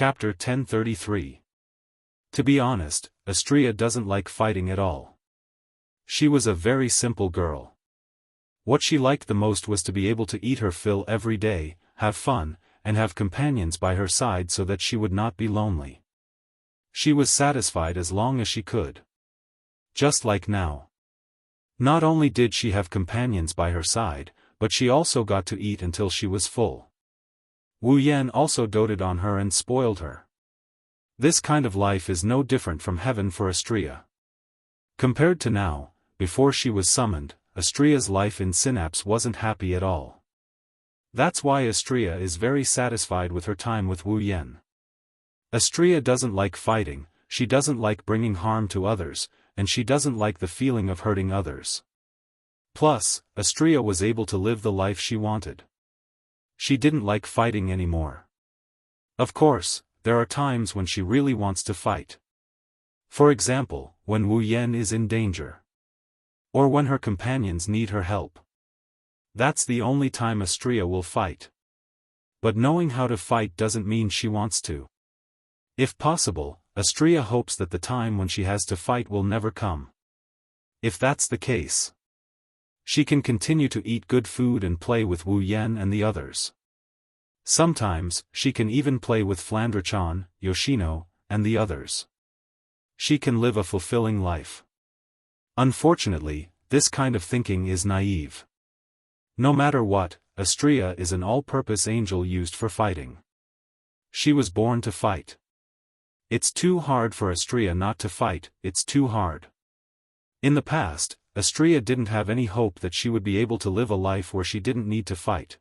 Chapter 1033. To be honest, Astrea doesn't like fighting at all. She was a very simple girl. What she liked the most was to be able to eat her fill every day, have fun, and have companions by her side so that she would not be lonely. She was satisfied as long as she could. Just like now. Not only did she have companions by her side, but she also got to eat until she was full. Wu Yan also doted on her and spoiled her. This kind of life is no different from heaven for Astrea. Compared to now, before she was summoned, Astrea's life in Synapse wasn't happy at all. That's why Astrea is very satisfied with her time with Wu Yan. Astrea doesn't like fighting, she doesn't like bringing harm to others, and she doesn't like the feeling of hurting others. Plus, Astrea was able to live the life she wanted. She didn't like fighting anymore. Of course, there are times when she really wants to fight. For example, when Wu Yan is in danger. Or when her companions need her help. That's the only time Astrea will fight. But knowing how to fight doesn't mean she wants to. If possible, Astrea hopes that the time when she has to fight will never come. If that's the case, she can continue to eat good food and play with Wu Yan and the others. Sometimes, she can even play with Flandre-chan, Yoshino, and the others. She can live a fulfilling life. Unfortunately, this kind of thinking is naive. No matter what, Astrea is an all-purpose angel used for fighting. She was born to fight. It's too hard for Astrea not to fight, it's too hard. In the past, Astrea didn't have any hope that she would be able to live a life where she didn't need to fight.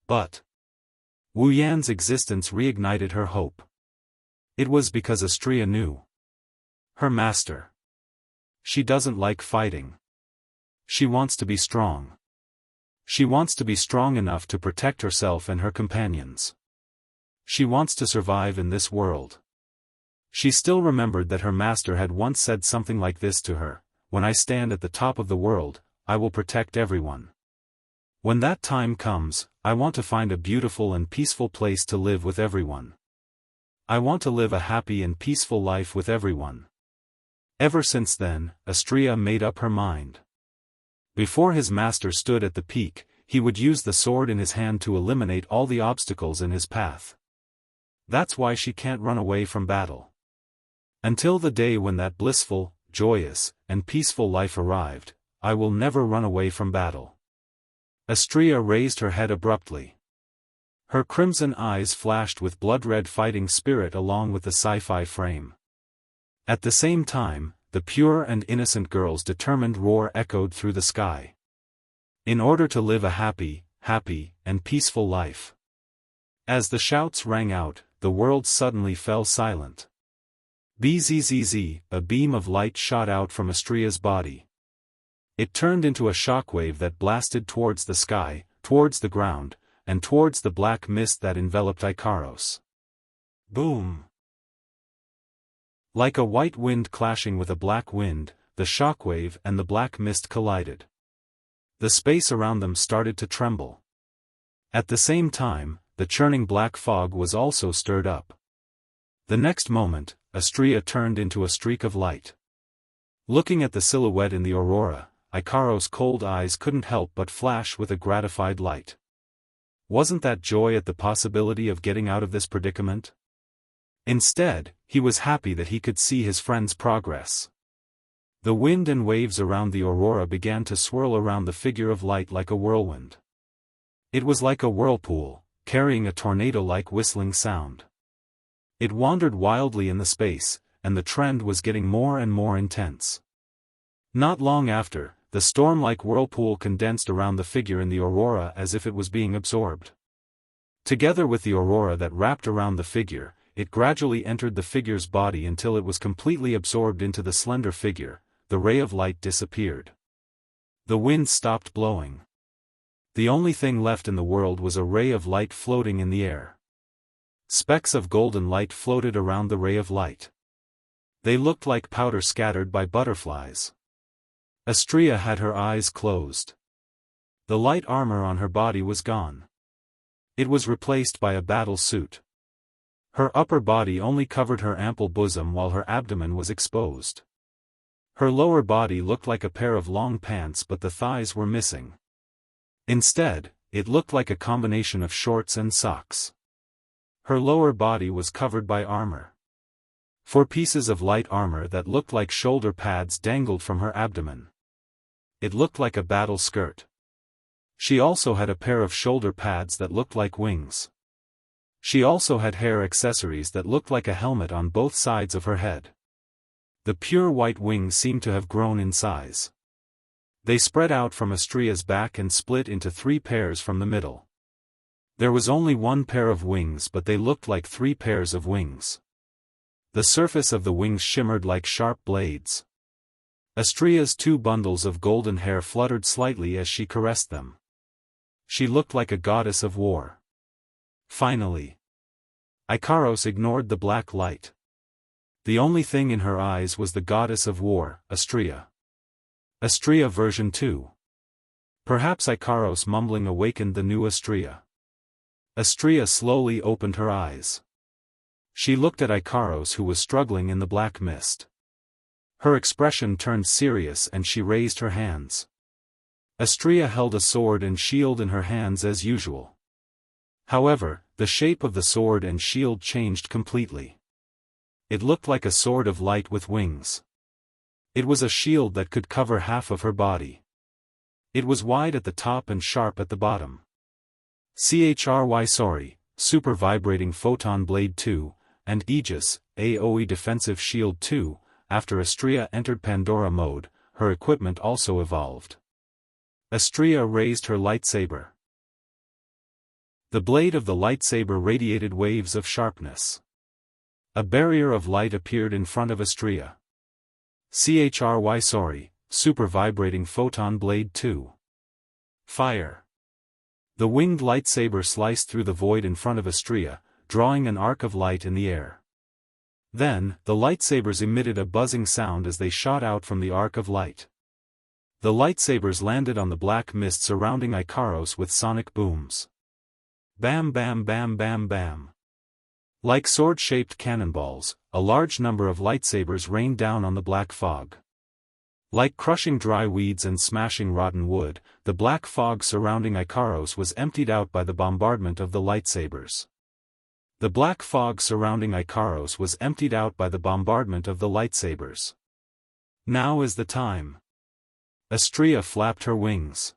But Wu Yan's existence reignited her hope. It was because Astrea knew her master. She doesn't like fighting. She wants to be strong. She wants to be strong enough to protect herself and her companions. She wants to survive in this world. She still remembered that her master had once said something like this to her: "When I stand at the top of the world, I will protect everyone. When that time comes, I want to find a beautiful and peaceful place to live with everyone. I want to live a happy and peaceful life with everyone." Ever since then, Astrea made up her mind. Before his master stood at the peak, he would use the sword in his hand to eliminate all the obstacles in his path. That's why she can't run away from battle. Until the day when that blissful, joyous, and peaceful life arrived, I will never run away from battle. Astrea raised her head abruptly. Her crimson eyes flashed with blood-red fighting spirit along with the sci-fi frame. At the same time, the pure and innocent girl's determined roar echoed through the sky. In order to live a happy, and peaceful life. As the shouts rang out, the world suddenly fell silent. Bzzz, a beam of light shot out from Astrea's body. It turned into a shockwave that blasted towards the sky, towards the ground, and towards the black mist that enveloped Icaros. Boom! Like a white wind clashing with a black wind, the shockwave and the black mist collided. The space around them started to tremble. At the same time, the churning black fog was also stirred up. The next moment, Astrea turned into a streak of light. Looking at the silhouette in the aurora, Icaros' cold eyes couldn't help but flash with a gratified light. Wasn't that joy at the possibility of getting out of this predicament? Instead, he was happy that he could see his friend's progress. The wind and waves around the aurora began to swirl around the figure of light like a whirlwind. It was like a whirlpool, carrying a tornado-like whistling sound. It wandered wildly in the space, and the trend was getting more and more intense. Not long after, the storm-like whirlpool condensed around the figure in the aurora as if it was being absorbed. Together with the aurora that wrapped around the figure, it gradually entered the figure's body until it was completely absorbed into the slender figure. The ray of light disappeared. The wind stopped blowing. The only thing left in the world was a ray of light floating in the air. Specks of golden light floated around the ray of light. They looked like powder scattered by butterflies. Astrea had her eyes closed. The light armor on her body was gone. It was replaced by a battle suit. Her upper body only covered her ample bosom while her abdomen was exposed. Her lower body looked like a pair of long pants, but the thighs were missing. Instead, it looked like a combination of shorts and socks. Her lower body was covered by armor. 4 pieces of light armor that looked like shoulder pads dangled from her abdomen. It looked like a battle skirt. She also had a pair of shoulder pads that looked like wings. She also had hair accessories that looked like a helmet on both sides of her head. The pure white wings seemed to have grown in size. They spread out from Astria's back and split into 3 pairs from the middle. There was only 1 pair of wings, but they looked like 3 pairs of wings. The surface of the wings shimmered like sharp blades. Astria's 2 bundles of golden hair fluttered slightly as she caressed them. She looked like a goddess of war. Finally, Ikaros ignored the black light. The only thing in her eyes was the goddess of war, Astria. Astria version 2. Perhaps Ikaros mumbling awakened the new Astria. Astria slowly opened her eyes. She looked at Ikaros, who was struggling in the black mist. Her expression turned serious and she raised her hands. Astria held a sword and shield in her hands as usual. However, the shape of the sword and shield changed completely. It looked like a sword of light with wings. It was a shield that could cover half of her body. It was wide at the top and sharp at the bottom. Sorry, Super Vibrating Photon Blade 2, and Aegis, AoE Defensive Shield 2, after Astria entered Pandora mode, her equipment also evolved. Astria raised her lightsaber. The blade of the lightsaber radiated waves of sharpness. A barrier of light appeared in front of Astria. Sorry, Super Vibrating Photon Blade 2. Fire. The winged lightsaber sliced through the void in front of Astria, drawing an arc of light in the air. Then, the lightsabers emitted a buzzing sound as they shot out from the arc of light. The lightsabers landed on the black mist surrounding Ikaros with sonic booms. Bam bam bam bam bam. Like sword-shaped cannonballs, a large number of lightsabers rained down on the black fog. Like crushing dry weeds and smashing rotten wood, the black fog surrounding Ikaros was emptied out by the bombardment of the lightsabers. The black fog surrounding Ikaros was emptied out by the bombardment of the lightsabers. Now is the time. Astria flapped her wings.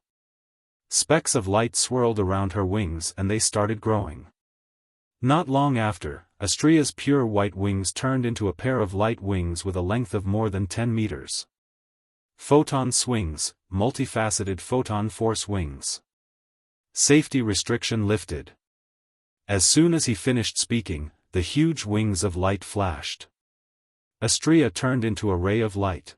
Specks of light swirled around her wings and they started growing. Not long after, Astria's pure white wings turned into a pair of light wings with a length of more than 10 meters. Photon swings, multifaceted photon force wings. Safety restriction lifted. As soon as he finished speaking, the huge wings of light flashed. Astria turned into a ray of light.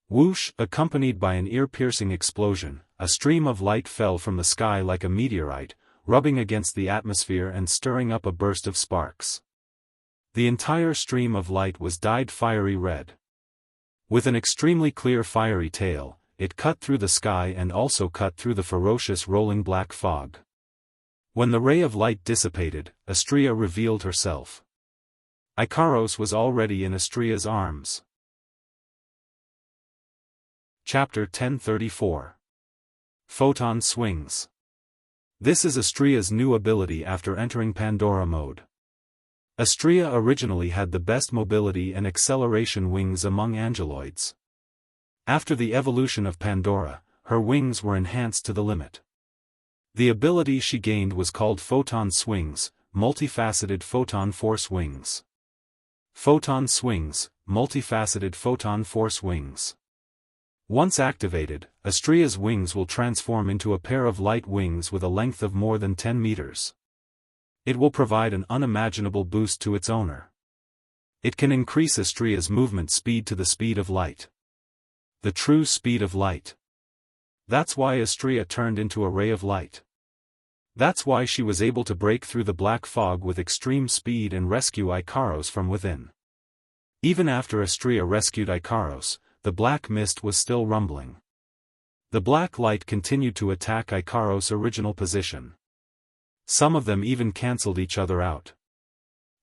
Whoosh! Accompanied by an ear-piercing explosion, a stream of light fell from the sky like a meteorite, rubbing against the atmosphere and stirring up a burst of sparks. The entire stream of light was dyed fiery red. With an extremely clear fiery tail, it cut through the sky and also cut through the ferocious rolling black fog. When the ray of light dissipated, Astria revealed herself. Ikaros was already in Astria's arms. Chapter 1034. Photon Swings. This is Astria's new ability after entering Pandora mode. Astria originally had the best mobility and acceleration wings among angeloids. After the evolution of Pandora, her wings were enhanced to the limit. The ability she gained was called Photon Swings, Multifaceted Photon Force Wings. Photon Swings, Multifaceted Photon Force Wings. Once activated, Astria's wings will transform into a pair of light wings with a length of more than 10 meters. It will provide an unimaginable boost to its owner. It can increase Astria's movement speed to the speed of light. The true speed of light. That's why Astria turned into a ray of light. That's why she was able to break through the black fog with extreme speed and rescue Ikaros from within. Even after Astria rescued Ikaros, the black mist was still rumbling. The black light continued to attack Ikaros' original position. Some of them even cancelled each other out.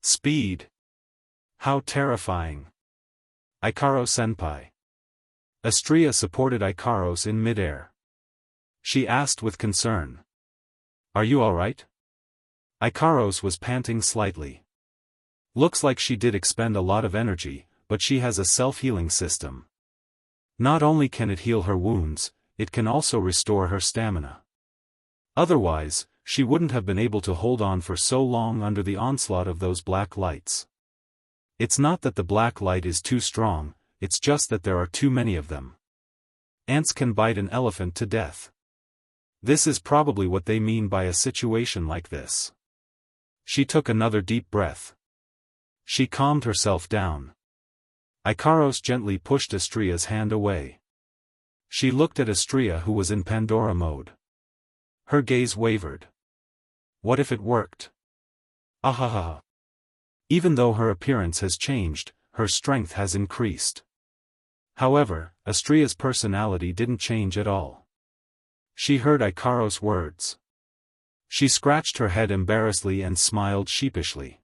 Speed. How terrifying. Ikaro-senpai. Astria supported Ikaros in midair. She asked with concern. Are you alright? Ikaros was panting slightly. Looks like she did expend a lot of energy, but she has a self-healing system. Not only can it heal her wounds, it can also restore her stamina. Otherwise, she wouldn't have been able to hold on for so long under the onslaught of those black lights. It's not that the black light is too strong, it's just that there are too many of them. Ants can bite an elephant to death. This is probably what they mean by a situation like this. She took another deep breath. She calmed herself down. Ikaros gently pushed Astria's hand away. She looked at Astria, who was in Pandora mode. Her gaze wavered. What if it worked? Ahaha. Even though her appearance has changed, her strength has increased. However, Astria's personality didn't change at all. She heard Ikaros' words. She scratched her head embarrassedly and smiled sheepishly.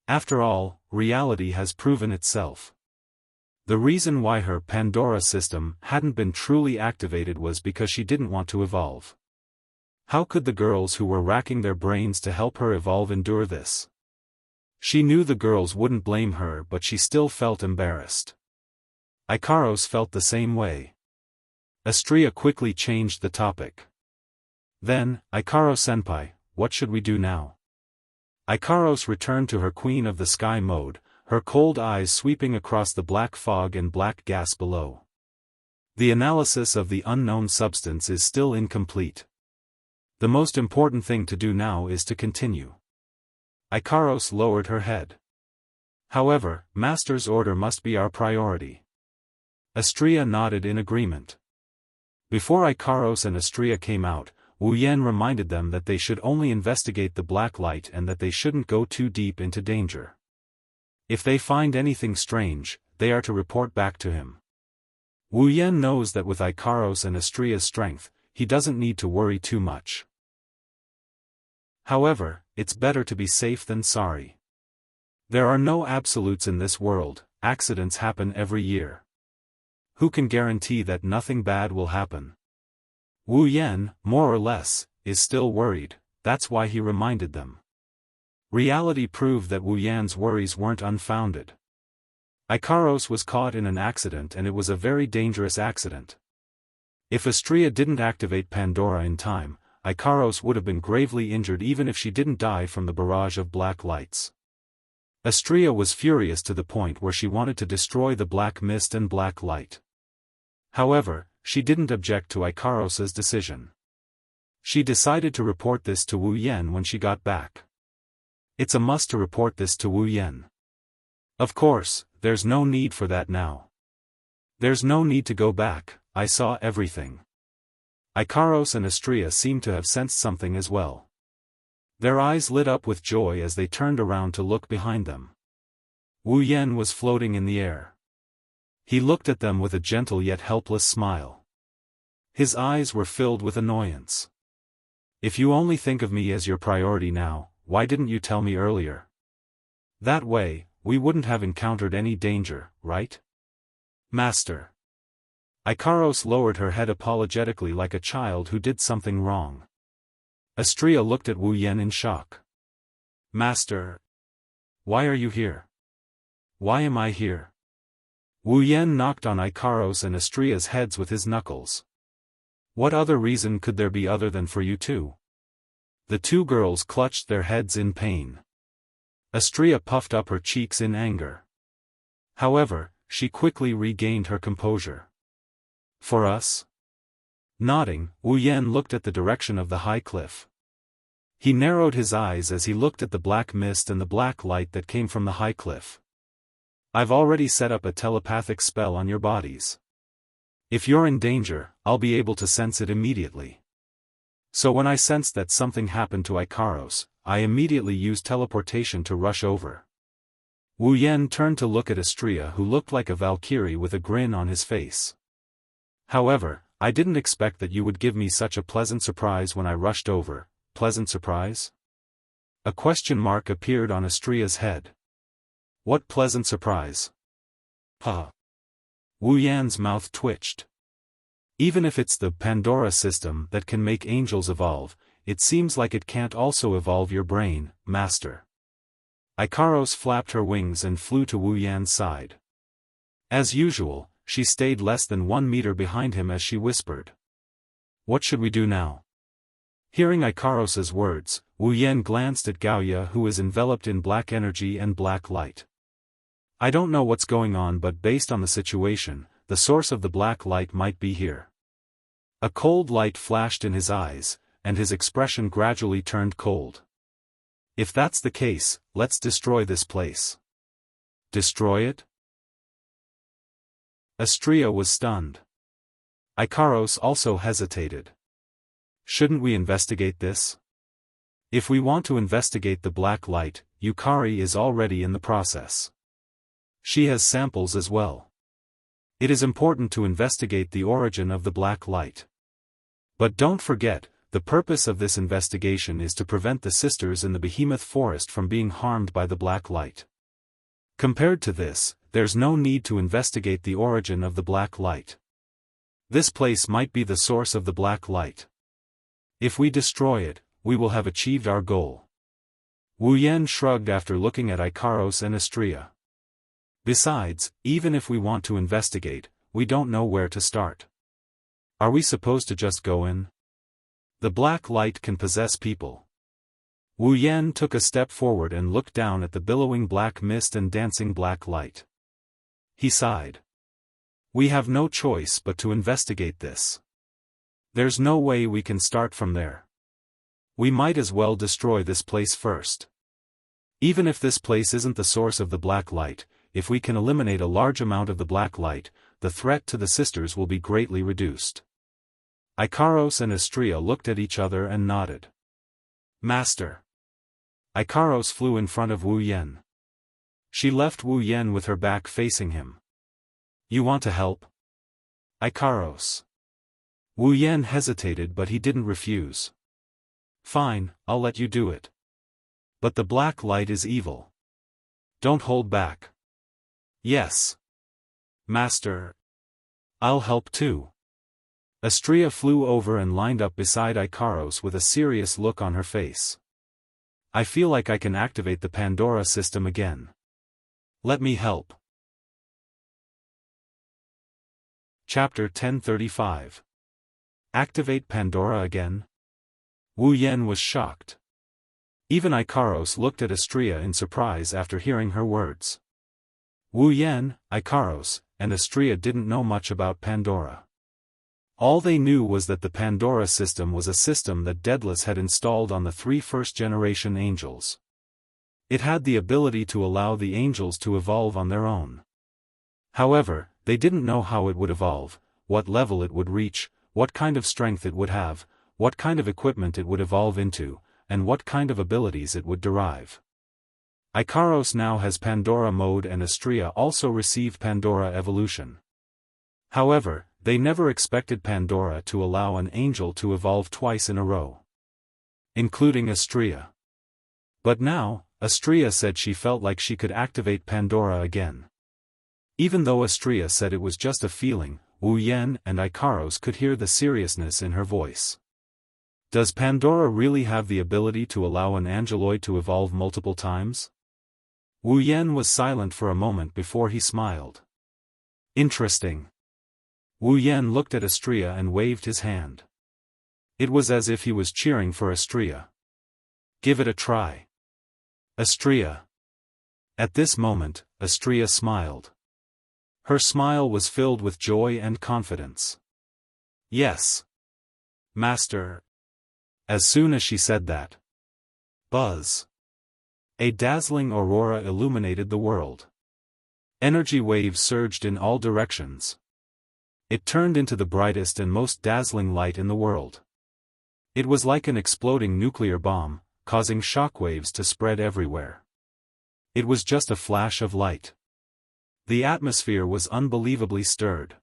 After all, reality has proven itself. The reason why her Pandora system hadn't been truly activated was because she didn't want to evolve. How could the girls who were racking their brains to help her evolve endure this? She knew the girls wouldn't blame her, but she still felt embarrassed. Ikaros felt the same way. Astria quickly changed the topic. Then, Ikaro-senpai, what should we do now? Ikaros returned to her Queen of the Sky mode, her cold eyes sweeping across the black fog and black gas below. The analysis of the unknown substance is still incomplete. The most important thing to do now is to continue. Ikaros lowered her head. However, Master's order must be our priority. Astria nodded in agreement. Before Ikaros and Astria came out, Wu Yan reminded them that they should only investigate the black light and that they shouldn't go too deep into danger. If they find anything strange, they are to report back to him. Wu Yan knows that with Ikaros and Astria's strength, he doesn't need to worry too much. However, it's better to be safe than sorry. There are no absolutes in this world, accidents happen every year. Who can guarantee that nothing bad will happen? Wu Yan, more or less, is still worried, that's why he reminded them. Reality proved that Wu Yan's worries weren't unfounded. Ikaros was caught in an accident, and it was a very dangerous accident. If Astria didn't activate Pandora in time, Ikaros would have been gravely injured even if she didn't die from the barrage of black lights. Astria was furious to the point where she wanted to destroy the black mist and black light. However, she didn't object to Ikaros's decision. She decided to report this to Wu Yan when she got back. It's a must to report this to Wu Yan. Of course, there's no need for that now. There's no need to go back, I saw everything. Ikaros and Astria seemed to have sensed something as well. Their eyes lit up with joy as they turned around to look behind them. Wu Yan was floating in the air. He looked at them with a gentle yet helpless smile. His eyes were filled with annoyance. If you only think of me as your priority now, why didn't you tell me earlier? That way, we wouldn't have encountered any danger, right? Master. Ikaros lowered her head apologetically like a child who did something wrong. Astria looked at Wu Yan in shock. Master. Why are you here? Why am I here? Wu Yan knocked on Ikaros and Astria's heads with his knuckles. What other reason could there be other than for you two? The two girls clutched their heads in pain. Astria puffed up her cheeks in anger. However, she quickly regained her composure. For us? Nodding, Wu Yan looked at the direction of the high cliff. He narrowed his eyes as he looked at the black mist and the black light that came from the high cliff. I've already set up a telepathic spell on your bodies. If you're in danger, I'll be able to sense it immediately. So when I sensed that something happened to Ikaros, I immediately used teleportation to rush over. Wu Yan turned to look at Astria, who looked like a Valkyrie with a grin on his face. However, I didn't expect that you would give me such a pleasant surprise when I rushed over. Pleasant surprise? A question mark appeared on Astria's head. What pleasant surprise. Huh. Wu Yan's mouth twitched. Even if it's the Pandora system that can make angels evolve, it seems like it can't also evolve your brain, Master. Ikaros flapped her wings and flew to Wu Yan's side. As usual, she stayed less than 1 meter behind him as she whispered. What should we do now? Hearing Ikaros's words, Wu Yan glanced at Gaoya, who is enveloped in black energy and black light. I don't know what's going on, but based on the situation, the source of the black light might be here. A cold light flashed in his eyes, and his expression gradually turned cold. If that's the case, let's destroy this place. Destroy it? Astria was stunned. Ikaros also hesitated. Shouldn't we investigate this? If we want to investigate the black light, Yukari is already in the process. She has samples as well. It is important to investigate the origin of the black light. But don't forget, the purpose of this investigation is to prevent the sisters in the behemoth forest from being harmed by the black light. Compared to this, there's no need to investigate the origin of the black light. This place might be the source of the black light. If we destroy it, we will have achieved our goal. Wu Yan shrugged after looking at Ikaros and Astria. Besides, even if we want to investigate, we don't know where to start. Are we supposed to just go in? The black light can possess people. Wu Yan took a step forward and looked down at the billowing black mist and dancing black light. He sighed. We have no choice but to investigate this. There's no way we can start from there. We might as well destroy this place first. Even if this place isn't the source of the black light, if we can eliminate a large amount of the black light, the threat to the sisters will be greatly reduced. Ikaros and Astria looked at each other and nodded. Master. Ikaros flew in front of Wu Yan. She left Wu Yan with her back facing him. You want to help? Ikaros. Wu Yan hesitated, but he didn't refuse. Fine, I'll let you do it. But the black light is evil. Don't hold back. Yes. Master. I'll help too. Astria flew over and lined up beside Ikaros with a serious look on her face. I feel like I can activate the Pandora system again. Let me help. Chapter 1035. Activate Pandora again? Wu Yan was shocked. Even Ikaros looked at Astria in surprise after hearing her words. Wu Yan, Ikaros, and Astria didn't know much about Pandora. All they knew was that the Pandora system was a system that Daedalus had installed on the 3 first-generation angels. It had the ability to allow the angels to evolve on their own. However, they didn't know how it would evolve, what level it would reach, what kind of strength it would have, what kind of equipment it would evolve into, and what kind of abilities it would derive. Ikaros now has Pandora mode and Astria also received Pandora evolution. However, they never expected Pandora to allow an angel to evolve twice in a row. Including Astria. But now, Astria said she felt like she could activate Pandora again. Even though Astria said it was just a feeling, Wu Yan and Ikaros could hear the seriousness in her voice. Does Pandora really have the ability to allow an angeloid to evolve multiple times? Wu Yan was silent for a moment before he smiled. Interesting. Wu Yan looked at Astria and waved his hand. It was as if he was cheering for Astria. Give it a try. Astria. At this moment, Astria smiled. Her smile was filled with joy and confidence. Yes. Master. As soon as she said that. Buzz. A dazzling aurora illuminated the world. Energy waves surged in all directions. It turned into the brightest and most dazzling light in the world. It was like an exploding nuclear bomb, causing shockwaves to spread everywhere. It was just a flash of light. The atmosphere was unbelievably stirred.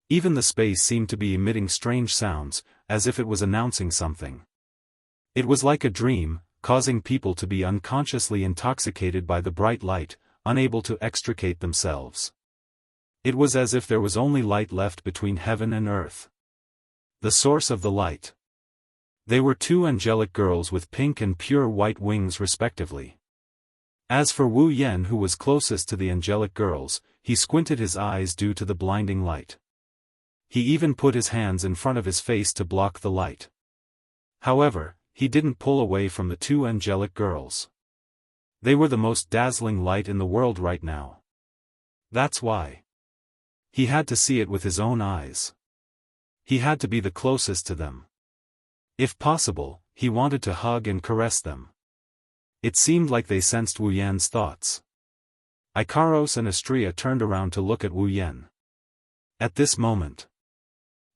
Even the space seemed to be emitting strange sounds, as if it was announcing something. It was like a dream, causing people to be unconsciously intoxicated by the bright light, unable to extricate themselves. It was as if there was only light left between heaven and earth. The source of the light. They were two angelic girls with pink and pure white wings respectively. As for Wu Yan, who was closest to the angelic girls, he squinted his eyes due to the blinding light. He even put his hands in front of his face to block the light. However, he didn't pull away from the two angelic girls. They were the most dazzling light in the world right now. That's why. He had to see it with his own eyes. He had to be the closest to them. If possible, he wanted to hug and caress them. It seemed like they sensed Wu Yan's thoughts. Ikaros and Astrea turned around to look at Wu Yan. At this moment,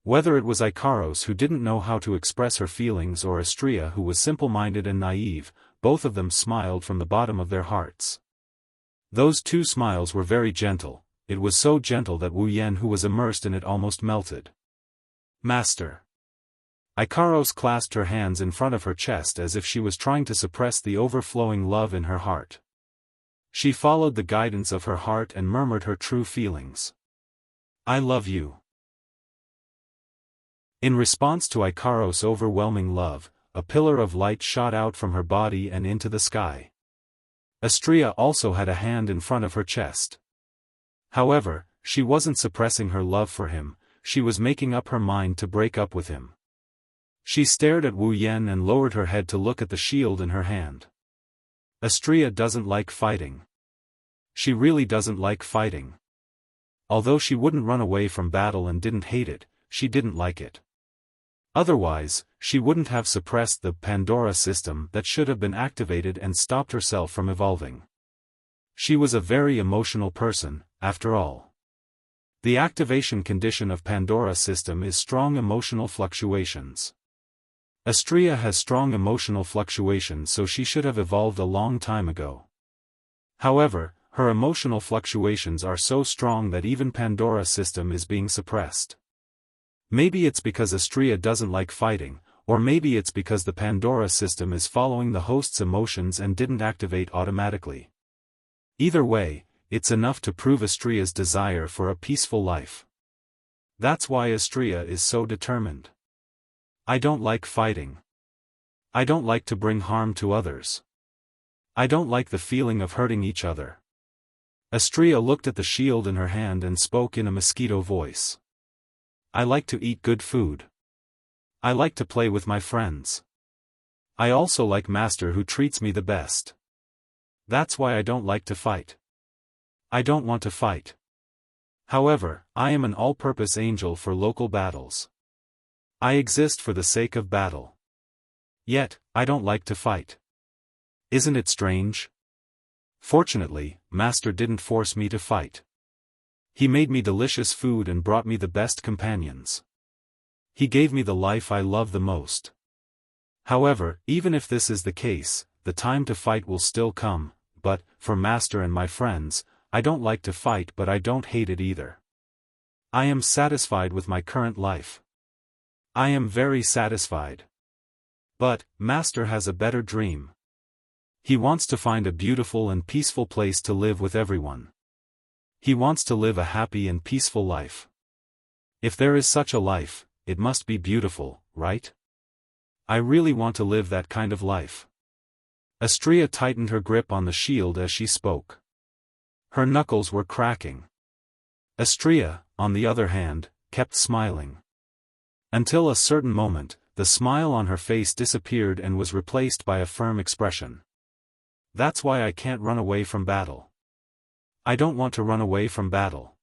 whether it was Ikaros who didn't know how to express her feelings or Astrea who was simple-minded and naive, both of them smiled from the bottom of their hearts. Those two smiles were very gentle. It was so gentle that Wu Yan, who was immersed in it, almost melted. Master. Ikaros clasped her hands in front of her chest as if she was trying to suppress the overflowing love in her heart. She followed the guidance of her heart and murmured her true feelings. I love you. In response to Ikaros' overwhelming love, a pillar of light shot out from her body and into the sky. Astrea also had a hand in front of her chest. However, she wasn't suppressing her love for him, she was making up her mind to break up with him. She stared at Wu Yan and lowered her head to look at the shield in her hand. Astrea doesn't like fighting. She really doesn't like fighting. Although she wouldn't run away from battle and didn't hate it, she didn't like it. Otherwise, she wouldn't have suppressed the Pandora system that should have been activated and stopped herself from evolving. She was a very emotional person, after all. The activation condition of Pandora system is strong emotional fluctuations. Astrea has strong emotional fluctuations, so she should have evolved a long time ago. However, her emotional fluctuations are so strong that even Pandora system is being suppressed. Maybe it's because Astrea doesn't like fighting, or maybe it's because the Pandora system is following the host's emotions and didn't activate automatically. Either way, it's enough to prove Astrea's desire for a peaceful life. That's why Astrea is so determined. I don't like fighting. I don't like to bring harm to others. I don't like the feeling of hurting each other. Astrea looked at the shield in her hand and spoke in a mosquito voice. I like to eat good food. I like to play with my friends. I also like Master who treats me the best. That's why I don't like to fight. I don't want to fight. However, I am an all-purpose angel for local battles. I exist for the sake of battle. Yet, I don't like to fight. Isn't it strange? Fortunately, Master didn't force me to fight. He made me delicious food and brought me the best companions. He gave me the life I love the most. However, even if this is the case, the time to fight will still come, but, for Master and my friends, I don't like to fight, but I don't hate it either. I am satisfied with my current life. I am very satisfied. But, Master has a better dream. He wants to find a beautiful and peaceful place to live with everyone. He wants to live a happy and peaceful life. If there is such a life, it must be beautiful, right? I really want to live that kind of life. Astrea tightened her grip on the shield as she spoke. Her knuckles were cracking. Astrea, on the other hand, kept smiling. Until a certain moment, the smile on her face disappeared and was replaced by a firm expression. That's why I can't run away from battle. I don't want to run away from battle.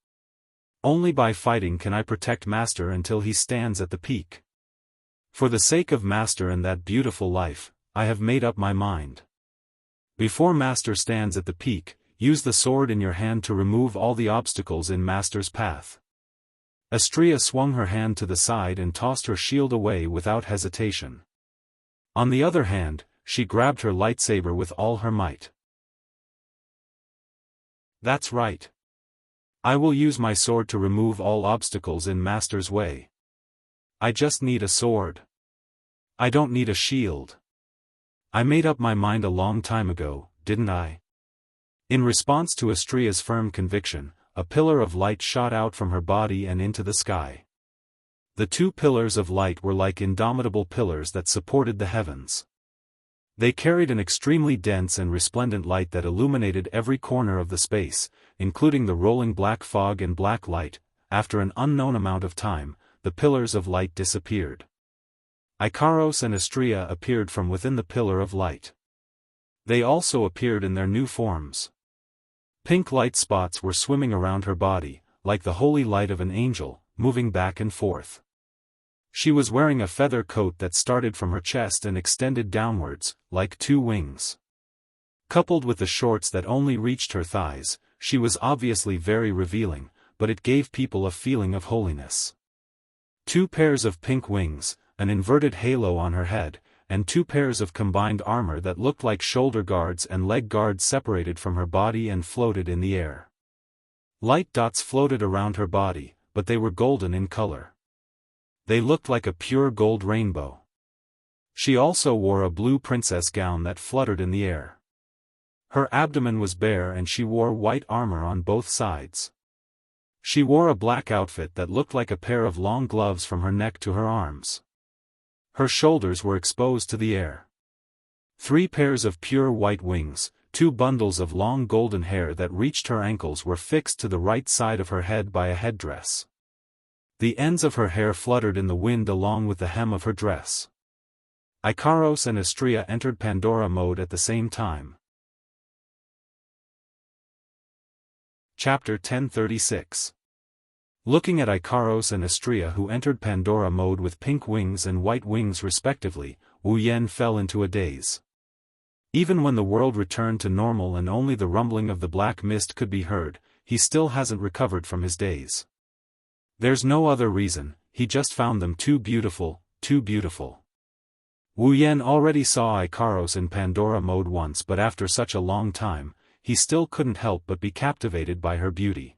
Only by fighting can I protect Master until he stands at the peak. For the sake of Master and that beautiful life, I have made up my mind. Before Master stands at the peak, use the sword in your hand to remove all the obstacles in Master's path. Astrea swung her hand to the side and tossed her shield away without hesitation. On the other hand, she grabbed her lightsaber with all her might. That's right. I will use my sword to remove all obstacles in Master's way. I just need a sword. I don't need a shield. I made up my mind a long time ago, didn't I? In response to Astria's firm conviction, a pillar of light shot out from her body and into the sky. The two pillars of light were like indomitable pillars that supported the heavens. They carried an extremely dense and resplendent light that illuminated every corner of the space, including the rolling black fog and black light. After an unknown amount of time, the pillars of light disappeared. Icaros and Astrea appeared from within the pillar of light. They also appeared in their new forms. Pink light spots were swimming around her body, like the holy light of an angel, moving back and forth. She was wearing a feather coat that started from her chest and extended downwards, like two wings. Coupled with the shorts that only reached her thighs, she was obviously very revealing, but it gave people a feeling of holiness. Two pairs of pink wings, an inverted halo on her head, and two pairs of combined armor that looked like shoulder guards and leg guards separated from her body and floated in the air. Light dots floated around her body, but they were golden in color. They looked like a pure gold rainbow. She also wore a blue princess gown that fluttered in the air. Her abdomen was bare and she wore white armor on both sides. She wore a black outfit that looked like a pair of long gloves from her neck to her arms. Her shoulders were exposed to the air. 3 pairs of pure white wings, 2 bundles of long golden hair that reached her ankles were fixed to the right side of her head by a headdress. The ends of her hair fluttered in the wind along with the hem of her dress. Icaros and Astrea entered Pandora mode at the same time. Chapter 1036. Looking at Icaros and Astrea who entered Pandora mode with pink wings and white wings respectively, Wu Yan fell into a daze. Even when the world returned to normal and only the rumbling of the black mist could be heard, he still hasn't recovered from his daze. There's no other reason, he just found them too beautiful, too beautiful. Wu Yan already saw Icaros in Pandora mode once, but after such a long time, he still couldn't help but be captivated by her beauty.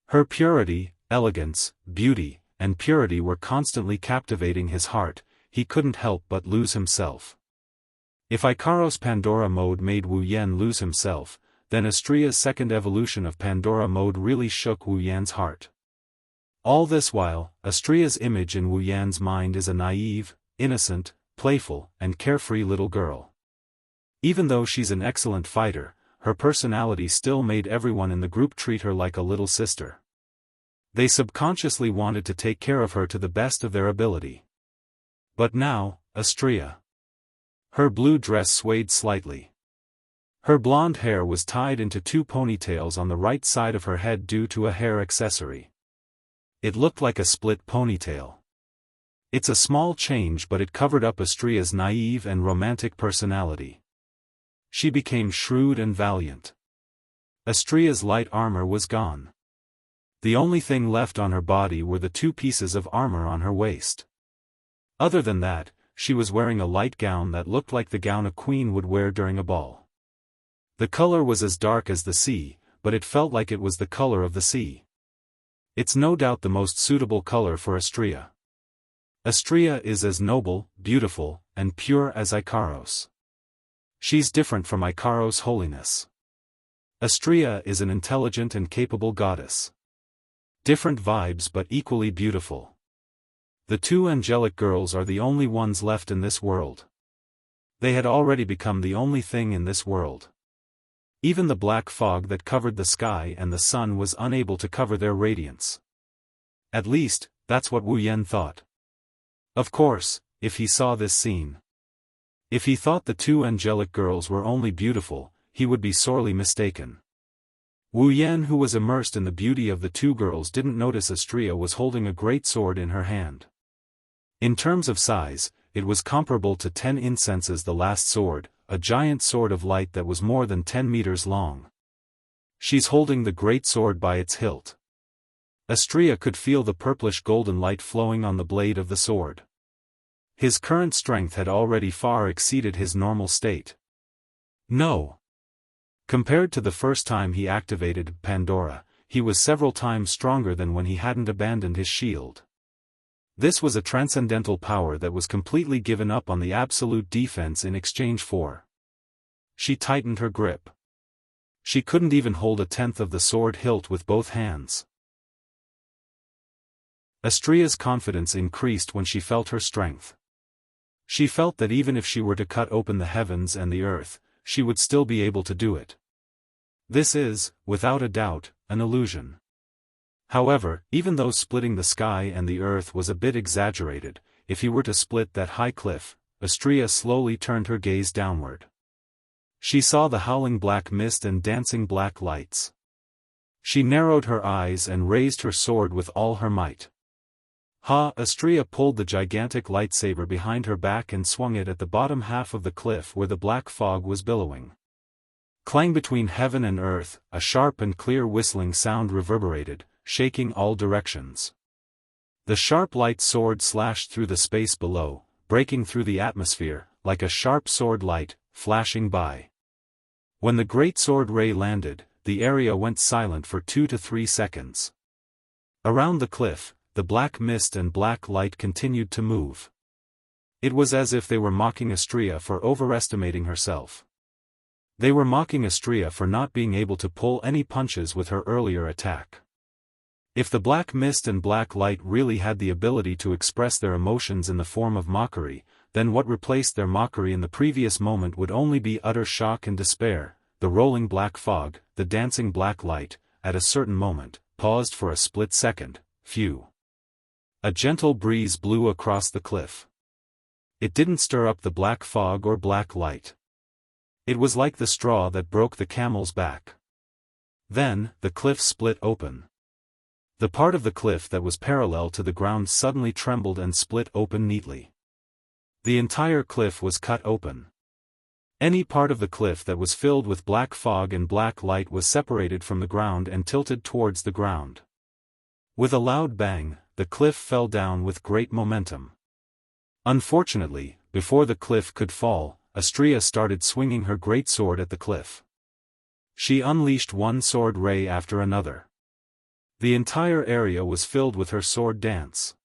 Her purity, elegance, beauty, and purity were constantly captivating his heart. He couldn't help but lose himself. If Icaros' Pandora mode made Wu Yan lose himself, then Astrea's second evolution of Pandora mode really shook Wu Yan's heart. All this while, Astrea's image in Wu Yan's mind is a naive, innocent, playful, and carefree little girl. Even though she's an excellent fighter, her personality still made everyone in the group treat her like a little sister. They subconsciously wanted to take care of her to the best of their ability. But now, Astrea. Her blue dress swayed slightly. Her blonde hair was tied into 2 ponytails on the right side of her head due to a hair accessory. It looked like a split ponytail. It's a small change, but it covered up Astrea's naive and romantic personality. She became shrewd and valiant. Astrea's light armor was gone. The only thing left on her body were the 2 pieces of armor on her waist. Other than that, she was wearing a light gown that looked like the gown a queen would wear during a ball. The color was as dark as the sea, but it felt like it was the color of the sea. It's no doubt the most suitable color for Astrea. Astrea is as noble, beautiful, and pure as Icaros. She's different from Icaros' holiness. Astrea is an intelligent and capable goddess. Different vibes but equally beautiful. The 2 angelic girls are the only ones left in this world. They had already become the only thing in this world. Even the black fog that covered the sky and the sun was unable to cover their radiance. At least, that's what Wu Yan thought. Of course, if he saw this scene. If he thought the 2 angelic girls were only beautiful, he would be sorely mistaken. Wu Yan, who was immersed in the beauty of the 2 girls, didn't notice Astrea was holding a great sword in her hand. In terms of size, it was comparable to 10 incenses the last sword, a giant sword of light that was more than 10 meters long. She's holding the great sword by its hilt. Astrea could feel the purplish golden light flowing on the blade of the sword. His current strength had already far exceeded his normal state. No. Compared to the first time he activated Pandora, he was several times stronger than when he hadn't abandoned his shield. This was a transcendental power that was completely given up on the absolute defense in exchange for. She tightened her grip. She couldn't even hold a tenth of the sword hilt with both hands. Astria's confidence increased when she felt her strength. She felt that even if she were to cut open the heavens and the earth, she would still be able to do it. This is, without a doubt, an illusion. However, even though splitting the sky and the earth was a bit exaggerated, if he were to split that high cliff, Astria slowly turned her gaze downward. She saw the howling black mist and dancing black lights. She narrowed her eyes and raised her sword with all her might. Astria pulled the gigantic lightsaber behind her back and swung it at the bottom half of the cliff where the black fog was billowing. Clang between heaven and earth, a sharp and clear whistling sound reverberated, shaking all directions. The sharp light sword slashed through the space below, breaking through the atmosphere, like a sharp sword light, flashing by. When the great sword ray landed, the area went silent for 2 to 3 seconds. Around the cliff, the black mist and black light continued to move. It was as if they were mocking Astria for overestimating herself. They were mocking Astria for not being able to pull any punches with her earlier attack. If the black mist and black light really had the ability to express their emotions in the form of mockery, then what replaced their mockery in the previous moment would only be utter shock and despair. The rolling black fog, the dancing black light, at a certain moment, paused for a split second. Phew. A gentle breeze blew across the cliff. It didn't stir up the black fog or black light. It was like the straw that broke the camel's back. Then, the cliff split open. The part of the cliff that was parallel to the ground suddenly trembled and split open neatly. The entire cliff was cut open. Any part of the cliff that was filled with black fog and black light was separated from the ground and tilted towards the ground. With a loud bang, the cliff fell down with great momentum. Unfortunately, before the cliff could fall, Astria started swinging her great sword at the cliff. She unleashed one sword ray after another. The entire area was filled with her sword dance.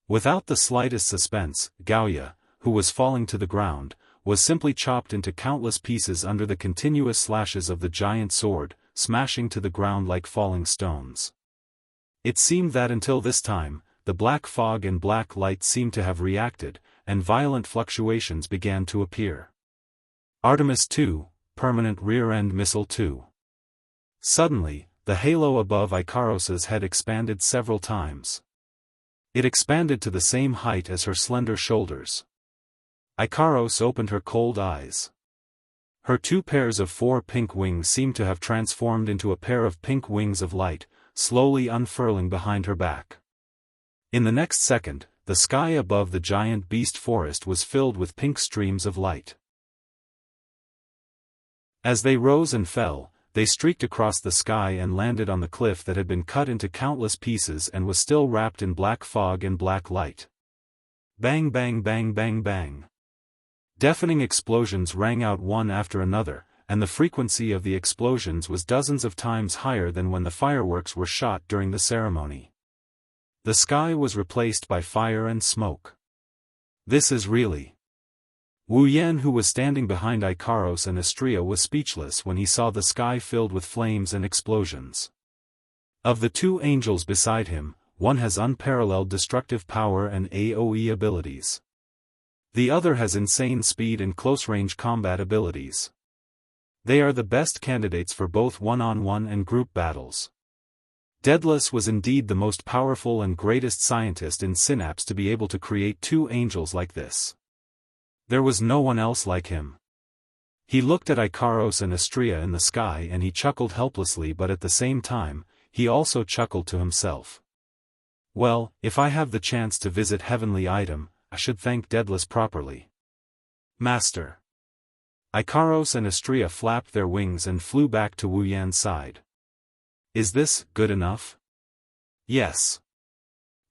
Without the slightest suspense, Gaoya, who was falling to the ground, was simply chopped into countless pieces under the continuous slashes of the giant sword, smashing to the ground like falling stones. It seemed that until this time, the black fog and black light seemed to have reacted, and violent fluctuations began to appear. Artemis II, Permanent Rear-End Missile 2. Suddenly, the halo above Ikaros's head expanded several times. It expanded to the same height as her slender shoulders. Ikaros opened her cold eyes. Her 2 pairs of 4 pink wings seemed to have transformed into a pair of pink wings of light, slowly unfurling behind her back. In the next second, the sky above the giant beast forest was filled with pink streams of light. As they rose and fell, they streaked across the sky and landed on the cliff that had been cut into countless pieces and was still wrapped in black fog and black light. Bang bang bang bang bang. Deafening explosions rang out one after another, and the frequency of the explosions was dozens of times higher than when the fireworks were shot during the ceremony. The sky was replaced by fire and smoke. This is really. Wu Yan, who was standing behind Ikaros and Astria, was speechless when he saw the sky filled with flames and explosions. Of the 2 angels beside him, one has unparalleled destructive power and AoE abilities. The other has insane speed and close-range combat abilities. They are the best candidates for both one-on-one and group battles. Daedalus was indeed the most powerful and greatest scientist in Synapse to be able to create 2 angels like this. There was no one else like him. He looked at Ikaros and Astria in the sky and he chuckled helplessly, but at the same time, he also chuckled to himself. Well, if I have the chance to visit Heavenly Item, I should thank Daedalus properly. Master. Ikaros and Astria flapped their wings and flew back to Wu Yan's side. Is this good enough? Yes.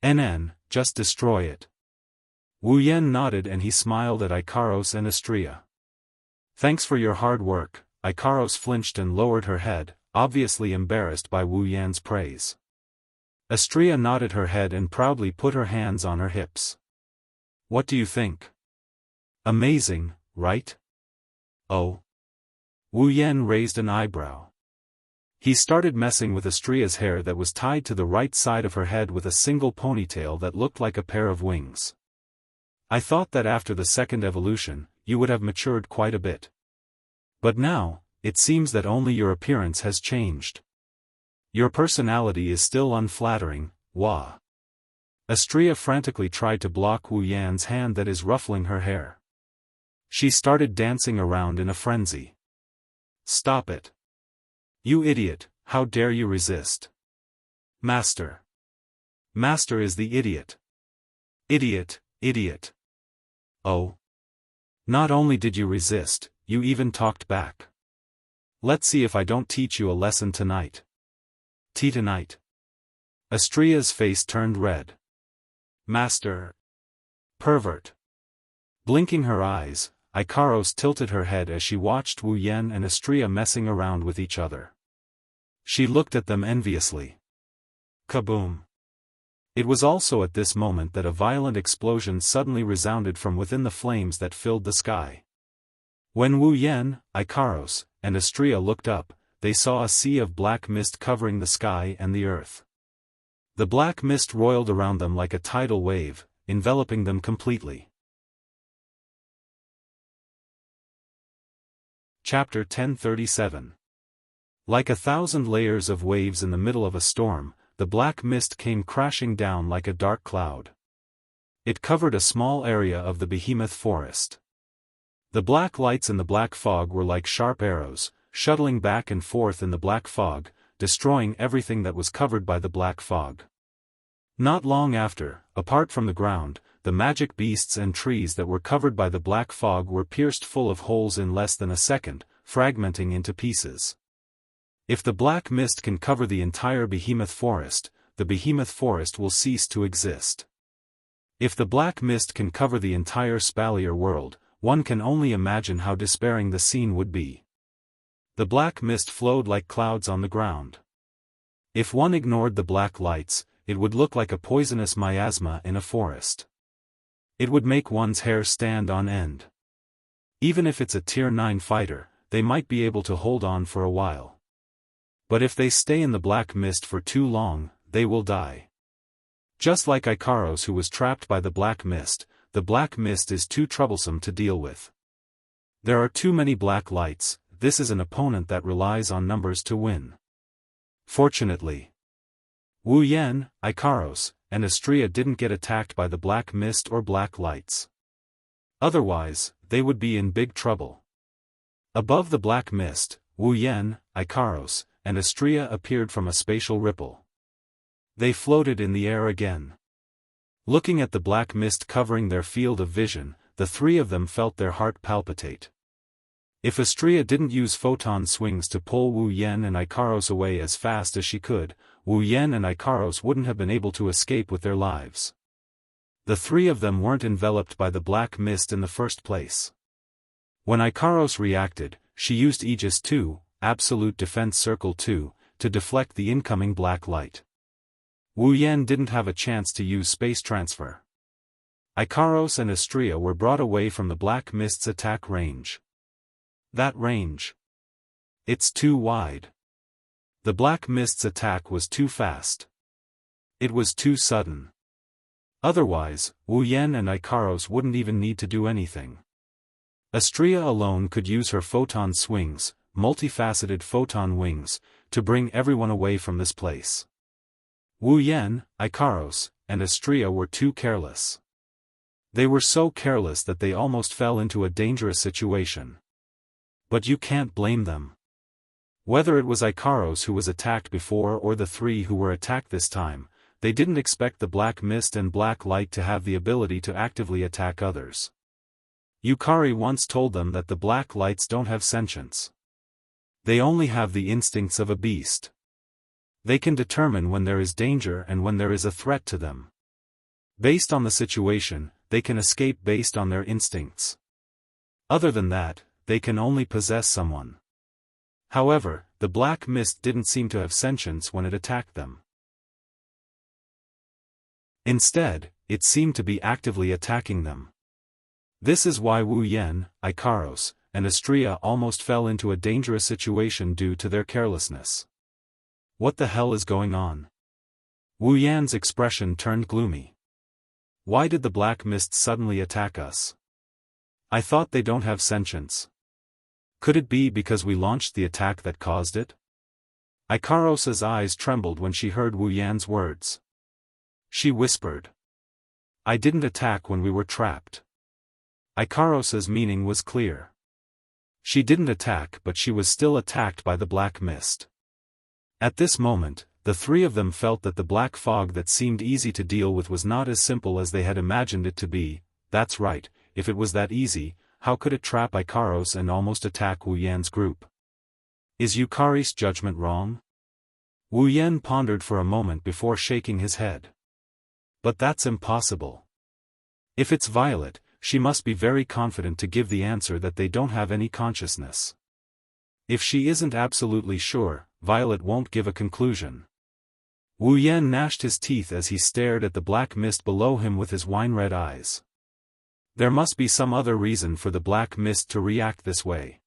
NN, just destroy it. Wu Yan nodded and he smiled at Ikaros and Astria. Thanks for your hard work. Ikaros flinched and lowered her head, obviously embarrassed by Wu Yan's praise. Astria nodded her head and proudly put her hands on her hips. What do you think? Amazing, right? Oh. Wu Yan raised an eyebrow. He started messing with Astria's hair that was tied to the right side of her head with a single ponytail that looked like a pair of wings. I thought that after the second evolution, you would have matured quite a bit. But now, it seems that only your appearance has changed. Your personality is still unflattering, Wah. Astria frantically tried to block Wu Yan's hand that is ruffling her hair. She started dancing around in a frenzy. Stop it. You idiot, how dare you resist? Master. Master is the idiot. Idiot, idiot. Oh. Not only did you resist, you even talked back. Let's see if I don't teach you a lesson tonight. Tonight. Astria's face turned red. Master. Pervert. Blinking her eyes, Ikaros tilted her head as she watched Wu Yan and Astria messing around with each other. She looked at them enviously. Kaboom! It was also at this moment that a violent explosion suddenly resounded from within the flames that filled the sky. When Wu Yan, Ikaros, and Astria looked up, they saw a sea of black mist covering the sky and the earth. The black mist roiled around them like a tidal wave, enveloping them completely. Chapter 1037. Like 1,000 layers of waves in the middle of a storm, the black mist came crashing down like a dark cloud. It covered a small area of the behemoth forest. The black lights in the black fog were like sharp arrows, shuttling back and forth in the black fog, destroying everything that was covered by the black fog. Not long after, apart from the ground, the magic beasts and trees that were covered by the black fog were pierced full of holes in less than a second, fragmenting into pieces. If the black mist can cover the entire behemoth forest, the behemoth forest will cease to exist. If the black mist can cover the entire Spalier world, one can only imagine how despairing the scene would be. The black mist flowed like clouds on the ground. If one ignored the black lights, it would look like a poisonous miasma in a forest. It would make one's hair stand on end. Even if it's a Tier 9 fighter, they might be able to hold on for a while. But if they stay in the black mist for too long, they will die. Just like Ikaros, who was trapped by the black mist is too troublesome to deal with. There are too many black lights. This is an opponent that relies on numbers to win. Fortunately, Wu Yan, Ikaros, and Astria didn't get attacked by the black mist or black lights. Otherwise, they would be in big trouble. Above the black mist, Wu Yan, Ikaros, and Astria appeared from a spatial ripple. They floated in the air again. Looking at the black mist covering their field of vision, the three of them felt their heart palpitate. If Astria didn't use photon swings to pull Wu Yan and Ikaros away as fast as she could, Wu Yan and Ikaros wouldn't have been able to escape with their lives. The three of them weren't enveloped by the black mist in the first place. When Ikaros reacted, she used Aegis 2, Absolute Defense Circle 2, to deflect the incoming black light. Wu Yan didn't have a chance to use space transfer. Ikaros and Astria were brought away from the black mist's attack range. That range. It's too wide. The black mist's attack was too fast. It was too sudden. Otherwise, Wu Yan and Ikaros wouldn't even need to do anything. Astria alone could use her photon swings, multifaceted photon wings, to bring everyone away from this place. Wu Yan, Ikaros, and Astria were too careless. They were so careless that they almost fell into a dangerous situation. But you can't blame them. Whether it was Ikaros who was attacked before or the three who were attacked this time, they didn't expect the black mist and black light to have the ability to actively attack others. Yukari once told them that the black lights don't have sentience. They only have the instincts of a beast. They can determine when there is danger and when there is a threat to them. Based on the situation, they can escape based on their instincts. Other than that, they can only possess someone. However, the black mist didn't seem to have sentience when it attacked them. Instead, it seemed to be actively attacking them. This is why Wu Yan, Ikaros, and Astrea almost fell into a dangerous situation due to their carelessness. What the hell is going on? Wu Yan's expression turned gloomy. Why did the black mist suddenly attack us? I thought they don't have sentience. Could it be because we launched the attack that caused it? Ikaros's eyes trembled when she heard Wu Yan's words. She whispered. I didn't attack when we were trapped. Ikaros's meaning was clear. She didn't attack, but she was still attacked by the black mist. At this moment, the three of them felt that the black fog that seemed easy to deal with was not as simple as they had imagined it to be. That's right, if it was that easy, how could it trap Ikaros and almost attack Wu Yan's group? Is Yukari's judgment wrong? Wu Yan pondered for a moment before shaking his head. But that's impossible. If it's Violet, she must be very confident to give the answer that they don't have any consciousness. If she isn't absolutely sure, Violet won't give a conclusion. Wu Yan gnashed his teeth as he stared at the black mist below him with his wine-red eyes. There must be some other reason for the black mist to react this way.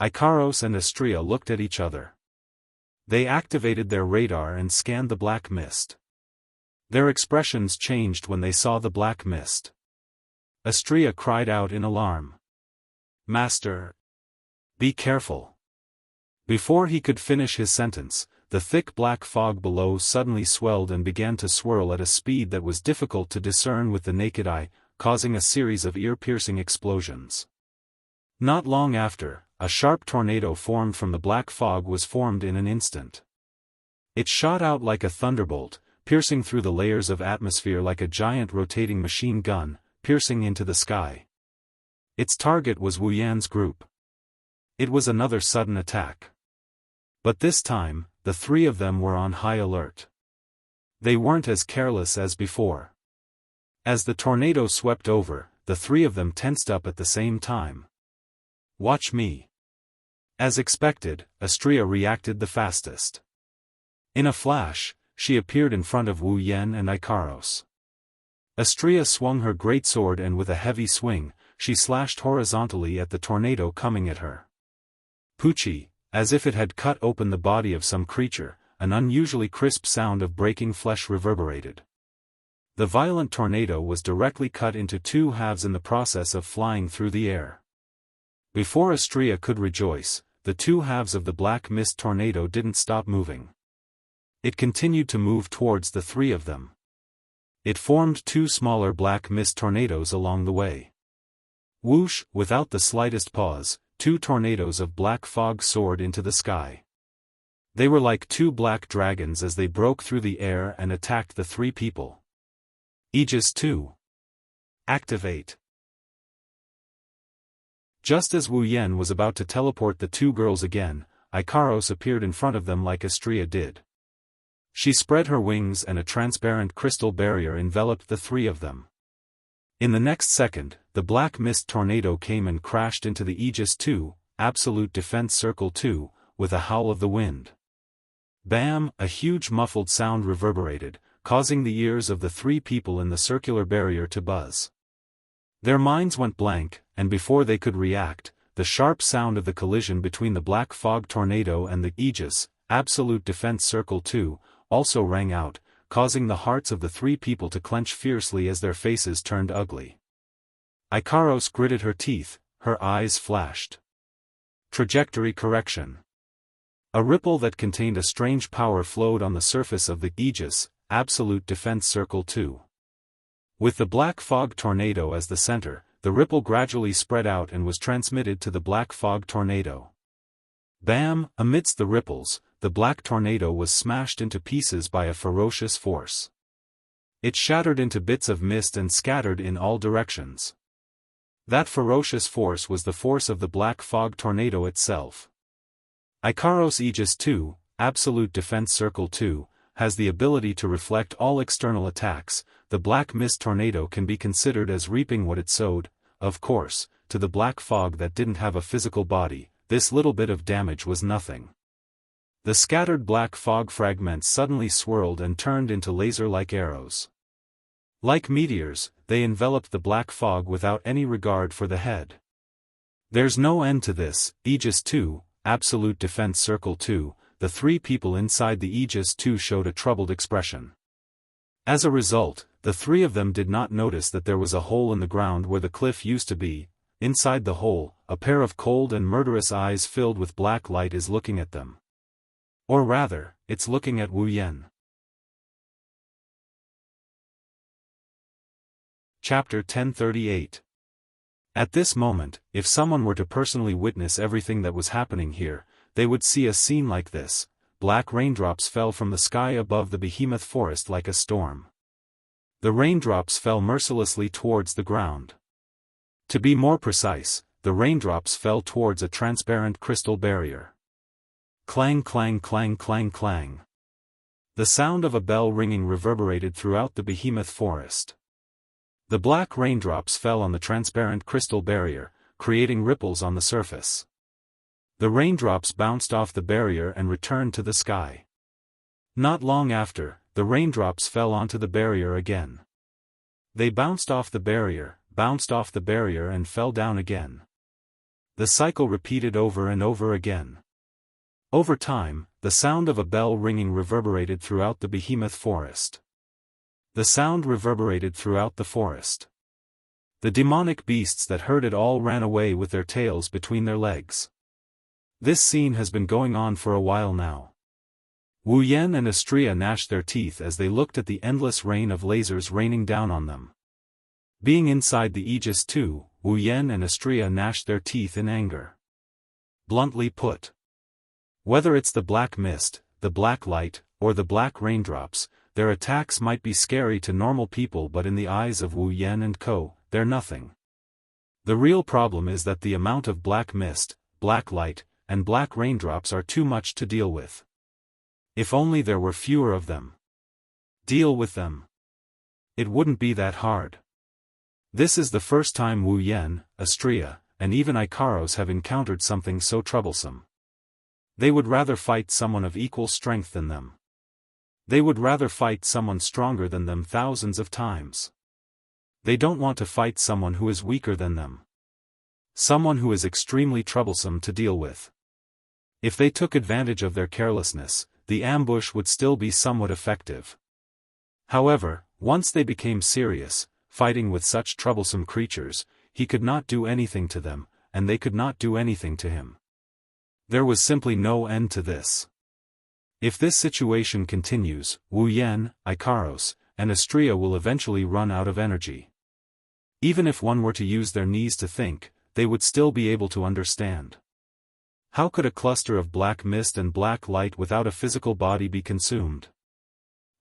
Ikaros and Astrea looked at each other. They activated their radar and scanned the black mist. Their expressions changed when they saw the black mist. Astrea cried out in alarm. Master! Be careful! Before he could finish his sentence, the thick black fog below suddenly swelled and began to swirl at a speed that was difficult to discern with the naked eye, causing a series of ear-piercing explosions. Not long after, a sharp tornado formed from the black fog was formed in an instant. It shot out like a thunderbolt, piercing through the layers of atmosphere like a giant rotating machine gun, piercing into the sky. Its target was Wu Yan's group. It was another sudden attack. But this time, the three of them were on high alert. They weren't as careless as before. As the tornado swept over, the three of them tensed up at the same time. Watch me. As expected, Astrea reacted the fastest. In a flash, she appeared in front of Wu Yan and Ikaros. Astrea swung her greatsword and with a heavy swing, she slashed horizontally at the tornado coming at her. Poochie, as if it had cut open the body of some creature, an unusually crisp sound of breaking flesh reverberated. The violent tornado was directly cut into two halves in the process of flying through the air. Before Astrea could rejoice, the two halves of the black mist tornado didn't stop moving. It continued to move towards the three of them. It formed two smaller black mist tornadoes along the way. Whoosh, without the slightest pause, two tornadoes of black fog soared into the sky. They were like two black dragons as they broke through the air and attacked the three people. Aegis 2. Activate. Just as Wu Yan was about to teleport the two girls again, Ikaros appeared in front of them like Astrea did. She spread her wings and a transparent crystal barrier enveloped the three of them. In the next second, the black mist tornado came and crashed into the Aegis 2, Absolute Defense Circle 2, with a howl of the wind. Bam! A huge muffled sound reverberated, causing the ears of the three people in the circular barrier to buzz. Their minds went blank, and before they could react, the sharp sound of the collision between the black fog tornado and the Aegis, Absolute Defense Circle 2, also rang out, causing the hearts of the three people to clench fiercely as their faces turned ugly. Ikaros gritted her teeth, her eyes flashed. Trajectory correction. A ripple that contained a strange power flowed on the surface of the Aegis, Absolute Defense Circle 2. With the black fog tornado as the center, the ripple gradually spread out and was transmitted to the black fog tornado. Bam! Amidst the ripples, the black tornado was smashed into pieces by a ferocious force. It shattered into bits of mist and scattered in all directions. That ferocious force was the force of the black fog tornado itself. Ikaros Aegis 2, Absolute Defense Circle 2, has the ability to reflect all external attacks. The black mist tornado can be considered as reaping what it sowed. Of course, to the black fog that didn't have a physical body, this little bit of damage was nothing. The scattered black fog fragments suddenly swirled and turned into laser-like arrows. Like meteors, they enveloped the black fog without any regard for the head. There's no end to this. Aegis 2, Absolute Defense Circle 2, the three people inside the Aegis 2 showed a troubled expression. As a result, the three of them did not notice that there was a hole in the ground where the cliff used to be. Inside the hole, a pair of cold and murderous eyes filled with black light is looking at them. Or rather, it's looking at Wu Yan. Chapter 1038. At this moment, if someone were to personally witness everything that was happening here, they would see a scene like this. Black raindrops fell from the sky above the behemoth forest like a storm. The raindrops fell mercilessly towards the ground. To be more precise, the raindrops fell towards a transparent crystal barrier. Clang clang clang clang clang. The sound of a bell ringing reverberated throughout the behemoth forest. The black raindrops fell on the transparent crystal barrier, creating ripples on the surface. The raindrops bounced off the barrier and returned to the sky. Not long after, the raindrops fell onto the barrier again. They bounced off the barrier and fell down again. The cycle repeated over and over again. Over time, the sound of a bell ringing reverberated throughout the behemoth forest. The sound reverberated throughout the forest. The demonic beasts that heard it all ran away with their tails between their legs. This scene has been going on for a while now. Wu Yan and Astrea gnashed their teeth as they looked at the endless rain of lasers raining down on them. Being inside the Aegis 2, Wu Yan and Astrea gnashed their teeth in anger. Bluntly put. Whether it's the black mist, the black light, or the black raindrops, their attacks might be scary to normal people, but in the eyes of Wu Yan and co., they're nothing. The real problem is that the amount of black mist, black light, and black raindrops are too much to deal with. If only there were fewer of them. Deal with them. It wouldn't be that hard. This is the first time Wu Yan, Astrea, and even Ikaros have encountered something so troublesome. They would rather fight someone of equal strength than them. They would rather fight someone stronger than them thousands of times. They don't want to fight someone who is weaker than them. Someone who is extremely troublesome to deal with. If they took advantage of their carelessness, the ambush would still be somewhat effective. However, once they became serious, fighting with such troublesome creatures, he could not do anything to them, and they could not do anything to him. There was simply no end to this. If this situation continues, Wu Yan, Ikaros, and Astrea will eventually run out of energy. Even if one were to use their knees to think, they would still be able to understand. How could a cluster of black mist and black light without a physical body be consumed?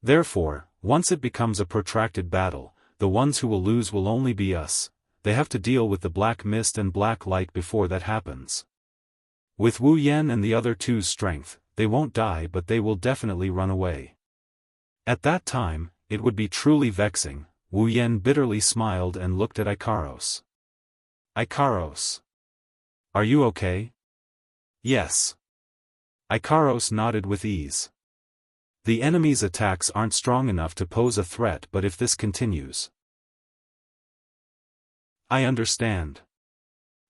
Therefore, once it becomes a protracted battle, the ones who will lose will only be us. They have to deal with the black mist and black light before that happens. With Wu Yan and the other two's strength, they won't die, but they will definitely run away. At that time, it would be truly vexing. Wu Yan bitterly smiled and looked at Ikaros. Ikaros. Are you okay? Yes. Ikaros nodded with ease. The enemy's attacks aren't strong enough to pose a threat, but if this continues... I understand.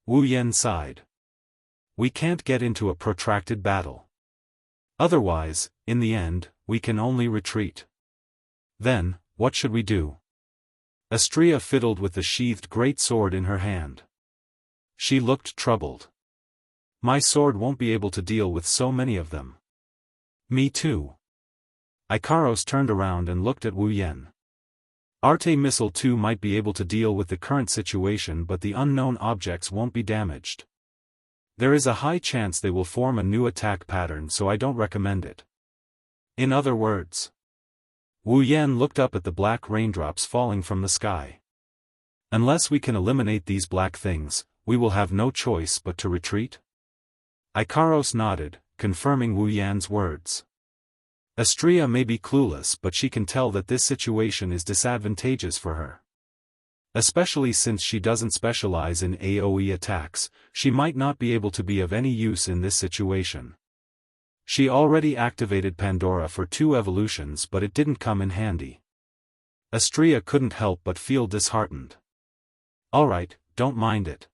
Wu Yan sighed. We can't get into a protracted battle. Otherwise, in the end, we can only retreat. Then, what should we do? Astrea fiddled with the sheathed great sword in her hand. She looked troubled. My sword won't be able to deal with so many of them. Me too. Ikaros turned around and looked at Wu Yan. Arte Missile 2 might be able to deal with the current situation, but the unknown objects won't be damaged. There is a high chance they will form a new attack pattern, so I don't recommend it. In other words, Wu Yan looked up at the black raindrops falling from the sky. Unless we can eliminate these black things, we will have no choice but to retreat? Ikaros nodded, confirming Wu Yan's words. Astrea may be clueless, but she can tell that this situation is disadvantageous for her. Especially since she doesn't specialize in AoE attacks, she might not be able to be of any use in this situation. She already activated Pandora for 2 evolutions, but it didn't come in handy. Astria couldn't help but feel disheartened. Alright, don't mind it.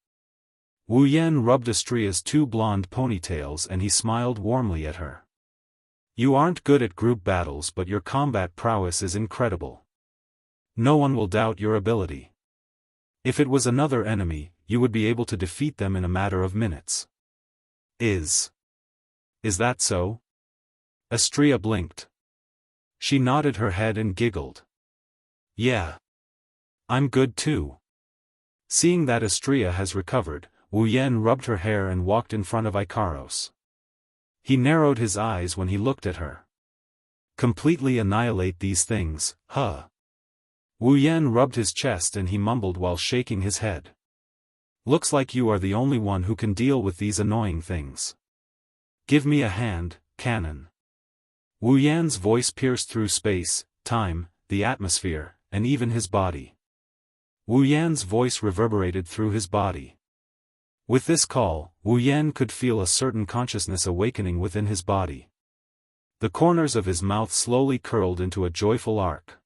Wu Yan rubbed Astria's two blonde ponytails and he smiled warmly at her. You aren't good at group battles, but your combat prowess is incredible. No one will doubt your ability. If it was another enemy, you would be able to defeat them in a matter of minutes. Is that so? Astria blinked. She nodded her head and giggled. Yeah. I'm good too. Seeing that Astria has recovered, Wu Yan rubbed her hair and walked in front of Ikaros. He narrowed his eyes when he looked at her. Completely annihilate these things, huh? Wu Yan rubbed his chest and he mumbled while shaking his head. Looks like you are the only one who can deal with these annoying things. Give me a hand, Cannon. Wu Yan's voice pierced through space, time, the atmosphere, and even his body. Wu Yan's voice reverberated through his body. With this call, Wu Yan could feel a certain consciousness awakening within his body. The corners of his mouth slowly curled into a joyful arc.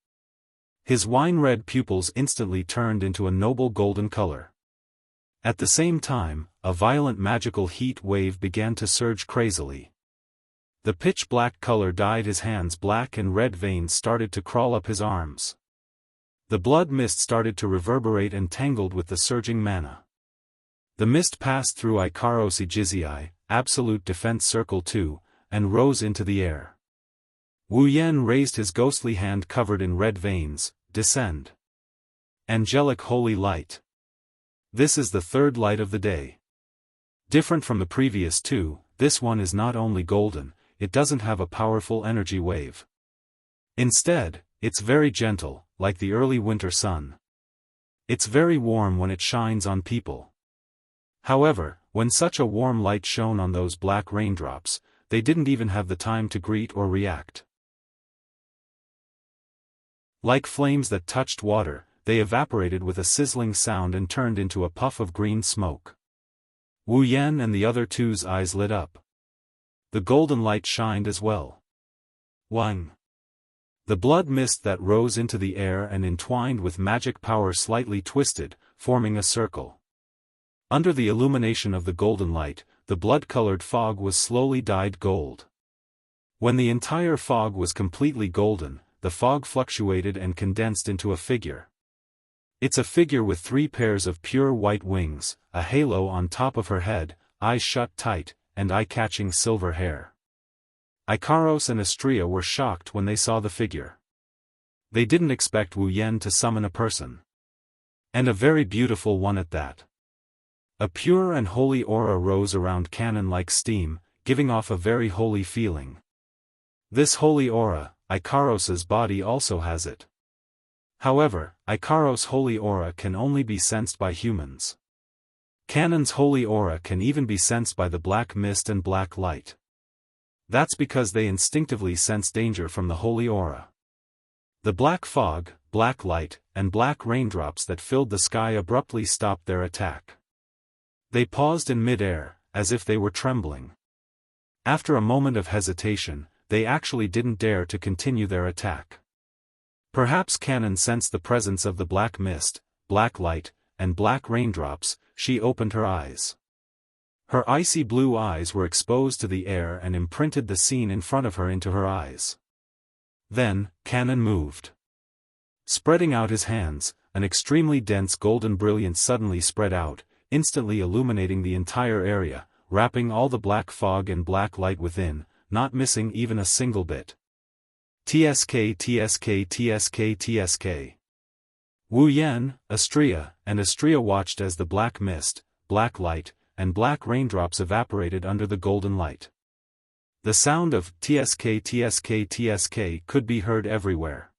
His wine-red pupils instantly turned into a noble golden color. At the same time, a violent magical heat wave began to surge crazily. The pitch-black color dyed his hands black and red veins started to crawl up his arms. The blood mist started to reverberate and tangled with the surging mana. The mist passed through Ikaros Ijizii, Absolute Defense Circle 2, and rose into the air. Wu Yan raised his ghostly hand covered in red veins, descend. Angelic Holy Light. This is the third light of the day. Different from the previous two, this one is not only golden, it doesn't have a powerful energy wave. Instead, it's very gentle, like the early winter sun. It's very warm when it shines on people. However, when such a warm light shone on those black raindrops, they didn't even have the time to greet or react. Like flames that touched water, they evaporated with a sizzling sound and turned into a puff of green smoke. Wu Yan and the other two's eyes lit up. The golden light shined as well. Wang. The blood mist that rose into the air and entwined with magic power slightly twisted, forming a circle. Under the illumination of the golden light, the blood-colored fog was slowly dyed gold. When the entire fog was completely golden, the fog fluctuated and condensed into a figure. It's a figure with 3 pairs of pure white wings, a halo on top of her head, eyes shut tight, and eye-catching silver hair. Ikaros and Astria were shocked when they saw the figure. They didn't expect Wu Yan to summon a person. And a very beautiful one at that. A pure and holy aura rose around Cannon like steam, giving off a very holy feeling. This holy aura, Ikaros's body also has it. However, Ikaros' holy aura can only be sensed by humans. Cannon's holy aura can even be sensed by the black mist and black light. That's because they instinctively sense danger from the holy aura. The black fog, black light, and black raindrops that filled the sky abruptly stopped their attack. They paused in mid-air, as if they were trembling. After a moment of hesitation, they actually didn't dare to continue their attack. Perhaps Cannon sensed the presence of the black mist, black light, and black raindrops. She opened her eyes. Her icy blue eyes were exposed to the air and imprinted the scene in front of her into her eyes. Then, Cannon moved. Spreading out his hands, an extremely dense golden brilliance suddenly spread out, instantly illuminating the entire area, wrapping all the black fog and black light within, not missing even a single bit. TSK TSK TSK TSK. Wu Yan, Astria, and Astria watched as the black mist, black light, and black raindrops evaporated under the golden light. The sound of TSK TSK TSK could be heard everywhere.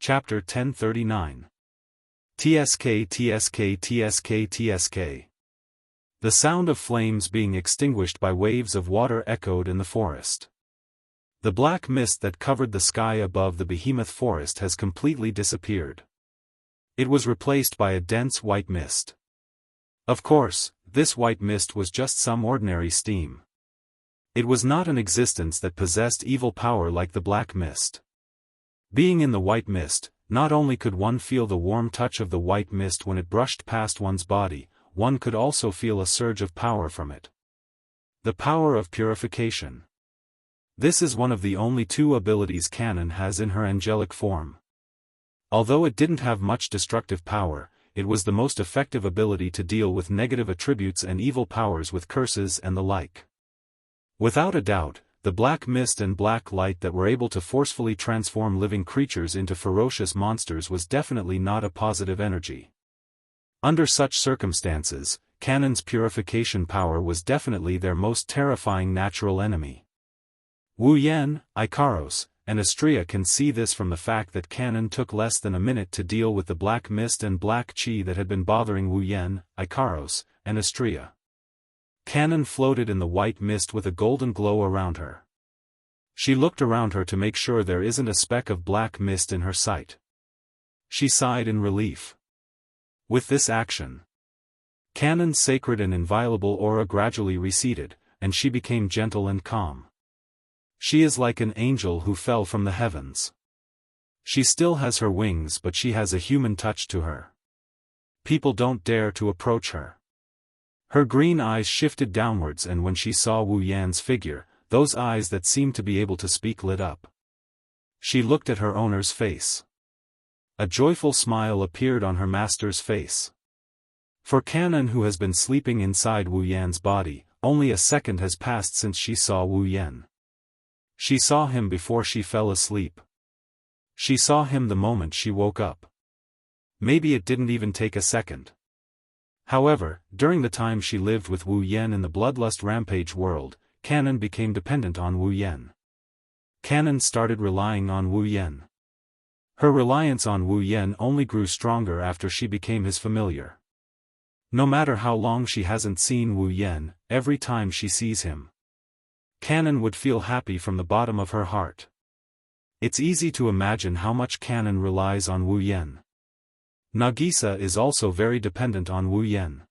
Chapter 1039. TSK TSK TSK TSK. The sound of flames being extinguished by waves of water echoed in the forest. The black mist that covered the sky above the behemoth forest has completely disappeared. It was replaced by a dense white mist. Of course, this white mist was just some ordinary steam. It was not an existence that possessed evil power like the black mist. Being in the white mist, not only could one feel the warm touch of the white mist when it brushed past one's body, one could also feel a surge of power from it. The power of purification. This is one of the only two abilities Canon has in her angelic form. Although it didn't have much destructive power, it was the most effective ability to deal with negative attributes and evil powers with curses and the like. Without a doubt, the black mist and black light that were able to forcefully transform living creatures into ferocious monsters was definitely not a positive energy. Under such circumstances, Canon's purification power was definitely their most terrifying natural enemy. Wu Yan, Icaros, and Astrea can see this from the fact that Canon took less than a minute to deal with the black mist and black chi that had been bothering Wu Yan, Icaros, and Astrea. Canon floated in the white mist with a golden glow around her. She looked around her to make sure there isn't a speck of black mist in her sight. She sighed in relief. With this action, Canon's sacred and inviolable aura gradually receded, and she became gentle and calm. She is like an angel who fell from the heavens. She still has her wings, but she has a human touch to her. People don't dare to approach her. Her green eyes shifted downwards, and when she saw Wu Yan's figure, those eyes that seemed to be able to speak lit up. She looked at her owner's face. A joyful smile appeared on her master's face. For Canon, who has been sleeping inside Wu Yan's body, only a second has passed since she saw Wu Yan. She saw him before she fell asleep. She saw him the moment she woke up. Maybe it didn't even take a second. However, during the time she lived with Wu Yan in the bloodlust rampage world, Canon became dependent on Wu Yan. Canon started relying on Wu Yan. Her reliance on Wu Yan only grew stronger after she became his familiar. No matter how long she hasn't seen Wu Yan, every time she sees him, Canon would feel happy from the bottom of her heart. It's easy to imagine how much Canon relies on Wu Yan. Nagisa is also very dependent on Wu Yan.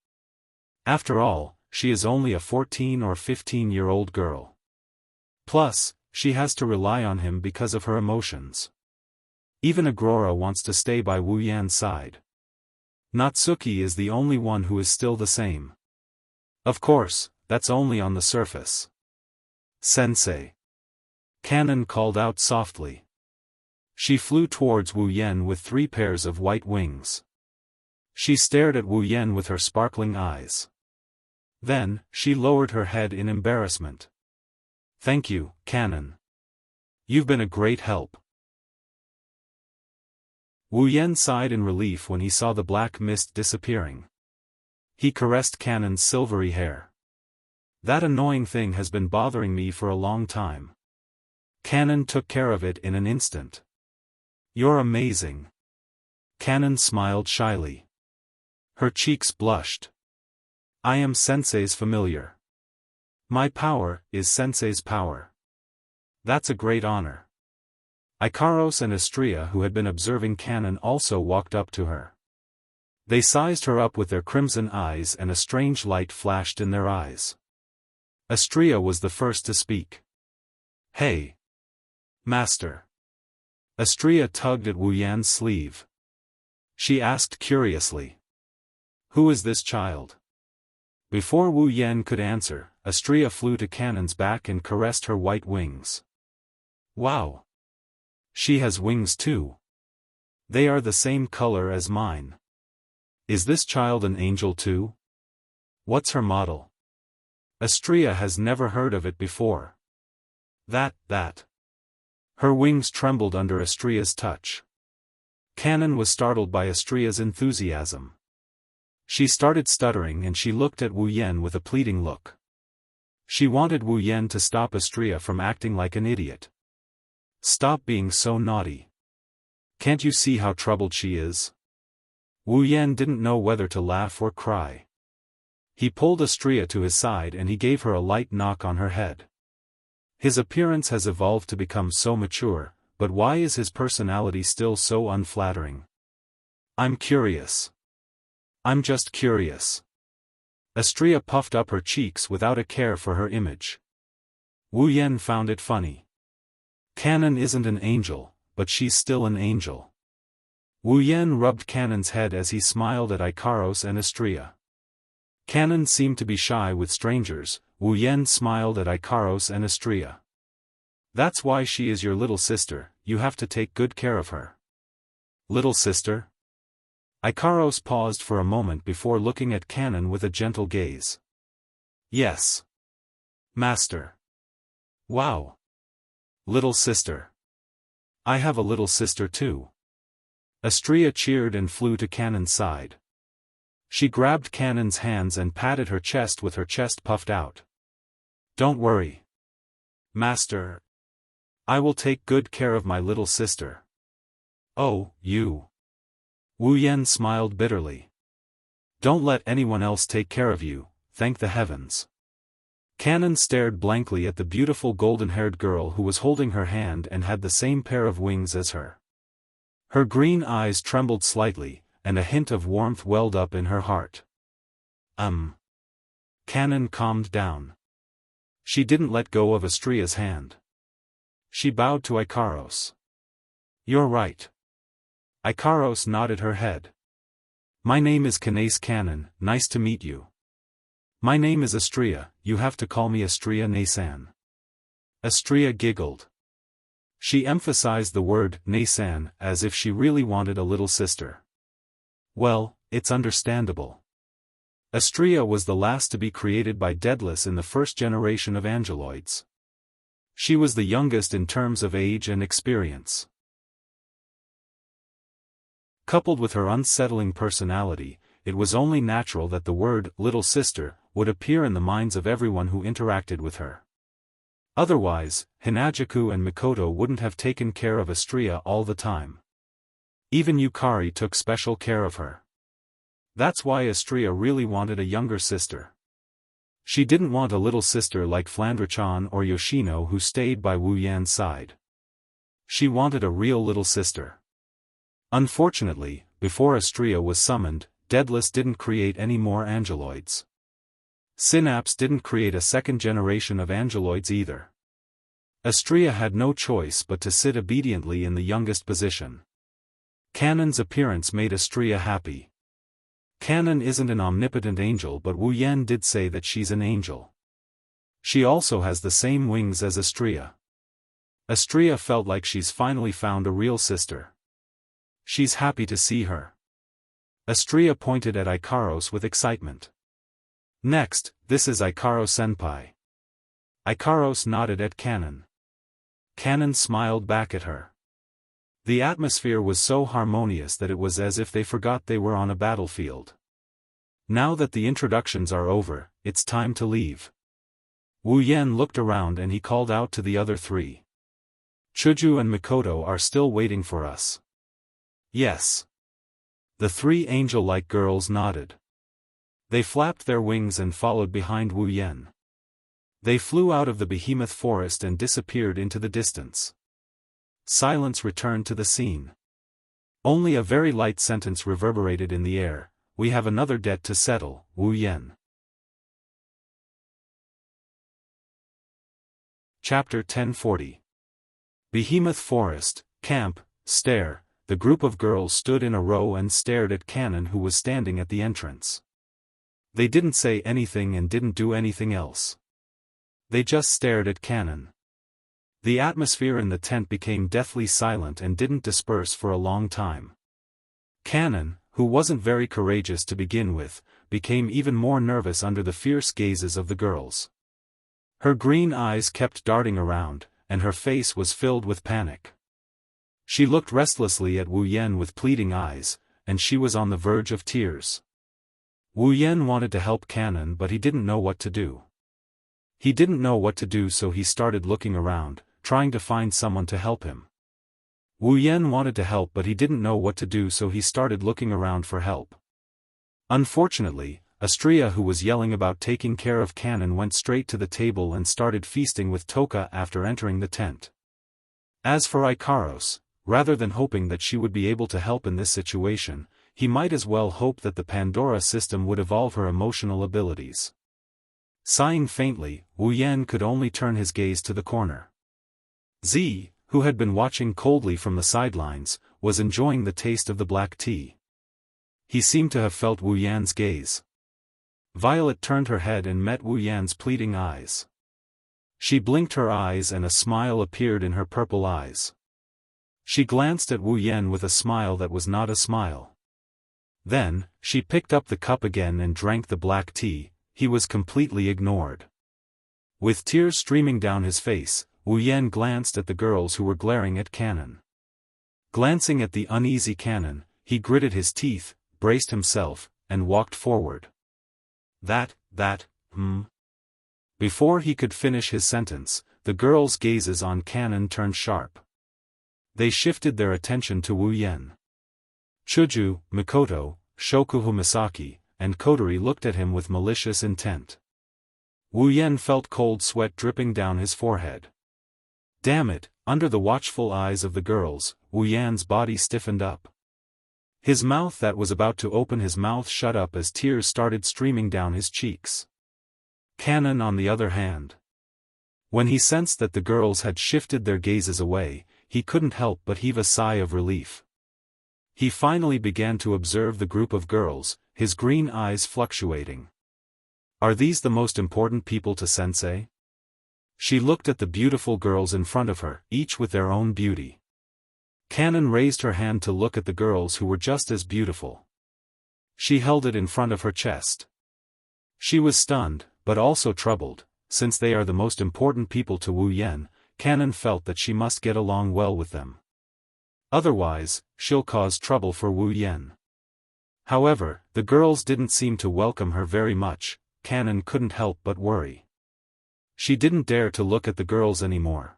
After all, she is only a 14 or 15-year-old girl. Plus, she has to rely on him because of her emotions. Even Agrora wants to stay by Wu Yan's side. Natsuki is the only one who is still the same. Of course, that's only on the surface. Sensei. Canon called out softly. She flew towards Wu Yan with 3 pairs of white wings. She stared at Wu Yan with her sparkling eyes. Then, she lowered her head in embarrassment. Thank you, Canon. You've been a great help. Wu Yan sighed in relief when he saw the black mist disappearing. He caressed Canon's silvery hair. That annoying thing has been bothering me for a long time. Canon took care of it in an instant. You're amazing. Canon smiled shyly. Her cheeks blushed. I am Sensei's familiar. My power is Sensei's power. That's a great honor. Icaros and Astrea, who had been observing Canon, also walked up to her. They sized her up with their crimson eyes, and a strange light flashed in their eyes. Astrea was the first to speak. Hey! Master! Astrea tugged at Wu Yan's sleeve. She asked curiously. Who is this child? Before Wu Yan could answer, Astrea flew to Canon's back and caressed her white wings. Wow! She has wings too. They are the same color as mine. Is this child an angel too? What's her model? Astrea has never heard of it before. That. Her wings trembled under Astrea's touch. Canon was startled by Astrea's enthusiasm. She started stuttering and she looked at Wu Yan with a pleading look. She wanted Wu Yan to stop Astrea from acting like an idiot. Stop being so naughty. Can't you see how troubled she is? Wu Yan didn't know whether to laugh or cry. He pulled Astrea to his side and he gave her a light knock on her head. His appearance has evolved to become so mature, but why is his personality still so unflattering? I'm curious. I'm just curious. Astrea puffed up her cheeks without a care for her image. Wu Yan found it funny. Canon isn't an angel, but she's still an angel. Wu Yan rubbed Canon's head as he smiled at Ikaros and Astrea. Canon seemed to be shy with strangers. Wu Yan smiled at Ikaros and Astrea. That's why she is your little sister, you have to take good care of her. Little sister? Ikaros paused for a moment before looking at Canon with a gentle gaze. Yes. Master. Wow. Little sister. I have a little sister too. Astrea cheered and flew to Canon's side. She grabbed Canon's hands and patted her chest with her chest puffed out. Don't worry. Master. I will take good care of my little sister. Oh, you. Wu Yan smiled bitterly. Don't let anyone else take care of you, thank the heavens. Canon stared blankly at the beautiful golden-haired girl who was holding her hand and had the same pair of wings as her. Her green eyes trembled slightly, and a hint of warmth welled up in her heart. Canon calmed down. She didn't let go of Astrea's hand. She bowed to Ikaros. You're right. Ikaros nodded her head. My name is Kanace Canon, nice to meet you. My name is Astrea, you have to call me Astrea Nasan. Astrea giggled. She emphasized the word Nasan as if she really wanted a little sister. Well, it's understandable. Astrea was the last to be created by Daedalus in the first generation of angeloids. She was the youngest in terms of age and experience. Coupled with her unsettling personality, it was only natural that the word little sister would appear in the minds of everyone who interacted with her. Otherwise, Hinajaku and Mikoto wouldn't have taken care of Astrea all the time. Even Yukari took special care of her. That's why Astrea really wanted a younger sister. She didn't want a little sister like Flandre-chan or Yoshino who stayed by Wu Yan's side. She wanted a real little sister. Unfortunately, before Astrea was summoned, Daedalus didn't create any more angeloids. Synapse didn't create a second generation of angeloids either. Astrea had no choice but to sit obediently in the youngest position. Canon's appearance made Astrea happy. Canon isn't an omnipotent angel, but Wu Yan did say that she's an angel. She also has the same wings as Astrea. Astrea felt like she's finally found a real sister. She's happy to see her. Astrea pointed at Ikaros with excitement. Next, this is Ikaros-senpai. Ikaros nodded at Canon. Canon smiled back at her. The atmosphere was so harmonious that it was as if they forgot they were on a battlefield. Now that the introductions are over, it's time to leave. Wu Yan looked around and he called out to the other three. Chuju and Mikoto are still waiting for us. Yes. The three angel-like girls nodded. They flapped their wings and followed behind Wu Yan. They flew out of the behemoth forest and disappeared into the distance. Silence returned to the scene. Only a very light sentence reverberated in the air. We have another debt to settle, Wu Yan. Chapter 1040. Behemoth Forest, Camp, Stare. The group of girls stood in a row and stared at Canon, who was standing at the entrance. They didn't say anything and didn't do anything else. They just stared at Canon. The atmosphere in the tent became deathly silent and didn't disperse for a long time. Canon, who wasn't very courageous to begin with, became even more nervous under the fierce gazes of the girls. Her green eyes kept darting around, and her face was filled with panic. She looked restlessly at Wu Yan with pleading eyes, and she was on the verge of tears. Wu Yan wanted to help Canon, but he didn't know what to do. He didn't know what to do, so he started looking around, trying to find someone to help him. Wu Yan wanted to help, but he didn't know what to do, so he started looking around for help. Unfortunately, Astrea, who was yelling about taking care of Canon, went straight to the table and started feasting with Toka after entering the tent. As for Ikaros, rather than hoping that she would be able to help in this situation, he might as well hope that the Pandora system would evolve her emotional abilities. Sighing faintly, Wu Yan could only turn his gaze to the corner. Z, who had been watching coldly from the sidelines, was enjoying the taste of the black tea. He seemed to have felt Wu Yan's gaze. Violet turned her head and met Wu Yan's pleading eyes. She blinked her eyes and a smile appeared in her purple eyes. She glanced at Wu Yan with a smile that was not a smile. Then, she picked up the cup again and drank the black tea. He was completely ignored. With tears streaming down his face, Wu Yan glanced at the girls who were glaring at Cannon. Glancing at the uneasy Cannon, he gritted his teeth, braced himself, and walked forward. Before he could finish his sentence, the girls' gazes on Cannon turned sharp. They shifted their attention to Wu Yan. Chuju, Mikoto, Shokuhu Misaki, and Kodori looked at him with malicious intent. Wu Yan felt cold sweat dripping down his forehead. Damn it, under the watchful eyes of the girls, Wu Yan's body stiffened up. His mouth that was about to open, his mouth shut up as tears started streaming down his cheeks. Cannon, on the other hand. When he sensed that the girls had shifted their gazes away, he couldn't help but heave a sigh of relief. He finally began to observe the group of girls, his green eyes fluctuating. Are these the most important people to Sensei? She looked at the beautiful girls in front of her, each with their own beauty. Cannon raised her hand to look at the girls who were just as beautiful. She held it in front of her chest. She was stunned, but also troubled. Since they are the most important people to Wu Yan, Cannon felt that she must get along well with them. Otherwise, she'll cause trouble for Wu Yan. However, the girls didn't seem to welcome her very much. Cannon couldn't help but worry. She didn't dare to look at the girls anymore.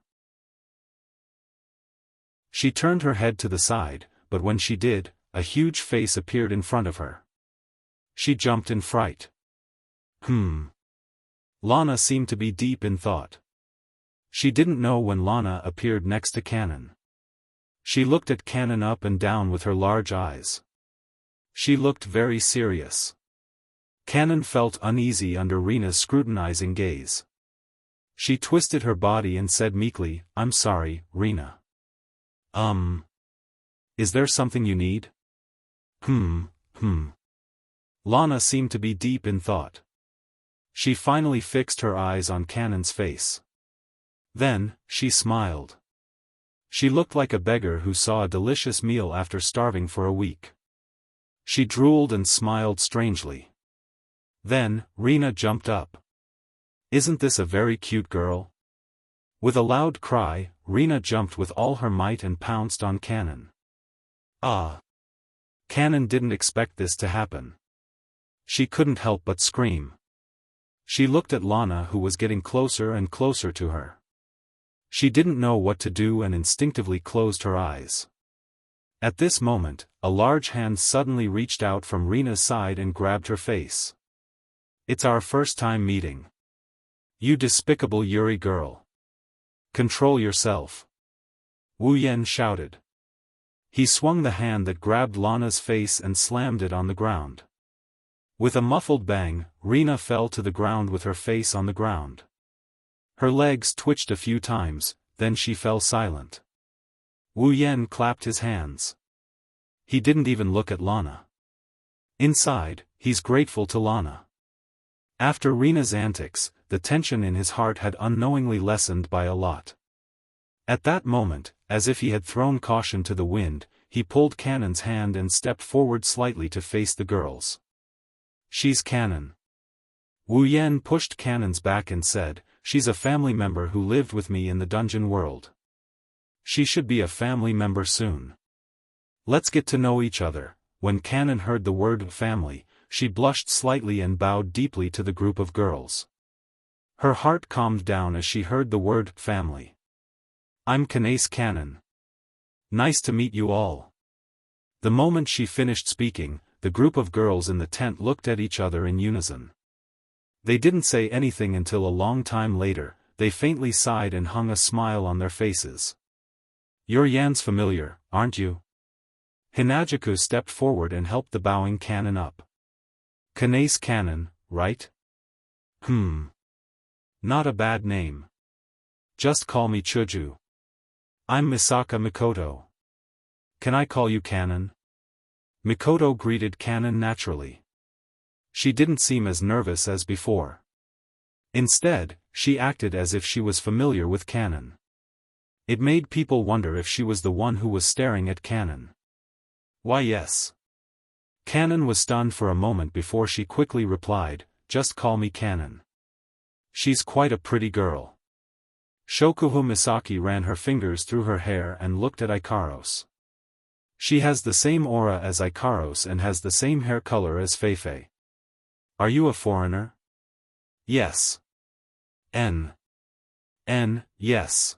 She turned her head to the side, but when she did, a huge face appeared in front of her. She jumped in fright. Lana seemed to be deep in thought. She didn't know when Lana appeared next to Cannon. She looked at Cannon up and down with her large eyes. She looked very serious. Cannon felt uneasy under Rena's scrutinizing gaze. She twisted her body and said meekly, "I'm sorry, Rena." Is there something you need? Lana seemed to be deep in thought. She finally fixed her eyes on Cannon's face. Then, she smiled. She looked like a beggar who saw a delicious meal after starving for a week. She drooled and smiled strangely. Then, Rena jumped up. "Isn't this a very cute girl?" With a loud cry, Rena jumped with all her might and pounced on Cannon. Cannon didn't expect this to happen. She couldn't help but scream. She looked at Lana, who was getting closer and closer to her. She didn't know what to do and instinctively closed her eyes. At this moment, a large hand suddenly reached out from Rena's side and grabbed her face. "It's our first time meeting. You despicable Yuri girl. Control yourself," Wu Yan shouted. He swung the hand that grabbed Lana's face and slammed it on the ground. With a muffled bang, Rena fell to the ground with her face on the ground. Her legs twitched a few times, then she fell silent. Wu Yan clapped his hands. He didn't even look at Lana. Inside, he's grateful to Lana. After Rena's antics, the tension in his heart had unknowingly lessened by a lot. At that moment, as if he had thrown caution to the wind, he pulled Cannon's hand and stepped forward slightly to face the girls. "She's Cannon." Wu Yan pushed Cannon's back and said, "She's a family member who lived with me in the dungeon world. She should be a family member soon. Let's get to know each other." When Cannon heard the word family, she blushed slightly and bowed deeply to the group of girls. Her heart calmed down as she heard the word family. "I'm Kanace Cannon. Nice to meet you all." The moment she finished speaking, the group of girls in the tent looked at each other in unison. They didn't say anything until a long time later. They faintly sighed and hung a smile on their faces. "You're Yan's familiar, aren't you?" Hinajaku stepped forward and helped the bowing Cannon up. "Kanace Cannon, right?" Not a bad name. Just call me Chuju. I'm Misaka Mikoto. Can I call you Kanon? Mikoto greeted Kanon naturally. She didn't seem as nervous as before. Instead, she acted as if she was familiar with Kanon. It made people wonder if she was the one who was staring at Kanon. Why yes. Kanon was stunned for a moment before she quickly replied, just call me Kanon. She's quite a pretty girl. Shokuho Misaki ran her fingers through her hair and looked at Ikaros. She has the same aura as Ikaros and has the same hair color as Feifei. Are you a foreigner? Yes. Yes.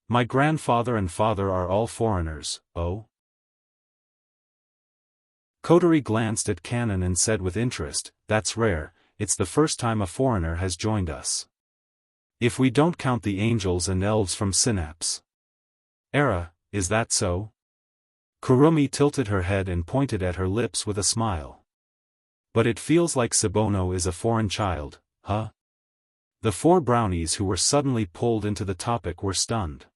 My grandfather and father are all foreigners, oh? Kotori glanced at Kanon and said with interest, that's rare, it's the first time a foreigner has joined us. If we don't count the angels and elves from Synapse. Era, is that so? Kurumi tilted her head and pointed at her lips with a smile. But it feels like Sabono is a foreign child, huh? The four brownies who were suddenly pulled into the topic were stunned.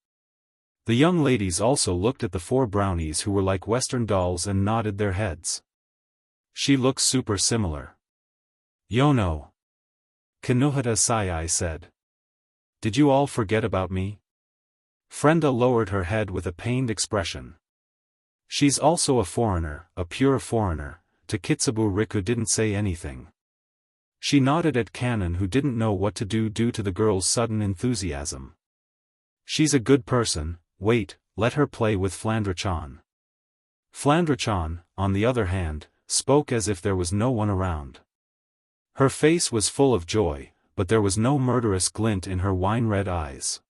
The young ladies also looked at the four brownies who were like Western dolls and nodded their heads. She looks super similar. Yono. Kanohata Sayai said. Did you all forget about me? Frenda lowered her head with a pained expression. She's also a foreigner, a pure foreigner. Takitsubu Riku didn't say anything. She nodded at Kanon who didn't know what to do due to the girl's sudden enthusiasm. She's a good person, wait, let her play with Flandra-chan. Flandra-chan, on the other hand, spoke as if there was no one around. Her face was full of joy, but there was no murderous glint in her wine-red eyes.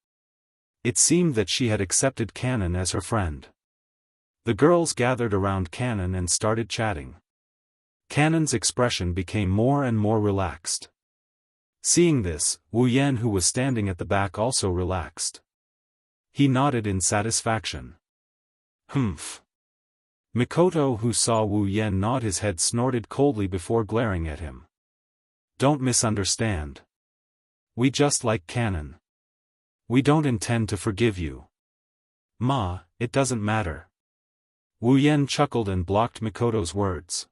It seemed that she had accepted Kanon as her friend. The girls gathered around Kanon and started chatting. Kanon's expression became more and more relaxed. Seeing this, Wu Yan who was standing at the back also relaxed. He nodded in satisfaction. Humph. Mikoto who saw Wu Yan nod his head snorted coldly before glaring at him. Don't misunderstand. We just like Kanon. We don't intend to forgive you. Ma, it doesn't matter. Wu Yan chuckled and blocked Mikoto's words.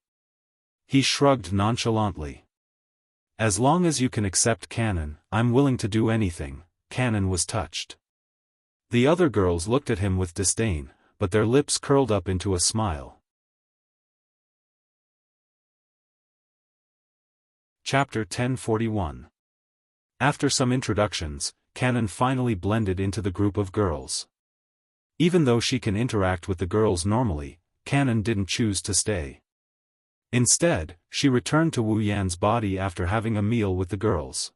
He shrugged nonchalantly. As long as you can accept Kanon, I'm willing to do anything. Kanon was touched. The other girls looked at him with disdain, but their lips curled up into a smile. Chapter 1041. After some introductions, Kanon finally blended into the group of girls. Even though she can interact with the girls normally, Kanon didn't choose to stay. Instead, she returned to Wu Yan's body after having a meal with the girls.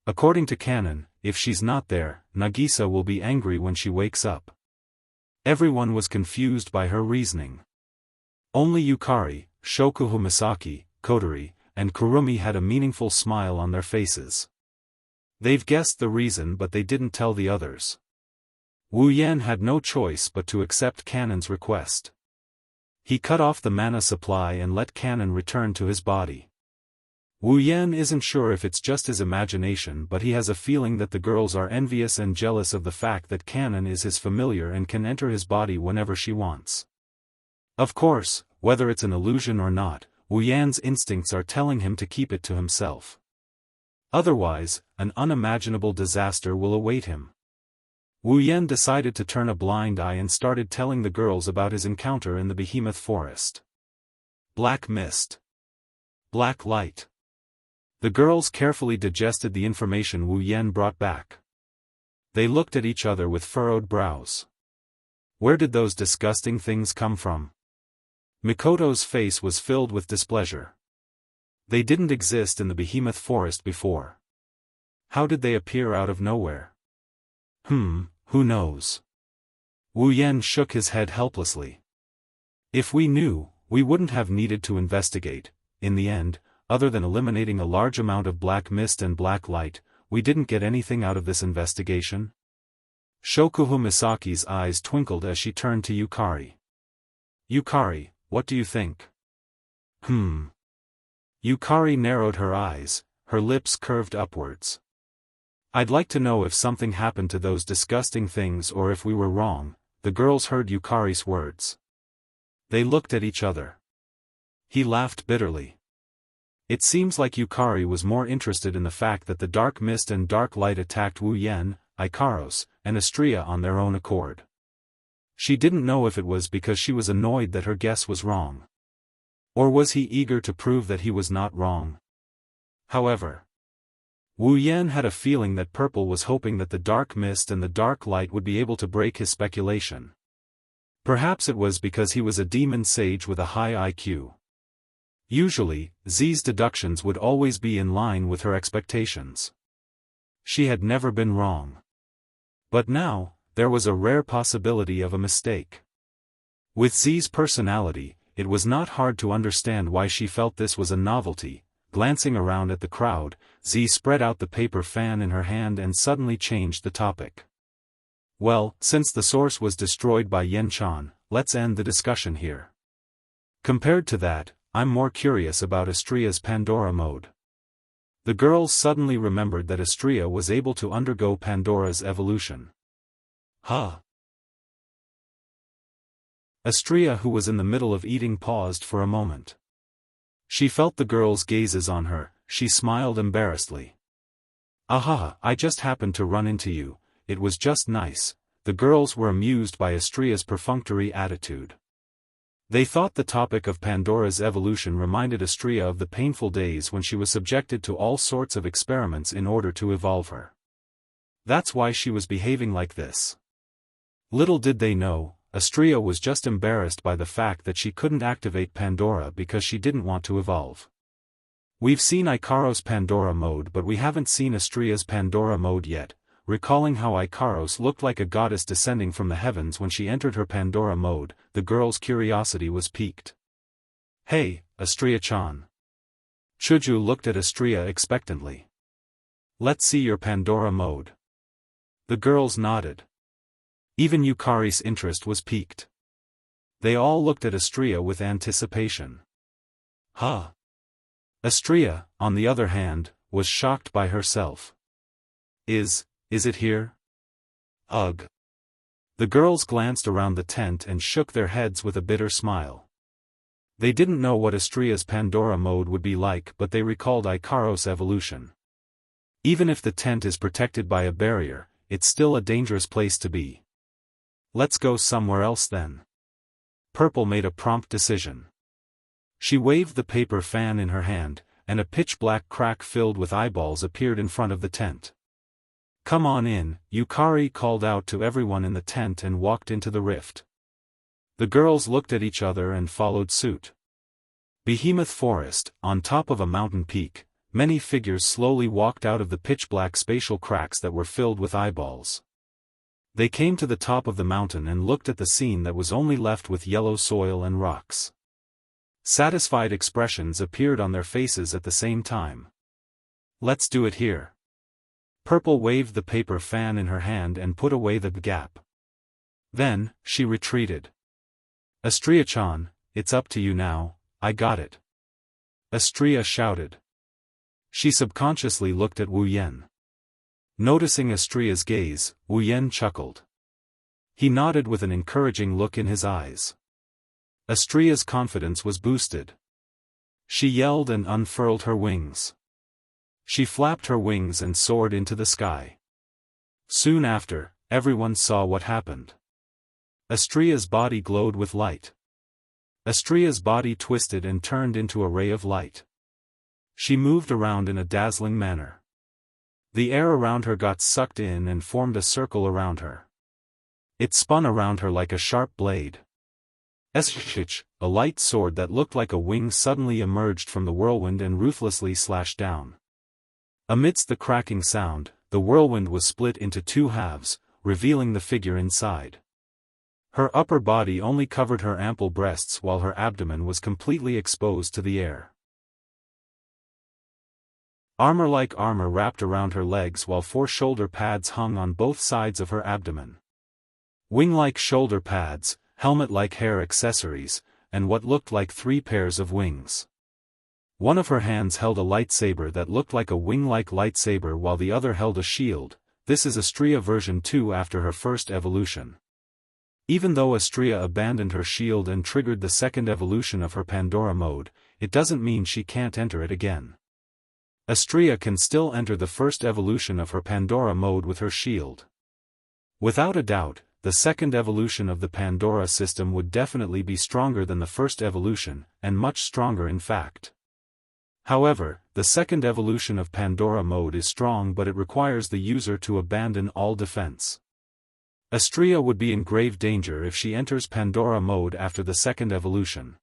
According to Kanon, if she's not there, Nagisa will be angry when she wakes up. Everyone was confused by her reasoning. Only Yukari, Shokuho Misaki, Kotori, and Kurumi had a meaningful smile on their faces. They've guessed the reason but they didn't tell the others. Wu Yan had no choice but to accept Kanon's request. He cut off the mana supply and let Kanon return to his body. Wu Yan isn't sure if it's just his imagination but he has a feeling that the girls are envious and jealous of the fact that Kanon is his familiar and can enter his body whenever she wants. Of course, whether it's an illusion or not, Wu Yan's instincts are telling him to keep it to himself. Otherwise, an unimaginable disaster will await him. Wu Yan decided to turn a blind eye and started telling the girls about his encounter in the behemoth forest. Black mist. Black light. The girls carefully digested the information Wu Yan brought back. They looked at each other with furrowed brows. Where did those disgusting things come from? Mikoto's face was filled with displeasure. They didn't exist in the behemoth forest before. How did they appear out of nowhere? Who knows? Wu Yan shook his head helplessly. If we knew, we wouldn't have needed to investigate. In the end, other than eliminating a large amount of black mist and black light, we didn't get anything out of this investigation. Shokuho Misaki's eyes twinkled as she turned to Yukari. Yukari, what do you think? Yukari narrowed her eyes, her lips curved upwards. I'd like to know if something happened to those disgusting things or if we were wrong. The girls heard Yukari's words. They looked at each other. He laughed bitterly. It seems like Yukari was more interested in the fact that the dark mist and dark light attacked Wu Yen, Ikaros, and Astrea on their own accord. She didn't know if it was because she was annoyed that her guess was wrong. Or was he eager to prove that he was not wrong? However, Wu Yen had a feeling that Purple was hoping that the dark mist and the dark light would be able to break his speculation. Perhaps it was because he was a demon sage with a high IQ. Usually, Z's deductions would always be in line with her expectations. She had never been wrong. But now, there was a rare possibility of a mistake. With Z's personality, it was not hard to understand why she felt this was a novelty. Glancing around at the crowd, Z spread out the paper fan in her hand and suddenly changed the topic. Well, since the source was destroyed by Yen Chan, let's end the discussion here. Compared to that, I'm more curious about Astrea's Pandora mode. The girls suddenly remembered that Astrea was able to undergo Pandora's evolution. Huh? Astrea, who was in the middle of eating, paused for a moment. She felt the girls' gazes on her. She smiled embarrassedly. Aha, I just happened to run into you. It was just nice. The girls were amused by Astrea's perfunctory attitude. They thought the topic of Pandora's evolution reminded Astrea of the painful days when she was subjected to all sorts of experiments in order to evolve her. That's why she was behaving like this. Little did they know, Astrea was just embarrassed by the fact that she couldn't activate Pandora because she didn't want to evolve. We've seen Ikaros' Pandora mode, but we haven't seen Astrea's Pandora mode yet. Recalling how Ikaros looked like a goddess descending from the heavens when she entered her Pandora mode, the girl's curiosity was piqued. Hey, Astrea-chan. Chuju looked at Astrea expectantly. Let's see your Pandora mode. The girls nodded. Even Yukari's interest was piqued. They all looked at Astrea with anticipation. Huh? Astrea, on the other hand, was shocked by herself. Is it here? Ugh. The girls glanced around the tent and shook their heads with a bitter smile. They didn't know what Astrea's Pandora mode would be like, but they recalled Ikaros' evolution. Even if the tent is protected by a barrier, it's still a dangerous place to be. Let's go somewhere else then. Purple made a prompt decision. She waved the paper fan in her hand, and a pitch-black crack filled with eyeballs appeared in front of the tent. Come on in, Yukari called out to everyone in the tent and walked into the rift. The girls looked at each other and followed suit. Behemoth Forest, on top of a mountain peak, many figures slowly walked out of the pitch-black spatial cracks that were filled with eyeballs. They came to the top of the mountain and looked at the scene that was only left with yellow soil and rocks. Satisfied expressions appeared on their faces at the same time. Let's do it here. Purple waved the paper fan in her hand and put away the gap. Then, she retreated. Astrea-chan, it's up to you now, I got it. Astrea shouted. She subconsciously looked at Wu Yen. Noticing Astrea's gaze, Wu Yen chuckled. He nodded with an encouraging look in his eyes. Astrea's confidence was boosted. She yelled and unfurled her wings. She flapped her wings and soared into the sky. Soon after, everyone saw what happened. Astrea's body glowed with light. Astrea's body twisted and turned into a ray of light. She moved around in a dazzling manner. The air around her got sucked in and formed a circle around her. It spun around her like a sharp blade. A light sword that looked like a wing suddenly emerged from the whirlwind and ruthlessly slashed down. Amidst the cracking sound, the whirlwind was split into two halves, revealing the figure inside. Her upper body only covered her ample breasts while her abdomen was completely exposed to the air. Armor-like armor wrapped around her legs while 4 shoulder pads hung on both sides of her abdomen. Wing-like shoulder pads, helmet-like hair accessories, and what looked like 3 pairs of wings. One of her hands held a lightsaber that looked like a wing-like lightsaber while the other held a shield. This is Astria version 2 after her first evolution. Even though Astria abandoned her shield and triggered the second evolution of her Pandora mode, it doesn't mean she can't enter it again. Astria can still enter the first evolution of her Pandora mode with her shield. Without a doubt, the second evolution of the Pandora system would definitely be stronger than the first evolution, and much stronger in fact. However, the second evolution of Pandora mode is strong, but it requires the user to abandon all defense. Astria would be in grave danger if she enters Pandora mode after the second evolution.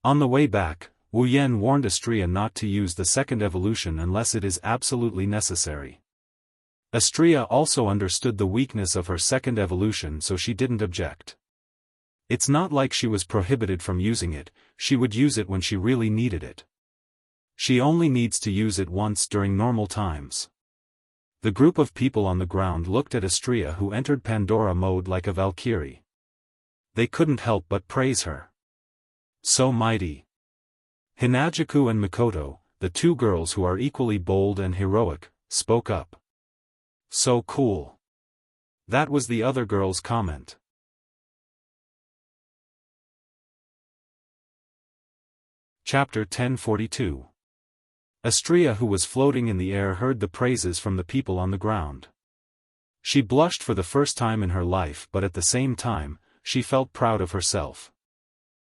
On the way back, Wu Yan warned Astria not to use the second evolution unless it is absolutely necessary. Astria also understood the weakness of her second evolution, so she didn't object. It's not like she was prohibited from using it, she would use it when she really needed it. She only needs to use it once during normal times. The group of people on the ground looked at Astria, who entered Pandora mode like a Valkyrie. They couldn't help but praise her. So mighty. Hinajaku and Mikoto, the two girls who are equally bold and heroic, spoke up. So cool. That was the other girl's comment. Chapter 1042. Astria, who was floating in the air, heard the praises from the people on the ground. She blushed for the first time in her life, but at the same time, she felt proud of herself.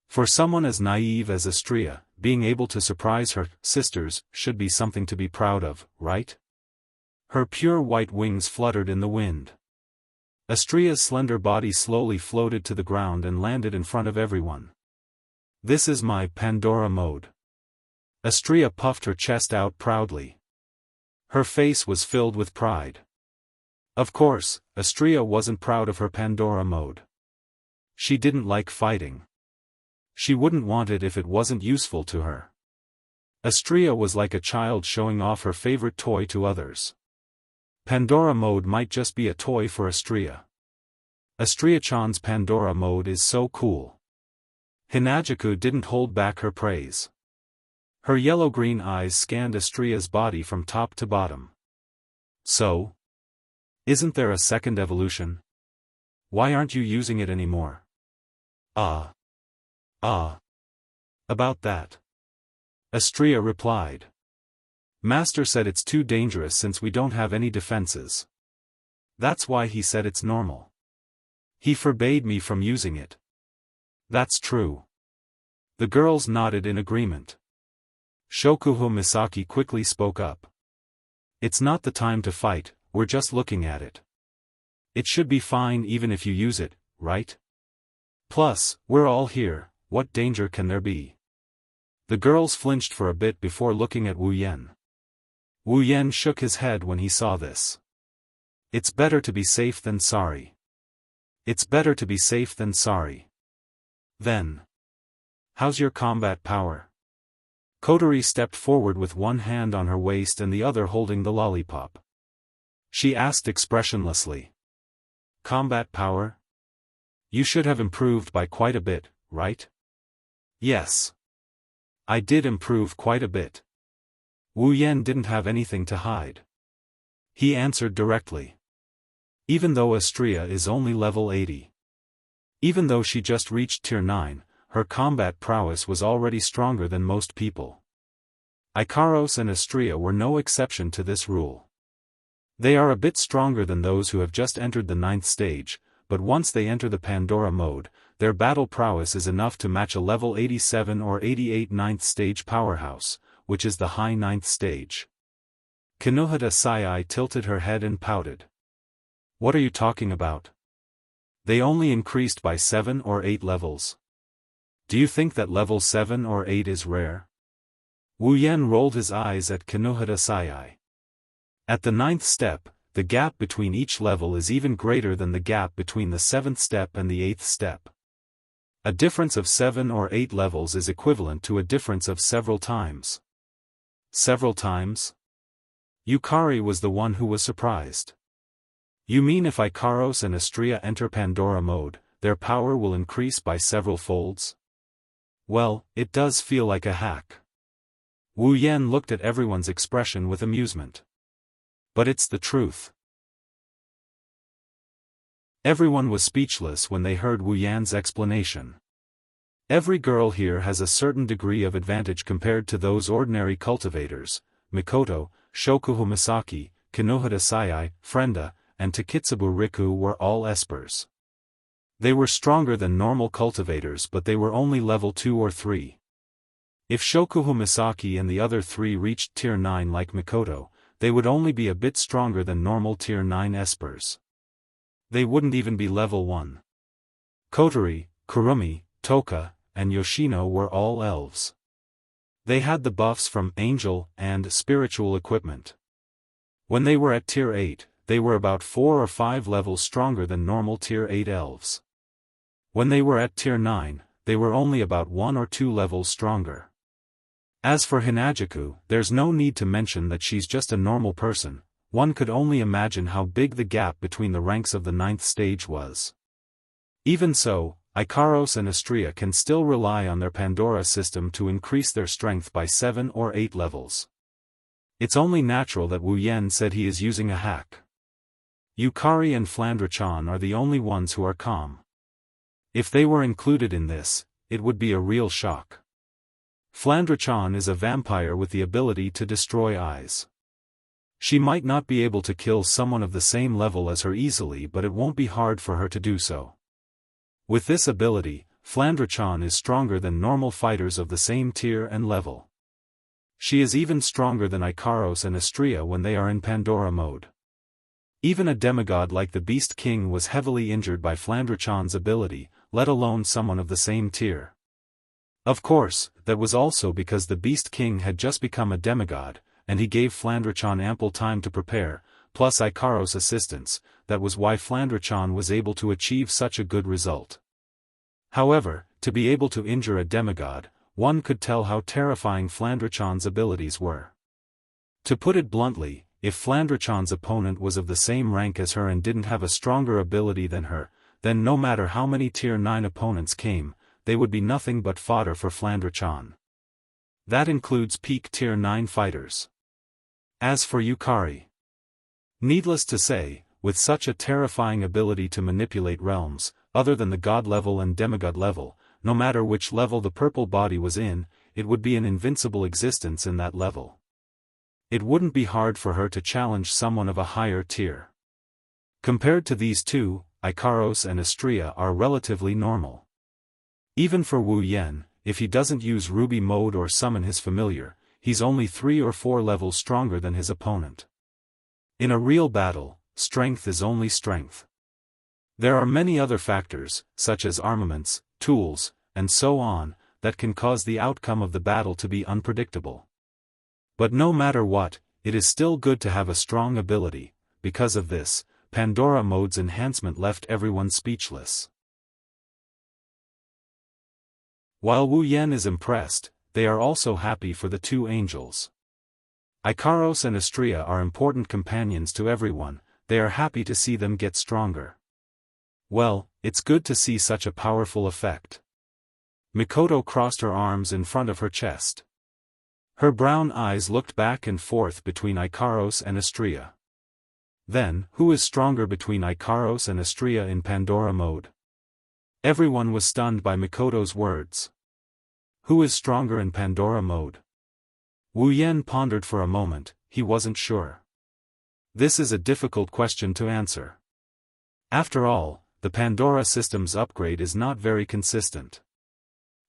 For someone as naive as Astria, being able to surprise her sisters should be something to be proud of, right? Her pure white wings fluttered in the wind. Astria's slender body slowly floated to the ground and landed in front of everyone. This is my Pandora mode. Astria puffed her chest out proudly. Her face was filled with pride. Of course, Astria wasn't proud of her Pandora mode. She didn't like fighting. She wouldn't want it if it wasn't useful to her. Astria was like a child showing off her favorite toy to others. Pandora mode might just be a toy for Astria. Astria-chan's Pandora mode is so cool. Hinajaku didn't hold back her praise. Her yellow-green eyes scanned Astria's body from top to bottom. So? Isn't there a second evolution? Why aren't you using it anymore? About that. Astria replied. Master said it's too dangerous since we don't have any defenses. That's why he said it's normal. He forbade me from using it. That's true. The girls nodded in agreement. Shokuho Misaki quickly spoke up. It's not the time to fight, we're just looking at it. It should be fine even if you use it, right? Plus, we're all here, what danger can there be? The girls flinched for a bit before looking at Wu Yan. Wu Yan shook his head when he saw this. It's better to be safe than sorry. It's better to be safe than sorry. Then. How's your combat power? Kotori stepped forward with one hand on her waist and the other holding the lollipop. She asked expressionlessly. Combat power? You should have improved by quite a bit, right? Yes. I did improve quite a bit. Wu Yan didn't have anything to hide. He answered directly. Even though Astria is only level 80. Even though she just reached tier 9, her combat prowess was already stronger than most people. Ikaros and Astria were no exception to this rule. They are a bit stronger than those who have just entered the 9th stage, but once they enter the Pandora mode, their battle prowess is enough to match a level 87 or 88 9th stage powerhouse, which is the high 9th stage. Kinohata Sayai tilted her head and pouted. What are you talking about? They only increased by 7 or 8 levels. Do you think that level 7 or 8 is rare? Wu Yan rolled his eyes at Kinohata Sayai. At the 9th step, the gap between each level is even greater than the gap between the 7th step and the 8th step. A difference of 7 or 8 levels is equivalent to a difference of several times. Several times? Yukari was the one who was surprised. You mean if Ikaros and Astria enter Pandora mode, their power will increase by several folds? Well, it does feel like a hack. Wu Yan looked at everyone's expression with amusement. But it's the truth. Everyone was speechless when they heard Wu Yan's explanation. Every girl here has a certain degree of advantage compared to those ordinary cultivators. Mikoto, Shokuhu Misaki, Kinohita Sayai, Frenda, and Takitsubu Riku were all espers. They were stronger than normal cultivators, but they were only level 2 or 3. If Shokuhu Misaki and the other 3 reached tier 9 like Mikoto, they would only be a bit stronger than normal tier 9 espers. They wouldn't even be level 1. Kotori, Kurumi, Toka, and Yoshino were all elves. They had the buffs from angel and spiritual equipment. When they were at tier 8, they were about 4 or 5 levels stronger than normal tier 8 elves. When they were at tier 9, they were only about 1 or 2 levels stronger. As for Hinajuku, there's no need to mention that she's just a normal person. One could only imagine how big the gap between the ranks of the 9th stage was. Even so, Ikaros and Astria can still rely on their Pandora system to increase their strength by 7 or 8 levels. It's only natural that Wu Yan said he is using a hack. Yukari and Flandre-chan are the only ones who are calm. If they were included in this, it would be a real shock. Flandre-chan is a vampire with the ability to destroy eyes. She might not be able to kill someone of the same level as her easily, but it won't be hard for her to do so. With this ability, Flandre-chan is stronger than normal fighters of the same tier and level. She is even stronger than Ikaros and Astria when they are in Pandora mode. Even a demigod like the Beast King was heavily injured by Flandre-chan's ability, let alone someone of the same tier. Of course, that was also because the Beast King had just become a demigod, and he gave Flandre-chan ample time to prepare, plus Ikaros' assistance. That was why Flandre-chan was able to achieve such a good result. However, to be able to injure a demigod, one could tell how terrifying Flandre-chan's abilities were. To put it bluntly, if Flandre-chan's opponent was of the same rank as her and didn't have a stronger ability than her, then no matter how many tier 9 opponents came, they would be nothing but fodder for Flandre-chan. That includes peak tier 9 fighters. As for Yukari, needless to say, with such a terrifying ability to manipulate realms, other than the god level and demigod level, no matter which level the purple body was in, it would be an invincible existence in that level. It wouldn't be hard for her to challenge someone of a higher tier. Compared to these two, Ikaros and Astria are relatively normal. Even for Wu Yan, if he doesn't use Ruby mode or summon his familiar, he's only 3 or 4 levels stronger than his opponent. In a real battle, strength is only strength. There are many other factors, such as armaments, tools, and so on, that can cause the outcome of the battle to be unpredictable. But no matter what, it is still good to have a strong ability. Because of this, Pandora mode's enhancement left everyone speechless. While Wu Yan is impressed, they are also happy for the two angels. Ikaros and Astria are important companions to everyone. They are happy to see them get stronger. Well, it's good to see such a powerful effect. Mikoto crossed her arms in front of her chest. Her brown eyes looked back and forth between Ikaros and Astria. Then, who is stronger between Ikaros and Astria in Pandora mode? Everyone was stunned by Mikoto's words. Who is stronger in Pandora mode? Wu Yan pondered for a moment. He wasn't sure. This is a difficult question to answer. After all, the Pandora system's upgrade is not very consistent.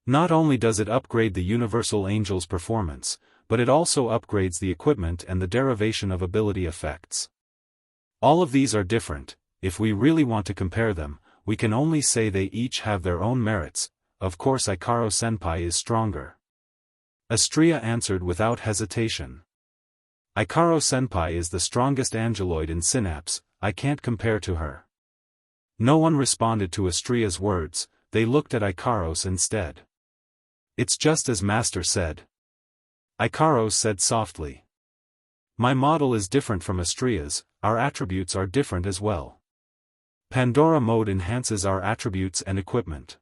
Not only does it upgrade the Universal Angel's performance, but it also upgrades the equipment and the derivation of ability effects. All of these are different. If we really want to compare them, we can only say they each have their own merits. Of course Ikaro-senpai is stronger. Astria answered without hesitation. Ikaro-senpai is the strongest angeloid in Synapse. I can't compare to her. No one responded to Astria's words. They looked at Ikaros instead. It's just as Master said. Ikaros said softly. My model is different from Astria's. Our attributes are different as well. Pandora mode enhances our attributes and equipment.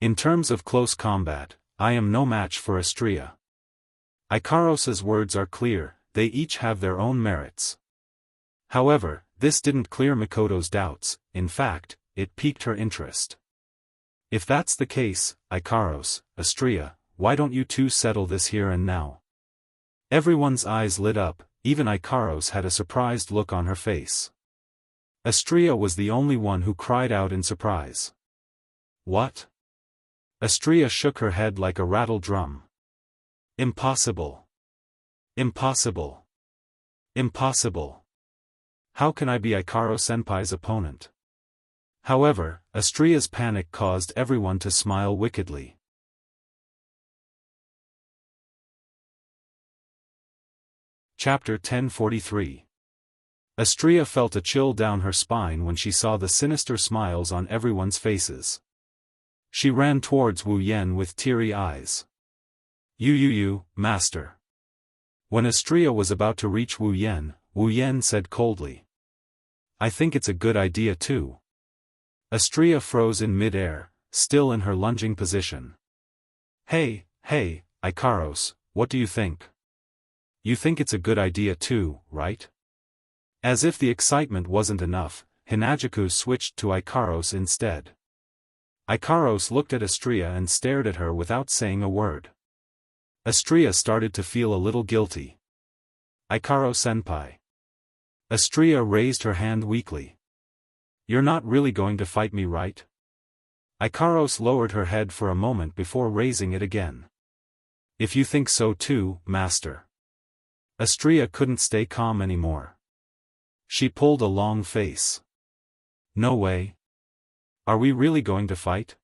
In terms of close combat, I am no match for Astria. Ikaros's words are clear, they each have their own merits. However, this didn't clear Mikoto's doubts, in fact, it piqued her interest. If that's the case, Ikaros, Astrea, why don't you two settle this here and now? Everyone's eyes lit up, even Ikaros had a surprised look on her face. Astrea was the only one who cried out in surprise. What? Astrea shook her head like a rattled drum. Impossible. Impossible. Impossible. How can I be Ikaro-senpai's opponent? However, Astrea's panic caused everyone to smile wickedly. Chapter 1043. Astrea felt a chill down her spine when she saw the sinister smiles on everyone's faces. She ran towards Wu Yen with teary eyes. You, master. When Astrea was about to reach Wu Yen said coldly. I think it's a good idea too. Astrea froze in mid-air, still in her lunging position. Hey, Ikaros, what do you think? You think it's a good idea too, right? As if the excitement wasn't enough, Hinajaku switched to Ikaros instead. Ikaros looked at Astrea and stared at her without saying a word. Astrea started to feel a little guilty. Ikaro-senpai. Astrea raised her hand weakly. You're not really going to fight me, right? Ikaros lowered her head for a moment before raising it again. If you think so too, master. Astrea couldn't stay calm anymore. She pulled a long face. No way. Are we really going to fight?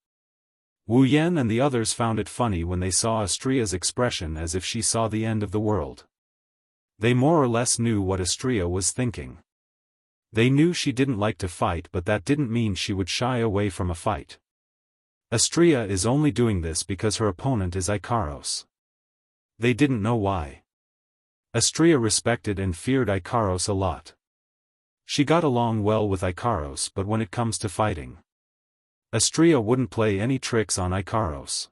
Wu Yen and the others found it funny when they saw Astrea's expression as if she saw the end of the world. They more or less knew what Astrea was thinking. They knew she didn't like to fight, but that didn't mean she would shy away from a fight. Astrea is only doing this because her opponent is Ikaros. They didn't know why. Astrea respected and feared Ikaros a lot. She got along well with Ikaros, but when it comes to fighting, Astrea wouldn't play any tricks on Ikaros.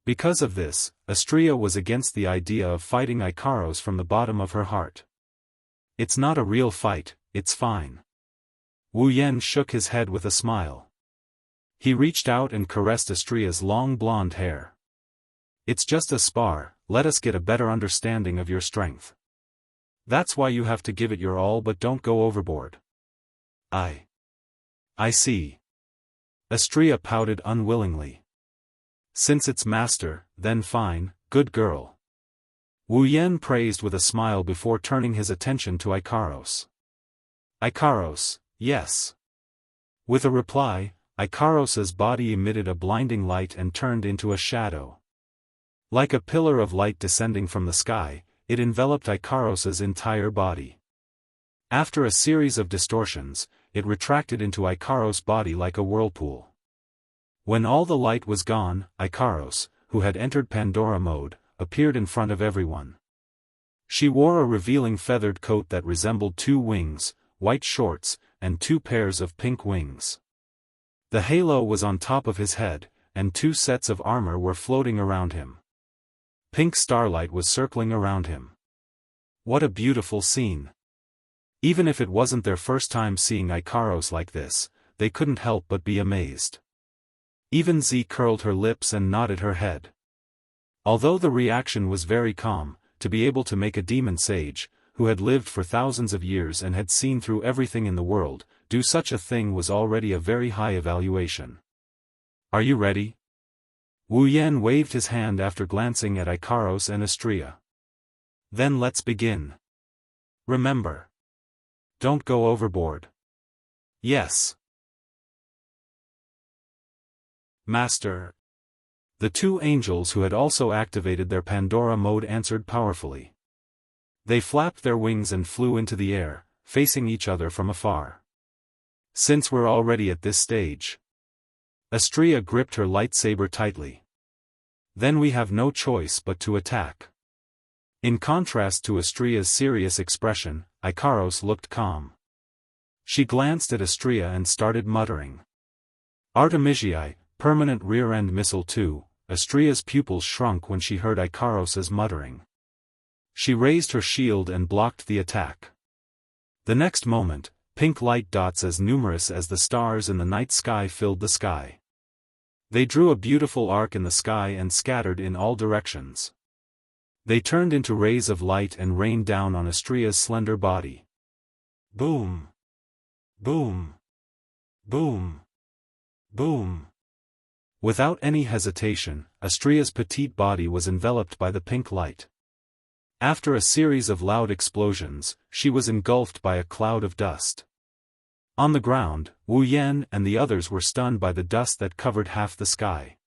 Because of this, Astrea was against the idea of fighting Ikaros from the bottom of her heart. It's not a real fight, it's fine. Wu Yen shook his head with a smile. He reached out and caressed Astrea's long blonde hair. It's just a spar, let us get a better understanding of your strength. That's why you have to give it your all, but don't go overboard. I see. Astrea pouted unwillingly. Since it's master, then fine, good girl. Wu Yen praised with a smile before turning his attention to Ikaros. Ikaros, yes. With a reply, Ikaros's body emitted a blinding light and turned into a shadow. Like a pillar of light descending from the sky, it enveloped Ikaros's entire body. After a series of distortions, it retracted into Ikaros' body like a whirlpool. When all the light was gone, Ikaros, who had entered Pandora mode, appeared in front of everyone. She wore a revealing feathered coat that resembled two wings, white shorts, and two pairs of pink wings. The halo was on top of his head, and two sets of armor were floating around him. Pink starlight was circling around him. What a beautiful scene! Even if it wasn't their first time seeing Ikaros like this, they couldn't help but be amazed. Even Z curled her lips and nodded her head. Although the reaction was very calm, to be able to make a demon sage, who had lived for thousands of years and had seen through everything in the world, do such a thing was already a very high evaluation. Are you ready? Wu Yen waved his hand after glancing at Ikaros and Astrea. Then let's begin. Remember. Don't go overboard. Yes. Master. The two angels who had also activated their Pandora mode answered powerfully. They flapped their wings and flew into the air, facing each other from afar. Since we're already at this stage. Astrea gripped her lightsaber tightly. Then we have no choice but to attack. In contrast to Astrea's serious expression, Ikaros looked calm. She glanced at Astrea and started muttering. Artemisiae, permanent rear-end missile 2, Astrea's pupils shrunk when she heard Ikaros's muttering. She raised her shield and blocked the attack. The next moment, pink light dots as numerous as the stars in the night sky filled the sky. They drew a beautiful arc in the sky and scattered in all directions. They turned into rays of light and rained down on Astria's slender body. Boom! Boom! Boom! Boom! Without any hesitation, Astria's petite body was enveloped by the pink light. After a series of loud explosions, she was engulfed by a cloud of dust. On the ground, Wu Yan and the others were stunned by the dust that covered half the sky.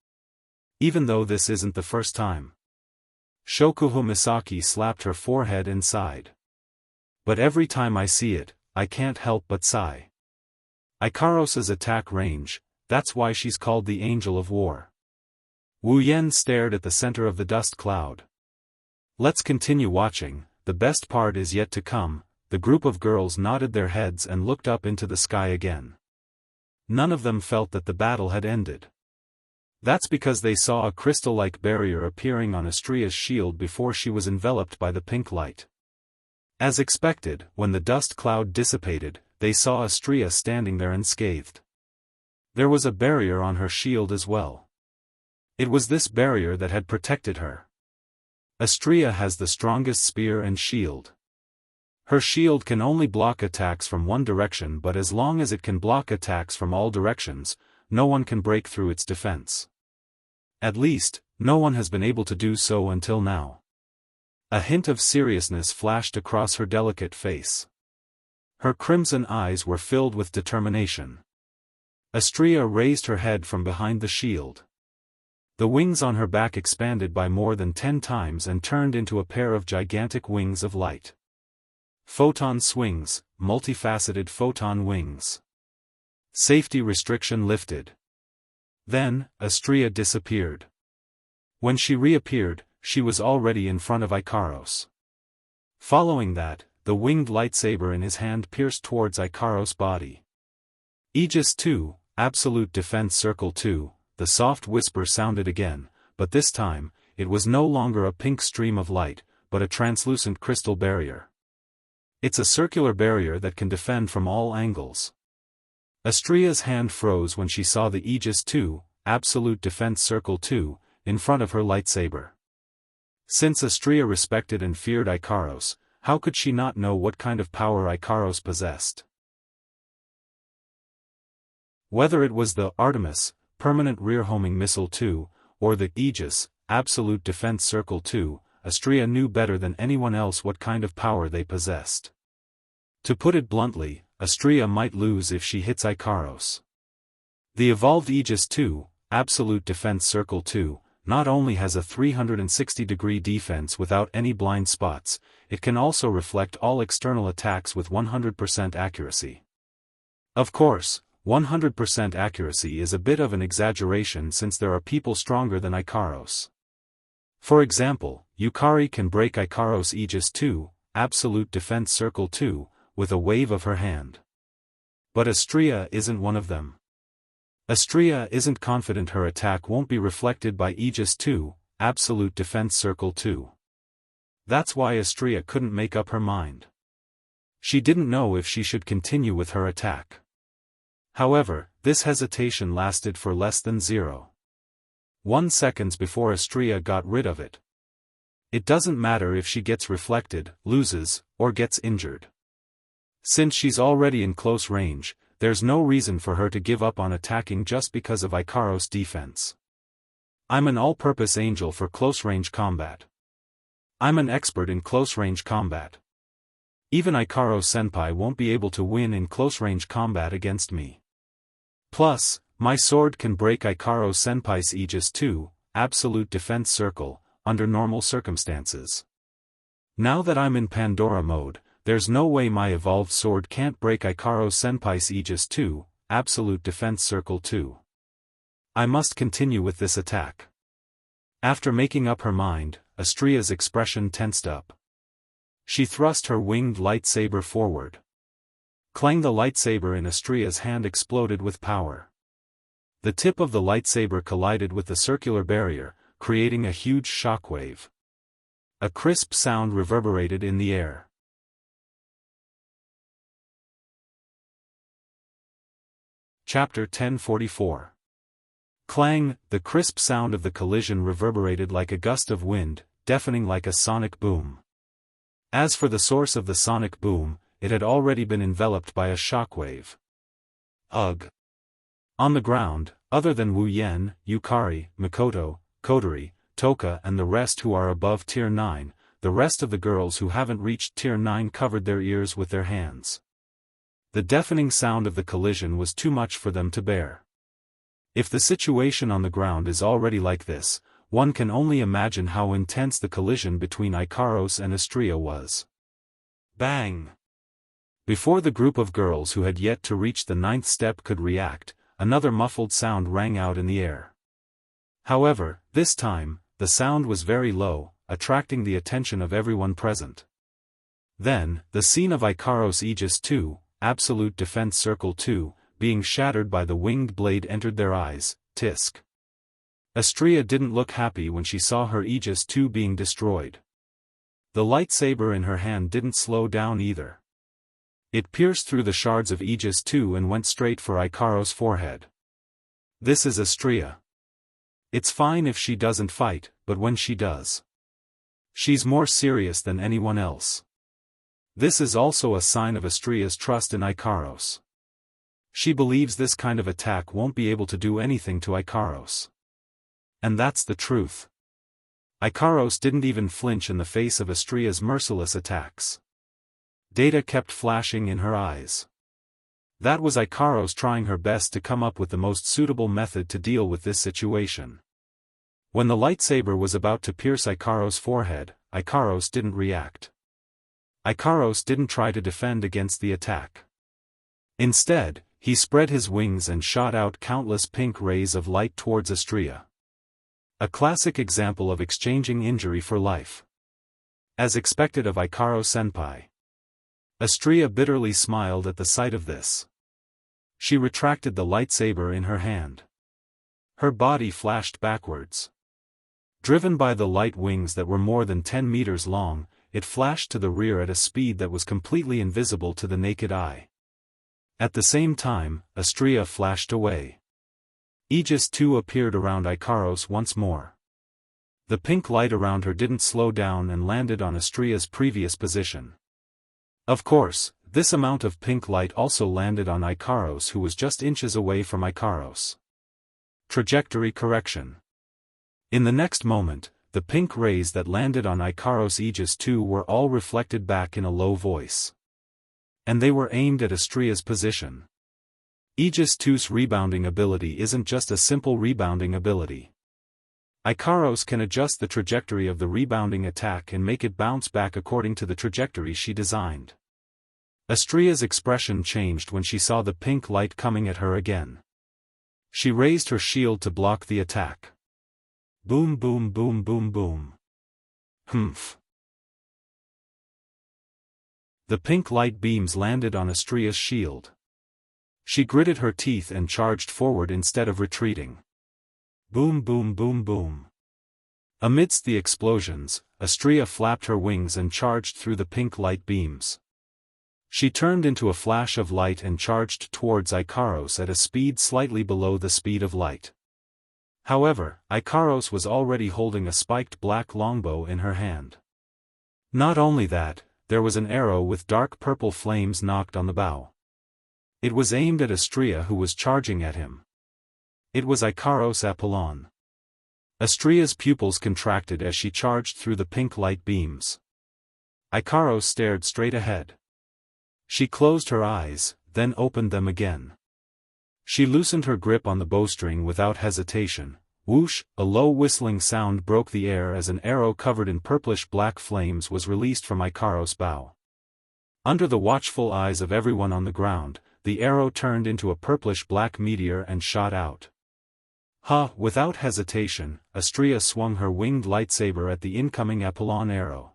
Even though this isn't the first time. Shokuho Misaki slapped her forehead and sighed. But every time I see it, I can't help but sigh. Ikaros's attack range, that's why she's called the Angel of War. Wu Yan stared at the center of the dust cloud. Let's continue watching, the best part is yet to come. The group of girls nodded their heads and looked up into the sky again. None of them felt that the battle had ended. That's because they saw a crystal-like barrier appearing on Astria's shield before she was enveloped by the pink light. As expected, when the dust cloud dissipated, they saw Astria standing there unscathed. There was a barrier on her shield as well. It was this barrier that had protected her. Astria has the strongest spear and shield. Her shield can only block attacks from one direction, but as long as it can block attacks from all directions, no one can break through its defense. At least, no one has been able to do so until now. A hint of seriousness flashed across her delicate face. Her crimson eyes were filled with determination. Astria raised her head from behind the shield. The wings on her back expanded by more than 10 times and turned into a pair of gigantic wings of light. Photon swings, multifaceted photon wings. Safety restriction lifted. Then, Astria disappeared. When she reappeared, she was already in front of Ikaros. Following that, the winged lightsaber in his hand pierced towards Ikaros' body. Aegis 2, Absolute Defense Circle 2, the soft whisper sounded again, but this time, it was no longer a pink stream of light, but a translucent crystal barrier. It's a circular barrier that can defend from all angles. Astria's hand froze when she saw the Aegis 2, Absolute Defense Circle 2, in front of her lightsaber. Since Astria respected and feared Ikaros, how could she not know what kind of power Ikaros possessed? Whether it was the Artemis, Permanent Rear-Homing Missile 2, or the Aegis, Absolute Defense Circle 2, Astria knew better than anyone else what kind of power they possessed. To put it bluntly, Astria might lose if she hits Ikaros. The evolved Aegis 2, Absolute Defense Circle 2, not only has a 360-degree defense without any blind spots, it can also reflect all external attacks with 100% accuracy. Of course, 100% accuracy is a bit of an exaggeration since there are people stronger than Ikaros. For example, Yukari can break Ikaros' Aegis 2, Absolute Defense Circle 2, with a wave of her hand. But Astria isn't one of them. Astria isn't confident her attack won't be reflected by Aegis 2, Absolute Defense Circle 2. That's why Astria couldn't make up her mind. She didn't know if she should continue with her attack. However, this hesitation lasted for less than 0.1 seconds before Astria got rid of it. It doesn't matter if she gets reflected, loses, or gets injured. Since she's already in close range, there's no reason for her to give up on attacking just because of Ikaros' defense. I'm an all-purpose angel for close-range combat. I'm an expert in close-range combat. Even Ikaros-senpai won't be able to win in close-range combat against me. Plus, my sword can break Ikaros-senpai's Aegis 2, Absolute Defense Circle, under normal circumstances. Now that I'm in Pandora mode, there's no way my evolved sword can't break Ikaros-senpai's Aegis 2, Absolute Defense Circle 2. I must continue with this attack. After making up her mind, Astria's expression tensed up. She thrust her winged lightsaber forward. Clang! The lightsaber in Astria's hand exploded with power. The tip of the lightsaber collided with the circular barrier, creating a huge shockwave. A crisp sound reverberated in the air. Chapter 1044. Clang, the crisp sound of the collision reverberated like a gust of wind, deafening like a sonic boom. As for the source of the sonic boom, it had already been enveloped by a shockwave. Ugh! On the ground, other than Wu Yan, Yukari, Mikoto, Kodori, Toka and the rest who are above Tier 9, the rest of the girls who haven't reached Tier 9 covered their ears with their hands. The deafening sound of the collision was too much for them to bear. If the situation on the ground is already like this, one can only imagine how intense the collision between Ikaros and Astrea was. Bang! Before the group of girls who had yet to reach the 9th step could react, another muffled sound rang out in the air. However, this time, the sound was very low, attracting the attention of everyone present. Then, the scene of Ikaros Aegis 2, Absolute Defense Circle 2, being shattered by the winged blade entered their eyes. Tisk. Astrea didn't look happy when she saw her Aegis 2 being destroyed. The lightsaber in her hand didn't slow down either. It pierced through the shards of Aegis 2 and went straight for Ikaros' forehead. This is Astrea. It's fine if she doesn't fight, but when she does, she's more serious than anyone else. This is also a sign of Astrea's trust in Ikaros. She believes this kind of attack won't be able to do anything to Ikaros. And that's the truth. Ikaros didn't even flinch in the face of Astrea's merciless attacks. Data kept flashing in her eyes. That was Ikaros trying her best to come up with the most suitable method to deal with this situation. When the lightsaber was about to pierce Ikaros' forehead, Ikaros didn't react. Ikaros didn't try to defend against the attack. Instead, he spread his wings and shot out countless pink rays of light towards Astrea. A classic example of exchanging injury for life. As expected of Ikaros-senpai. Astrea bitterly smiled at the sight of this. She retracted the lightsaber in her hand. Her body flashed backwards. Driven by the light wings that were more than 10 meters long, it flashed to the rear at a speed that was completely invisible to the naked eye. At the same time, Astrea flashed away. Aegis 2 appeared around Ikaros once more. The pink light around her didn't slow down and landed on Astrea's previous position. Of course, this amount of pink light also landed on Ikaros, who was just inches away from Ikaros. Trajectory correction. In the next moment, the pink rays that landed on Ikaros Aegis 2 were all reflected back in a low voice. And they were aimed at Astrea's position. Aegis 2's rebounding ability isn't just a simple rebounding ability. Ikaros can adjust the trajectory of the rebounding attack and make it bounce back according to the trajectory she designed. Astrea's expression changed when she saw the pink light coming at her again. She raised her shield to block the attack. Boom boom boom boom boom. Humph. The pink light beams landed on Astrea's shield. She gritted her teeth and charged forward instead of retreating. Boom boom boom boom. Amidst the explosions, Astrea flapped her wings and charged through the pink light beams. She turned into a flash of light and charged towards Ikaros at a speed slightly below the speed of light. However, Ikaros was already holding a spiked black longbow in her hand. Not only that, there was an arrow with dark purple flames knocked on the bow. It was aimed at Astrea, who was charging at him. It was Ikaros Apollon. Astrea's pupils contracted as she charged through the pink light beams. Ikaros stared straight ahead. She closed her eyes, then opened them again. She loosened her grip on the bowstring without hesitation. Whoosh, a low whistling sound broke the air as an arrow covered in purplish-black flames was released from Ikaros' bow. Under the watchful eyes of everyone on the ground, the arrow turned into a purplish-black meteor and shot out. Without hesitation, Astrea swung her winged lightsaber at the incoming Apollon arrow.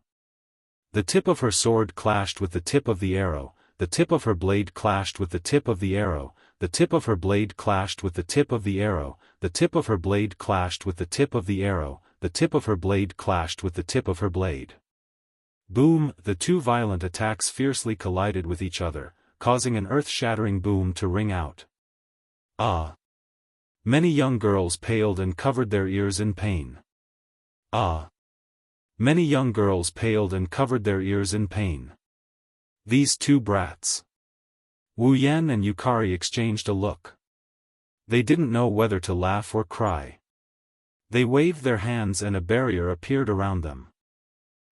The tip of her sword clashed with the tip of the arrow, the tip of her blade clashed with the tip of the arrow, the tip of her blade clashed with the tip of the arrow, the tip of her blade clashed with the tip of the arrow, the tip of her blade clashed with the tip of her blade. Boom! The two violent attacks fiercely collided with each other, causing an earth-shattering boom to ring out. Ah! Many young girls paled and covered their ears in pain. Ah! Many young girls paled and covered their ears in pain. These two brats. Wu Yan and Yukari exchanged a look. They didn't know whether to laugh or cry. They waved their hands and a barrier appeared around them.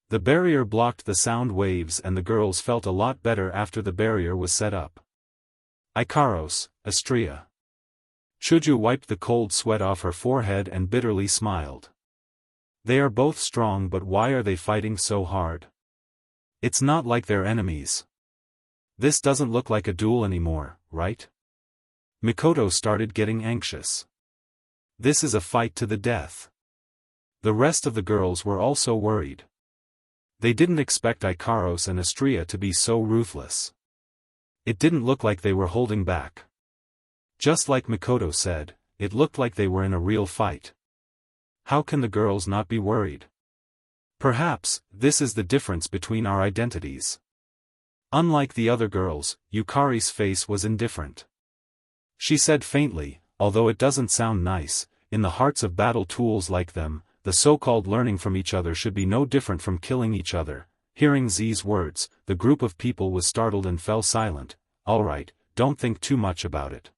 The barrier blocked the sound waves and the girls felt a lot better after the barrier was set up. Ikaros, Astria. Chuju wiped the cold sweat off her forehead and bitterly smiled. They are both strong, but why are they fighting so hard? It's not like they're enemies. This doesn't look like a duel anymore, right? Mikoto started getting anxious. This is a fight to the death. The rest of the girls were also worried. They didn't expect Ikaros and Astria to be so ruthless. It didn't look like they were holding back. Just like Mikoto said, it looked like they were in a real fight. How can the girls not be worried? Perhaps, this is the difference between our identities. Unlike the other girls, Yukari's face was indifferent. She said faintly, although it doesn't sound nice, in the hearts of battle tools like them, the so-called learning from each other should be no different from killing each other. Hearing Z's words, the group of people was startled and fell silent. Alright, don't think too much about it.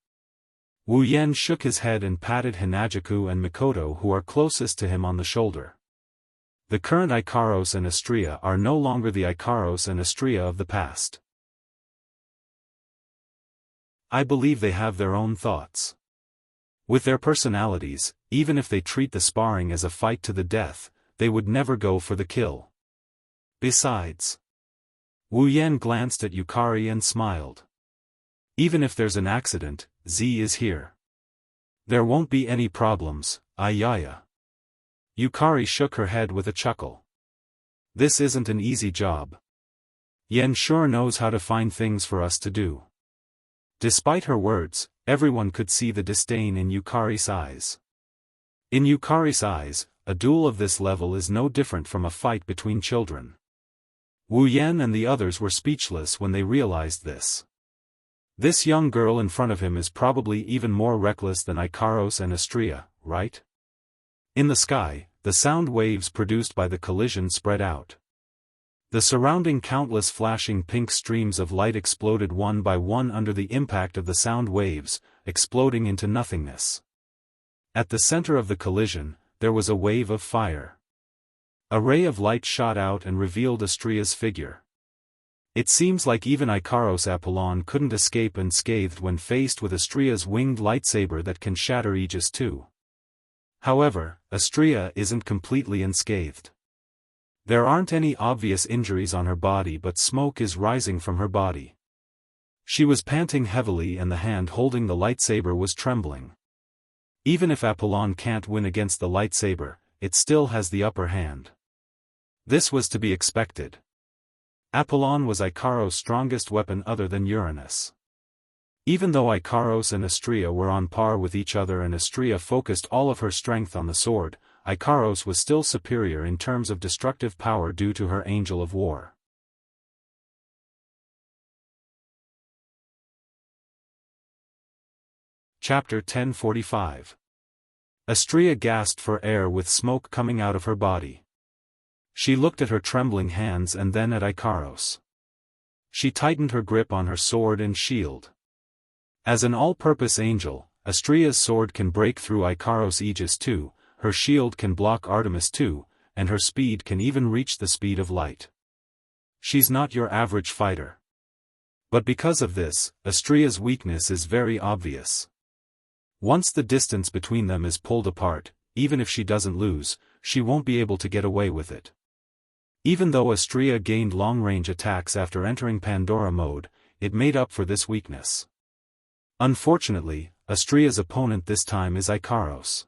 Wu Yan shook his head and patted Hinajaku and Mikoto, who are closest to him, on the shoulder. The current Ikaros and Astria are no longer the Ikaros and Astria of the past. I believe they have their own thoughts. With their personalities, even if they treat the sparring as a fight to the death, they would never go for the kill. Besides, Wu Yan glanced at Yukari and smiled. Even if there's an accident, Z is here. There won't be any problems, Ayaya. Yukari shook her head with a chuckle. This isn't an easy job. Yen sure knows how to find things for us to do. Despite her words, everyone could see the disdain in Yukari's eyes. In Yukari's eyes, a duel of this level is no different from a fight between children. Wu Yan and the others were speechless when they realized this. This young girl in front of him is probably even more reckless than Ikaros and Astria, right? In the sky, the sound waves produced by the collision spread out. The surrounding countless flashing pink streams of light exploded one by one under the impact of the sound waves, exploding into nothingness. At the center of the collision, there was a wave of fire. A ray of light shot out and revealed Astria's figure. It seems like even Ikaros Apollon couldn't escape unscathed when faced with Astria's winged lightsaber that can shatter Aegis too. However, Astria isn't completely unscathed. There aren't any obvious injuries on her body, but smoke is rising from her body. She was panting heavily and the hand holding the lightsaber was trembling. Even if Apollon can't win against the lightsaber, it still has the upper hand. This was to be expected. Apollon was Ikaros' strongest weapon other than Uranus. Even though Ikaros and Astria were on par with each other and Astria focused all of her strength on the sword, Ikaros was still superior in terms of destructive power due to her Angel of War. Chapter 1045. Astria gasped for air with smoke coming out of her body. She looked at her trembling hands and then at Ikaros. She tightened her grip on her sword and shield. As an all-purpose angel, Astria's sword can break through Ikaros' Aegis too, her shield can block Artemis too, and her speed can even reach the speed of light. She's not your average fighter. But because of this, Astria's weakness is very obvious. Once the distance between them is pulled apart, even if she doesn't lose, she won't be able to get away with it. Even though Astria gained long-range attacks after entering Pandora mode, it made up for this weakness. Unfortunately, Astria's opponent this time is Ikaros.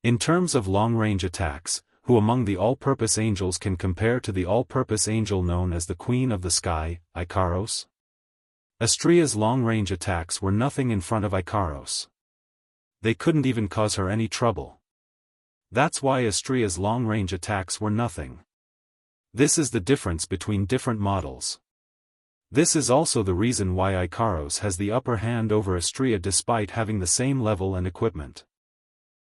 In terms of long-range attacks, who among the all-purpose angels can compare to the all-purpose angel known as the Queen of the Sky, Ikaros? Astria's long-range attacks were nothing in front of Ikaros. They couldn't even cause her any trouble. That's why Astria's long-range attacks were nothing. This is the difference between different models. This is also the reason why Ikaros has the upper hand over Astria despite having the same level and equipment.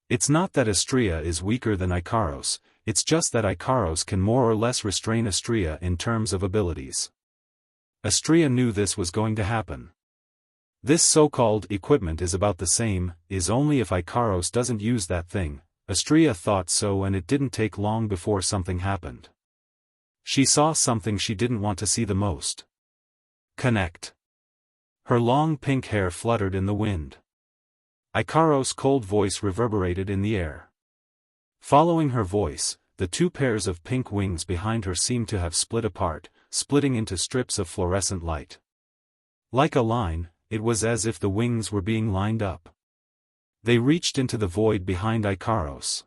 It's not that Astria is weaker than Ikaros, it's just that Ikaros can more or less restrain Astria in terms of abilities. Astria knew this was going to happen. This so-called equipment is about the same, is only if Ikaros doesn't use that thing. Astria thought so, and it didn't take long before something happened. She saw something she didn't want to see the most. Connect. Her long pink hair fluttered in the wind. Ikaros' cold voice reverberated in the air. Following her voice, the two pairs of pink wings behind her seemed to have split apart, splitting into strips of fluorescent light. Like a line, it was as if the wings were being lined up. They reached into the void behind Ikaros.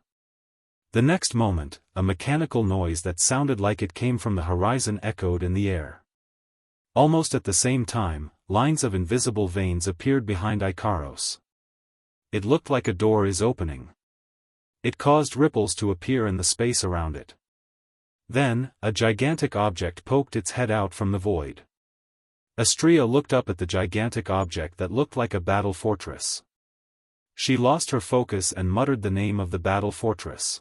The next moment, a mechanical noise that sounded like it came from the horizon echoed in the air. Almost at the same time, lines of invisible veins appeared behind Ikaros. It looked like a door is opening. It caused ripples to appear in the space around it. Then, a gigantic object poked its head out from the void. Astria looked up at the gigantic object that looked like a battle fortress. She lost her focus and muttered the name of the battle fortress.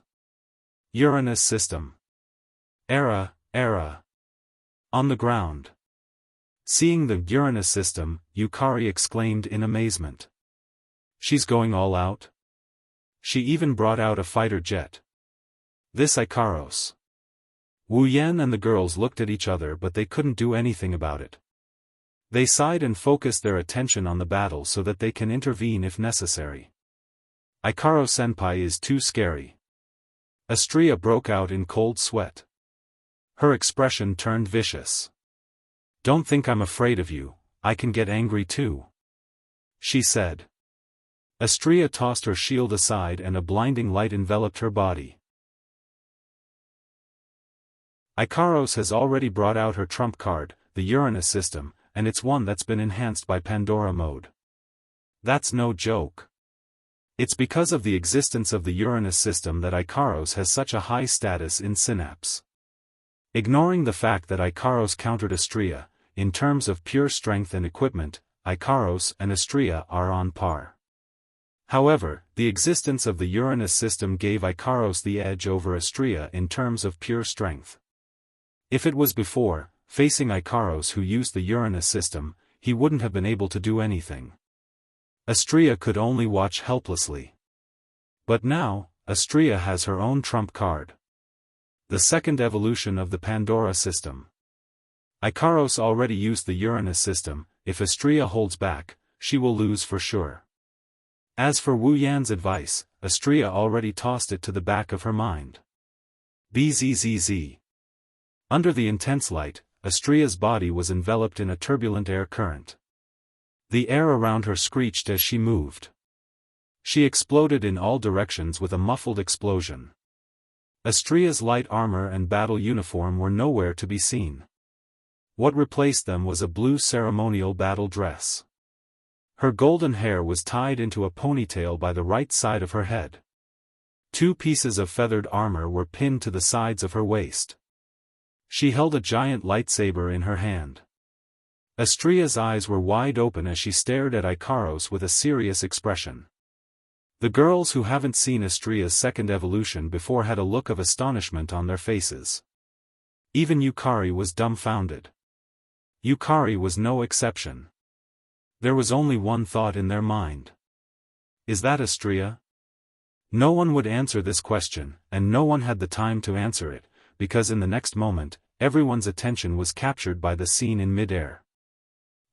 Uranus system. Era. On the ground. Seeing the Uranus system, Yukari exclaimed in amazement. She's going all out? She even brought out a fighter jet. This Ikaros. Wu Yan and the girls looked at each other, but they couldn't do anything about it. They sighed and focused their attention on the battle so that they can intervene if necessary. Ikaro-senpai is too scary. Astria broke out in cold sweat. Her expression turned vicious. Don't think I'm afraid of you, I can get angry too, she said. Astria tossed her shield aside and a blinding light enveloped her body. Ikaros has already brought out her trump card, the Uranus system, and it's one that's been enhanced by Pandora mode. That's no joke. It's because of the existence of the Uranus system that Ikaros has such a high status in Synapse. Ignoring the fact that Ikaros countered Astria, in terms of pure strength and equipment, Ikaros and Astria are on par. However, the existence of the Uranus system gave Ikaros the edge over Astria in terms of pure strength. If it was before, facing Ikaros who used the Uranus system, he wouldn't have been able to do anything. Astria could only watch helplessly. But now, Astria has her own trump card. The second evolution of the Pandora system. Ikaros already used the Uranus system, if Astria holds back, she will lose for sure. As for Wu Yan's advice, Astria already tossed it to the back of her mind. Bzzz. Under the intense light, Astria's body was enveloped in a turbulent air current. The air around her screeched as she moved. She exploded in all directions with a muffled explosion. Astria's light armor and battle uniform were nowhere to be seen. What replaced them was a blue ceremonial battle dress. Her golden hair was tied into a ponytail by the right side of her head. 2 pieces of feathered armor were pinned to the sides of her waist. She held a giant lightsaber in her hand. Astria's eyes were wide open as she stared at Ikaros with a serious expression. The girls who haven't seen Astria's second evolution before had a look of astonishment on their faces. Even Yukari was dumbfounded. Yukari was no exception. There was only one thought in their mind. Is that Astria? No one would answer this question, and no one had the time to answer it, because in the next moment, everyone's attention was captured by the scene in mid-air.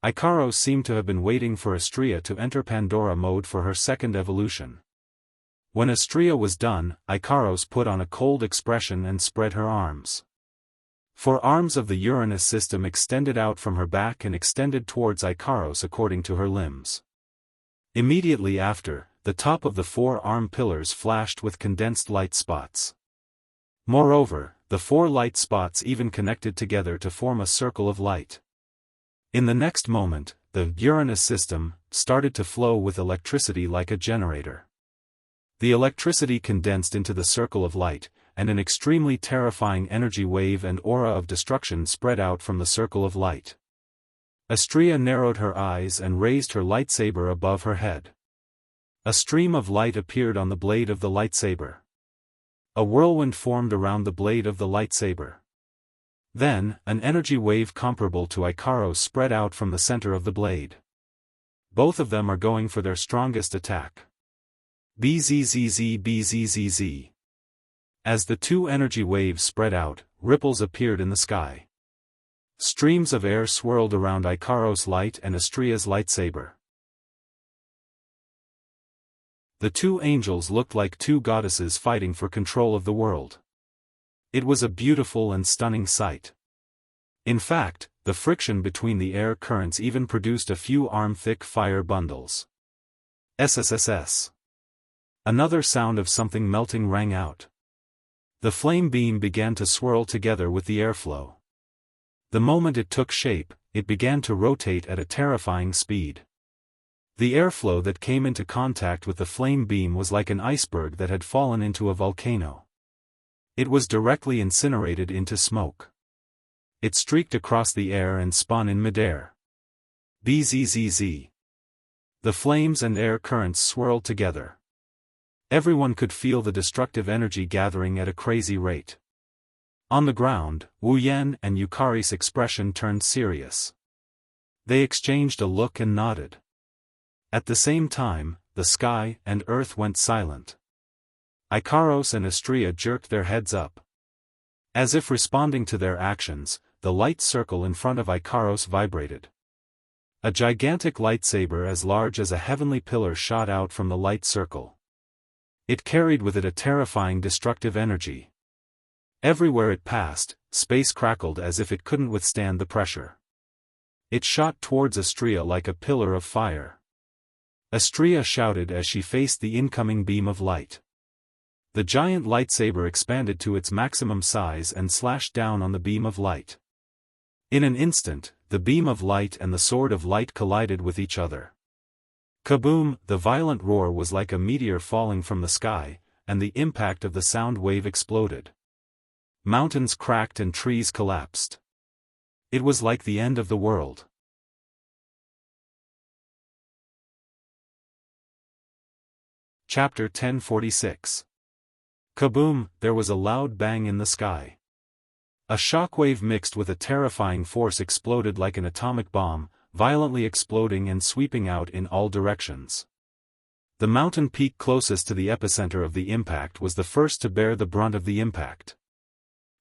Ikaros seemed to have been waiting for Astria to enter Pandora mode for her second evolution. When Astria was done, Ikaros put on a cold expression and spread her arms. 4 arms of the Uranus system extended out from her back and extended towards Ikaros according to her limbs. Immediately after, the top of the 4 arm pillars flashed with condensed light spots. Moreover, the 4 light spots even connected together to form a circle of light. In the next moment, the Uranus system started to flow with electricity like a generator. The electricity condensed into the circle of light, and an extremely terrifying energy wave and aura of destruction spread out from the circle of light. Astrea narrowed her eyes and raised her lightsaber above her head. A stream of light appeared on the blade of the lightsaber. A whirlwind formed around the blade of the lightsaber. Then, an energy wave comparable to Ikaros spread out from the center of the blade. Both of them are going for their strongest attack. Bzzz bzzz. As the two energy waves spread out, ripples appeared in the sky. Streams of air swirled around Ikaros' light and Astrea's lightsaber. The two angels looked like two goddesses fighting for control of the world. It was a beautiful and stunning sight. In fact, the friction between the air currents even produced a few arm-thick fire bundles. SSSS. Another sound of something melting rang out. The flame beam began to swirl together with the airflow. The moment it took shape, it began to rotate at a terrifying speed. The airflow that came into contact with the flame beam was like an iceberg that had fallen into a volcano. It was directly incinerated into smoke. It streaked across the air and spun in midair. Bzzz. The flames and air currents swirled together. Everyone could feel the destructive energy gathering at a crazy rate. On the ground, Wu Yan and Yukari's expression turned serious. They exchanged a look and nodded. At the same time, the sky and earth went silent. Ikaros and Astrea jerked their heads up. As if responding to their actions, the light circle in front of Ikaros vibrated. A gigantic lightsaber as large as a heavenly pillar shot out from the light circle. It carried with it a terrifying destructive energy. Everywhere it passed, space crackled as if it couldn't withstand the pressure. It shot towards Astrea like a pillar of fire. Astrea shouted as she faced the incoming beam of light. The giant lightsaber expanded to its maximum size and slashed down on the beam of light. In an instant, the beam of light and the sword of light collided with each other. Kaboom! The violent roar was like a meteor falling from the sky, and the impact of the sound wave exploded. Mountains cracked and trees collapsed. It was like the end of the world. Chapter 1046. Kaboom! There was a loud bang in the sky. A shockwave mixed with a terrifying force exploded like an atomic bomb, violently exploding and sweeping out in all directions. The mountain peak closest to the epicenter of the impact was the first to bear the brunt of the impact.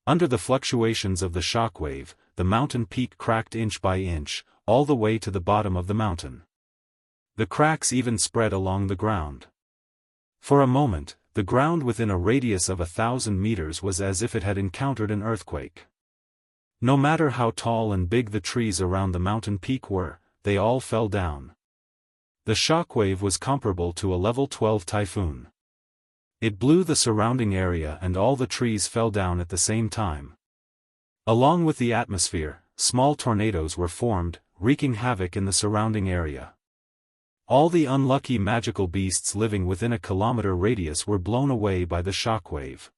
Under the fluctuations of the shockwave, the mountain peak cracked inch by inch, all the way to the bottom of the mountain. The cracks even spread along the ground. For a moment, the ground within a radius of 1,000 meters was as if it had encountered an earthquake. No matter how tall and big the trees around the mountain peak were, they all fell down. The shockwave was comparable to a level 12 typhoon. It blew the surrounding area and all the trees fell down at the same time. Along with the atmosphere, small tornadoes were formed, wreaking havoc in the surrounding area. All the unlucky magical beasts living within a kilometer radius were blown away by the shockwave.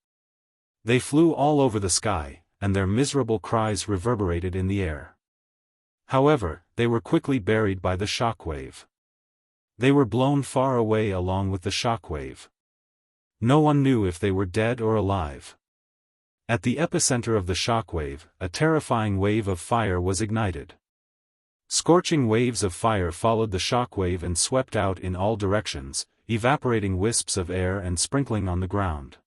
They flew all over the sky, and their miserable cries reverberated in the air. However, they were quickly buried by the shockwave. They were blown far away along with the shockwave. No one knew if they were dead or alive. At the epicenter of the shockwave, a terrifying wave of fire was ignited. Scorching waves of fire followed the shockwave and swept out in all directions, evaporating wisps of air and sprinkling on the ground.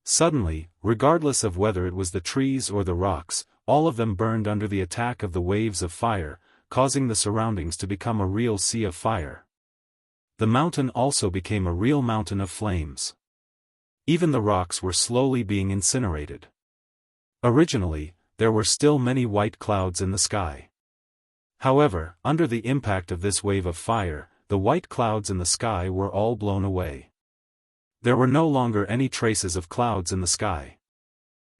Suddenly, regardless of whether it was the trees or the rocks, all of them burned under the attack of the waves of fire, causing the surroundings to become a real sea of fire. The mountain also became a real mountain of flames. Even the rocks were slowly being incinerated. Originally, there were still many white clouds in the sky. However, under the impact of this wave of fire, the white clouds in the sky were all blown away. There were no longer any traces of clouds in the sky.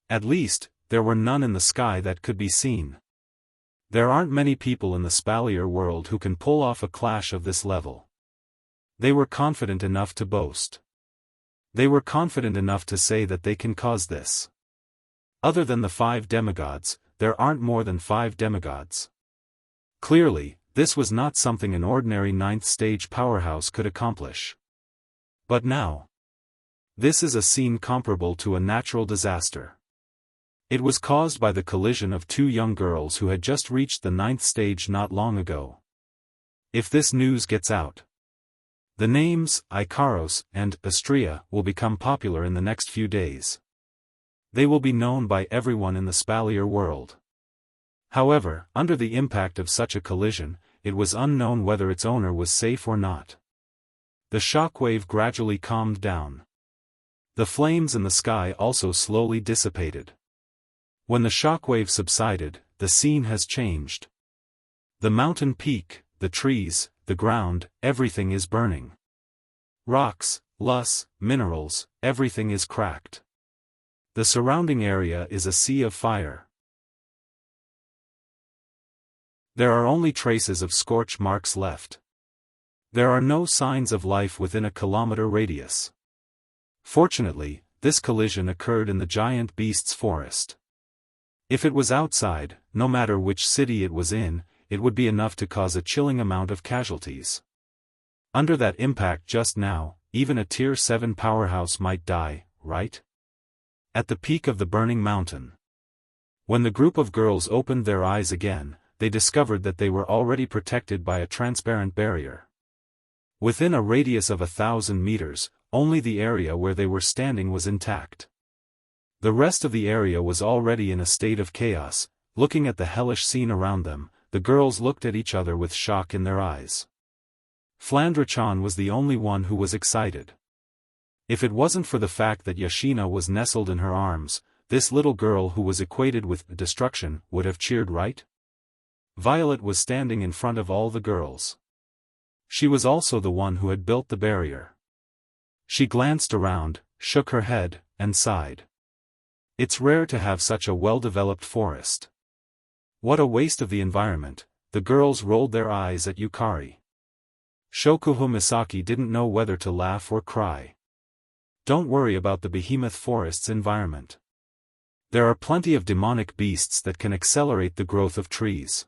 At least, there were none in the sky that could be seen. There aren't many people in the Spalier world who can pull off a clash of this level. They were confident enough to boast. They were confident enough to say that they can cause this. Other than the 5 demigods, there aren't more than 5 demigods. Clearly, this was not something an ordinary 9th stage powerhouse could accomplish. But now, this is a scene comparable to a natural disaster. It was caused by the collision of 2 young girls who had just reached the 9th stage not long ago. If this news gets out, the names, Ikaros and Astria, will become popular in the next few days. They will be known by everyone in the Spalier world. However, under the impact of such a collision, it was unknown whether its owner was safe or not. The shockwave gradually calmed down. The flames in the sky also slowly dissipated. When the shockwave subsided, the scene has changed. The mountain peak, the trees, the ground, everything is burning. Rocks, loess, minerals, everything is cracked. The surrounding area is a sea of fire. There are only traces of scorch marks left. There are no signs of life within a kilometer radius. Fortunately, this collision occurred in the giant beast's forest. If it was outside, no matter which city it was in, it would be enough to cause a chilling amount of casualties. Under that impact just now, even a Tier 7 powerhouse might die, right? At the peak of the burning mountain. When the group of girls opened their eyes again, they discovered that they were already protected by a transparent barrier. Within a radius of 1,000 meters, only the area where they were standing was intact. The rest of the area was already in a state of chaos. Looking at the hellish scene around them, the girls looked at each other with shock in their eyes. Flandre-chan was the only one who was excited. If it wasn't for the fact that Yashina was nestled in her arms, this little girl who was equated with destruction would have cheered, right? Violet was standing in front of all the girls. She was also the one who had built the barrier. She glanced around, shook her head, and sighed. It's rare to have such a well-developed forest. What a waste of the environment. The girls rolled their eyes at Yukari. Shokuho Misaki didn't know whether to laugh or cry. Don't worry about the behemoth forest's environment. There are plenty of demonic beasts that can accelerate the growth of trees.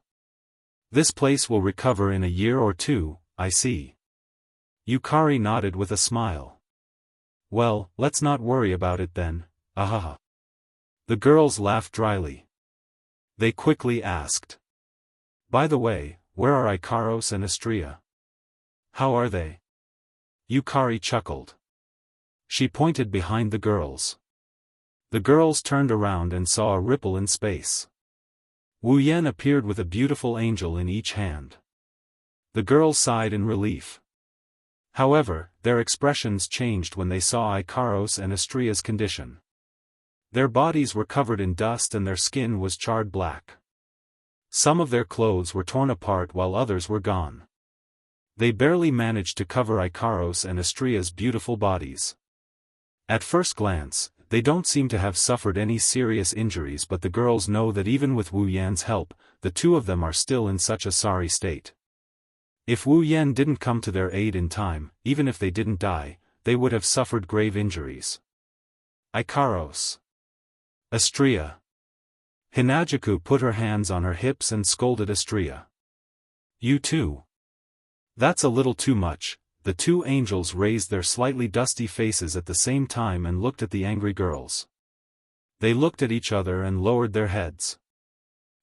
This place will recover in a year or 2, I see. Yukari nodded with a smile. Well, let's not worry about it then, ahaha. The girls laughed dryly. They quickly asked. By the way, where are Ikaros and Astria? How are they? Yukari chuckled. She pointed behind the girls. The girls turned around and saw a ripple in space. Wu Yan appeared with a beautiful angel in each hand. The girls sighed in relief. However, their expressions changed when they saw Ikaros and Astria's condition. Their bodies were covered in dust and their skin was charred black. Some of their clothes were torn apart while others were gone. They barely managed to cover Ikaros and Astria's beautiful bodies. At first glance, they don't seem to have suffered any serious injuries, but the girls know that even with Wu Yan's help, the 2 of them are still in such a sorry state. If Wu Yan didn't come to their aid in time, even if they didn't die, they would have suffered grave injuries. Ikaros. Astria. Hinajaku put her hands on her hips and scolded Astria. You too. That's a little too much. The 2 angels raised their slightly dusty faces at the same time and looked at the angry girls. They looked at each other and lowered their heads.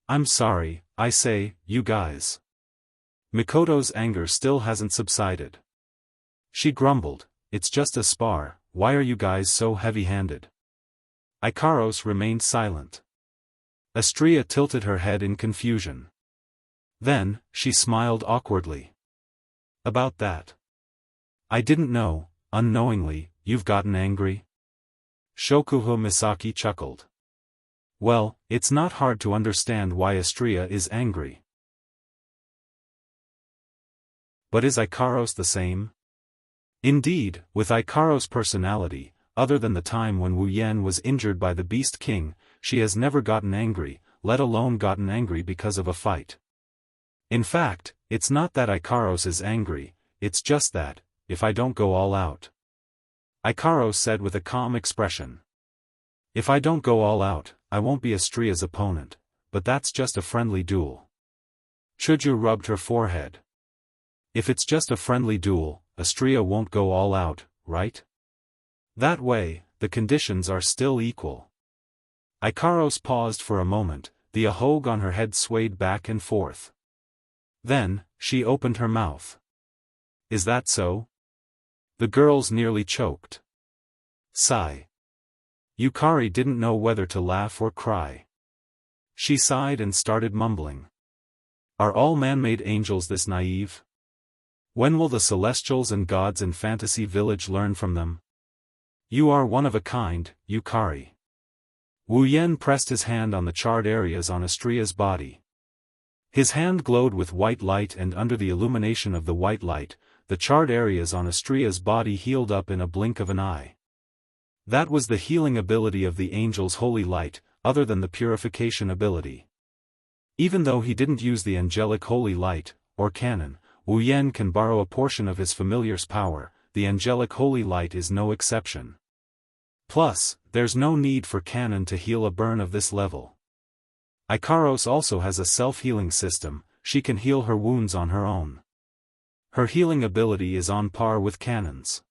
I'm sorry, I say, you guys. Mikoto's anger still hasn't subsided. She grumbled, it's just a spar, why are you guys so heavy-handed? Ikaros remained silent. Astria tilted her head in confusion. Then, she smiled awkwardly. About that. I didn't know, unknowingly, you've gotten angry? Shokuho Misaki chuckled. Well, it's not hard to understand why Astria is angry. But is Ikaros the same? Indeed, with Ikaros' personality, other than the time when Wu Yan was injured by the Beast King, she has never gotten angry, let alone gotten angry because of a fight. In fact, it's not that Ikaros is angry, it's just that, if I don't go all out, Ikaros said with a calm expression. If I don't go all out, I won't be Astria's opponent, but that's just a friendly duel. Chuju rubbed her forehead. If it's just a friendly duel, Astria won't go all out, right? That way, the conditions are still equal. Ikaros paused for a moment, the ahog on her head swayed back and forth. Then, she opened her mouth. Is that so? The girls nearly choked. Sigh. Yukari didn't know whether to laugh or cry. She sighed and started mumbling. Are all man-made angels this naive? When will the celestials and gods in Fantasy Village learn from them? You are one of a kind, Yukari. Wu Yan pressed his hand on the charred areas on Astria's body. His hand glowed with white light, and under the illumination of the white light, the charred areas on Astria's body healed up in a blink of an eye. That was the healing ability of the angel's holy light, other than the purification ability. Even though he didn't use the angelic holy light, or canon, Wu Yan can borrow a portion of his familiar's power. The angelic holy light is no exception. Plus, there's no need for canon to heal a burn of this level. Ikaros also has a self-healing system, she can heal her wounds on her own. Her healing ability is on par with canon's.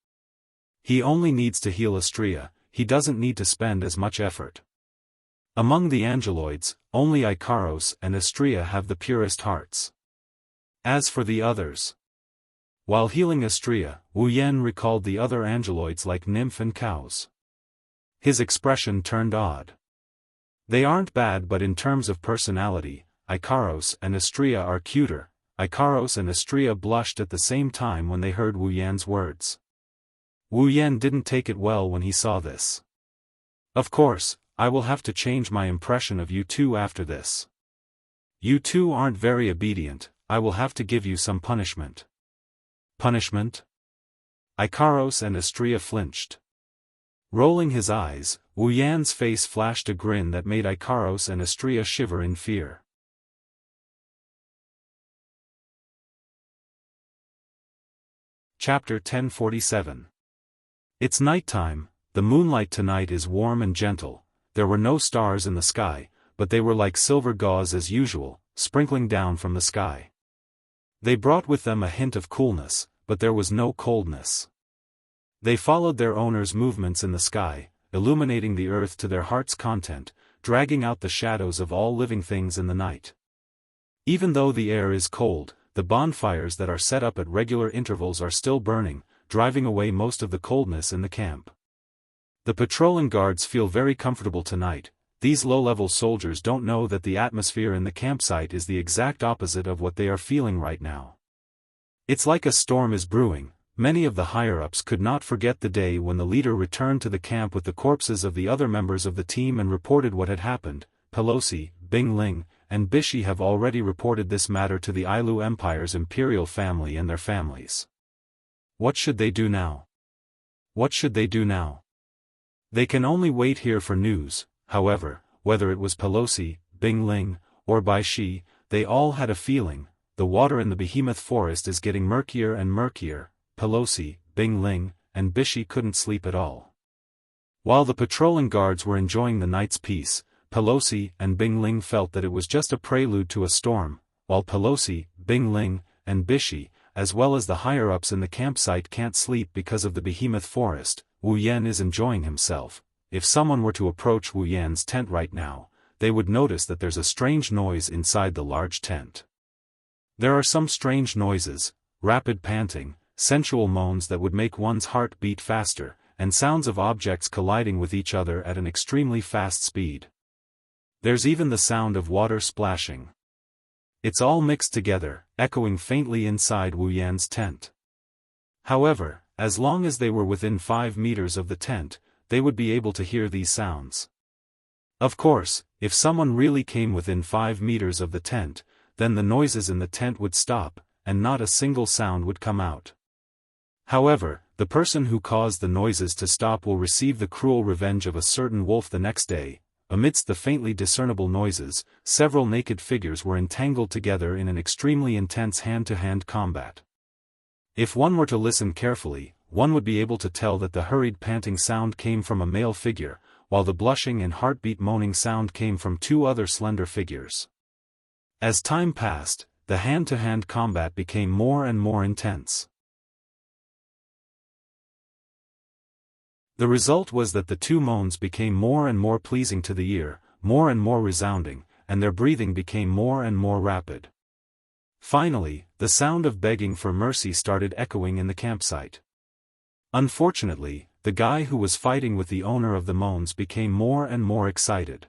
He only needs to heal Astria, he doesn't need to spend as much effort. Among the angeloids, only Ikaros and Astria have the purest hearts. As for the others, while healing Astria, Wu Yan recalled the other angeloids like Nymph and Cows. His expression turned odd. They aren't bad, but in terms of personality, Ikaros and Astria are cuter. Ikaros and Astria blushed at the same time when they heard Wu Yan's words. Wu Yan didn't take it well when he saw this. Of course, I will have to change my impression of you two after this. You two aren't very obedient, I will have to give you some punishment. Punishment? Ikaros and Astria flinched. Rolling his eyes, Wu Yan's face flashed a grin that made Ikaros and Astria shiver in fear. Chapter 1047. It's nighttime, the moonlight tonight is warm and gentle, there were no stars in the sky, but they were like silver gauze as usual, sprinkling down from the sky. They brought with them a hint of coolness, but there was no coldness. They followed their owner's movements in the sky, illuminating the earth to their heart's content, dragging out the shadows of all living things in the night. Even though the air is cold, the bonfires that are set up at regular intervals are still burning, driving away most of the coldness in the camp. The patrolling guards feel very comfortable tonight. These low-level soldiers don't know that the atmosphere in the campsite is the exact opposite of what they are feeling right now. It's like a storm is brewing. Many of the higher-ups could not forget the day when the leader returned to the camp with the corpses of the other members of the team and reported what had happened. Pelosi, Bing Ling, and Bishi have already reported this matter to the Ailu Empire's imperial family and their families. What should they do now? What should they do now? They can only wait here for news. However, whether it was Pelosi, Bing Ling, or Bishi, they all had a feeling, the water in the behemoth forest is getting murkier and murkier. Pelosi, Bing Ling, and Bishi couldn't sleep at all. While the patrolling guards were enjoying the night's peace, Pelosi and Bing Ling felt that it was just a prelude to a storm. While Pelosi, Bing Ling, and Bishi, as well as the higher-ups in the campsite can't sleep because of the behemoth forest, Wu Yan is enjoying himself. If someone were to approach Wu Yan's tent right now, they would notice that there's a strange noise inside the large tent. There are some strange noises, rapid panting, sensual moans that would make one's heart beat faster, and sounds of objects colliding with each other at an extremely fast speed. There's even the sound of water splashing. It's all mixed together, echoing faintly inside Wu Yan's tent. However, as long as they were within 5 meters of the tent, they would be able to hear these sounds. Of course, if someone really came within 5 meters of the tent, then the noises in the tent would stop, and not a single sound would come out. However, the person who caused the noises to stop will receive the cruel revenge of a certain wolf the next day. Amidst the faintly discernible noises, several naked figures were entangled together in an extremely intense hand-to-hand combat. If one were to listen carefully, one would be able to tell that the hurried panting sound came from a male figure, while the blushing and heartbeat moaning sound came from two other slender figures. As time passed, the hand-to-hand combat became more and more intense. The result was that the two moans became more and more pleasing to the ear, more and more resounding, and their breathing became more and more rapid. Finally, the sound of begging for mercy started echoing in the campsite. Unfortunately, the guy who was fighting with the owner of the moans became more and more excited.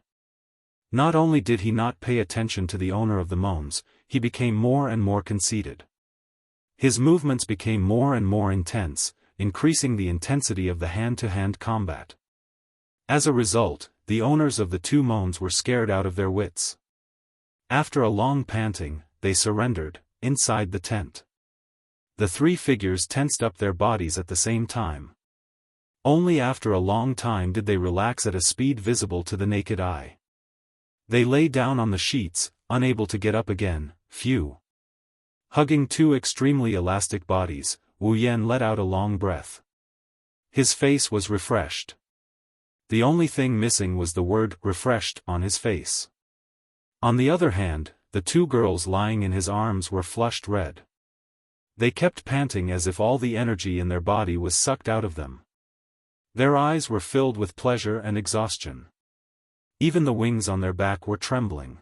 Not only did he not pay attention to the owner of the moans, he became more and more conceited. His movements became more and more intense, increasing the intensity of the hand-to-hand combat. As a result, the owners of the two moans were scared out of their wits. After a long panting, they surrendered, inside the tent. The three figures tensed up their bodies at the same time. Only after a long time did they relax at a speed visible to the naked eye. They lay down on the sheets, unable to get up again. Phew. Hugging two extremely elastic bodies, Wu Yan let out a long breath. His face was refreshed. The only thing missing was the word refreshed on his face. On the other hand, the two girls lying in his arms were flushed red. They kept panting as if all the energy in their body was sucked out of them. Their eyes were filled with pleasure and exhaustion. Even the wings on their back were trembling.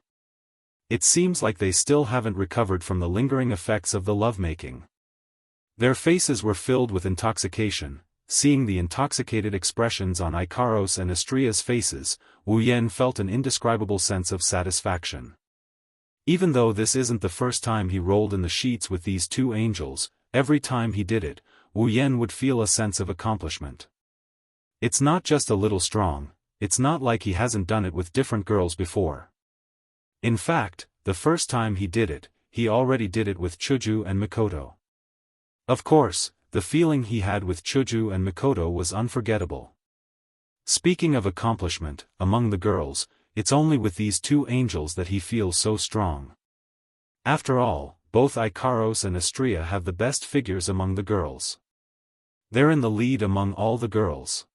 It seems like they still haven't recovered from the lingering effects of the lovemaking. Their faces were filled with intoxication. Seeing the intoxicated expressions on Ikaros and Estria's faces, Wu Yan felt an indescribable sense of satisfaction. Even though this isn't the first time he rolled in the sheets with these two angels, every time he did it, Wu Yan would feel a sense of accomplishment. It's not just a little strong, it's not like he hasn't done it with different girls before. In fact, the first time he did it, he already did it with Chuju and Mikoto. Of course, the feeling he had with Chuju and Mikoto was unforgettable. Speaking of accomplishment, among the girls, it's only with these two angels that he feels so strong. After all, both Ikaros and Estria have the best figures among the girls. They're in the lead among all the girls.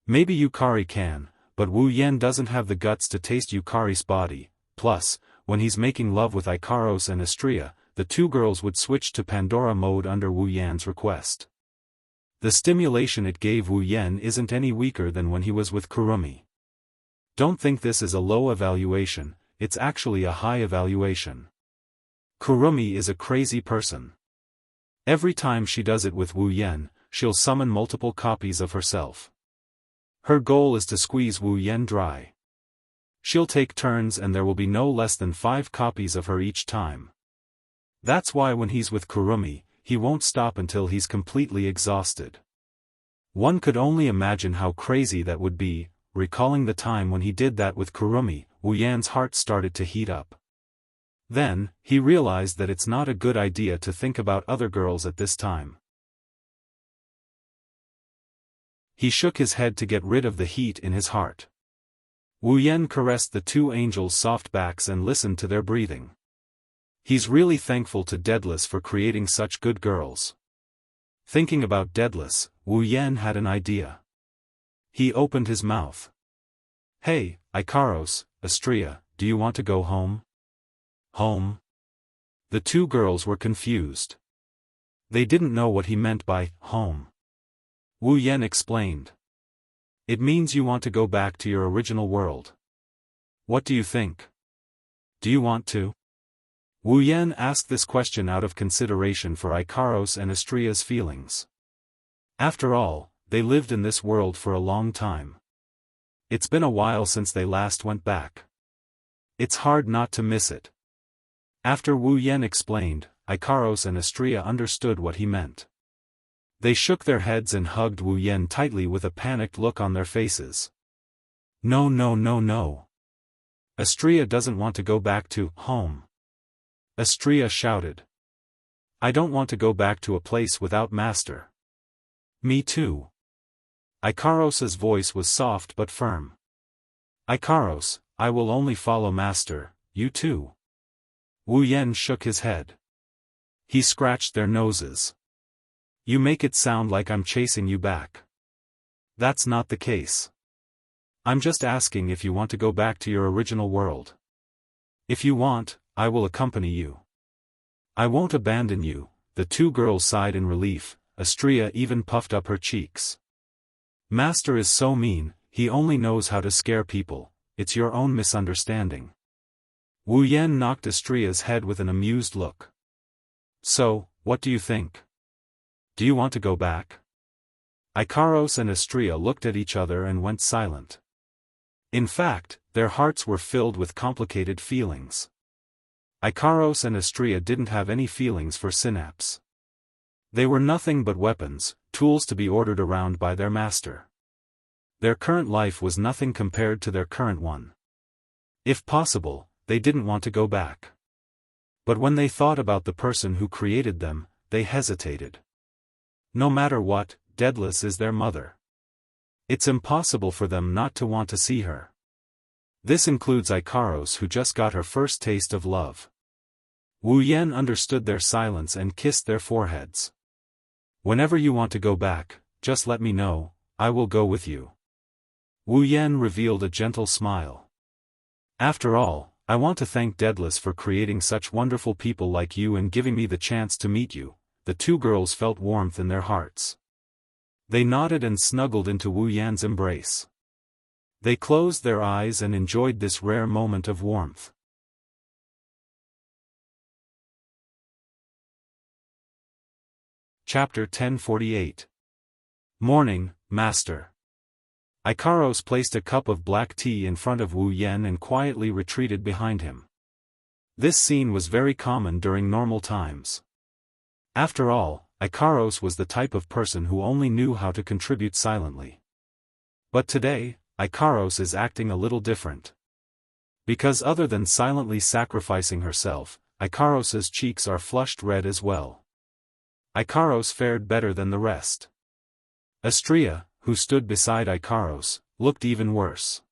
Maybe Yukari can, but Wu Yan doesn't have the guts to taste Yukari's body. Plus, when he's making love with Ikaros and Estria, the two girls would switch to Pandora mode under Wu Yan's request. The stimulation it gave Wu Yan isn't any weaker than when he was with Kurumi. Don't think this is a low evaluation, it's actually a high evaluation. Kurumi is a crazy person. Every time she does it with Wu Yan, she'll summon multiple copies of herself. Her goal is to squeeze Wu Yan dry. She'll take turns and there will be no less than 5 copies of her each time. That's why when he's with Kurumi, he won't stop until he's completely exhausted. One could only imagine how crazy that would be. Recalling the time when he did that with Kurumi, Wu Yan's heart started to heat up. Then, he realized that it's not a good idea to think about other girls at this time. He shook his head to get rid of the heat in his heart. Wu Yan caressed the two angels' soft backs and listened to their breathing. He's really thankful to Daedalus for creating such good girls. Thinking about Daedalus, Wu Yan had an idea. He opened his mouth. Hey, Ikaros, Estria, do you want to go home? Home? The two girls were confused. They didn't know what he meant by home. Wu Yan explained. It means you want to go back to your original world. What do you think? Do you want to? Wu Yan asked this question out of consideration for Ikaros and Estria's feelings. After all, they lived in this world for a long time. It's been a while since they last went back. It's hard not to miss it. After Wu Yan explained, Ikaros and Estria understood what he meant. They shook their heads and hugged Wu Yan tightly with a panicked look on their faces. No, no, no, no. Estria doesn't want to go back to home. Estria shouted. I don't want to go back to a place without master. Me too. Ikaros's voice was soft but firm. Ikaros, I will only follow master, you too. Wu Yan shook his head. He scratched their noses. You make it sound like I'm chasing you back. That's not the case. I'm just asking if you want to go back to your original world. If you want, I will accompany you. I won't abandon you. The two girls sighed in relief. Astrea even puffed up her cheeks. Master is so mean, he only knows how to scare people. It's your own misunderstanding. Wu Yan knocked Astrea's head with an amused look. So, what do you think? Do you want to go back? Ikaros and Astrea looked at each other and went silent. In fact, their hearts were filled with complicated feelings. Ikaros and Astrea didn't have any feelings for Synapse. They were nothing but weapons, tools to be ordered around by their master. Their current life was nothing compared to their current one. If possible, they didn't want to go back. But when they thought about the person who created them, they hesitated. No matter what, Daedalus is their mother. It's impossible for them not to want to see her. This includes Ikaros, who just got her first taste of love. Wu Yan understood their silence and kissed their foreheads. Whenever you want to go back, just let me know, I will go with you. Wu Yan revealed a gentle smile. After all, I want to thank Daedalus for creating such wonderful people like you and giving me the chance to meet you. The two girls felt warmth in their hearts. They nodded and snuggled into Wu Yan's embrace. They closed their eyes and enjoyed this rare moment of warmth. Chapter 1048. Morning, Master. Ikaros placed a cup of black tea in front of Wu Yan and quietly retreated behind him. This scene was very common during normal times. After all, Ikaros was the type of person who only knew how to contribute silently. But today, Ikaros is acting a little different. Because other than silently sacrificing herself, Ikaros's cheeks are flushed red as well. Ikaros fared better than the rest. Astrea, who stood beside Ikaros, looked even worse.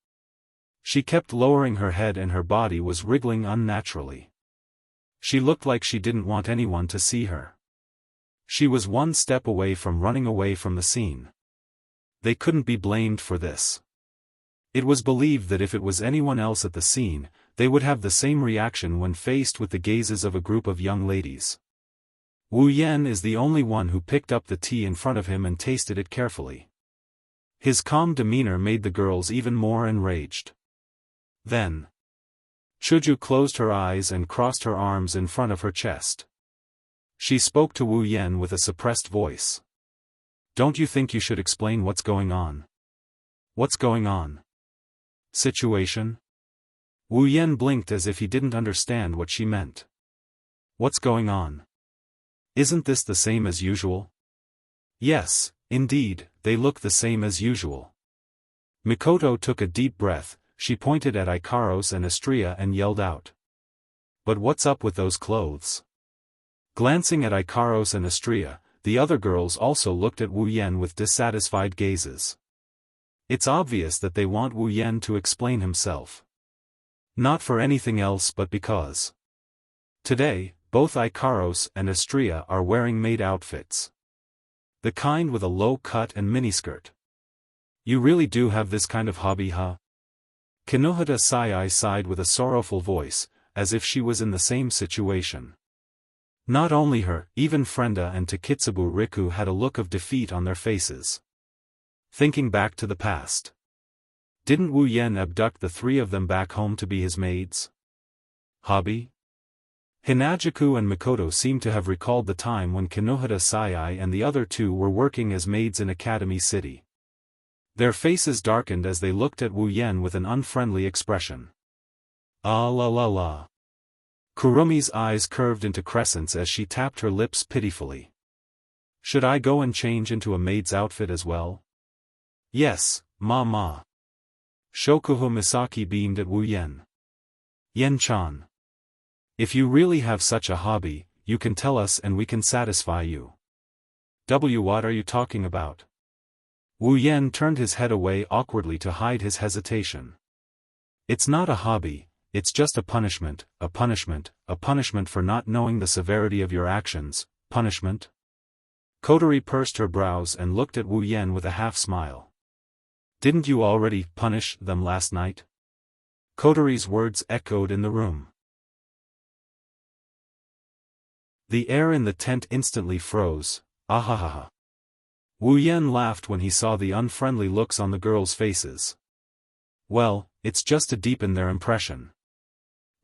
She kept lowering her head and her body was wriggling unnaturally. She looked like she didn't want anyone to see her. She was one step away from running away from the scene. They couldn't be blamed for this. It was believed that if it was anyone else at the scene, they would have the same reaction when faced with the gazes of a group of young ladies. Wu Yan is the only one who picked up the tea in front of him and tasted it carefully. His calm demeanor made the girls even more enraged. Then, Chuju closed her eyes and crossed her arms in front of her chest. She spoke to Wu Yan with a suppressed voice. Don't you think you should explain what's going on? What's going on? Situation? Wu Yan blinked as if he didn't understand what she meant. What's going on? Isn't this the same as usual? Yes, indeed, they look the same as usual. Mikoto took a deep breath, she pointed at Ikaros and Astrea and yelled out. But what's up with those clothes? Glancing at Ikaros and Astrea, the other girls also looked at Wu Yan with dissatisfied gazes. It's obvious that they want Wu Yan to explain himself. Not for anything else but because. Today, both Ikaros and Astrea are wearing maid outfits. The kind with a low cut and miniskirt. You really do have this kind of hobby, huh? Kinohata Sai sighed with a sorrowful voice, as if she was in the same situation. Not only her, even Frenda and Takitsubu Riku had a look of defeat on their faces. Thinking back to the past. Didn't Wu Yan abduct the three of them back home to be his maids? Hobby? Hinajuku and Mikoto seemed to have recalled the time when Kinohata Sai and the other two were working as maids in Academy City. Their faces darkened as they looked at Wu Yan with an unfriendly expression. Ah la la la. Kurumi's eyes curved into crescents as she tapped her lips pitifully. Should I go and change into a maid's outfit as well? Yes, ma. Shokuho Misaki beamed at Wu Yan. Yen-chan. If you really have such a hobby, you can tell us and we can satisfy you. What are you talking about? Wu Yan turned his head away awkwardly to hide his hesitation. It's not a hobby, it's just a punishment for not knowing the severity of your actions. Punishment? Kotori pursed her brows and looked at Wu Yan with a half-smile. Didn't you already punish them last night? Kotori's words echoed in the room. The air in the tent instantly froze. Ahahaha. Wu Yan laughed when he saw the unfriendly looks on the girls' faces. Well, it's just to deepen their impression.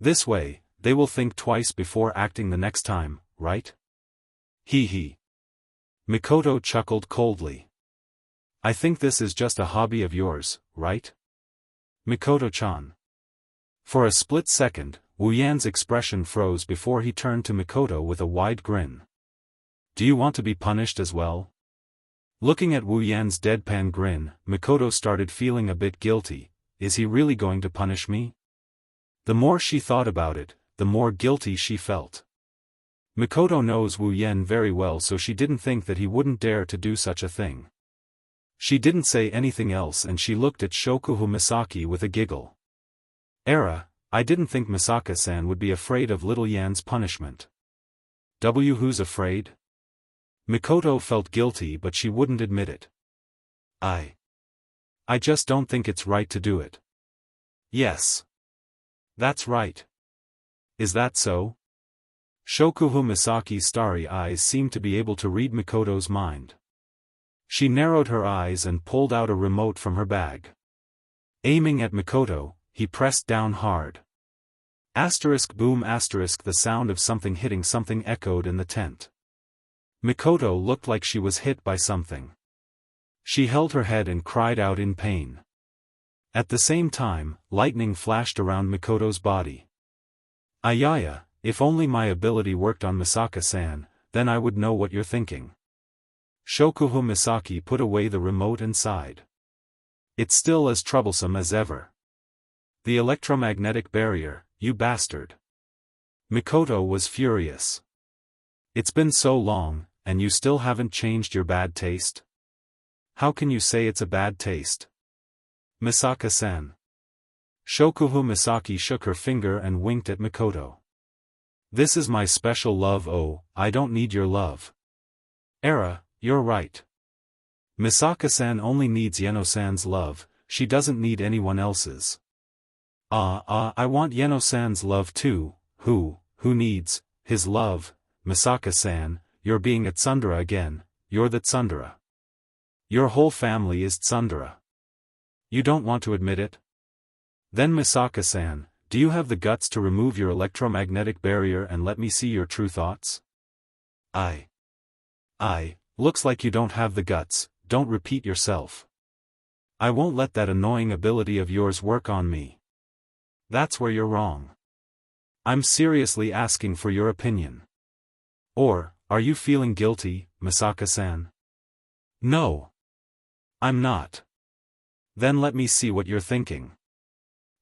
This way, they will think twice before acting the next time, right? Hee hee. Mikoto chuckled coldly. I think this is just a hobby of yours, right? Mikoto-chan. For a split second, Wu Yan's expression froze before he turned to Mikoto with a wide grin. Do you want to be punished as well? Looking at Wu Yan's deadpan grin, Mikoto started feeling a bit guilty. Is he really going to punish me? The more she thought about it, the more guilty she felt. Mikoto knows Wu Yan very well, so she didn't think that he wouldn't dare to do such a thing. She didn't say anything else and she looked at Shokuhu Misaki with a giggle. I didn't think Misaka-san would be afraid of little Yan's punishment. Who's afraid? Mikoto felt guilty but she wouldn't admit it. I just don't think it's right to do it. Yes. That's right. Is that so? Shokuhu Misaki's starry eyes seemed to be able to read Mikoto's mind. She narrowed her eyes and pulled out a remote from her bag. Aiming at Mikoto, he pressed down hard. Boom ! The sound of something hitting something echoed in the tent. Mikoto looked like she was hit by something. She held her head and cried out in pain. At the same time, lightning flashed around Mikoto's body. Ayaya, if only my ability worked on Misaka-san, then I would know what you're thinking. Shokuhu Misaki put away the remote and sighed. It's still as troublesome as ever. The electromagnetic barrier, you bastard. Mikoto was furious. It's been so long, and you still haven't changed your bad taste? How can you say it's a bad taste? Misaka-san. Shokuhu Misaki shook her finger and winked at Mikoto. This is my special love. Oh, I don't need your love. You're right. Misaka-san only needs Yeno-san's love, she doesn't need anyone else's. I want Yeno-san's love too. Who needs his love? Misaka-san, you're being a tsundere again, you're the tsundere. Your whole family is tsundere. You don't want to admit it? Then Misaka-san, do you have the guts to remove your electromagnetic barrier and let me see your true thoughts? Looks like you don't have the guts, don't repeat yourself. I won't let that annoying ability of yours work on me. That's where you're wrong. I'm seriously asking for your opinion. Or, are you feeling guilty, Misaka-san? No. I'm not. Then let me see what you're thinking.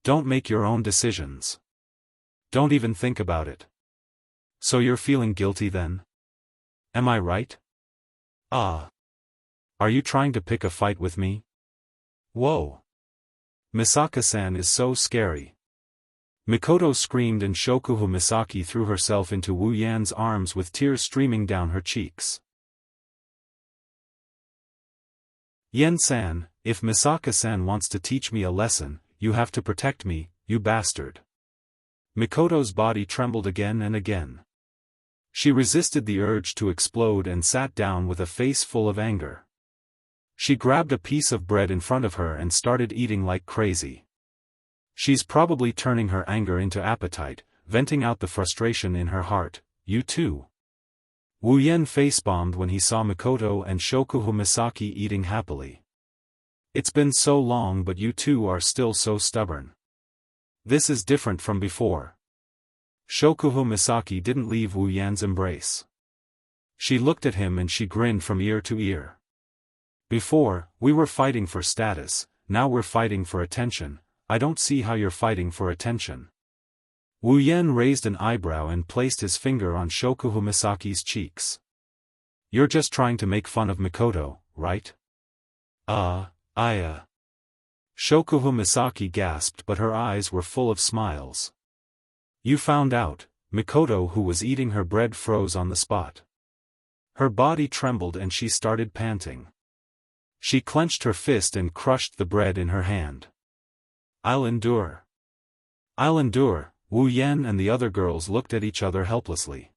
Don't make your own decisions. Don't even think about it. So you're feeling guilty then? Am I right? Are you trying to pick a fight with me? Whoa. Misaka-san is so scary. Mikoto screamed and Shokuhu Misaki threw herself into Wu Yan's arms with tears streaming down her cheeks. Yen-san, if Misaka-san wants to teach me a lesson, you have to protect me, you bastard. Mikoto's body trembled again and again. She resisted the urge to explode and sat down with a face full of anger. She grabbed a piece of bread in front of her and started eating like crazy. She's probably turning her anger into appetite, venting out the frustration in her heart. You too. Wu Yan face-bombed when he saw Mikoto and Shokuhu Misaki eating happily. It's been so long, but you two are still so stubborn. This is different from before. Shokuhu Misaki didn't leave Wu Yan's embrace. She looked at him and she grinned from ear to ear. Before, we were fighting for status, now we're fighting for attention. I don't see how you're fighting for attention. Wu Yan raised an eyebrow and placed his finger on Shokuhu Misaki's cheeks. You're just trying to make fun of Mikoto, right? Shokuhu Misaki gasped, but her eyes were full of smiles. You found out. Mikoto, who was eating her bread, froze on the spot. Her body trembled and she started panting. She clenched her fist and crushed the bread in her hand. "I'll endure. I'll endure." Wu Yan and the other girls looked at each other helplessly.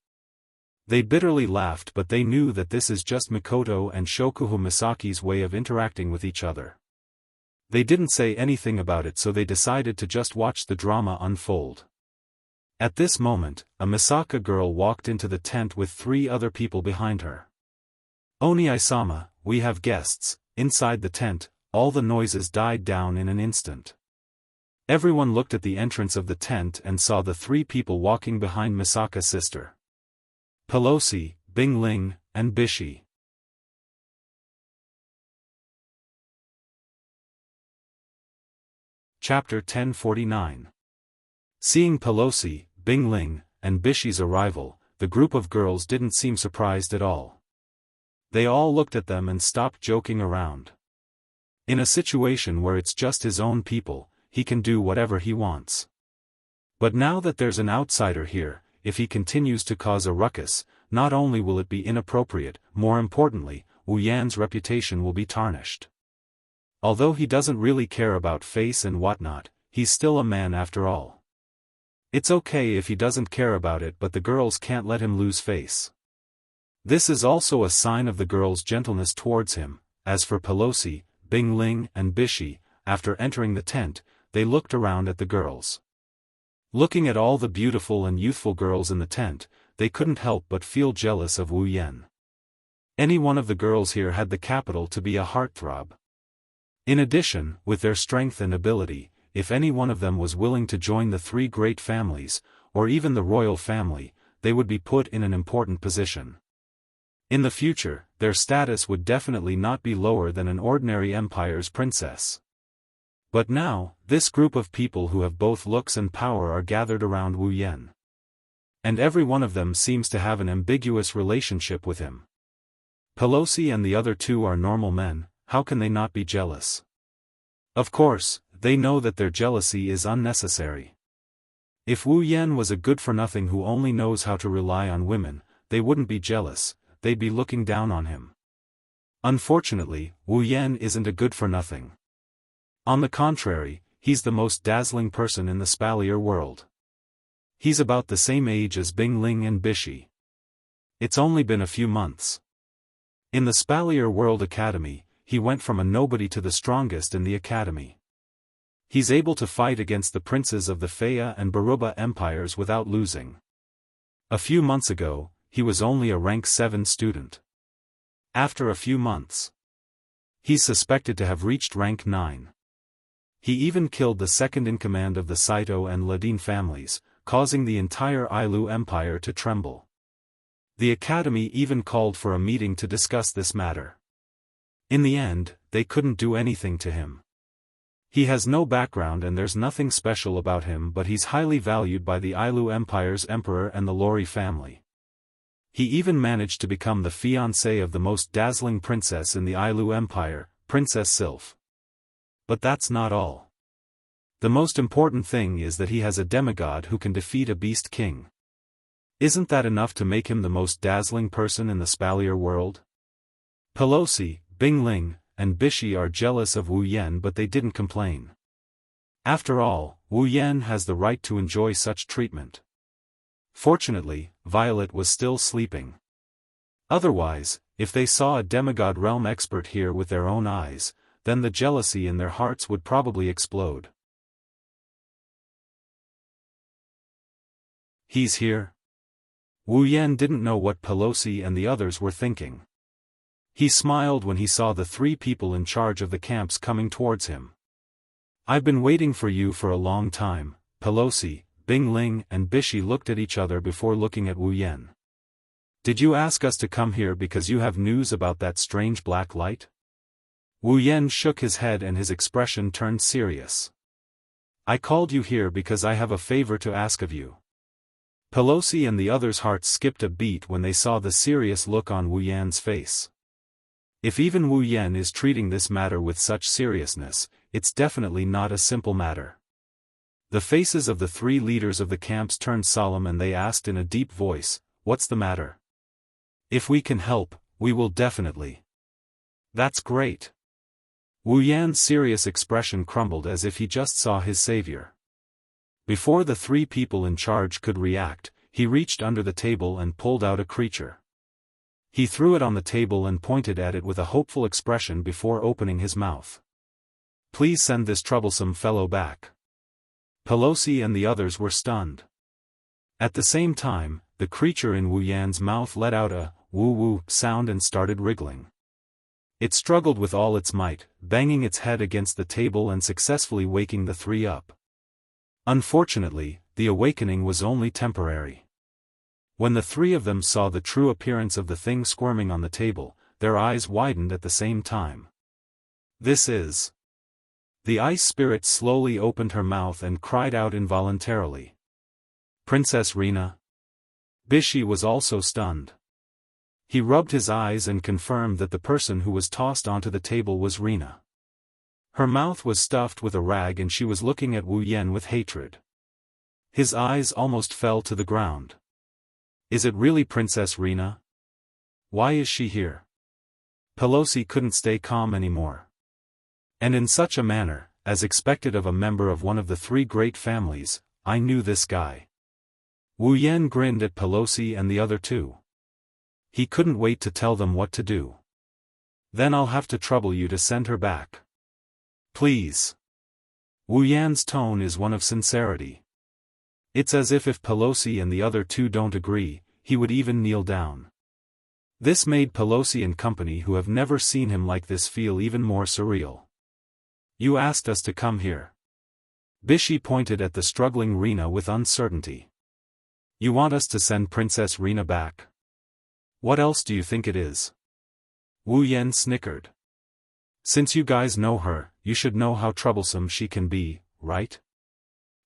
They bitterly laughed, but they knew that this is just Mikoto and Shokuhu Misaki's way of interacting with each other. They didn't say anything about it, so they decided to just watch the drama unfold. At this moment, a Misaka girl walked into the tent with 3 other people behind her. "Oni-sama, we have guests." Inside the tent, all the noises died down in an instant. Everyone looked at the entrance of the tent and saw the 3 people walking behind Misaka's sister. Pelosi, Bingling, and Bishi. Chapter 1049. Seeing Pelosi, Bingling, and Bishi's arrival, the group of girls didn't seem surprised at all. They all looked at them and stopped joking around. In a situation where it's just his own people, he can do whatever he wants. But now that there's an outsider here, if he continues to cause a ruckus, not only will it be inappropriate, more importantly, Wu Yan's reputation will be tarnished. Although he doesn't really care about face and whatnot, he's still a man after all. It's okay if he doesn't care about it, but the girls can't let him lose face. This is also a sign of the girls' gentleness towards him. As for Pelosi, Bingling, and Bishi, after entering the tent, they looked around at the girls. Looking at all the beautiful and youthful girls in the tent, they couldn't help but feel jealous of Wu Yan. Any one of the girls here had the capital to be a heartthrob. In addition, with their strength and ability, if any one of them was willing to join the 3 great families, or even the royal family, they would be put in an important position. In the future, their status would definitely not be lower than an ordinary empire's princess. But now, this group of people who have both looks and power are gathered around Wu Yan. And every one of them seems to have an ambiguous relationship with him. Pelosi and the other 2 are normal men, how can they not be jealous? Of course, they know that their jealousy is unnecessary. If Wu Yan was a good-for-nothing who only knows how to rely on women, they wouldn't be jealous, they'd be looking down on him. Unfortunately, Wu Yan isn't a good-for-nothing. On the contrary, he's the most dazzling person in the Spalier world. He's about the same age as Bingling and Bishi. It's only been a few months. In the Spalier World Academy, he went from a nobody to the strongest in the academy. He's able to fight against the princes of the Feya and Baruba empires without losing. A few months ago, he was only a rank 7 student. After a few months, he's suspected to have reached rank 9. He even killed the second-in-command of the Saito and Ladin families, causing the entire Ailu Empire to tremble. The academy even called for a meeting to discuss this matter. In the end, they couldn't do anything to him. He has no background and there's nothing special about him, but he's highly valued by the Ailu Empire's emperor and the Lori family. He even managed to become the fiancé of the most dazzling princess in the Ailu Empire, Princess Sylph. But that's not all. The most important thing is that he has a demigod who can defeat a beast king. Isn't that enough to make him the most dazzling person in the Spalier world? Pelosi, Bingling, and Bishi are jealous of Wu Yan, but they didn't complain. After all, Wu Yan has the right to enjoy such treatment. Fortunately, Violet was still sleeping. Otherwise, if they saw a demigod realm expert here with their own eyes, then the jealousy in their hearts would probably explode. He's here? Wu Yan didn't know what Pelosi and the others were thinking. He smiled when he saw the 3 people in charge of the camps coming towards him. I've been waiting for you for a long time. Pelosi, Bingling and Bishi looked at each other before looking at Wu Yan. Did you ask us to come here because you have news about that strange black light? Wu Yan shook his head and his expression turned serious. I called you here because I have a favor to ask of you. Pelosi and the others' hearts skipped a beat when they saw the serious look on Wu Yan's face. If even Wu Yan is treating this matter with such seriousness, it's definitely not a simple matter. The faces of the 3 leaders of the camps turned solemn and they asked in a deep voice, "What's the matter?" If we can help, we will definitely. That's great. Wu Yan's serious expression crumbled as if he just saw his savior. Before the three people in charge could react, he reached under the table and pulled out a creature. He threw it on the table and pointed at it with a hopeful expression before opening his mouth. Please send this troublesome fellow back. Pelosi and the others were stunned. At the same time, the creature in Wu Yan's mouth let out a woo-woo sound and started wriggling. It struggled with all its might, banging its head against the table and successfully waking the three up. Unfortunately, the awakening was only temporary. When the three of them saw the true appearance of the thing squirming on the table, their eyes widened at the same time. This is... The ice spirit slowly opened her mouth and cried out involuntarily. Princess Rina. Bishi was also stunned. He rubbed his eyes and confirmed that the person who was tossed onto the table was Rina. Her mouth was stuffed with a rag and she was looking at Wu Yan with hatred. His eyes almost fell to the ground. Is it really Princess Rina? Why is she here? Pelosi couldn't stay calm anymore. And in such a manner, as expected of a member of one of the three great families, I knew this guy. Wu Yan grinned at Pelosi and the other two. He couldn't wait to tell them what to do. Then I'll have to trouble you to send her back. Please. Wu Yan's tone is one of sincerity. It's as if Pelosi and the other two don't agree, he would even kneel down. This made Pelosi and company who have never seen him like this feel even more surreal. You asked us to come here. Bishi pointed at the struggling Rina with uncertainty. You want us to send Princess Rina back? What else do you think it is? Wu Yan snickered. Since you guys know her, you should know how troublesome she can be, right?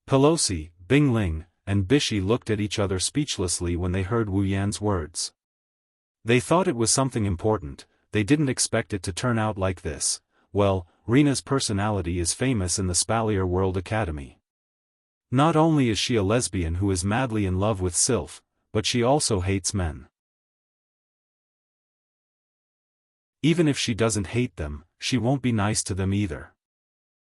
Pelosi, Bing Ling, and Bishi looked at each other speechlessly when they heard Wu Yan's words. They thought it was something important, they didn't expect it to turn out like this. Well, Rina's personality is famous in the Spalier World Academy. Not only is she a lesbian who is madly in love with Sylph, but she also hates men. Even if she doesn't hate them, she won't be nice to them either.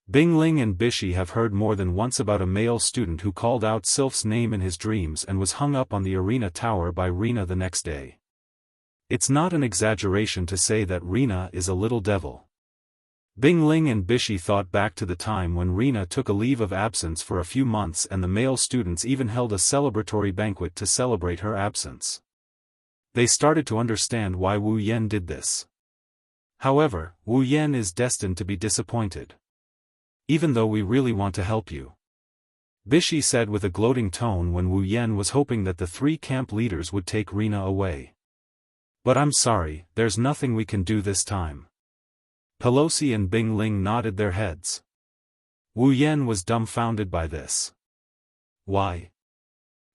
Bing Ling and Bishi have heard more than once about a male student who called out Sylph's name in his dreams and was hung up on the arena tower by Rina the next day. It's not an exaggeration to say that Rina is a little devil. Bing Ling and Bishi thought back to the time when Rina took a leave of absence for a few months and the male students even held a celebratory banquet to celebrate her absence. They started to understand why Wu Yan did this. However, Wu Yan is destined to be disappointed. Even though we really want to help you. Bishi said with a gloating tone when Wu Yan was hoping that the three camp leaders would take Rina away. But I'm sorry, there's nothing we can do this time. Pelosi and Bing Ling nodded their heads. Wu Yan was dumbfounded by this. Why?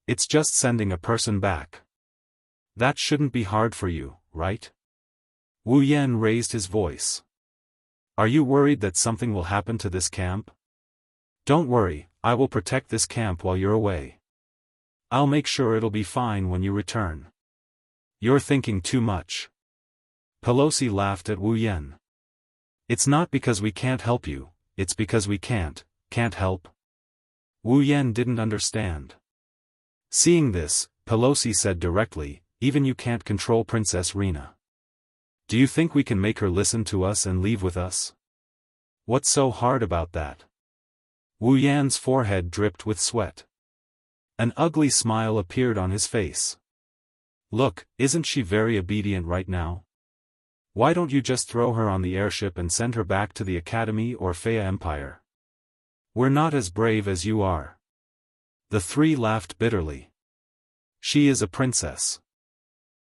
It's just sending a person back. That shouldn't be hard for you, right? Wu Yan raised his voice. Are you worried that something will happen to this camp? Don't worry, I will protect this camp while you're away. I'll make sure it'll be fine when you return. You're thinking too much. Pelosi laughed at Wu Yan. It's not because we can't help you, it's because we can't help. Wu Yan didn't understand. Seeing this, Pelosi said directly, even you can't control Princess Rina. Do you think we can make her listen to us and leave with us? What's so hard about that? Wu Yan's forehead dripped with sweat. An ugly smile appeared on his face. Look, isn't she very obedient right now? Why don't you just throw her on the airship and send her back to the Academy or Faya Empire? We're not as brave as you are. The three laughed bitterly. She is a princess.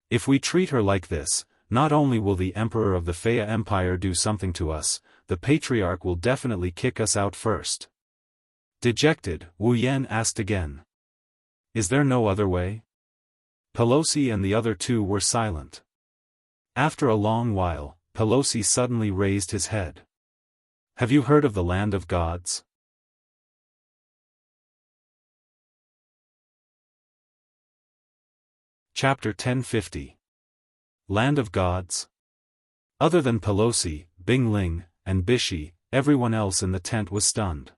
If we treat her like this, not only will the Emperor of the Faya Empire do something to us, the Patriarch will definitely kick us out first. Dejected, Wu Yan asked again. Is there no other way? Pelosi and the other two were silent. After a long while, Pelosi suddenly raised his head. Have you heard of the Land of Gods? Chapter 1050. Land of Gods? Other than Pelosi, Bingling, and Bishi, everyone else in the tent was stunned.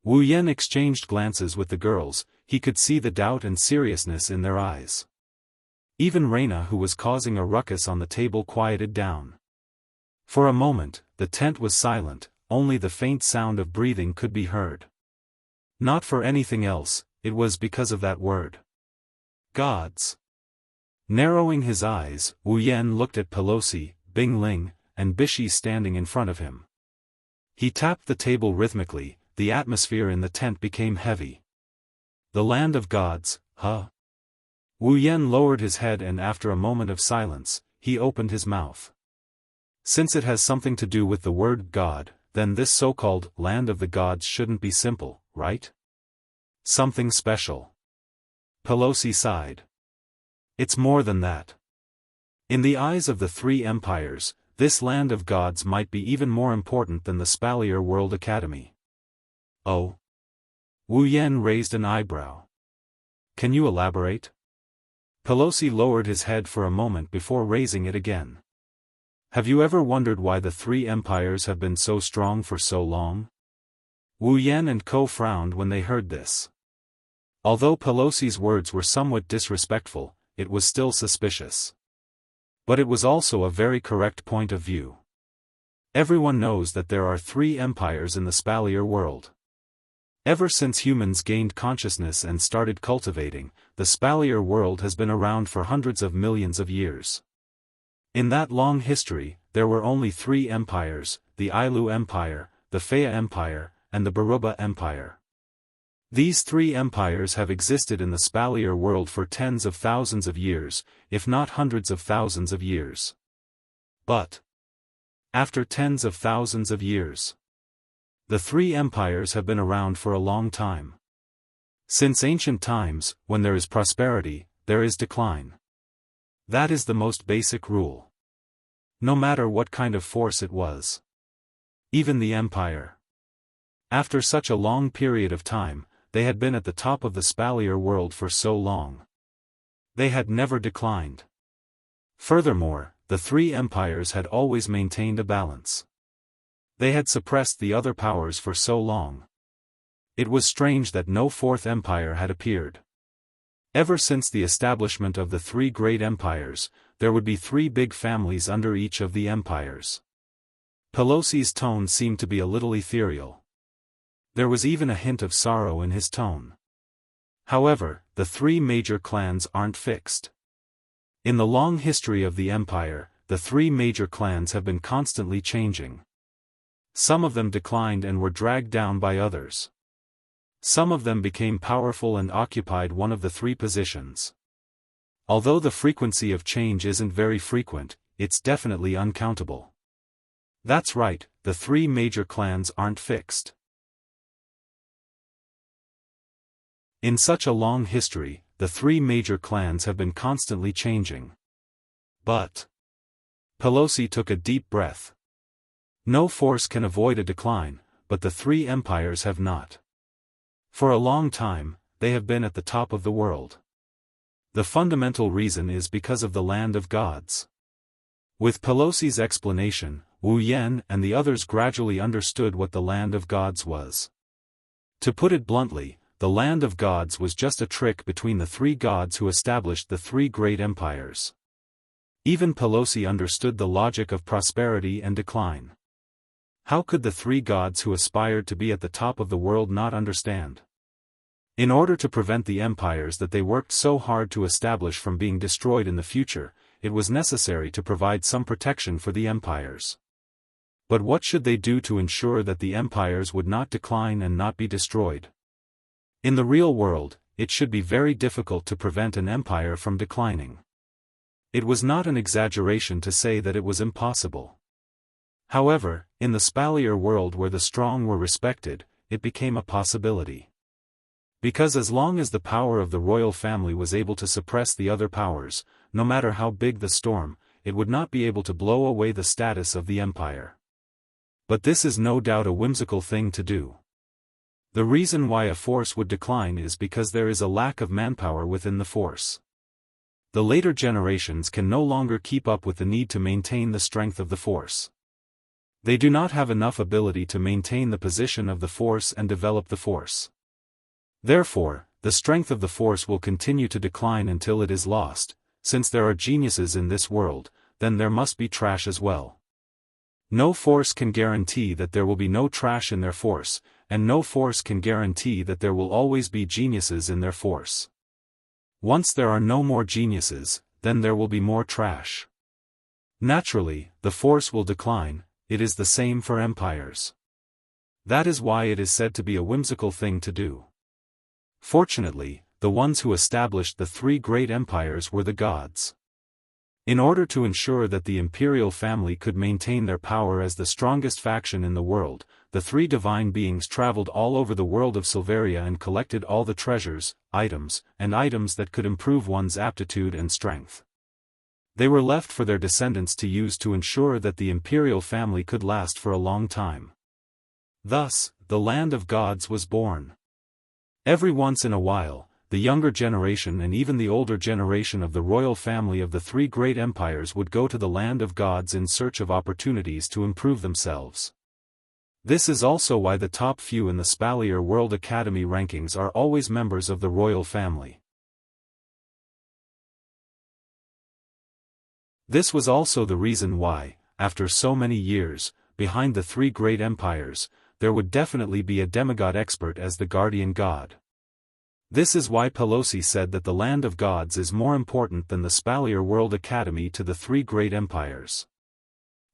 Wu Yan exchanged glances with the girls. He could see the doubt and seriousness in their eyes. Even Reina, who was causing a ruckus on the table, quieted down. For a moment, the tent was silent, only the faint sound of breathing could be heard. Not for anything else, it was because of that word. Gods. Narrowing his eyes, Wu Yan looked at Pelosi, Bingling, and Bishi standing in front of him. He tapped the table rhythmically. The atmosphere in the tent became heavy. The Land of Gods, huh? Wu Yan lowered his head, and after a moment of silence, he opened his mouth. Since it has something to do with the word God, then this so-called Land of the Gods shouldn't be simple, right? Something special. Pelosi sighed. It's more than that. In the eyes of the three empires, this Land of Gods might be even more important than the Spalier World Academy. Oh? Wu Yan raised an eyebrow. Can you elaborate? Pelosi lowered his head for a moment before raising it again. Have you ever wondered why the three empires have been so strong for so long? Wu Yan and Ko frowned when they heard this. Although Pelosi's words were somewhat disrespectful, it was still suspicious. But it was also a very correct point of view. Everyone knows that there are three empires in the Spalier world. Ever since humans gained consciousness and started cultivating, the Spalier world has been around for hundreds of millions of years. In that long history, there were only three empires, the Ailu Empire, the Faya Empire, and the Baruba Empire. These three empires have existed in the Spalier world for tens of thousands of years, if not hundreds of thousands of years. But after tens of thousands of years, the three empires have been around for a long time. Since ancient times, when there is prosperity, there is decline. That is the most basic rule. No matter what kind of force it was. Even the empire. After such a long period of time, they had been at the top of the Spalier world for so long. They had never declined. Furthermore, the three empires had always maintained a balance. They had suppressed the other powers for so long. It was strange that no fourth empire had appeared. Ever since the establishment of the three great empires, there would be three big families under each of the empires. Pelosi's tone seemed to be a little ethereal. There was even a hint of sorrow in his tone. However, the three major clans aren't fixed. In the long history of the empire, the three major clans have been constantly changing. Some of them declined and were dragged down by others. Some of them became powerful and occupied one of the three positions. Although the frequency of change isn't very frequent, it's definitely uncountable. That's right, the three major clans aren't fixed. In such a long history, the three major clans have been constantly changing. But Pelosi took a deep breath. No force can avoid a decline, but the three empires have not. For a long time, they have been at the top of the world. The fundamental reason is because of the Land of Gods. With Pelosi's explanation, Wu Yan and the others gradually understood what the Land of Gods was. To put it bluntly, the Land of Gods was just a trick between the three gods who established the three great empires. Even Pelosi understood the logic of prosperity and decline. How could the three gods who aspired to be at the top of the world not understand? In order to prevent the empires that they worked so hard to establish from being destroyed in the future, it was necessary to provide some protection for the empires. But what should they do to ensure that the empires would not decline and not be destroyed? In the real world, it should be very difficult to prevent an empire from declining. It was not an exaggeration to say that it was impossible. However, in the Spalier world where the strong were respected, it became a possibility. Because as long as the power of the royal family was able to suppress the other powers, no matter how big the storm, it would not be able to blow away the status of the empire. But this is no doubt a whimsical thing to do. The reason why a force would decline is because there is a lack of manpower within the force. The later generations can no longer keep up with the need to maintain the strength of the force. They do not have enough ability to maintain the position of the force and develop the force. Therefore, the strength of the force will continue to decline until it is lost. Since there are geniuses in this world, then there must be trash as well. No force can guarantee that there will be no trash in their force, and no force can guarantee that there will always be geniuses in their force. Once there are no more geniuses, then there will be more trash. Naturally, the force will decline. It is the same for empires. That is why it is said to be a whimsical thing to do. Fortunately, the ones who established the three great empires were the gods. In order to ensure that the imperial family could maintain their power as the strongest faction in the world, the three divine beings traveled all over the world of Silveria and collected all the treasures, items that could improve one's aptitude and strength. They were left for their descendants to use to ensure that the imperial family could last for a long time. Thus, the land of gods was born. Every once in a while, the younger generation and even the older generation of the royal family of the three great empires would go to the land of gods in search of opportunities to improve themselves. This is also why the top few in the Spalier World Academy rankings are always members of the royal family. This was also the reason why, after so many years, behind the three great empires, there would definitely be a demigod expert as the guardian god. This is why Pelosi said that the land of gods is more important than the Spalier World Academy to the three great empires.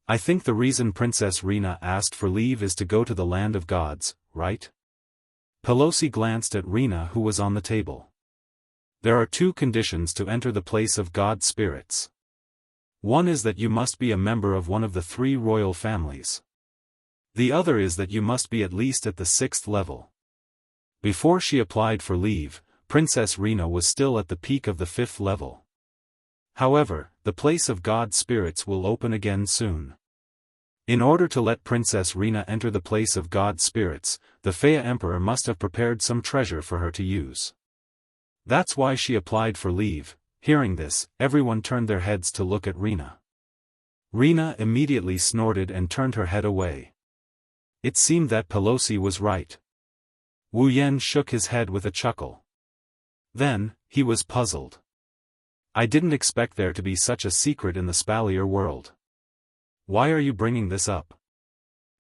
I think the reason Princess Rena asked for leave is to go to the land of gods, right? Pelosi glanced at Rena, who was on the table. There are two conditions to enter the place of god spirits. One is that you must be a member of one of the three royal families. The other is that you must be at least at the 6th level. Before she applied for leave, Princess Rena was still at the peak of the 5th level. However, the place of god spirits will open again soon. In order to let Princess Rena enter the place of god spirits, the Fea Emperor must have prepared some treasure for her to use. That's why she applied for leave. Hearing this, everyone turned their heads to look at Rena. Rena immediately snorted and turned her head away. It seemed that Pelosi was right. Wu Yan shook his head with a chuckle. Then, he was puzzled. I didn't expect there to be such a secret in the Spalier world. Why are you bringing this up?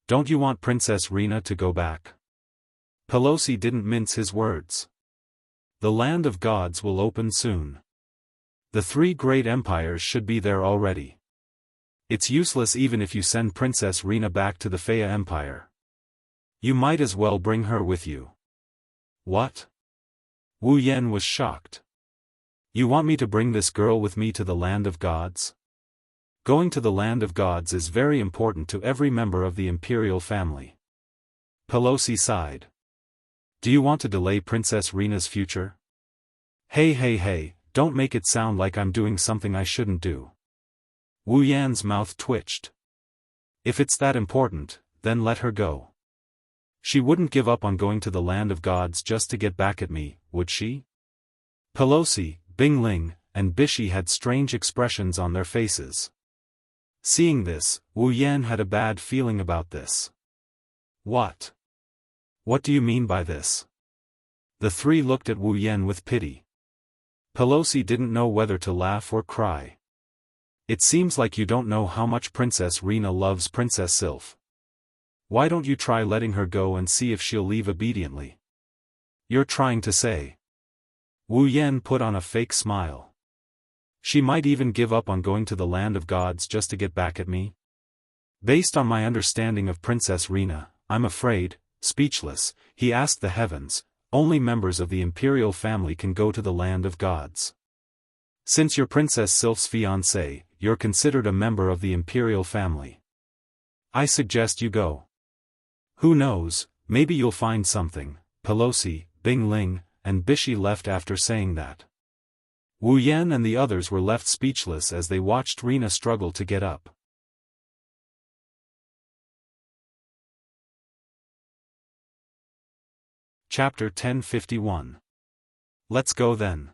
Don't you want Princess Rena to go back? Pelosi didn't mince his words. The land of gods will open soon. The three great empires should be there already. It's useless even if you send Princess Rena back to the Fea Empire. You might as well bring her with you. What? Wu Yan was shocked. You want me to bring this girl with me to the land of gods? Going to the land of gods is very important to every member of the imperial family. Pelosi sighed. Do you want to delay Princess Rena's future? Hey, don't make it sound like I'm doing something I shouldn't do. Wu Yan's mouth twitched. If it's that important, then let her go. She wouldn't give up on going to the land of gods just to get back at me, would she? Pelosi, Bing Ling, and Bishi had strange expressions on their faces. Seeing this, Wu Yan had a bad feeling about this. What? What do you mean by this? The three looked at Wu Yan with pity. Pelosi didn't know whether to laugh or cry. It seems like you don't know how much Princess Rena loves Princess Sylph. Why don't you try letting her go and see if she'll leave obediently? You're trying to say. Wu Yan put on a fake smile. She might even give up on going to the land of gods just to get back at me? Based on my understanding of Princess Rena, I'm afraid, speechless, he asked the heavens, only members of the imperial family can go to the land of gods. Since you're Princess Sylph's fiancé, you're considered a member of the imperial family. I suggest you go. Who knows, maybe you'll find something. Pelosi, Bing Ling, and Bishi left after saying that. Wu Yan and the others were left speechless as they watched Rena struggle to get up. Chapter 1051. Let's go then.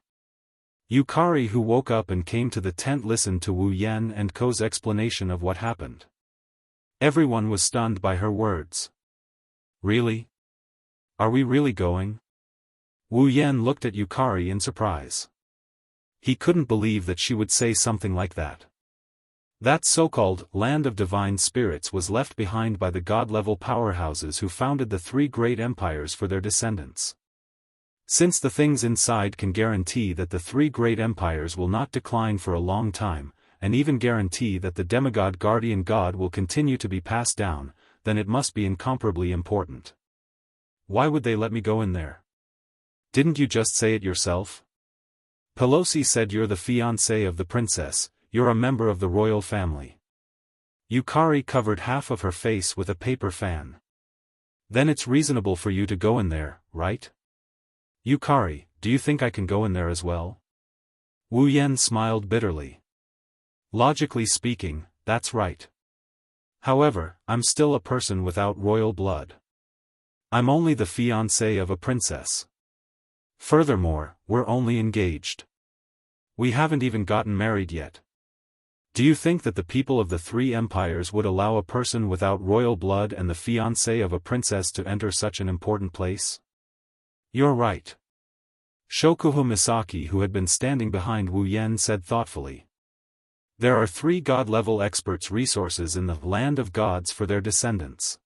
Yukari, who woke up and came to the tent, listened to Wu Yan and Ko's explanation of what happened. Everyone was stunned by her words. Really? Are we really going? Wu Yan looked at Yukari in surprise. He couldn't believe that she would say something like that. That so-called land of divine spirits was left behind by the god-level powerhouses who founded the three great empires for their descendants. Since the things inside can guarantee that the three great empires will not decline for a long time, and even guarantee that the demigod guardian god will continue to be passed down, then it must be incomparably important. Why would they let me go in there? Didn't you just say it yourself? Pelosi said you're the fiancé of the princess, you're a member of the royal family. Yukari covered half of her face with a paper fan. Then it's reasonable for you to go in there, right? Yukari, do you think I can go in there as well? Wu Yan smiled bitterly. Logically speaking, that's right. However, I'm still a person without royal blood. I'm only the fiancé of a princess. Furthermore, we're only engaged. We haven't even gotten married yet. Do you think that the people of the three empires would allow a person without royal blood and the fiancé of a princess to enter such an important place? You're right. Shokuho Misaki, who had been standing behind Wu Yan, said thoughtfully. There are three god-level experts resources in the land of gods for their descendants.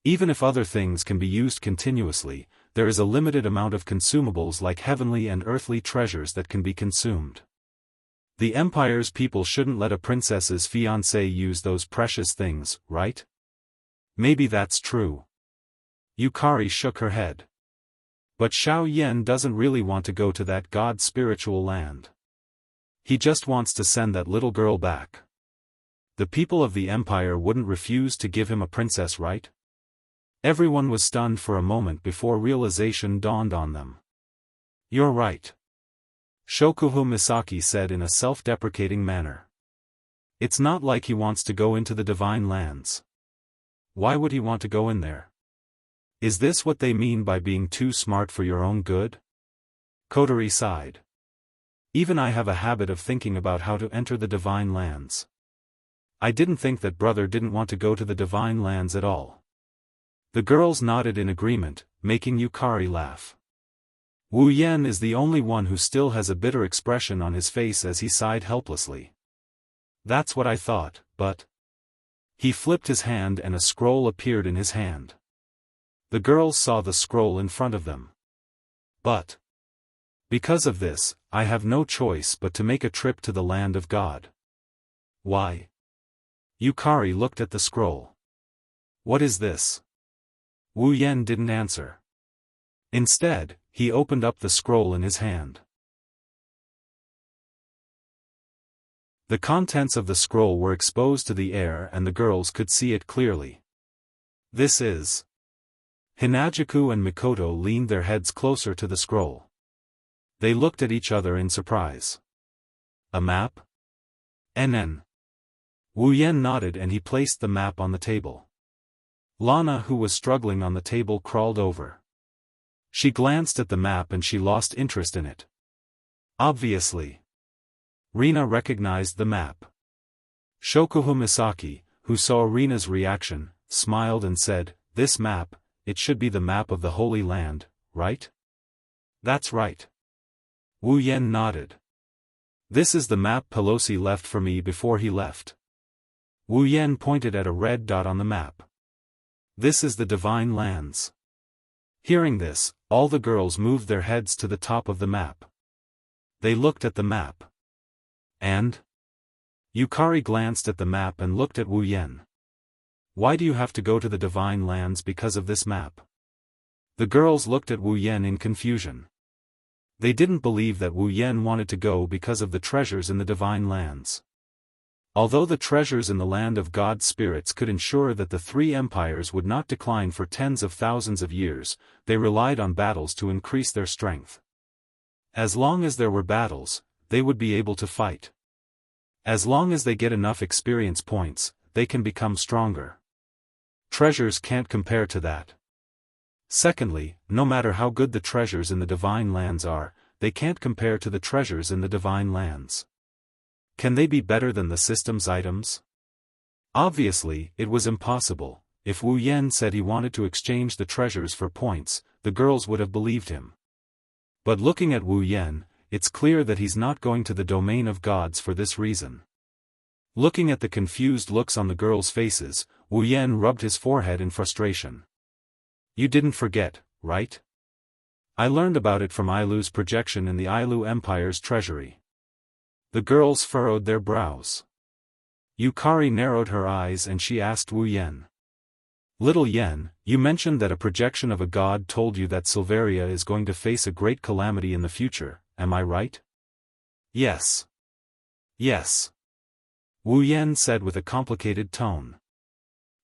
Even if other things can be used continuously, there is a limited amount of consumables like heavenly and earthly treasures that can be consumed. The empire's people shouldn't let a princess's fiancé use those precious things, right? Maybe that's true. Yukari shook her head. But Xiao Yan doesn't really want to go to that god-spiritual land. He just wants to send that little girl back. The people of the empire wouldn't refuse to give him a princess, right? Everyone was stunned for a moment before realization dawned on them. You're right. Shokuho Misaki said in a self-deprecating manner. It's not like he wants to go into the divine lands. Why would he want to go in there? Is this what they mean by being too smart for your own good? Kotori sighed. Even I have a habit of thinking about how to enter the divine lands. I didn't think that brother didn't want to go to the divine lands at all. The girls nodded in agreement, making Yukari laugh. Wu Yan is the only one who still has a bitter expression on his face as he sighed helplessly. That's what I thought, but... He flipped his hand and a scroll appeared in his hand. The girls saw the scroll in front of them. But... Because of this, I have no choice but to make a trip to the land of God. Why? Yukari looked at the scroll. What is this? Wu Yan didn't answer. Instead, he opened up the scroll in his hand. The contents of the scroll were exposed to the air and the girls could see it clearly. This is... Hinajuku and Mikoto leaned their heads closer to the scroll. They looked at each other in surprise. A map? NN. Wu Yan nodded and he placed the map on the table. Lana, who was struggling on the table, crawled over. She glanced at the map and she lost interest in it. Obviously. Rina recognized the map. Shokuho Misaki, who saw Rina's reaction, smiled and said, "This map, it should be the map of the Holy Land, right?" "That's right." Wu Yan nodded. "This is the map Pelosi left for me before he left." Wu Yan pointed at a red dot on the map. "This is the Divine Lands." Hearing this, all the girls moved their heads to the top of the map. They looked at the map. And? Yukari glanced at the map and looked at Wu Yan. "Why do you have to go to the Divine Lands because of this map?" The girls looked at Wu Yan in confusion. They didn't believe that Wu Yan wanted to go because of the treasures in the Divine Lands. Although the treasures in the land of God spirits could ensure that the three empires would not decline for tens of thousands of years, they relied on battles to increase their strength. As long as there were battles, they would be able to fight. As long as they get enough experience points, they can become stronger. Treasures can't compare to that. Secondly, no matter how good the treasures in the Divine Lands are, they can't compare to the treasures in the divine lands. Can they be better than the system's items? Obviously, it was impossible. If Wu Yan said he wanted to exchange the treasures for points, the girls would have believed him. But looking at Wu Yan, it's clear that he's not going to the domain of gods for this reason. Looking at the confused looks on the girls' faces, Wu Yan rubbed his forehead in frustration. You didn't forget, right? I learned about it from Ailu's projection in the Ailu Empire's treasury. The girls furrowed their brows. Yukari narrowed her eyes and she asked Wu Yan. Little Yen, you mentioned that a projection of a god told you that Silveria is going to face a great calamity in the future, am I right? Yes. Yes. Wu Yan said with a complicated tone.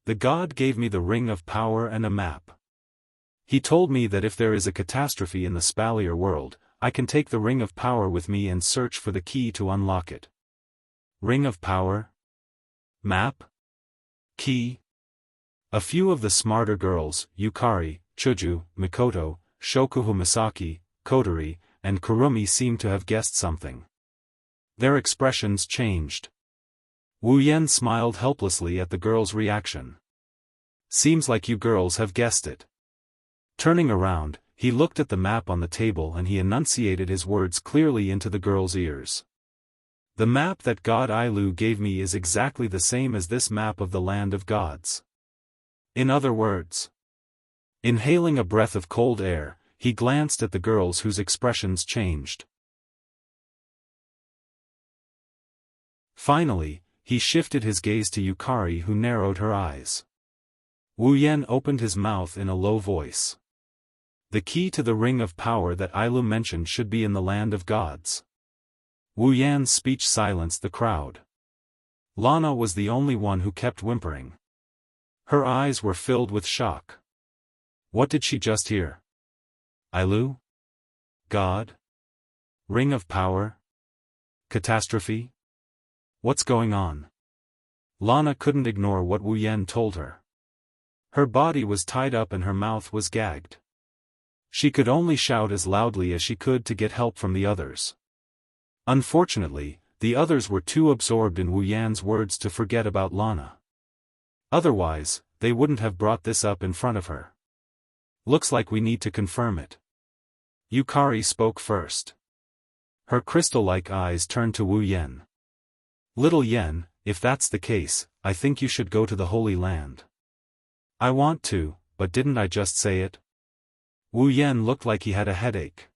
The god gave me the ring of power and a map. He told me that if there is a catastrophe in the Spalier world, I can take the ring of power with me and search for the key to unlock it. Ring of power? Map? Key? A few of the smarter girls, Yukari, Chuju, Mikoto, Shokuhu Misaki, Kotori, and Kurumi seemed to have guessed something. Their expressions changed. Wu Yan smiled helplessly at the girls' reaction. Seems like you girls have guessed it. Turning around, he looked at the map on the table and he enunciated his words clearly into the girls' ears. The map that God Ailu gave me is exactly the same as this map of the land of gods. In other words, inhaling a breath of cold air, he glanced at the girls whose expressions changed. Finally, he shifted his gaze to Yukari, who narrowed her eyes. Wu Yan opened his mouth in a low voice. The key to the ring of power that Ailu mentioned should be in the land of gods. Wu Yan's speech silenced the crowd. Lana was the only one who kept whimpering. Her eyes were filled with shock. What did she just hear? Ailu? God? Ring of power? Catastrophe? What's going on? Lana couldn't ignore what Wu Yan told her. Her body was tied up and her mouth was gagged. She could only shout as loudly as she could to get help from the others. Unfortunately, the others were too absorbed in Wu Yan's words to forget about Lana. Otherwise, they wouldn't have brought this up in front of her. Looks like we need to confirm it. Yukari spoke first. Her crystal-like eyes turned to Wu Yan. Little Yen, if that's the case, I think you should go to the Holy Land. I want to, but didn't I just say it? Wu Yan looked like he had a headache.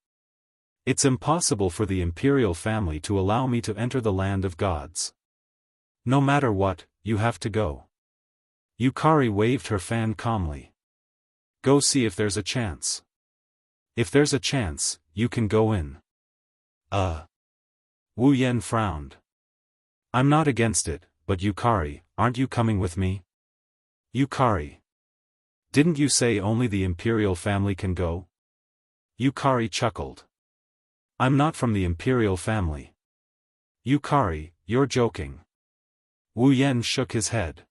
It's impossible for the imperial family to allow me to enter the land of gods. No matter what, you have to go. Yukari waved her fan calmly. Go see if there's a chance. If there's a chance, you can go in. Wu Yan frowned. I'm not against it, but Yukari, aren't you coming with me? Yukari. Didn't you say only the imperial family can go? Yukari chuckled. I'm not from the imperial family. Yukari, you're joking. Wu Yan shook his head.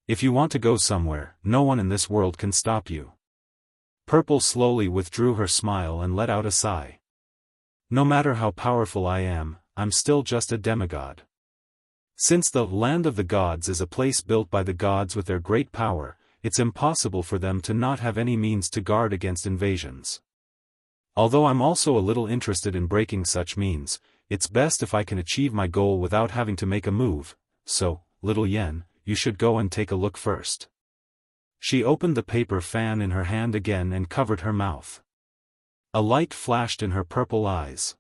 If you want to go somewhere, no one in this world can stop you. Purple slowly withdrew her smile and let out a sigh. No matter how powerful I am, I'm still just a demigod. Since the land of the gods is a place built by the gods with their great power, it's impossible for them to not have any means to guard against invasions. Although I'm also a little interested in breaking such means, it's best if I can achieve my goal without having to make a move, so, little Yen, you should go and take a look first. She opened the paper fan in her hand again and covered her mouth. A light flashed in her purple eyes.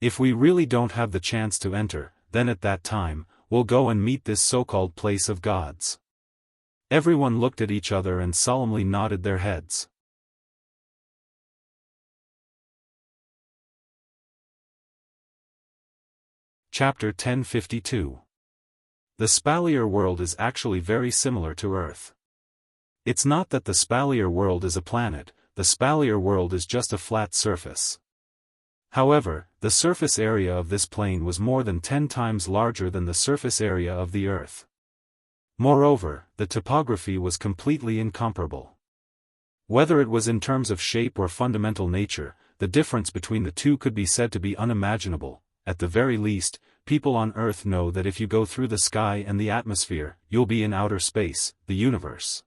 If we really don't have the chance to enter, then at that time, we'll go and meet this so-called place of gods. Everyone looked at each other and solemnly nodded their heads. Chapter 1052. The Spalier world is actually very similar to Earth. It's not that the Spalier world is a planet, the Spalier world is just a flat surface. However, the surface area of this plane was more than 10 times larger than the surface area of the Earth. Moreover, the topography was completely incomparable. Whether it was in terms of shape or fundamental nature, the difference between the two could be said to be unimaginable. At the very least, people on Earth know that if you go through the sky and the atmosphere, you'll be in outer space, the universe.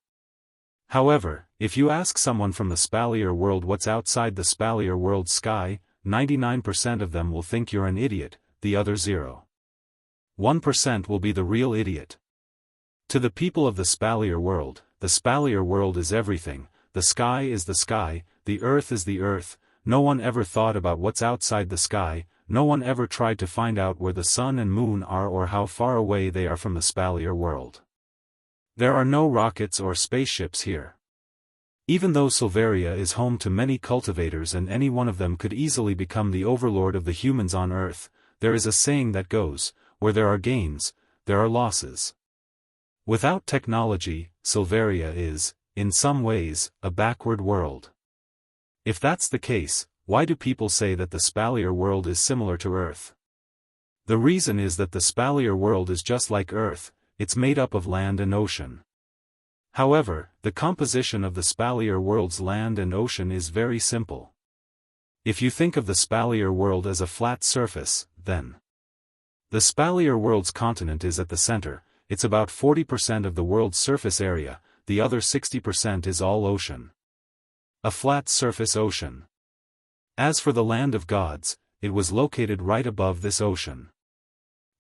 However, if you ask someone from the spalier world what's outside the spalier world's sky, 99% of them will think you're an idiot, the other 0.1% will be the real idiot. To the people of the spalier world, the spalier world is everything, the sky is the sky, the earth is the earth. No one ever thought about what's outside the sky, no one ever tried to find out where the sun and moon are or how far away they are from the spalier world. There are no rockets or spaceships here. Even though Silveria is home to many cultivators and any one of them could easily become the overlord of the humans on Earth, there is a saying that goes, where there are gains, there are losses. Without technology, Silveria is, in some ways, a backward world. If that's the case, why do people say that the spalier world is similar to Earth? The reason is that the spalier world is just like Earth, it's made up of land and ocean. However, the composition of the spalier world's land and ocean is very simple. If you think of the spalier world as a flat surface, then the spalier world's continent is at the center, it's about 40% of the world's surface area, the other 60% is all ocean. A flat surface ocean. As for the land of gods, it was located right above this ocean.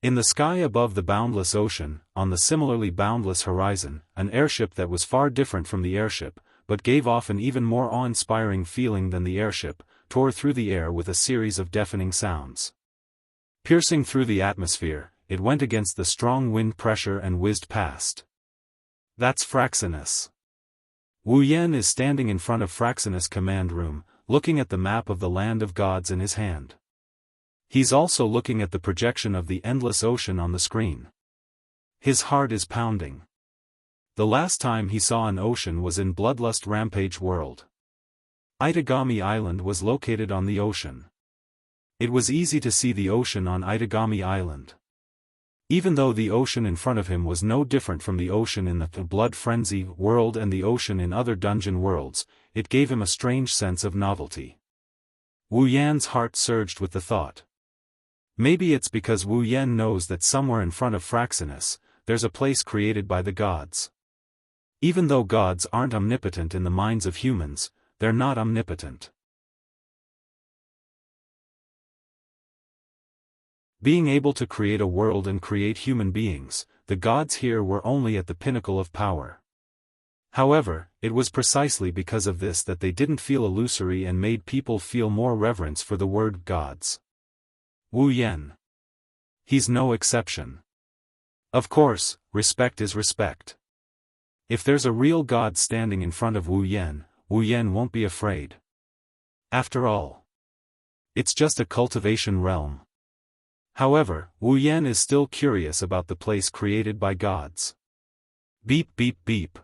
In the sky above the boundless ocean, on the similarly boundless horizon, an airship that was far different from the airship, but gave off an even more awe-inspiring feeling than the airship, tore through the air with a series of deafening sounds. Piercing through the atmosphere, it went against the strong wind pressure and whizzed past. That's Fraxinus. Wu Yan is standing in front of Fraxinus' command room, looking at the map of the land of gods in his hand. He's also looking at the projection of the endless ocean on the screen. His heart is pounding. The last time he saw an ocean was in Bloodlust Rampage World. Itagami Island was located on the ocean. It was easy to see the ocean on Itagami Island. Even though the ocean in front of him was no different from the ocean in the Blood Frenzy world and the ocean in other dungeon worlds, it gave him a strange sense of novelty. Wu Yan's heart surged with the thought. Maybe it's because Wu Yan knows that somewhere in front of Fraxinus, there's a place created by the gods. Even though gods aren't omnipotent in the minds of humans, they're not omnipotent. Being able to create a world and create human beings, the gods here were only at the pinnacle of power. However, it was precisely because of this that they didn't feel illusory and made people feel more reverence for the word gods. Wu Yan. He's no exception. Of course, respect is respect. If there's a real god standing in front of Wu Yan won't be afraid. After all, it's just a cultivation realm. However, Wu Yan is still curious about the place created by gods. Beep beep beep.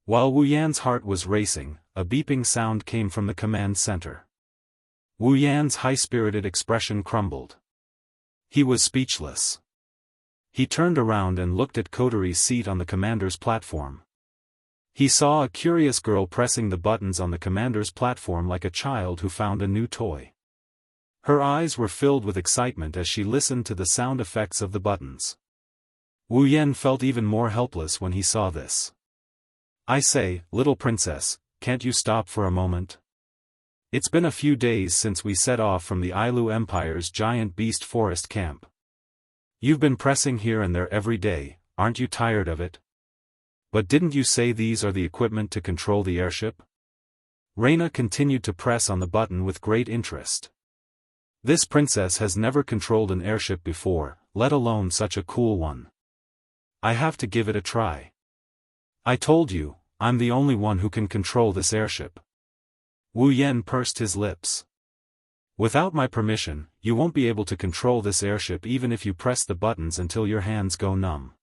While Wu Yan's heart was racing, a beeping sound came from the command center. Wu Yan's high-spirited expression crumbled. He was speechless. He turned around and looked at Kodari's seat on the commander's platform. He saw a curious girl pressing the buttons on the commander's platform like a child who found a new toy. Her eyes were filled with excitement as she listened to the sound effects of the buttons. Wu Yan felt even more helpless when he saw this. I say, little princess, can't you stop for a moment? It's been a few days since we set off from the Ailu Empire's giant beast forest camp. You've been pressing here and there every day, aren't you tired of it? But didn't you say these are the equipment to control the airship? Reina continued to press on the button with great interest. This princess has never controlled an airship before, let alone such a cool one. I have to give it a try. I told you, I'm the only one who can control this airship. Wu Yan pursed his lips. Without my permission, you won't be able to control this airship even if you press the buttons until your hands go numb.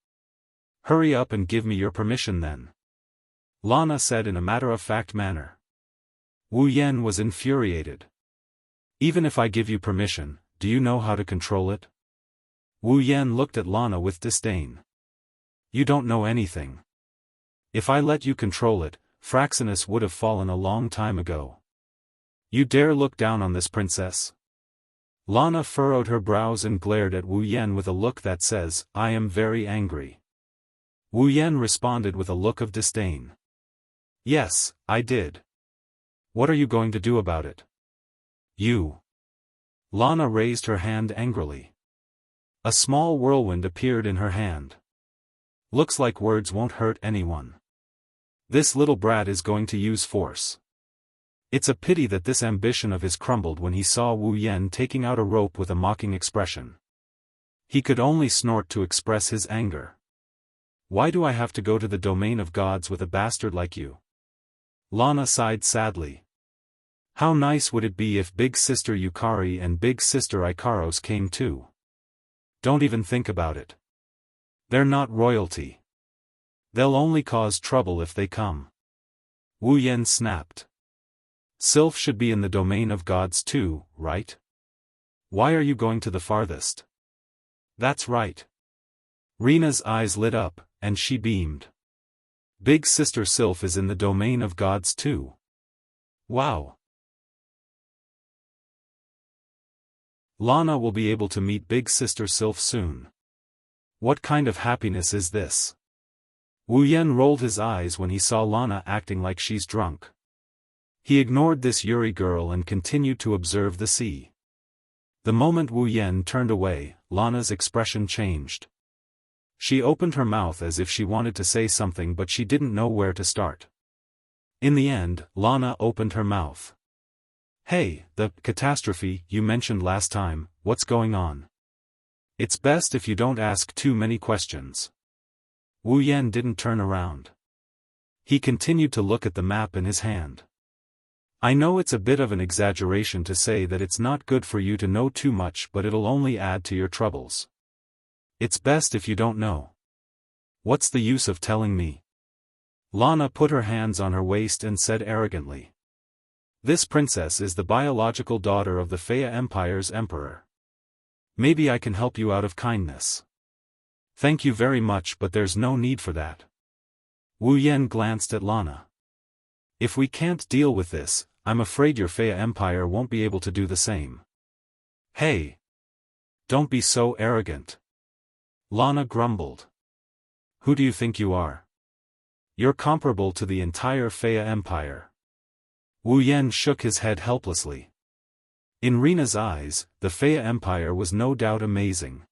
Hurry up and give me your permission then. Lana said in a matter-of-fact manner. Wu Yan was infuriated. Even if I give you permission, do you know how to control it? Wu Yan looked at Lana with disdain. You don't know anything. If I let you control it, Fraxinus would have fallen a long time ago. You dare look down on this princess? Lana furrowed her brows and glared at Wu Yan with a look that says, I am very angry. Wu Yan responded with a look of disdain. Yes, I did. What are you going to do about it? You. Lana raised her hand angrily. A small whirlwind appeared in her hand. Looks like words won't hurt anyone. This little brat is going to use force. It's a pity that this ambition of his crumbled when he saw Wu Yan taking out a rope with a mocking expression. He could only snort to express his anger. Why do I have to go to the domain of gods with a bastard like you? Lana sighed sadly. How nice would it be if Big Sister Yukari and Big Sister Ikaros came too? Don't even think about it. They're not royalty. They'll only cause trouble if they come. Wu Yan snapped. Sylph should be in the domain of gods too, right? Why are you going to the farthest? That's right. Rina's eyes lit up, and she beamed. Big Sister Sylph is in the domain of gods too. Wow. Lana will be able to meet Big Sister Sylph soon. What kind of happiness is this? Wu Yan rolled his eyes when he saw Lana acting like she's drunk. He ignored this Yuri girl and continued to observe the sea. The moment Wu Yan turned away, Lana's expression changed. She opened her mouth as if she wanted to say something but she didn't know where to start. In the end, Lana opened her mouth. Hey, the catastrophe you mentioned last time, what's going on? It's best if you don't ask too many questions. Wu Yan didn't turn around. He continued to look at the map in his hand. I know it's a bit of an exaggeration to say that it's not good for you to know too much, but it'll only add to your troubles. It's best if you don't know. What's the use of telling me? Lana put her hands on her waist and said arrogantly. This princess is the biological daughter of the Faya Empire's emperor. Maybe I can help you out of kindness. Thank you very much, but there's no need for that. Wu Yan glanced at Lana. If we can't deal with this, I'm afraid your Faya Empire won't be able to do the same. Hey! Don't be so arrogant. Lana grumbled. Who do you think you are? You're comparable to the entire Faya Empire. Wu Yan shook his head helplessly. In Rina's eyes, the Faya Empire was no doubt amazing.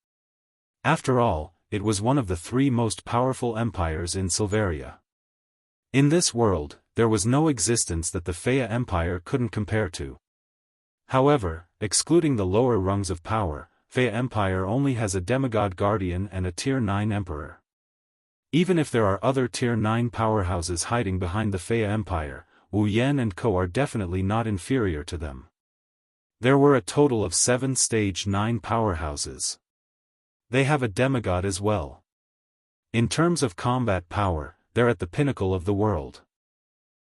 After all, it was one of the 3 most powerful empires in Silveria. In this world, there was no existence that the Faya Empire couldn't compare to. However, excluding the lower rungs of power, Faya Empire only has a demigod guardian and a Tier 9 emperor. Even if there are other Tier 9 powerhouses hiding behind the Faya Empire, Wu Yan and Co are definitely not inferior to them. There were a total of 7 Stage 9 powerhouses. They have a demigod as well. In terms of combat power, they're at the pinnacle of the world.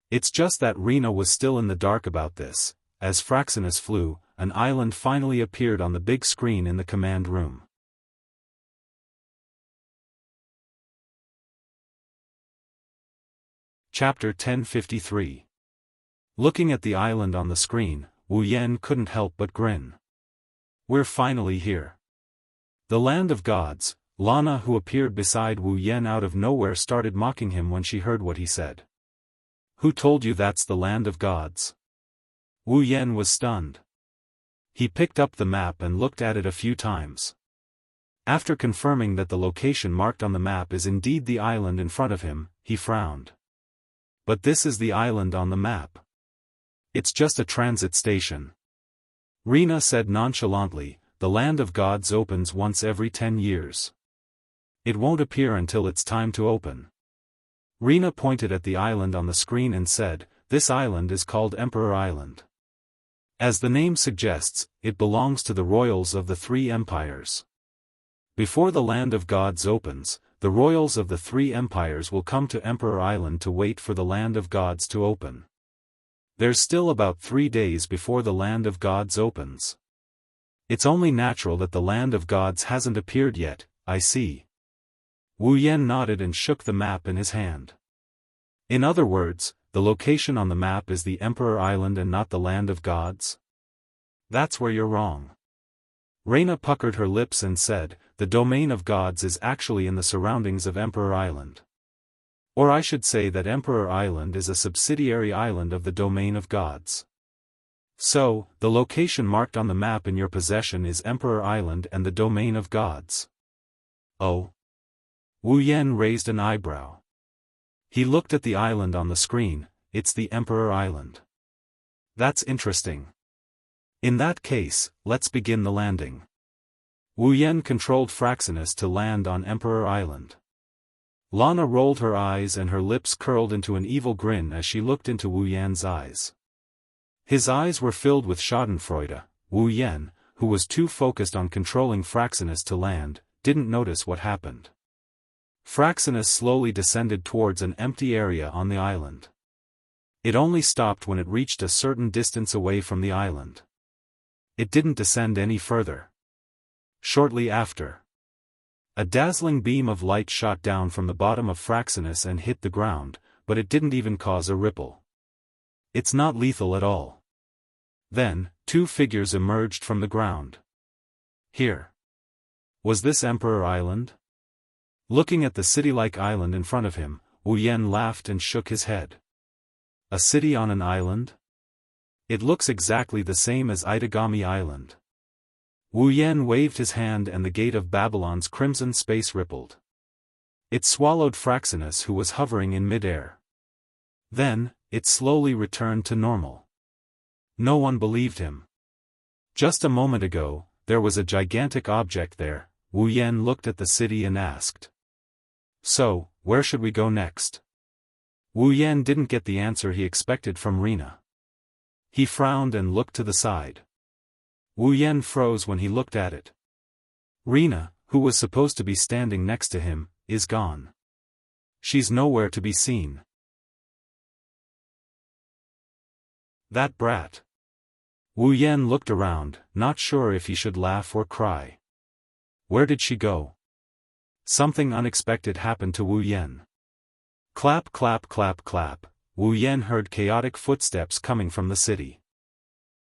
It's just that Rina was still in the dark about this. As Fraxinus flew, an island finally appeared on the big screen in the command room. Chapter 1053. Looking at the island on the screen, Wu Yan couldn't help but grin. We're finally here. The land of gods. Lana, who appeared beside Wu Yan out of nowhere, started mocking him when she heard what he said. Who told you that's the land of gods? Wu Yan was stunned. He picked up the map and looked at it a few times. After confirming that the location marked on the map is indeed the island in front of him, he frowned. But this is the island on the map. It's just a transit station. Rina said nonchalantly, the land of gods opens once every 10 years. It won't appear until it's time to open. Rina pointed at the island on the screen and said, this island is called Emperor Island. As the name suggests, it belongs to the royals of the 3 empires. Before the land of gods opens, the royals of the 3 empires will come to Emperor Island to wait for the land of gods to open. There's still about 3 days before the land of gods opens. It's only natural that the land of gods hasn't appeared yet, I see. Wu Yan nodded and shook the map in his hand. In other words, the location on the map is the Emperor Island and not the Land of Gods? That's where you're wrong. Reina puckered her lips and said, the domain of gods is actually in the surroundings of Emperor Island. Or I should say that Emperor Island is a subsidiary island of the domain of gods. So, the location marked on the map in your possession is Emperor Island and the domain of gods. Oh? Wu Yan raised an eyebrow. He looked at the island on the screen. It's the Emperor Island. That's interesting. In that case, let's begin the landing. Wu Yan controlled Fraxinus to land on Emperor Island. Lana rolled her eyes and her lips curled into an evil grin as she looked into Wu Yan's eyes. His eyes were filled with schadenfreude. Wu Yan, who was too focused on controlling Fraxinus to land, didn't notice what happened. Fraxinus slowly descended towards an empty area on the island. It only stopped when it reached a certain distance away from the island. It didn't descend any further. Shortly after, a dazzling beam of light shot down from the bottom of Fraxinus and hit the ground, but it didn't even cause a ripple. It's not lethal at all. Then, two figures emerged from the ground. Here. Was this Emperor Island? Looking at the city-like island in front of him, Wu Yan laughed and shook his head. A city on an island? It looks exactly the same as Itagami Island. Wu Yan waved his hand and the gate of Babylon's crimson space rippled. It swallowed Fraxinus, who was hovering in midair. Then, it slowly returned to normal. No one believed him. Just a moment ago, there was a gigantic object there. Wu Yan looked at the city and asked. So, where should we go next? Wu Yan didn't get the answer he expected from Reina. He frowned and looked to the side. Wu Yan froze when he looked at it. Reina, who was supposed to be standing next to him, is gone. She's nowhere to be seen. That brat. Wu Yan looked around, not sure if he should laugh or cry. Where did she go? Something unexpected happened to Wu Yan. Clap clap clap clap, Wu Yan heard chaotic footsteps coming from the city.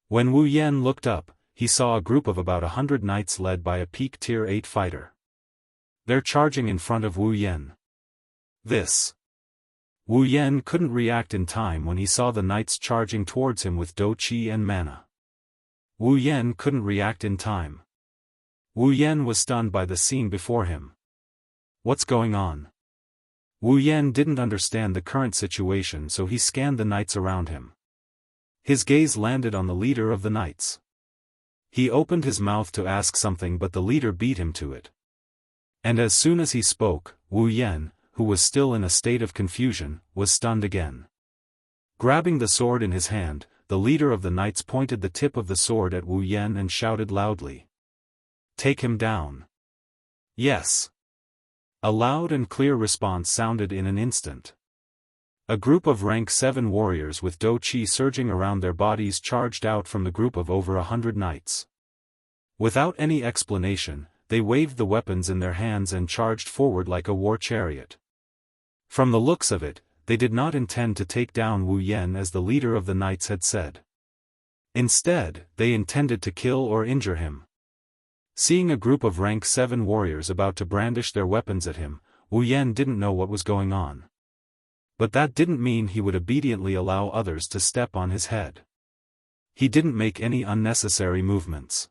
When Wu Yan looked up, he saw a group of about 100 knights led by a peak tier 8 fighter. They're charging in front of Wu Yan. Wu Yan couldn't react in time when he saw the knights charging towards him with Do Qi and mana. Wu Yan couldn't react in time. Wu Yan was stunned by the scene before him. What's going on? Wu Yan didn't understand the current situation, so he scanned the knights around him. His gaze landed on the leader of the knights. He opened his mouth to ask something, but the leader beat him to it. And as soon as he spoke, Wu Yan, who was still in a state of confusion, was stunned again. Grabbing the sword in his hand, the leader of the knights pointed the tip of the sword at Wu Yan and shouted loudly. Take him down. Yes. A loud and clear response sounded in an instant. A group of rank 7 warriors with Do Qi surging around their bodies charged out from the group of over 100 knights. Without any explanation, they waved the weapons in their hands and charged forward like a war chariot. From the looks of it, they did not intend to take down Wu Yan as the leader of the knights had said. Instead, they intended to kill or injure him. Seeing a group of rank 7 warriors about to brandish their weapons at him, Wu Yan didn't know what was going on. But that didn't mean he would obediently allow others to step on his head. He didn't make any unnecessary movements.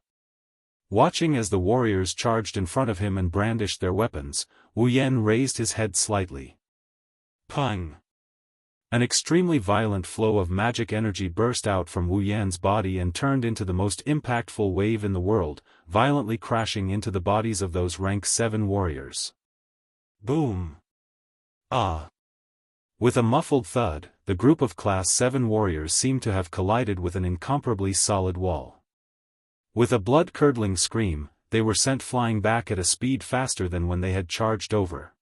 Watching as the warriors charged in front of him and brandished their weapons, Wu Yan raised his head slightly. Pang! An extremely violent flow of magic energy burst out from Wu Yan's body and turned into the most impactful wave in the world, violently crashing into the bodies of those rank 7 warriors. Boom! Ah! With a muffled thud, the group of class 7 warriors seemed to have collided with an incomparably solid wall. With a blood-curdling scream, they were sent flying back at a speed faster than when they had charged over.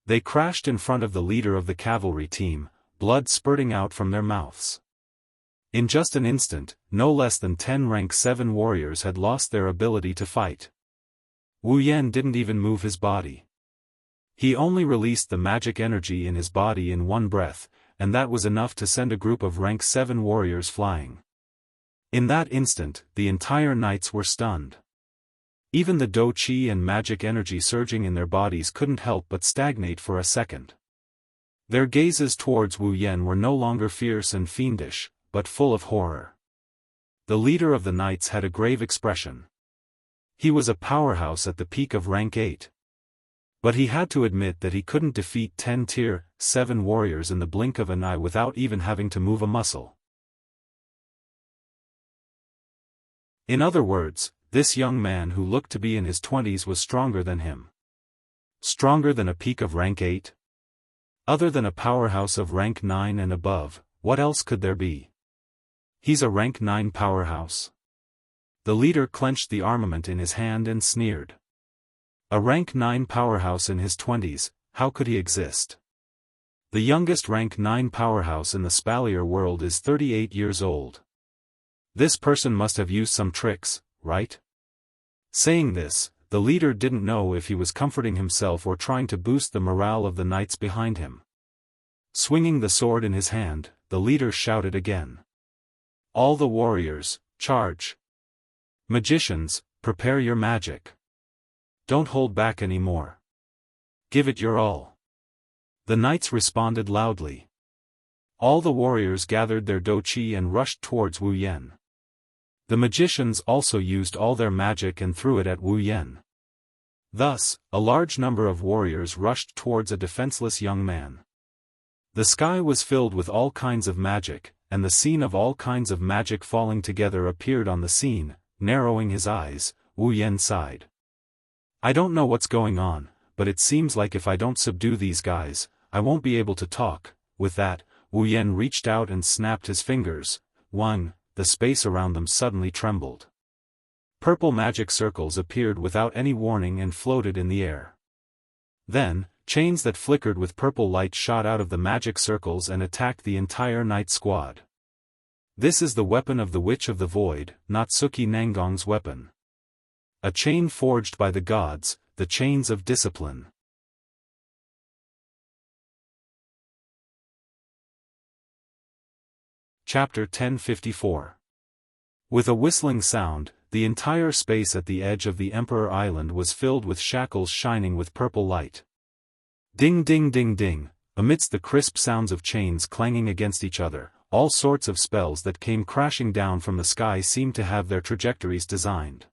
They crashed in front of the leader of the cavalry team, blood spurting out from their mouths. In just an instant, no less than 10 rank 7 warriors had lost their ability to fight. Wu Yan didn't even move his body. He only released the magic energy in his body in one breath, and that was enough to send a group of rank 7 warriors flying. In that instant, the entire knights were stunned. Even the Do Qi and magic energy surging in their bodies couldn't help but stagnate for a second. Their gazes towards Wu Yan were no longer fierce and fiendish, but full of horror. The leader of the knights had a grave expression. He was a powerhouse at the peak of rank 8. But he had to admit that he couldn't defeat 10 tier 7 warriors in the blink of an eye without even having to move a muscle. In other words, this young man who looked to be in his 20s was stronger than him. Stronger than a peak of rank 8? Other than a powerhouse of rank 9 and above, what else could there be? He's a rank 9 powerhouse. The leader clenched the armament in his hand and sneered. A rank 9 powerhouse in his 20s, how could he exist? The youngest rank 9 powerhouse in the Spalier world is 38 years old. This person must have used some tricks, right? Saying this, the leader didn't know if he was comforting himself or trying to boost the morale of the knights behind him. Swinging the sword in his hand, the leader shouted again. All the warriors, charge! Magicians, prepare your magic. Don't hold back anymore. Give it your all. The knights responded loudly. All the warriors gathered their Do Qi and rushed towards Wu Yan. The magicians also used all their magic and threw it at Wu Yan. Thus, a large number of warriors rushed towards a defenseless young man. The sky was filled with all kinds of magic, and the scene of all kinds of magic falling together appeared on the scene. Narrowing his eyes, Wu Yan sighed. I don't know what's going on, but it seems like if I don't subdue these guys, I won't be able to talk. With that, Wu Yan reached out and snapped his fingers. The space around them suddenly trembled. Purple magic circles appeared without any warning and floated in the air. Then, chains that flickered with purple light shot out of the magic circles and attacked the entire knight squad. This is the weapon of the Witch of the Void, not Suki Nangong's weapon. A chain forged by the gods, the chains of discipline. Chapter 1054. With a whistling sound, the entire space at the edge of the Emperor Island was filled with shackles shining with purple light. Ding ding ding ding, amidst the crisp sounds of chains clanging against each other, all sorts of spells that came crashing down from the sky seemed to have their trajectories designed.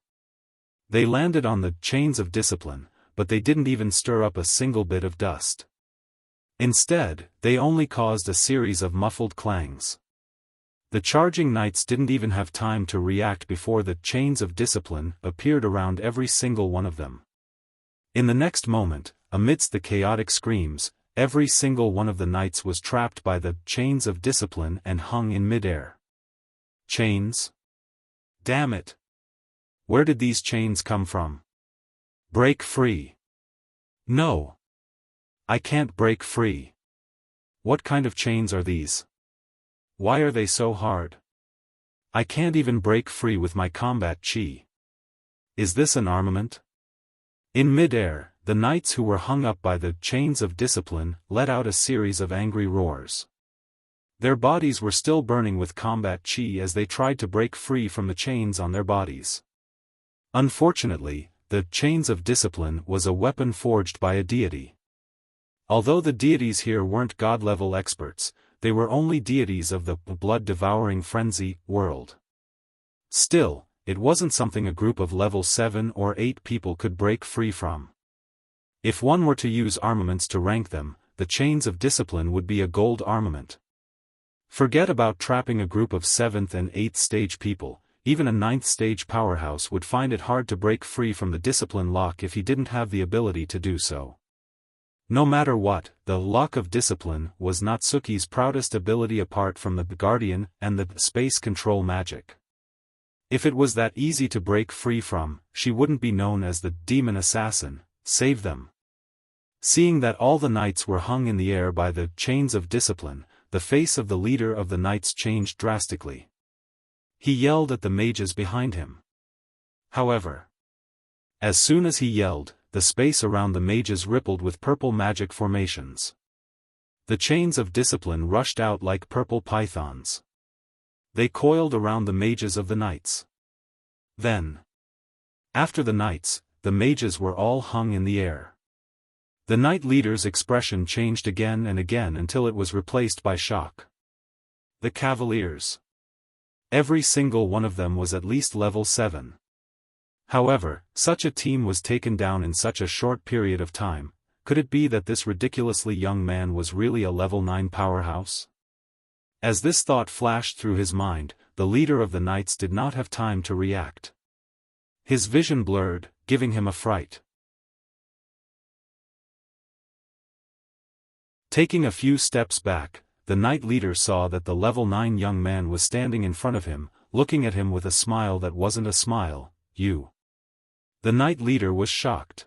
They landed on the chains of discipline, but they didn't even stir up a single bit of dust. Instead, they only caused a series of muffled clangs. The charging knights didn't even have time to react before the chains of discipline appeared around every single one of them. In the next moment, amidst the chaotic screams, every single one of the knights was trapped by the chains of discipline and hung in midair. Chains? Damn it! Where did these chains come from? Break free! No! I can't break free. What kind of chains are these? Why are they so hard? I can't even break free with my combat chi. Is this an armament? In mid-air, the knights who were hung up by the chains of discipline let out a series of angry roars. Their bodies were still burning with combat chi as they tried to break free from the chains on their bodies. Unfortunately, the chains of discipline was a weapon forged by a deity. Although the deities here weren't god-level experts, they were only deities of the blood-devouring frenzy world. Still, it wasn't something a group of level 7 or 8 people could break free from. If one were to use armaments to rank them, the chains of discipline would be a gold armament. Forget about trapping a group of 7th and 8th stage people, even a 9th stage powerhouse would find it hard to break free from the discipline lock if he didn't have the ability to do so. No matter what, the lock of discipline was Natsuki's proudest ability apart from the Guardian and the space control magic. If it was that easy to break free from, she wouldn't be known as the demon assassin. Save them. Seeing that all the knights were hung in the air by the chains of discipline, the face of the leader of the knights changed drastically. He yelled at the mages behind him. However, as soon as he yelled, the space around the mages rippled with purple magic formations. The chains of discipline rushed out like purple pythons. They coiled around the mages of the knights. Then, after the knights, the mages were all hung in the air. The knight leader's expression changed again and again until it was replaced by shock. The cavaliers. Every single one of them was at least level 7. However, such a team was taken down in such a short period of time. Could it be that this ridiculously young man was really a level 9 powerhouse? As this thought flashed through his mind, the leader of the knights did not have time to react. His vision blurred, giving him a fright. Taking a few steps back, the knight leader saw that the level 9 young man was standing in front of him, looking at him with a smile that wasn't a smile. You. The knight leader was shocked.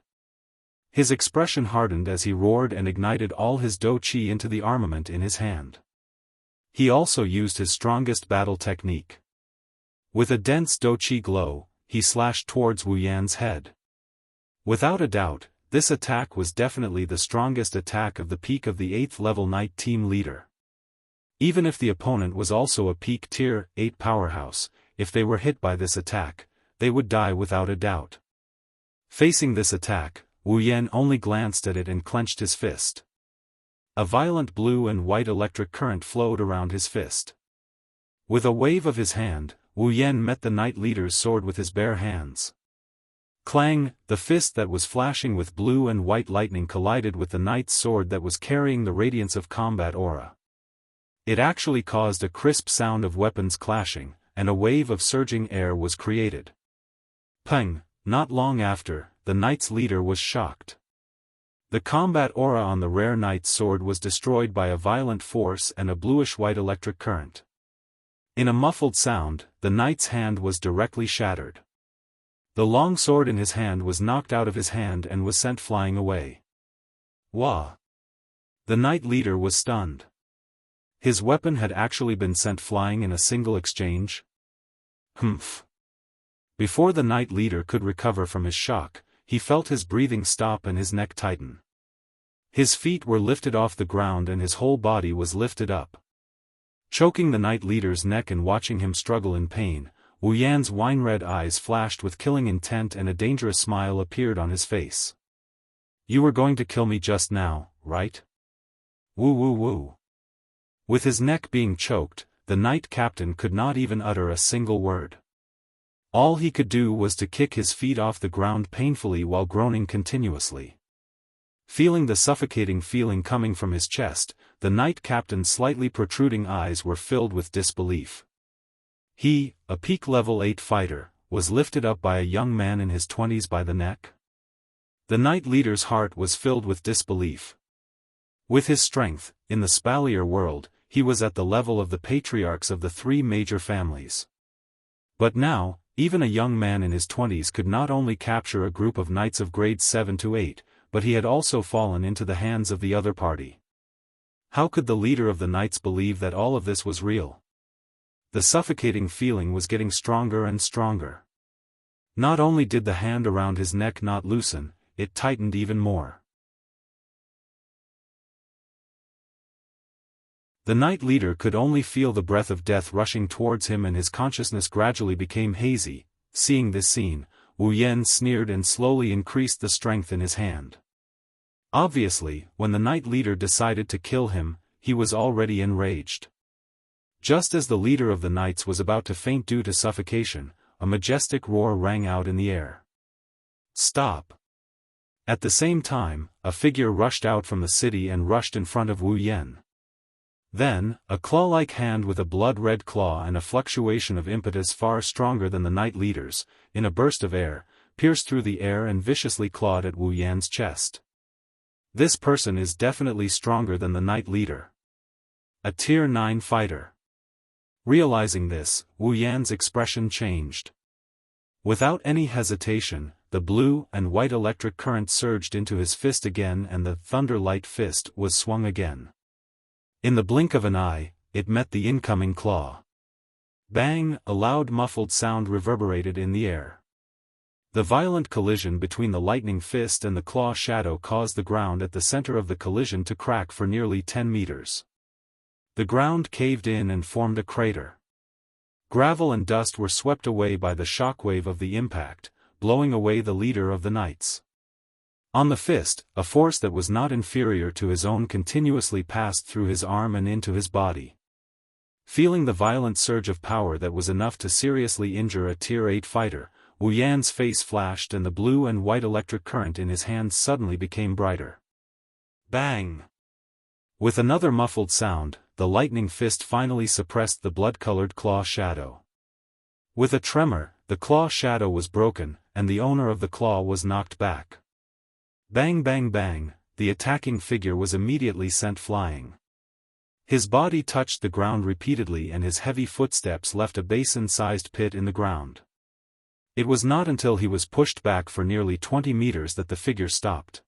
His expression hardened as he roared and ignited all his do qi into the armament in his hand. He also used his strongest battle technique. With a dense do qi glow, he slashed towards Wu Yan's head. Without a doubt, this attack was definitely the strongest attack of the peak of the 8th level knight team leader. Even if the opponent was also a peak tier 8 powerhouse, if they were hit by this attack, they would die without a doubt. Facing this attack, Wu Yan only glanced at it and clenched his fist. A violent blue and white electric current flowed around his fist. With a wave of his hand, Wu Yan met the knight leader's sword with his bare hands. Clang! The fist that was flashing with blue and white lightning collided with the knight's sword that was carrying the radiance of combat aura. It actually caused a crisp sound of weapons clashing, and a wave of surging air was created. Peng! Not long after, the knight's leader was shocked. The combat aura on the rare knight's sword was destroyed by a violent force and a bluish-white electric current. In a muffled sound, the knight's hand was directly shattered. The long sword in his hand was knocked out of his hand and was sent flying away. Wah! The knight leader was stunned. His weapon had actually been sent flying in a single exchange? Humph! Before the knight leader could recover from his shock, he felt his breathing stop and his neck tighten. His feet were lifted off the ground and his whole body was lifted up. Choking the knight leader's neck and watching him struggle in pain, Wu Yan's wine-red eyes flashed with killing intent and a dangerous smile appeared on his face. You were going to kill me just now, right? Woo woo woo. With his neck being choked, the knight captain could not even utter a single word. All he could do was to kick his feet off the ground painfully while groaning continuously. Feeling the suffocating feeling coming from his chest, the knight captain's slightly protruding eyes were filled with disbelief. He, a peak level 8 fighter, was lifted up by a young man in his 20s by the neck? The knight leader's heart was filled with disbelief. With his strength, in the Spalier world, he was at the level of the patriarchs of the 3 major families. But now, even a young man in his 20s could not only capture a group of knights of grades 7 to 8, but he had also fallen into the hands of the other party. How could the leader of the knights believe that all of this was real? The suffocating feeling was getting stronger and stronger. Not only did the hand around his neck not loosen, it tightened even more. The knight leader could only feel the breath of death rushing towards him and his consciousness gradually became hazy. Seeing this scene, Wu Yan sneered and slowly increased the strength in his hand. Obviously, when the knight leader decided to kill him, he was already enraged. Just as the leader of the knights was about to faint due to suffocation, a majestic roar rang out in the air. Stop! At the same time, a figure rushed out from the city and rushed in front of Wu Yan. Then, a claw-like hand with a blood-red claw and a fluctuation of impetus far stronger than the knight leader's, in a burst of air, pierced through the air and viciously clawed at Wu Yan's chest. This person is definitely stronger than the knight leader. A tier 9 fighter. Realizing this, Wu Yan's expression changed. Without any hesitation, the blue and white electric current surged into his fist again and the thunder-light fist was swung again. In the blink of an eye, it met the incoming claw. Bang! A loud muffled sound reverberated in the air. The violent collision between the lightning fist and the claw shadow caused the ground at the center of the collision to crack for nearly 10 meters. The ground caved in and formed a crater. Gravel and dust were swept away by the shockwave of the impact, blowing away the leader of the knights. On the fist, a force that was not inferior to his own continuously passed through his arm and into his body. Feeling the violent surge of power that was enough to seriously injure a Tier 8 fighter, Wu Yan's face flashed and the blue and white electric current in his hands suddenly became brighter. Bang! With another muffled sound, the lightning fist finally suppressed the blood-colored claw shadow. With a tremor, the claw shadow was broken, and the owner of the claw was knocked back. Bang bang bang, the attacking figure was immediately sent flying. His body touched the ground repeatedly and his heavy footsteps left a basin-sized pit in the ground. It was not until he was pushed back for nearly 20 meters that the figure stopped.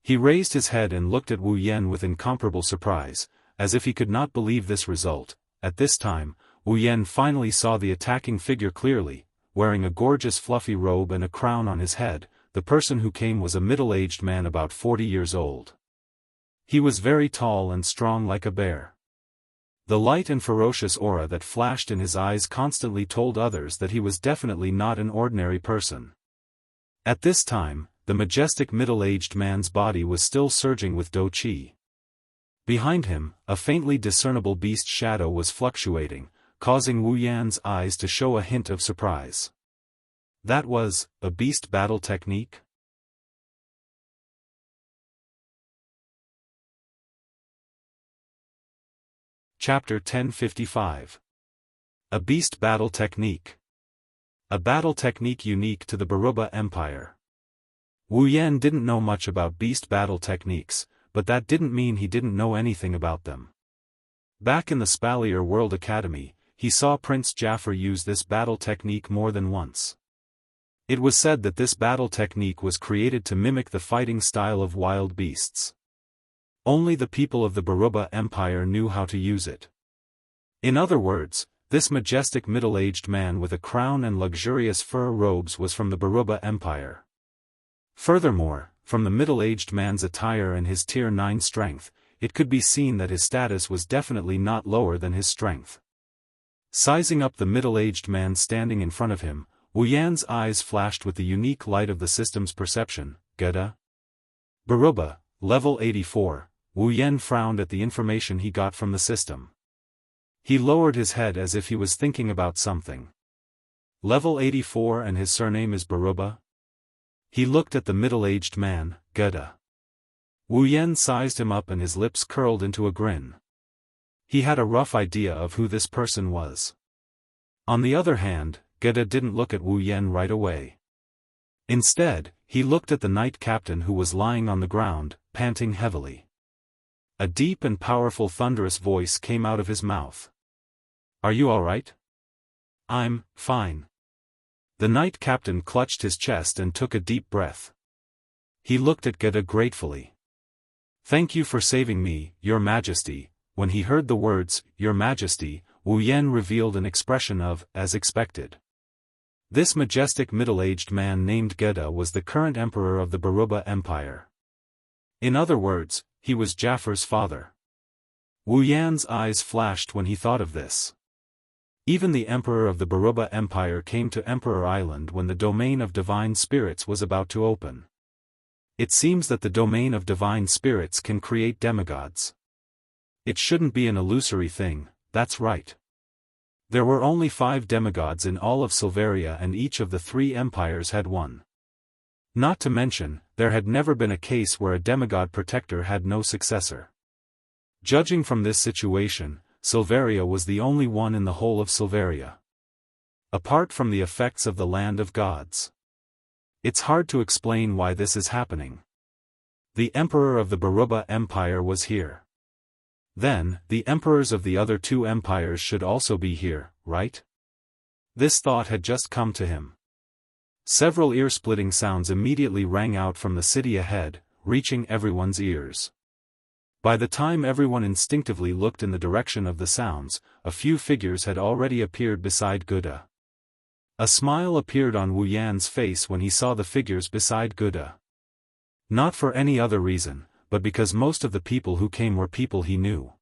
He raised his head and looked at Wu Yan with incomparable surprise, as if he could not believe this result. At this time, Wu Yan finally saw the attacking figure clearly, wearing a gorgeous fluffy robe and a crown on his head. The person who came was a middle-aged man about 40 years old. He was very tall and strong like a bear. The light and ferocious aura that flashed in his eyes constantly told others that he was definitely not an ordinary person. At this time, the majestic middle-aged man's body was still surging with dou qi. Behind him, a faintly discernible beast shadow was fluctuating, causing Wu Yan's eyes to show a hint of surprise. That was a beast battle technique? Chapter 1055. A beast battle technique. A battle technique unique to the Baruba Empire. Wu Yan didn't know much about beast battle techniques, but that didn't mean he didn't know anything about them. Back in the Spalier World Academy, he saw Prince Jafar use this battle technique more than once. It was said that this battle technique was created to mimic the fighting style of wild beasts. Only the people of the Baruba Empire knew how to use it. In other words, this majestic middle-aged man with a crown and luxurious fur robes was from the Baruba Empire. Furthermore, from the middle-aged man's attire and his Tier 9 strength, it could be seen that his status was definitely not lower than his strength. Sizing up the middle-aged man standing in front of him, Wu Yan's eyes flashed with the unique light of the system's perception. Geda? Baruba, level 84, Wu Yan frowned at the information he got from the system. He lowered his head as if he was thinking about something. Level 84 and his surname is Baruba? He looked at the middle-aged man, Geda. Wu Yan sized him up and his lips curled into a grin. He had a rough idea of who this person was. On the other hand, Geda didn't look at Wu Yan right away. Instead, he looked at the knight captain who was lying on the ground, panting heavily. A deep and powerful thunderous voice came out of his mouth. "Are you all right?" "I'm fine." The knight captain clutched his chest and took a deep breath. He looked at Geda gratefully. "Thank you for saving me, Your Majesty." When he heard the words, "Your Majesty," Wu Yan revealed an expression of, as expected. This majestic middle-aged man named Geda was the current emperor of the Baruba Empire. In other words, he was Jafar's father. Wu Yan's eyes flashed when he thought of this. Even the emperor of the Baruba Empire came to Emperor Island when the domain of divine spirits was about to open. It seems that the domain of divine spirits can create demigods. It shouldn't be an illusory thing, that's right. There were only 5 demigods in all of Silveria and each of the 3 empires had one. Not to mention, there had never been a case where a demigod protector had no successor. Judging from this situation, Silveria was the only one in the whole of Silveria. Apart from the effects of the land of gods. It's hard to explain why this is happening. The emperor of the Baruba Empire was here. Then, the emperors of the other 2 empires should also be here, right? This thought had just come to him. Several ear-splitting sounds immediately rang out from the city ahead, reaching everyone's ears. By the time everyone instinctively looked in the direction of the sounds, a few figures had already appeared beside Geda. A smile appeared on Wu Yan's face when he saw the figures beside Guda. Not for any other reason, but because most of the people who came were people he knew.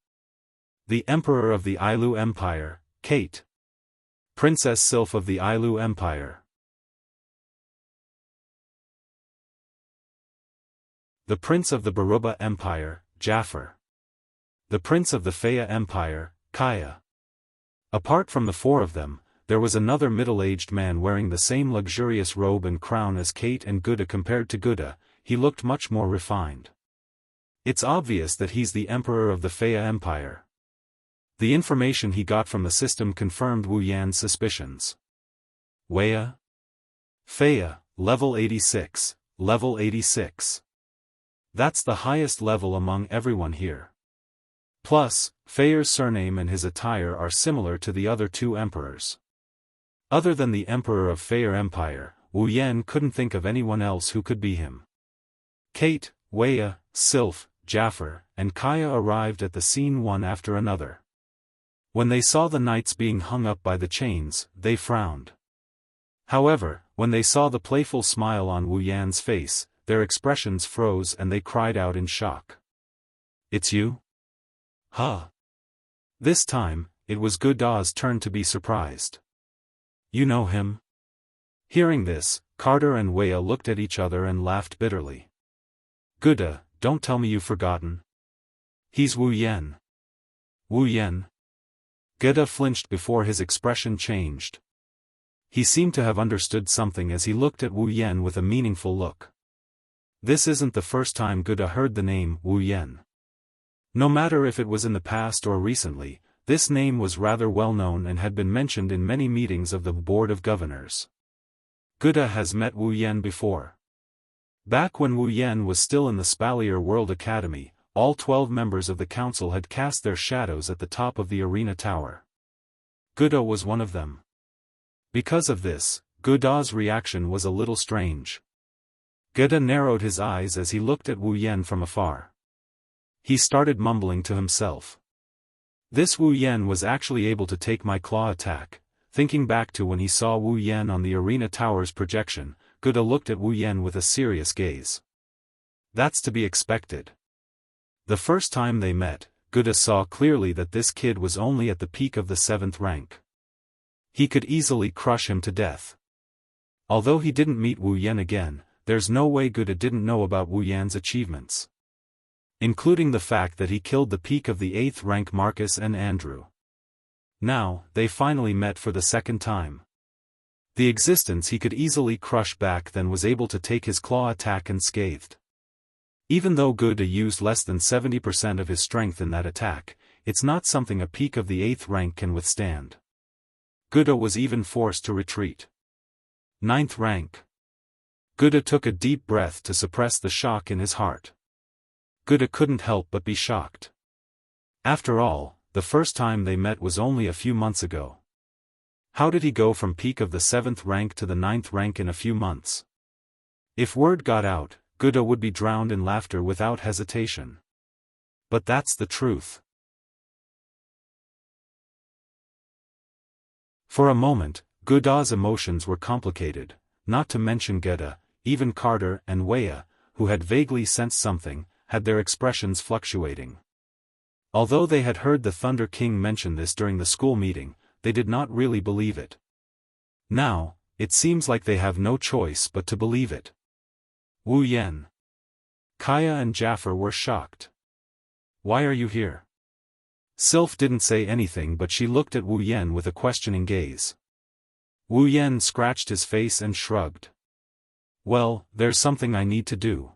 The Emperor of the Ailu Empire, Kate. Princess Sylph of the Ailu Empire. The Prince of the Baruba Empire, Jafar. The Prince of the Faya Empire, Kaya. Apart from the four of them, there was another middle-aged man wearing the same luxurious robe and crown as Kate and Guda. Compared to Guda, he looked much more refined. It's obvious that he's the Emperor of the Faya Empire. The information he got from the system confirmed Wu Yan's suspicions. Waya? Faya, level 86, level 86. That's the highest level among everyone here. Plus, Faya's surname and his attire are similar to the other two emperors. Other than the Emperor of Faya Empire, Wu Yan couldn't think of anyone else who could be him. Kate, Waya, Sylph, Jafar, and Kaya arrived at the scene one after another. When they saw the knights being hung up by the chains, they frowned. However, when they saw the playful smile on Wu Yan's face, their expressions froze and they cried out in shock. "It's you? Huh?" This time, it was Guda's turn to be surprised. "You know him?" Hearing this, Carter and Waya looked at each other and laughed bitterly. "Guda, don't tell me you've forgotten. He's Wu Yan." "Wu Yan?" Guda flinched before his expression changed. He seemed to have understood something as he looked at Wu Yan with a meaningful look. This isn't the first time Guda heard the name Wu Yan. No matter if it was in the past or recently, this name was rather well known and had been mentioned in many meetings of the Board of Governors. Guda has met Wu Yan before. Back when Wu Yan was still in the Spalier World Academy, all 12 members of the council had cast their shadows at the top of the arena tower. Guda was one of them. Because of this, Guda's reaction was a little strange. Guda narrowed his eyes as he looked at Wu Yan from afar. He started mumbling to himself. This Wu Yan was actually able to take my claw attack. Thinking back to when he saw Wu Yan on the arena tower's projection, Guda looked at Wu Yan with a serious gaze. That's to be expected. The first time they met, Guda saw clearly that this kid was only at the peak of the 7th rank. He could easily crush him to death. Although he didn't meet Wu Yan again, there's no way Guda didn't know about Wu Yan's achievements. Including the fact that he killed the peak of the 8th rank Marcus and Andrew. Now, they finally met for the second time. The existence he could easily crush back then was able to take his claw attack unscathed. Even though Guda used less than 70% of his strength in that attack, it's not something a peak of the 8th rank can withstand. Guda was even forced to retreat. 9th rank. Guda took a deep breath to suppress the shock in his heart. Guda couldn't help but be shocked. After all, the first time they met was only a few months ago. How did he go from peak of the 7th rank to the 9th rank in a few months? If word got out, Guda would be drowned in laughter without hesitation. But that's the truth. For a moment, Guda's emotions were complicated, not to mention Guda, even Carter and Waya, who had vaguely sensed something, had their expressions fluctuating. Although they had heard the Thunder King mention this during the school meeting, they did not really believe it. Now, it seems like they have no choice but to believe it. Wu Yan. Kaya and Jafar were shocked. "Why are you here?" Sylph didn't say anything, but she looked at Wu Yan with a questioning gaze. Wu Yan scratched his face and shrugged. "Well, there's something I need to do.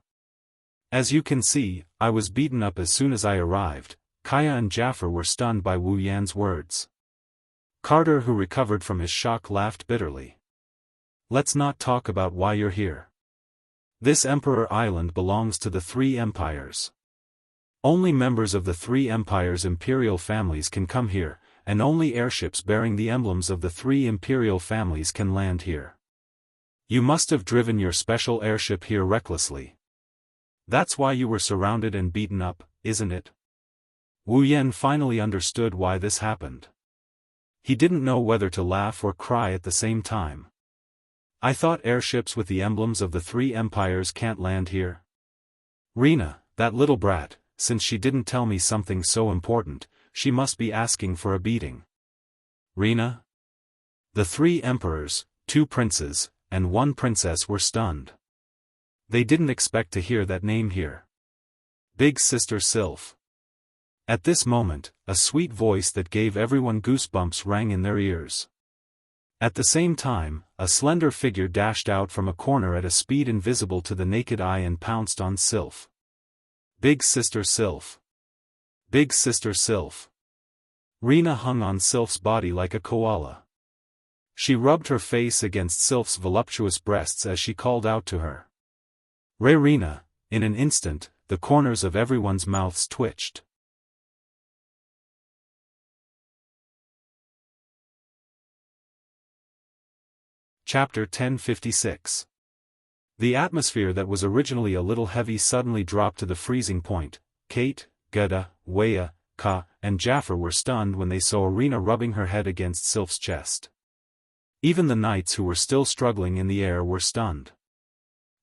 As you can see, I was beaten up as soon as I arrived." Kaya and Jafar were stunned by Wu Yan's words. Carter, who recovered from his shock, laughed bitterly. "Let's not talk about why you're here. This Emperor Island belongs to the 3 empires. Only members of the 3 empires' imperial families can come here, and only airships bearing the emblems of the 3 imperial families can land here. You must have driven your special airship here recklessly. That's why you were surrounded and beaten up, isn't it?" Wu Yan finally understood why this happened. He didn't know whether to laugh or cry at the same time. I thought airships with the emblems of the three empires can't land here? Rena, that little brat, since she didn't tell me something so important, she must be asking for a beating. Rena? The three emperors, 2 princes, and 1 princess were stunned. They didn't expect to hear that name here. Big Sister Sylph. At this moment, a sweet voice that gave everyone goosebumps rang in their ears. At the same time, a slender figure dashed out from a corner at a speed invisible to the naked eye and pounced on Sylph. Big Sister Sylph. Big Sister Sylph. Rena hung on Sylph's body like a koala. She rubbed her face against Sylph's voluptuous breasts as she called out to her. Rena. In an instant, the corners of everyone's mouths twitched. Chapter 1056. The atmosphere that was originally a little heavy suddenly dropped to the freezing point. Kate, Geda, Weya, Ka, and Jaffer were stunned when they saw Rena rubbing her head against Sylph's chest. Even the knights who were still struggling in the air were stunned.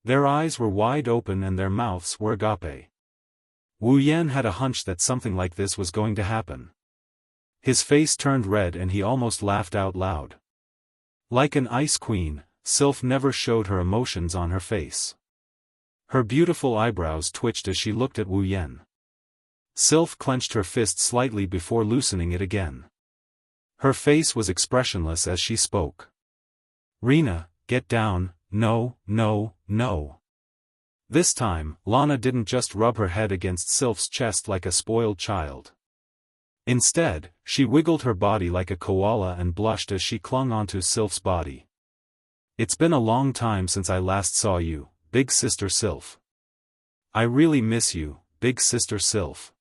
Their eyes were wide open and their mouths were agape. Wu Yan had a hunch that something like this was going to happen. His face turned red and he almost laughed out loud. Like an ice queen, Sylph never showed her emotions on her face. Her beautiful eyebrows twitched as she looked at Wu Yan. Sylph clenched her fist slightly before loosening it again. Her face was expressionless as she spoke. Rena, get down, no, no, no. This time, Lana didn't just rub her head against Sylph's chest like a spoiled child. Instead, she wiggled her body like a koala and blushed as she clung onto Sylph's body. It's been a long time since I last saw you, Big Sister Sylph. I really miss you, Big Sister Sylph.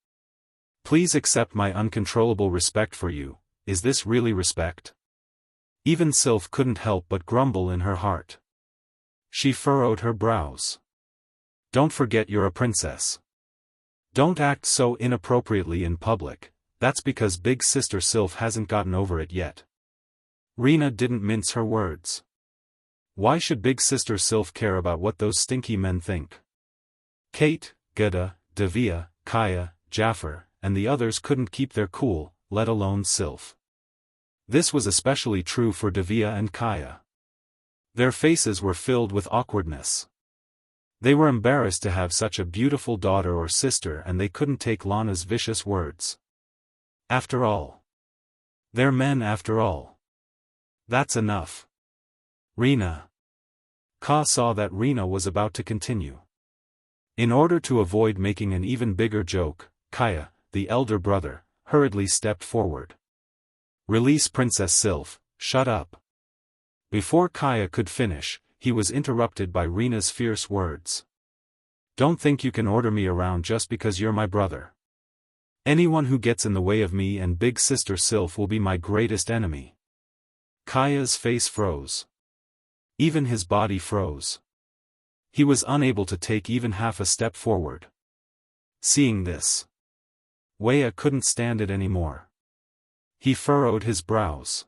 Please accept my uncontrollable respect for you. Is this really respect? Even Sylph couldn't help but grumble in her heart. She furrowed her brows. Don't forget you're a princess. Don't act so inappropriately in public. That's because Big Sister Sylph hasn't gotten over it yet. Rena didn't mince her words. Why should Big Sister Sylph care about what those stinky men think? Kate, Geda, Davia, Kaya, Jaffer, and the others couldn't keep their cool, let alone Sylph. This was especially true for Davia and Kaya. Their faces were filled with awkwardness. They were embarrassed to have such a beautiful daughter or sister and they couldn't take Lana's vicious words. After all. They're men after all. That's enough. Rena. Ka saw that Rena was about to continue. In order to avoid making an even bigger joke, Kaya, the elder brother, hurriedly stepped forward. Release Princess Sylph, shut up. Before Kaya could finish, he was interrupted by Rena's fierce words. Don't think you can order me around just because you're my brother. Anyone who gets in the way of me and Big Sister Sylph will be my greatest enemy. Kaya's face froze. Even his body froze. He was unable to take even half a step forward. Seeing this, Weya couldn't stand it anymore. He furrowed his brows.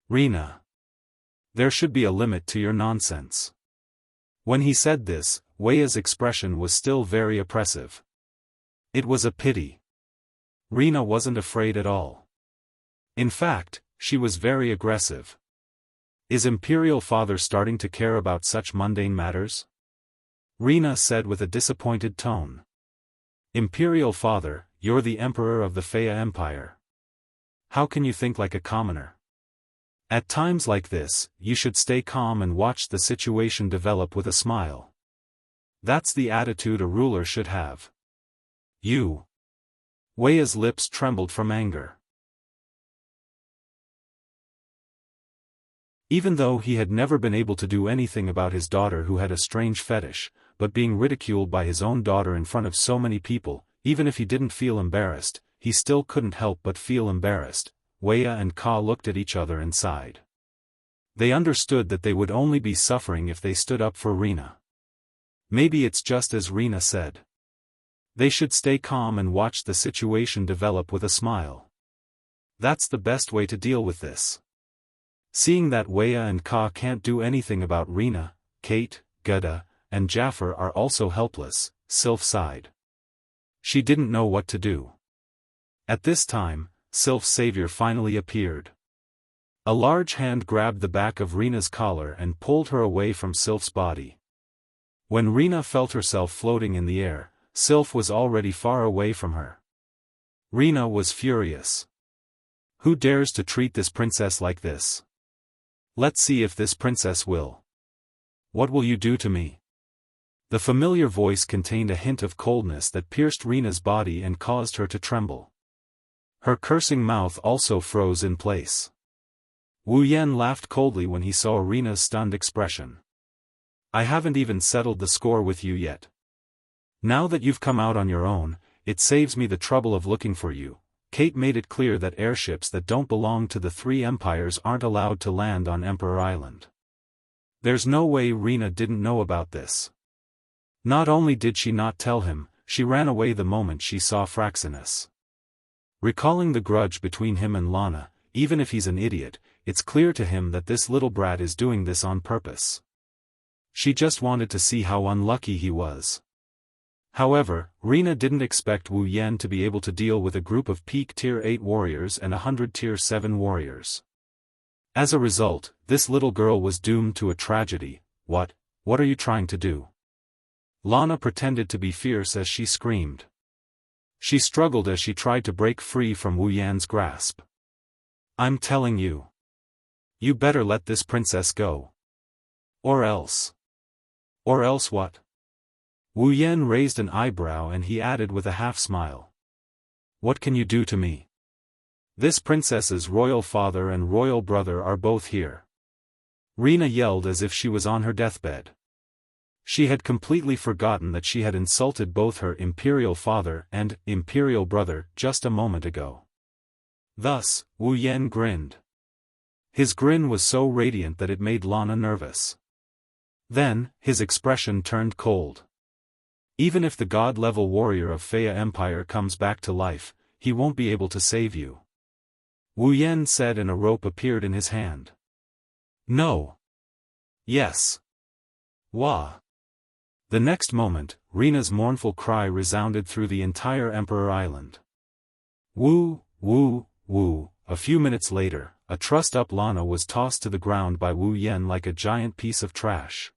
Rena. There should be a limit to your nonsense. When he said this, Weya's expression was still very oppressive. It was a pity. Rena wasn't afraid at all. In fact, she was very aggressive. Is Imperial Father starting to care about such mundane matters? Rena said with a disappointed tone. Imperial Father, you're the Emperor of the Faya Empire. How can you think like a commoner? At times like this, you should stay calm and watch the situation develop with a smile. That's the attitude a ruler should have. You. Weya's lips trembled from anger. Even though he had never been able to do anything about his daughter who had a strange fetish, but being ridiculed by his own daughter in front of so many people, even if he didn't feel embarrassed, he still couldn't help but feel embarrassed. Weya and Ka looked at each other and sighed. They understood that they would only be suffering if they stood up for Rena. Maybe it's just as Rena said. They should stay calm and watch the situation develop with a smile. That's the best way to deal with this. Seeing that Weya and Ka can't do anything about Rina, Kate, Geda, and Jafar are also helpless, Sylph sighed. She didn't know what to do. At this time, Sylph's savior finally appeared. A large hand grabbed the back of Rina's collar and pulled her away from Sylph's body. When Rina felt herself floating in the air, Sylph was already far away from her. Rina was furious. Who dares to treat this princess like this? Let's see if this princess will. What will you do to me? The familiar voice contained a hint of coldness that pierced Rina's body and caused her to tremble. Her cursing mouth also froze in place. Wu Yan laughed coldly when he saw Rina's stunned expression. I haven't even settled the score with you yet. Now that you've come out on your own, it saves me the trouble of looking for you. Kate made it clear that airships that don't belong to the three empires aren't allowed to land on Emperor Island. There's no way Rina didn't know about this. Not only did she not tell him, she ran away the moment she saw Fraxinus. Recalling the grudge between him and Lana, even if he's an idiot, it's clear to him that this little brat is doing this on purpose. She just wanted to see how unlucky he was. However, Rina didn't expect Wu Yan to be able to deal with a group of peak Tier 8 warriors and 100 Tier 7 warriors. As a result, this little girl was doomed to a tragedy. What are you trying to do? Lana pretended to be fierce as she screamed. She struggled as she tried to break free from Wu Yan's grasp. I'm telling you. You better let this princess go. Or else. Or else what? Wu Yan raised an eyebrow and he added with a half-smile. What can you do to me? This princess's royal father and royal brother are both here. Rina yelled as if she was on her deathbed. She had completely forgotten that she had insulted both her imperial father and imperial brother just a moment ago. Thus, Wu Yan grinned. His grin was so radiant that it made Lana nervous. Then, his expression turned cold. Even if the god-level warrior of Feyya Empire comes back to life, he won't be able to save you. Wu Yan said and a rope appeared in his hand. No. Yes. Wah. The next moment, Rina's mournful cry resounded through the entire Emperor Island. Woo, woo, woo. A few minutes later, a trussed-up Lana was tossed to the ground by Wu Yan like a giant piece of trash.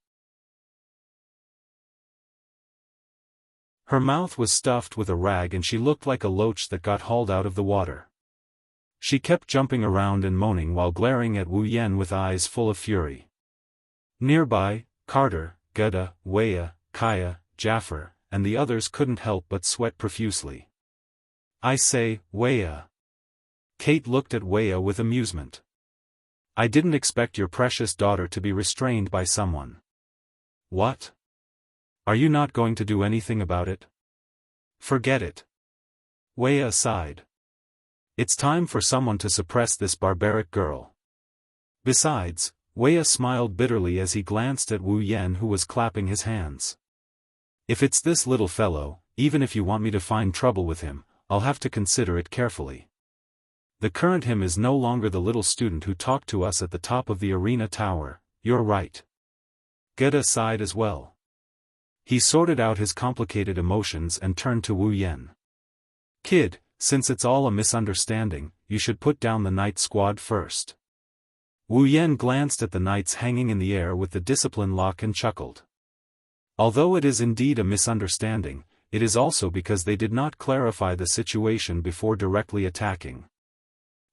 Her mouth was stuffed with a rag and she looked like a loach that got hauled out of the water. She kept jumping around and moaning while glaring at Wu Yan with eyes full of fury. Nearby, Carter, Geda, Weya, Kaya, Jafar, and the others couldn't help but sweat profusely. I say, Weya. Kate looked at Weya with amusement. I didn't expect your precious daughter to be restrained by someone. What? Are you not going to do anything about it? Forget it. Weya sighed. It's time for someone to suppress this barbaric girl. Besides, Weya smiled bitterly as he glanced at Wu Yan who was clapping his hands. If it's this little fellow, even if you want me to find trouble with him, I'll have to consider it carefully. The current him is no longer the little student who talked to us at the top of the arena tower. You're right. Geda sighed as well. He sorted out his complicated emotions and turned to Wu Yan. Kid, since it's all a misunderstanding, you should put down the knight squad first. Wu Yan glanced at the knights hanging in the air with the discipline lock and chuckled. Although it is indeed a misunderstanding, it is also because they did not clarify the situation before directly attacking.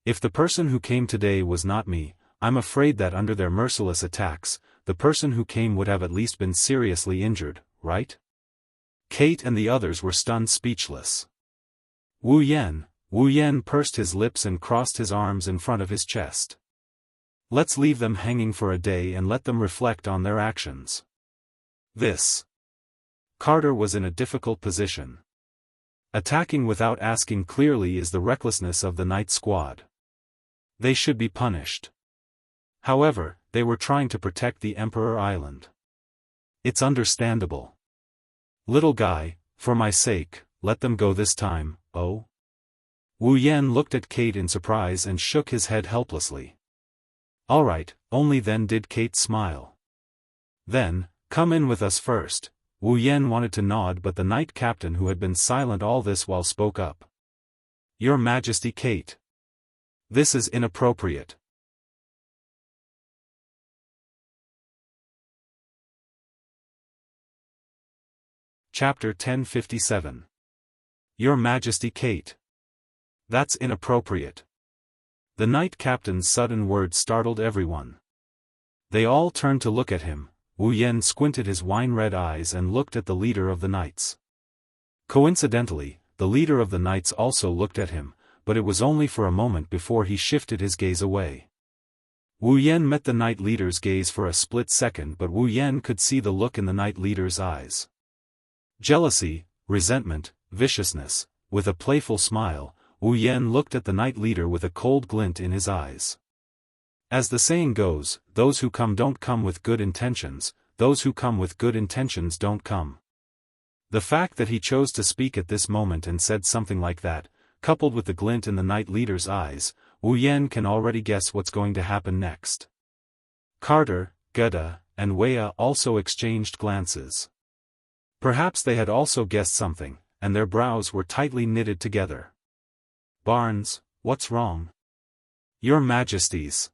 If the person who came today was not me, I'm afraid that under their merciless attacks, the person who came would have at least been seriously injured, right? Kate and the others were stunned speechless. Wu Yan pursed his lips and crossed his arms in front of his chest. Let's leave them hanging for a day and let them reflect on their actions. This. Carter was in a difficult position. Attacking without asking clearly is the recklessness of the Knight Squad. They should be punished. However, they were trying to protect the Emperor Island. It's understandable. Little guy, for my sake, let them go this time, oh? Wu Yan looked at Kate in surprise and shook his head helplessly. All right, only then did Kate smile. Then, come in with us first. Wu Yan wanted to nod, but the knight captain who had been silent all this while spoke up. Your Majesty, Kate. This is inappropriate. Chapter 1057. Your Majesty, Kate. That's inappropriate. The knight captain's sudden words startled everyone. They all turned to look at him. Wu Yan squinted his wine-red eyes and looked at the leader of the knights. Coincidentally, the leader of the knights also looked at him, but it was only for a moment before he shifted his gaze away. Wu Yan met the knight leader's gaze for a split second, but Wu Yan could see the look in the knight leader's eyes. Jealousy, resentment, viciousness. With a playful smile, Wu Yan looked at the knight leader with a cold glint in his eyes. As the saying goes, those who come don't come with good intentions, those who come with good intentions don't come. The fact that he chose to speak at this moment and said something like that, coupled with the glint in the knight leader's eyes, Wu Yan can already guess what's going to happen next. Carter, Geda, and Weya also exchanged glances. Perhaps they had also guessed something, and their brows were tightly knitted together. Barnes, what's wrong? Your Majesties.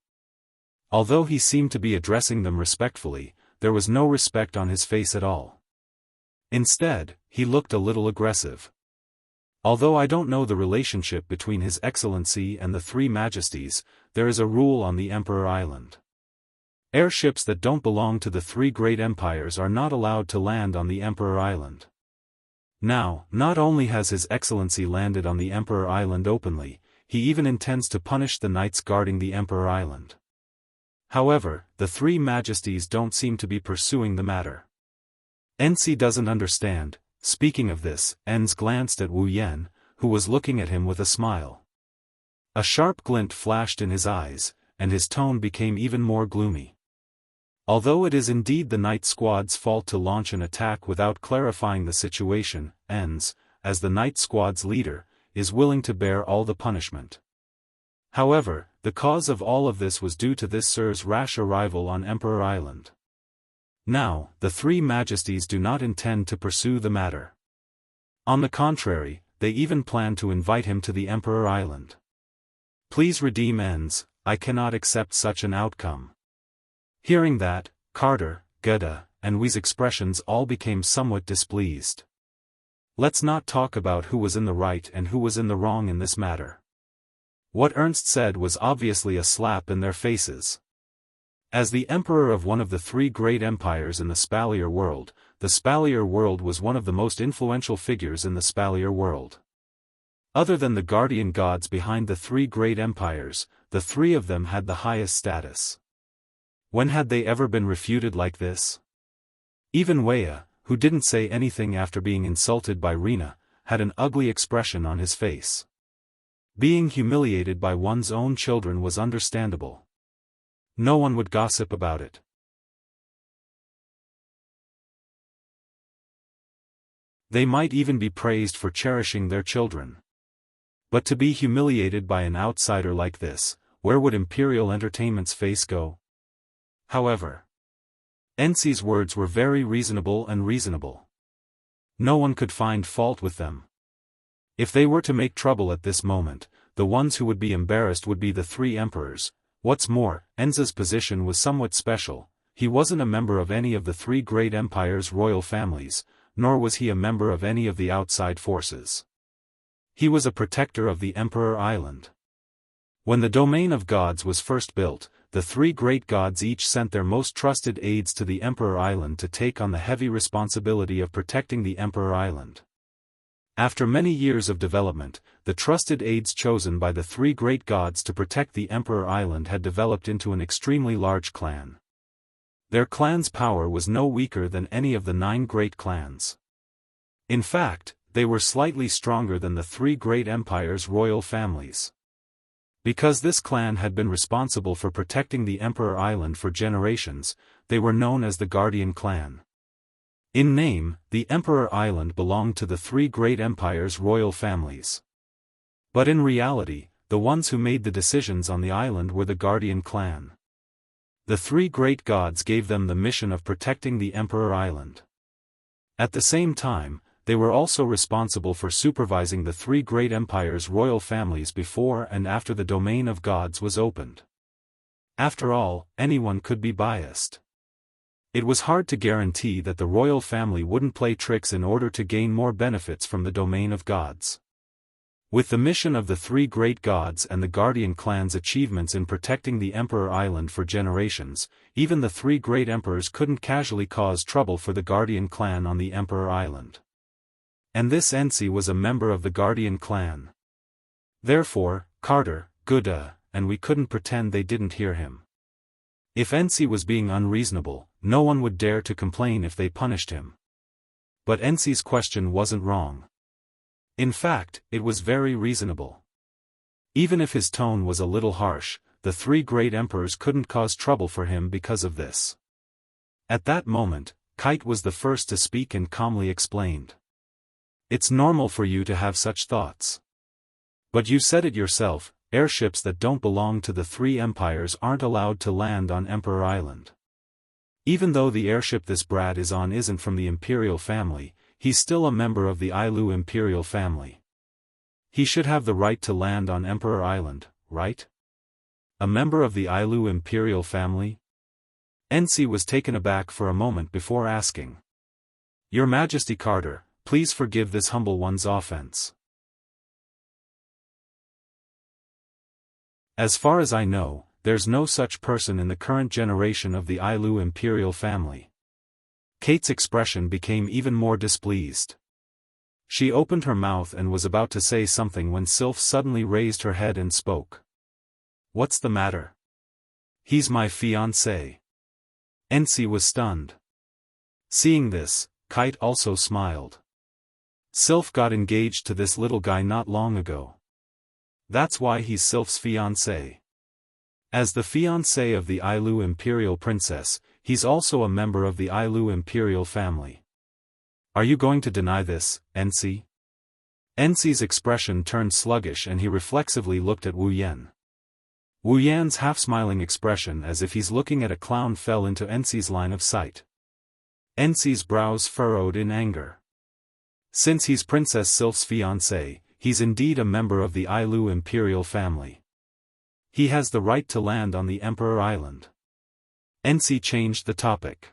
Although he seemed to be addressing them respectfully, there was no respect on his face at all. Instead, he looked a little aggressive. Although I don't know the relationship between His Excellency and the Three Majesties, there is a rule on the Emperor Island. Airships that don't belong to the three great empires are not allowed to land on the Emperor Island. Now, not only has His Excellency landed on the Emperor Island openly, he even intends to punish the knights guarding the Emperor Island. However, the Three Majesties don't seem to be pursuing the matter. Ensi doesn't understand. Speaking of this, Enz glanced at Wu Yan, who was looking at him with a smile. A sharp glint flashed in his eyes, and his tone became even more gloomy. Although it is indeed the knight squad's fault to launch an attack without clarifying the situation, Enz, as the knight squad's leader, is willing to bear all the punishment. However, the cause of all of this was due to this sir's rash arrival on Emperor Island. Now, the Three Majesties do not intend to pursue the matter. On the contrary, they even plan to invite him to the Emperor Island. Please redeem Enz, I cannot accept such an outcome. Hearing that, Carter, Geda, and Wee's expressions all became somewhat displeased. Let's not talk about who was in the right and who was in the wrong in this matter. What Ernst said was obviously a slap in their faces. As the emperor of one of the three great empires in the Spalier world, the Spalier world was one of the most influential figures in the Spalier world. Other than the guardian gods behind the three great empires, the three of them had the highest status. When had they ever been refuted like this? Even Weya, who didn't say anything after being insulted by Rina, had an ugly expression on his face. Being humiliated by one's own children was understandable. No one would gossip about it. They might even be praised for cherishing their children. But to be humiliated by an outsider like this, where would Imperial Entertainment's face go? However, Ensi's words were very reasonable and reasonable. No one could find fault with them. If they were to make trouble at this moment, the ones who would be embarrassed would be the three emperors. What's more, Enza's position was somewhat special. He wasn't a member of any of the three great empires' royal families, nor was he a member of any of the outside forces. He was a protector of the Emperor Island. When the domain of gods was first built, the three great gods each sent their most trusted aides to the Emperor Island to take on the heavy responsibility of protecting the Emperor Island. After many years of development, the trusted aides chosen by the three great gods to protect the Emperor Island had developed into an extremely large clan. Their clan's power was no weaker than any of the 9 great clans. In fact, they were slightly stronger than the three great empires' royal families. Because this clan had been responsible for protecting the Emperor Island for generations, they were known as the Guardian Clan. In name, the Emperor Island belonged to the three great empires' royal families. But in reality, the ones who made the decisions on the island were the Guardian clan. The three great gods gave them the mission of protecting the Emperor Island. At the same time, they were also responsible for supervising the three great empires' royal families before and after the domain of gods was opened. After all, anyone could be biased. It was hard to guarantee that the royal family wouldn't play tricks in order to gain more benefits from the domain of gods. With the mission of the three great gods and the Guardian clan's achievements in protecting the Emperor Island for generations, even the three great emperors couldn't casually cause trouble for the Guardian clan on the Emperor Island. And this Ensi was a member of the Guardian clan. Therefore, Carter, Gouda, and we couldn't pretend they didn't hear him. If Ensi was being unreasonable, no one would dare to complain if they punished him. But Ensi's question wasn't wrong. In fact, it was very reasonable. Even if his tone was a little harsh, the three great emperors couldn't cause trouble for him because of this. At that moment, Kite was the first to speak and calmly explained. It's normal for you to have such thoughts. But you said it yourself, airships that don't belong to the three empires aren't allowed to land on Emperor Island. Even though the airship this brat is on isn't from the Imperial family, he's still a member of the Ailu Imperial family. He should have the right to land on Emperor Island, right? A member of the Ailu Imperial family? Ensi was taken aback for a moment before asking. Your Majesty Carter, please forgive this humble one's offense. As far as I know, there's no such person in the current generation of the Ailu Imperial family. Kate's expression became even more displeased. She opened her mouth and was about to say something when Sylph suddenly raised her head and spoke. What's the matter? He's my fiancé. Ensi was stunned. Seeing this, Kite also smiled. Sylph got engaged to this little guy not long ago. That's why he's Sylph's fiancé. As the fiancé of the Ailu Imperial princess, he's also a member of the Ailu Imperial family. Are you going to deny this, Ensi? Ensi's expression turned sluggish and he reflexively looked at Wu Yan. Wu Yan's half-smiling expression as if he's looking at a clown fell into Ensi's line of sight. Ensi's brows furrowed in anger. Since he's Princess Sylph's fiancé, he's indeed a member of the Ailu Imperial family. He has the right to land on the Emperor Island. Ensi changed the topic.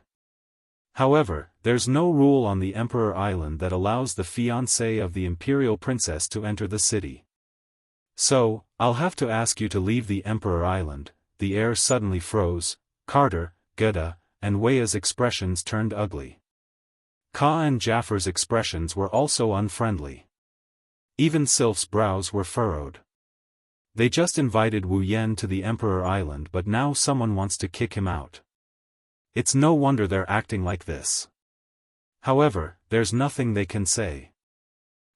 However, there's no rule on the Emperor Island that allows the fiancé of the Imperial Princess to enter the city. So, I'll have to ask you to leave the Emperor Island. The air suddenly froze. Carter, Gouda, and Weia's expressions turned ugly. Ka and Jaffar's expressions were also unfriendly. Even Sylph's brows were furrowed. They just invited Wu Yan to the Emperor Island but now someone wants to kick him out. It's no wonder they're acting like this. However, there's nothing they can say.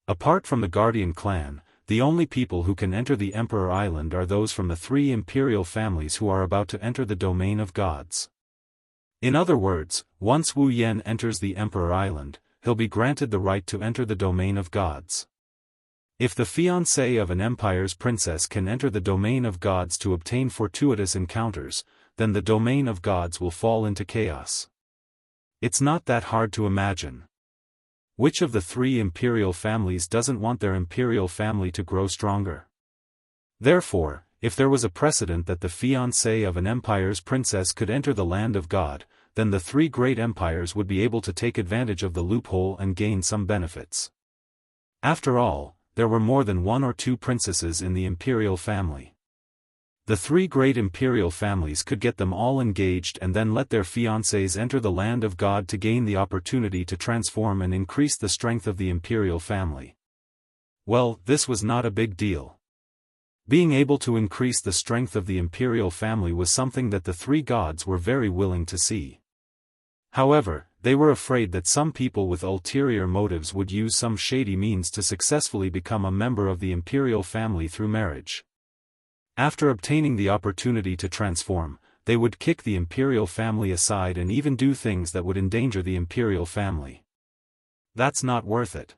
Apart from the Guardian clan, the only people who can enter the Emperor Island are those from the three imperial families who are about to enter the domain of gods. In other words, once Wu Yan enters the Emperor Island, he'll be granted the right to enter the domain of gods. If the fiancé of an empire's princess can enter the domain of gods to obtain fortuitous encounters, then the domain of gods will fall into chaos. It's not that hard to imagine. Which of the three imperial families doesn't want their imperial family to grow stronger? Therefore, if there was a precedent that the fiancé of an empire's princess could enter the land of God, then the three great empires would be able to take advantage of the loophole and gain some benefits. After all, there were more than one or two princesses in the imperial family. The three great imperial families could get them all engaged and then let their fiancés enter the land of God to gain the opportunity to transform and increase the strength of the imperial family. Well, this was not a big deal. Being able to increase the strength of the imperial family was something that the three gods were very willing to see. However, they were afraid that some people with ulterior motives would use some shady means to successfully become a member of the imperial family through marriage. After obtaining the opportunity to transform, they would kick the imperial family aside and even do things that would endanger the imperial family. That's not worth it.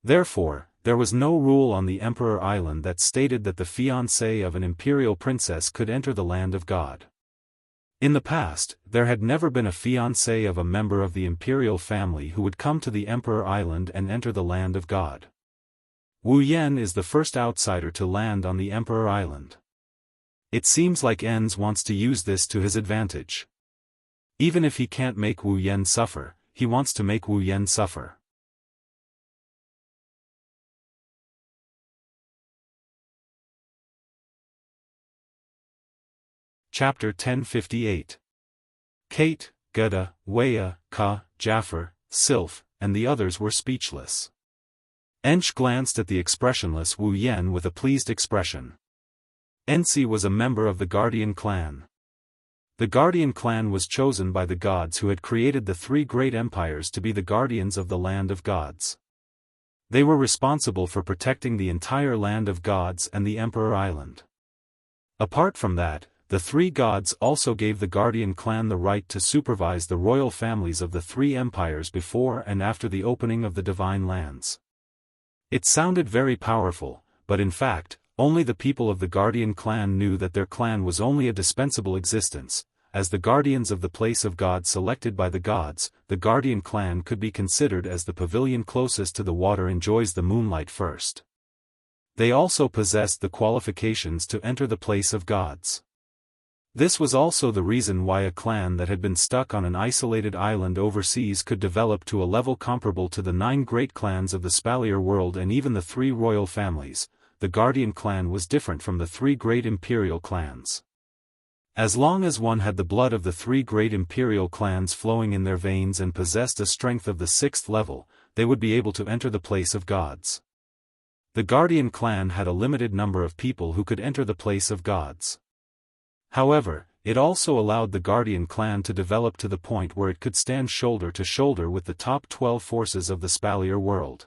Therefore, there was no rule on the Emperor Island that stated that the fiancé of an imperial princess could enter the land of God. In the past, there had never been a fiancé of a member of the imperial family who would come to the Emperor Island and enter the land of God. Wu Yan is the first outsider to land on the Emperor Island. It seems like Enz wants to use this to his advantage. Even if he can't make Wu Yan suffer, he wants to make Wu Yan suffer. Chapter 1058. Kate, Geda, Weya, Ka, Jaffer, Sylph, and the others were speechless. Ench glanced at the expressionless Wu Yan with a pleased expression. Enzi was a member of the Guardian clan. The Guardian clan was chosen by the gods who had created the three great empires to be the guardians of the land of gods. They were responsible for protecting the entire land of gods and the Emperor Island. Apart from that, the three gods also gave the Guardian clan the right to supervise the royal families of the three empires before and after the opening of the divine lands. It sounded very powerful, but in fact, only the people of the Guardian clan knew that their clan was only a dispensable existence. As the guardians of the place of God selected by the gods, the Guardian clan could be considered as the pavilion closest to the water enjoys the moonlight first. They also possessed the qualifications to enter the place of gods. This was also the reason why a clan that had been stuck on an isolated island overseas could develop to a level comparable to the 9 great clans of the Spalier world and even the 3 royal families. The Guardian clan was different from the 3 great imperial clans. As long as one had the blood of the 3 great imperial clans flowing in their veins and possessed a strength of the 6th level, they would be able to enter the place of gods. The Guardian clan had a limited number of people who could enter the place of gods. However, it also allowed the Guardian clan to develop to the point where it could stand shoulder to shoulder with the top 12 forces of the Spalier world.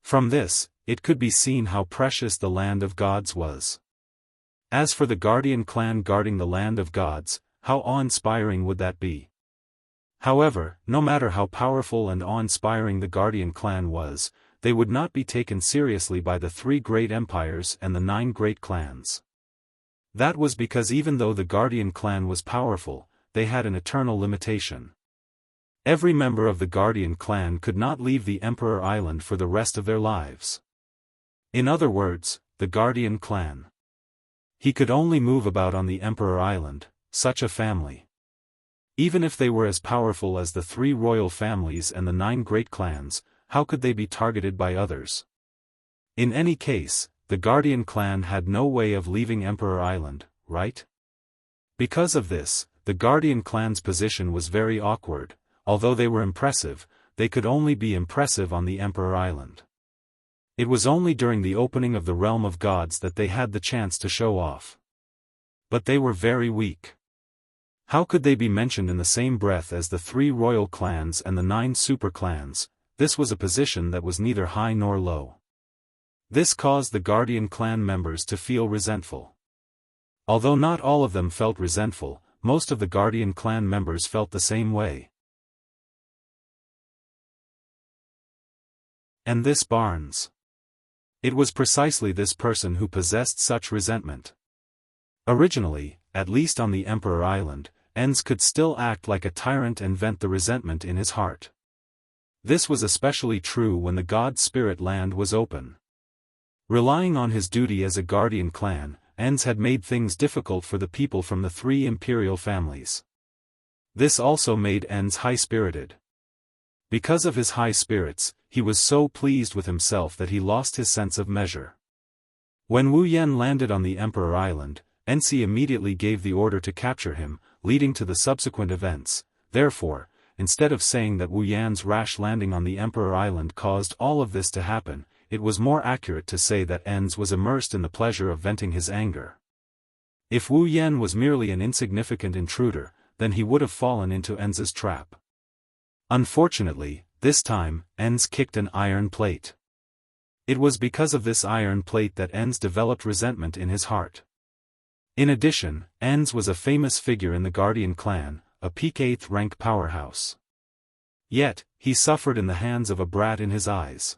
From this, it could be seen how precious the land of gods was. As for the Guardian clan guarding the land of gods, how awe-inspiring would that be? However, no matter how powerful and awe-inspiring the Guardian clan was, they would not be taken seriously by the 3 great empires and the 9 great clans. That was because even though the Guardian clan was powerful, they had an eternal limitation. Every member of the Guardian clan could not leave the Emperor Island for the rest of their lives. In other words, the Guardian clan. He could only move about on the Emperor Island, such a family. Even if they were as powerful as the 3 royal families and the 9 great clans, how could they be targeted by others? In any case, the Guardian clan had no way of leaving Emperor Island, right? Because of this, the Guardian clan's position was very awkward. Although they were impressive, they could only be impressive on the Emperor Island. It was only during the opening of the realm of gods that they had the chance to show off. But they were very weak. How could they be mentioned in the same breath as the 3 royal clans and the 9 super clans? This was a position that was neither high nor low. This caused the Guardian clan members to feel resentful. Although not all of them felt resentful, most of the Guardian clan members felt the same way. And this Barnes. It was precisely this person who possessed such resentment. Originally, at least on the Emperor Island, Enz could still act like a tyrant and vent the resentment in his heart. This was especially true when the god spirit land was open. Relying on his duty as a Guardian clan, Enz had made things difficult for the people from the 3 imperial families. This also made Enz high-spirited. Because of his high spirits, he was so pleased with himself that he lost his sense of measure. When Wu Yan landed on the Emperor Island, Enzi immediately gave the order to capture him, leading to the subsequent events. Therefore, instead of saying that Wu Yan's rash landing on the Emperor Island caused all of this to happen, it was more accurate to say that Enz was immersed in the pleasure of venting his anger. If Wu Yan was merely an insignificant intruder, then he would have fallen into Enz's trap. Unfortunately, this time, Enz kicked an iron plate. It was because of this iron plate that Enz developed resentment in his heart. In addition, Enz was a famous figure in the Guardian clan, a peak 8th rank powerhouse. Yet, he suffered in the hands of a brat in his eyes.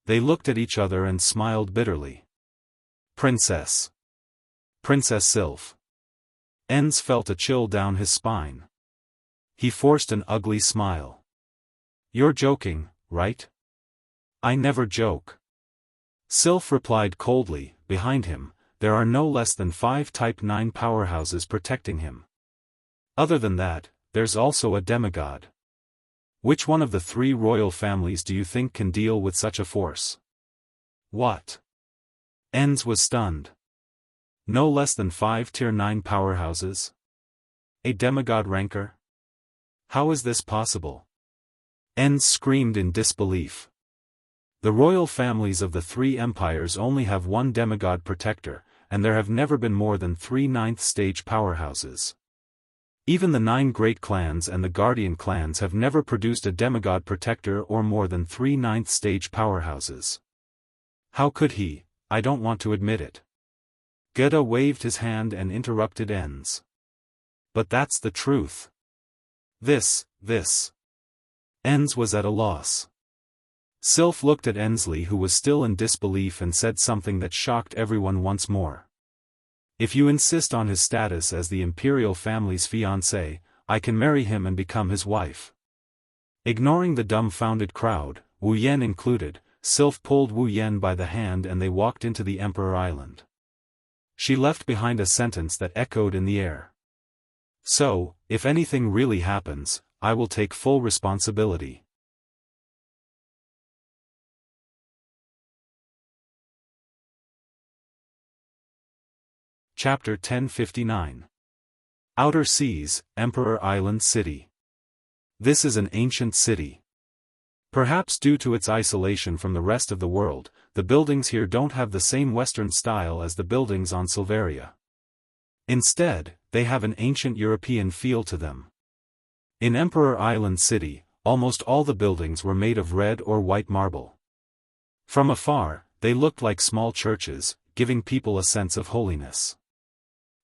They looked at each other and smiled bitterly. Princess. Princess Sylph. Enz felt a chill down his spine. He forced an ugly smile. You're joking, right? I never joke. Sylph replied coldly. Behind him, there are no less than 5 Type 9 powerhouses protecting him. Other than that, there's also a demigod. Which one of the 3 royal families do you think can deal with such a force? What? Enz was stunned. No less than 5 Tier 9 powerhouses? A demigod ranker? How is this possible? Enz screamed in disbelief. The royal families of the 3 empires only have 1 demigod protector, and there have never been more than 3 9th-stage powerhouses. Even the 9 great clans and the guardian clans have never produced a demigod protector or more than 3 9th-stage powerhouses. How could he? I don't want to admit it. Geda waved his hand and interrupted Enz. But that's the truth. This. Enz was at a loss. Sylph looked at Ensley, who was still in disbelief, and said something that shocked everyone once more. If you insist on his status as the imperial family's fiancé, I can marry him and become his wife. Ignoring the dumbfounded crowd, Wu Yan included, Sylph pulled Wu Yan by the hand and they walked into the Emperor Island. She left behind a sentence that echoed in the air. So, if anything really happens, I will take full responsibility. Chapter 1059. Outer Seas, Emperor Island City. This is an ancient city. Perhaps due to its isolation from the rest of the world, the buildings here don't have the same Western style as the buildings on Silveria. Instead, they have an ancient European feel to them. In Emperor Island City, almost all the buildings were made of red or white marble. From afar, they looked like small churches, giving people a sense of holiness.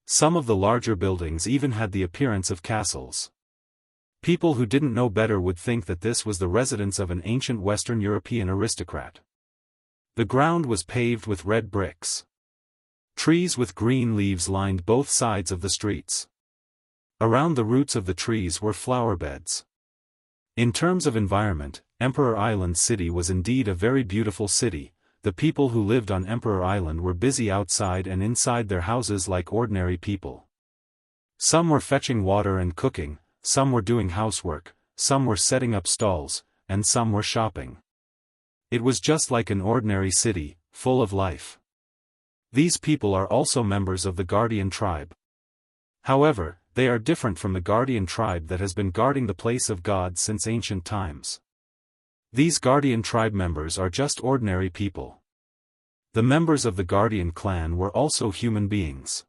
Some of the larger buildings even had the appearance of castles. People who didn't know better would think that this was the residence of an ancient Western European aristocrat. The ground was paved with red bricks. Trees with green leaves lined both sides of the streets. Around the roots of the trees were flower beds. In terms of environment, Emperor Island City was indeed a very beautiful city. The people who lived on Emperor Island were busy outside and inside their houses like ordinary people. Some were fetching water and cooking, some were doing housework, some were setting up stalls, and some were shopping. It was just like an ordinary city, full of life. These people are also members of the Guardian tribe. However, they are different from the Guardian tribe that has been guarding the place of God since ancient times. These Guardian tribe members are just ordinary people. The members of the Guardian clan were also human beings.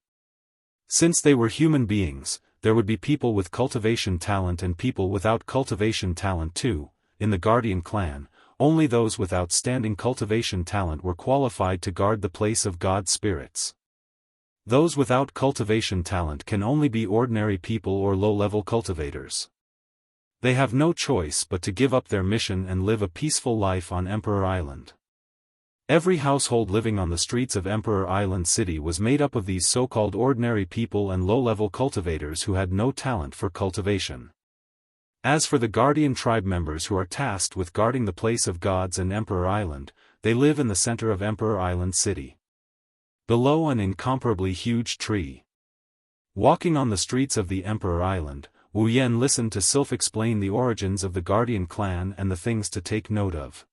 Since they were human beings, there would be people with cultivation talent and people without cultivation talent too. In the Guardian clan, only those with outstanding cultivation talent were qualified to guard the place of God's spirits. Those without cultivation talent can only be ordinary people or low-level cultivators. They have no choice but to give up their mission and live a peaceful life on Emperor Island. Every household living on the streets of Emperor Island City was made up of these so-called ordinary people and low-level cultivators who had no talent for cultivation. As for the Guardian tribe members who are tasked with guarding the place of gods and Emperor Island, they live in the center of Emperor Island City. Below an incomparably huge tree. Walking on the streets of the Emperor Island, Wu Yan listened to Sylph explain the origins of the Guardian clan and the things to take note of.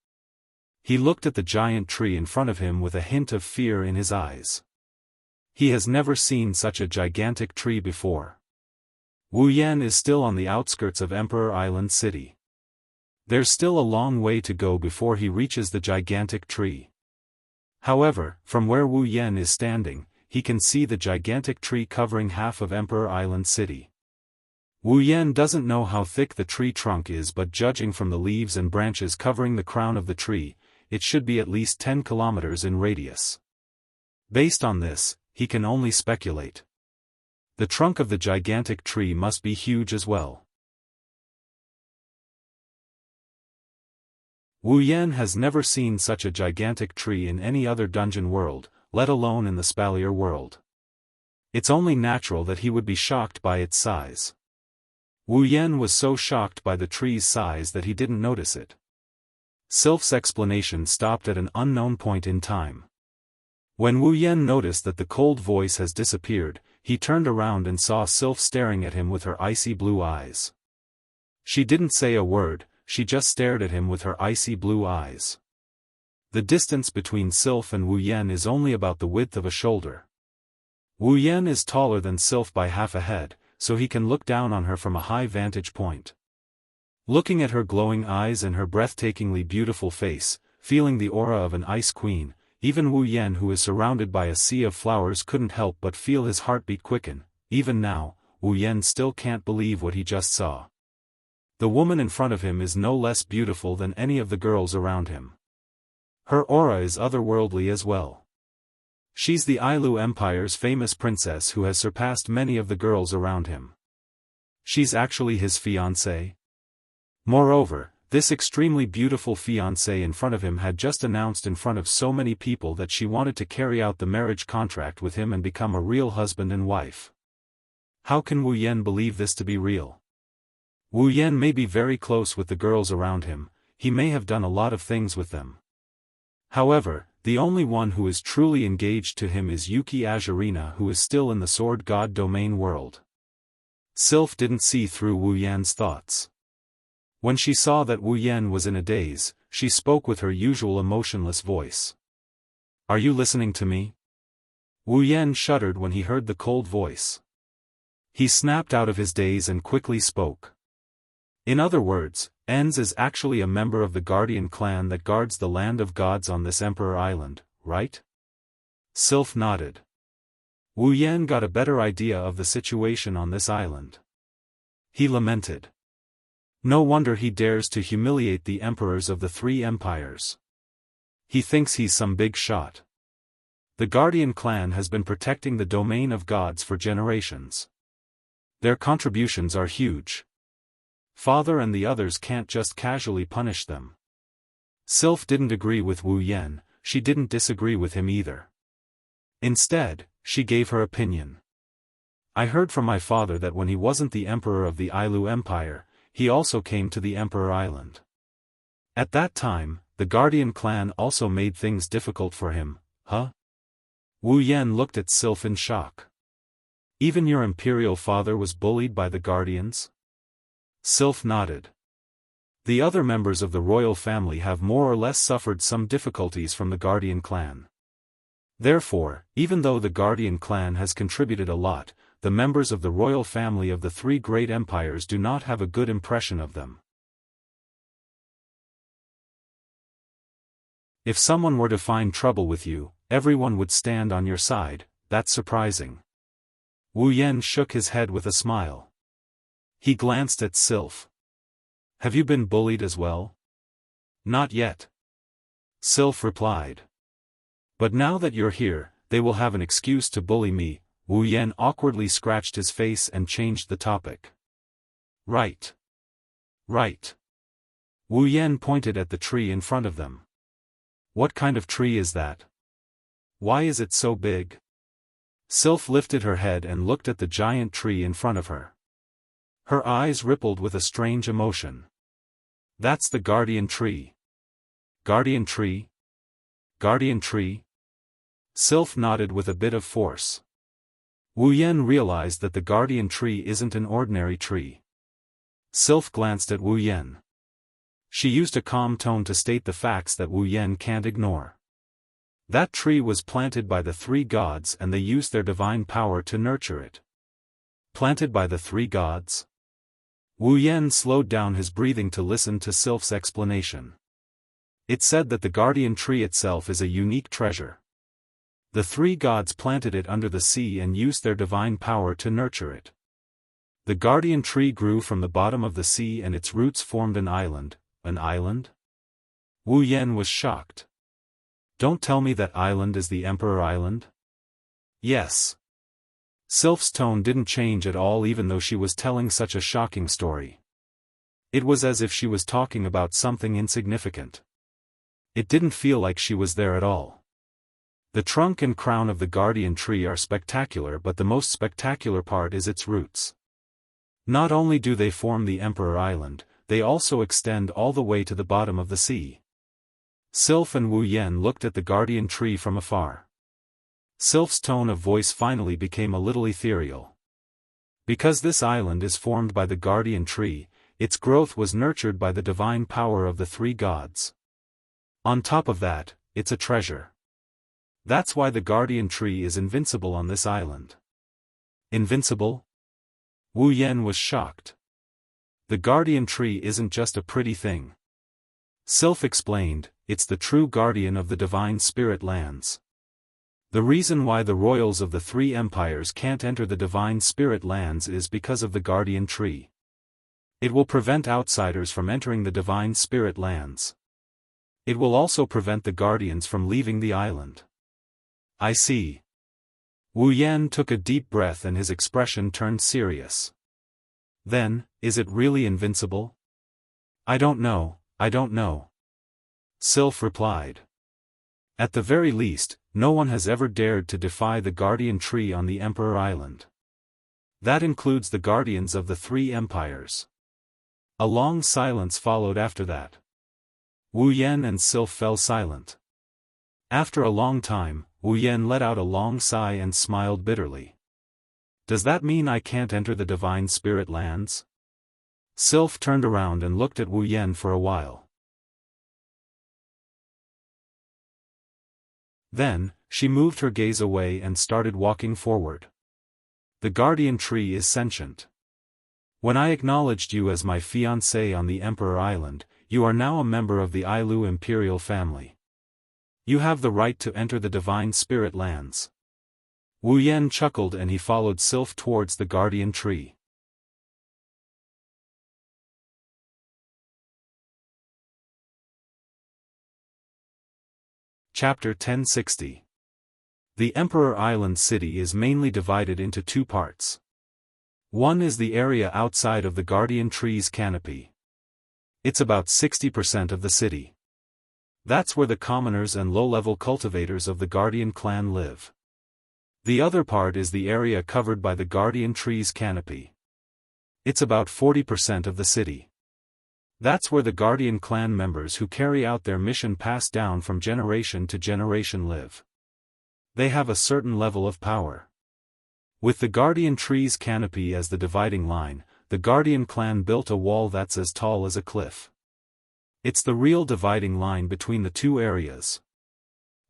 He looked at the giant tree in front of him with a hint of fear in his eyes. He has never seen such a gigantic tree before. Wu Yan is still on the outskirts of Emperor Island City. There's still a long way to go before he reaches the gigantic tree. However, from where Wu Yan is standing, he can see the gigantic tree covering half of Emperor Island City. Wu Yan doesn't know how thick the tree trunk is, but judging from the leaves and branches covering the crown of the tree, it should be at least 10 kilometers in radius. Based on this, he can only speculate. The trunk of the gigantic tree must be huge as well. Wu Yan has never seen such a gigantic tree in any other dungeon world, let alone in the Spalier world. It's only natural that he would be shocked by its size. Wu Yan was so shocked by the tree's size that he didn't notice it. Sylph's explanation stopped at an unknown point in time. When Wu Yan noticed that the cold voice has disappeared, he turned around and saw Sylph staring at him with her icy blue eyes. She didn't say a word, she just stared at him with her icy blue eyes. The distance between Sylph and Wu Yan is only about the width of a shoulder. Wu Yan is taller than Sylph by half a head, so he can look down on her from a high vantage point. Looking at her glowing eyes and her breathtakingly beautiful face, feeling the aura of an ice queen, even Wu Yan, who is surrounded by a sea of flowers, couldn't help but feel his heartbeat quicken. Even now, Wu Yan still can't believe what he just saw. The woman in front of him is no less beautiful than any of the girls around him. Her aura is otherworldly as well. She's the Ailu Empire's famous princess who has surpassed many of the girls around him. She's actually his fiancée. Moreover, this extremely beautiful fiancée in front of him had just announced in front of so many people that she wanted to carry out the marriage contract with him and become a real husband and wife. How can Wu Yan believe this to be real? Wu Yan may be very close with the girls around him, he may have done a lot of things with them. However, the only one who is truly engaged to him is Yuki Azurina, who is still in the sword god domain world. Sylph didn't see through Wu Yan's thoughts. When she saw that Wu Yan was in a daze, she spoke with her usual emotionless voice. "Are you listening to me?" Wu Yan shuddered when he heard the cold voice. He snapped out of his daze and quickly spoke. In other words, Enz is actually a member of the Guardian clan that guards the land of gods on this Emperor Island, right? Sylph nodded. Wu Yan got a better idea of the situation on this island. He lamented. No wonder he dares to humiliate the emperors of the three empires. He thinks he's some big shot. The Guardian clan has been protecting the domain of gods for generations. Their contributions are huge. Father and the others can't just casually punish them. Sylph didn't agree with Wu Yan, she didn't disagree with him either. Instead, she gave her opinion. I heard from my father that when he wasn't the emperor of the Ailu Empire, he also came to the Emperor Island. At that time, the Guardian clan also made things difficult for him, huh? Wu Yan looked at Sylph in shock. Even your imperial father was bullied by the Guardians? Sylph nodded. The other members of the royal family have more or less suffered some difficulties from the Guardian clan. Therefore, even though the Guardian clan has contributed a lot, the members of the royal family of the three great empires do not have a good impression of them. If someone were to find trouble with you, everyone would stand on your side. That's surprising. Wu Yan shook his head with a smile. He glanced at Sylph. Have you been bullied as well? Not yet. Sylph replied. But now that you're here, they will have an excuse to bully me. Wu Yan awkwardly scratched his face and changed the topic. Right. Right. Wu Yan pointed at the tree in front of them. What kind of tree is that? Why is it so big? Sylph lifted her head and looked at the giant tree in front of her. Her eyes rippled with a strange emotion. That's the Guardian Tree. Guardian Tree? Guardian Tree? Sylph nodded with a bit of force. Wu Yan realized that the Guardian Tree isn't an ordinary tree. Sylph glanced at Wu Yan. She used a calm tone to state the facts that Wu Yan can't ignore. That tree was planted by the three gods and they used their divine power to nurture it. Planted by the three gods? Wu Yan slowed down his breathing to listen to Sylph's explanation. It said that the Guardian Tree itself is a unique treasure. The three gods planted it under the sea and used their divine power to nurture it. The Guardian Tree grew from the bottom of the sea and its roots formed an island. An island? Wu Yan was shocked. Don't tell me that island is the Emperor Island? Yes. Sylph's tone didn't change at all even though she was telling such a shocking story. It was as if she was talking about something insignificant. It didn't feel like she was there at all. The trunk and crown of the guardian tree are spectacular, but the most spectacular part is its roots. Not only do they form the Emperor Island, they also extend all the way to the bottom of the sea. Sylph and Wu Yan looked at the guardian tree from afar. Sylph's tone of voice finally became a little ethereal. Because this island is formed by the guardian tree, its growth was nurtured by the divine power of the three gods. On top of that, it's a treasure. That's why the guardian tree is invincible on this island. Invincible? Wu Yan was shocked. The guardian tree isn't just a pretty thing. Sylph explained, it's the true guardian of the divine spirit lands. The reason why the royals of the three empires can't enter the divine spirit lands is because of the guardian tree. It will prevent outsiders from entering the divine spirit lands. It will also prevent the guardians from leaving the island. I see. Wu Yan took a deep breath and his expression turned serious. Then, is it really invincible? I don't know. Sylph replied. At the very least, no one has ever dared to defy the guardian tree on the Emperor Island. That includes the guardians of the three empires. A long silence followed after that. Wu Yan and Sylph fell silent. After a long time, Wu Yan let out a long sigh and smiled bitterly. Does that mean I can't enter the divine spirit lands? Sylph turned around and looked at Wu Yan for a while. Then, she moved her gaze away and started walking forward. The guardian tree is sentient. When I acknowledged you as my fiancé on the Emperor Island, you are now a member of the Ailu imperial family. You have the right to enter the divine spirit lands. Wu Yan chuckled and he followed Sylph towards the guardian tree. Chapter 1060. The Emperor Island city is mainly divided into two parts. One is the area outside of the guardian tree's canopy. It's about 60% of the city. That's where the commoners and low-level cultivators of the guardian clan live. The other part is the area covered by the guardian tree's canopy. It's about 40% of the city. That's where the guardian clan members who carry out their mission passed down from generation to generation live. They have a certain level of power. With the guardian tree's canopy as the dividing line, the guardian clan built a wall that's as tall as a cliff. It's the real dividing line between the two areas.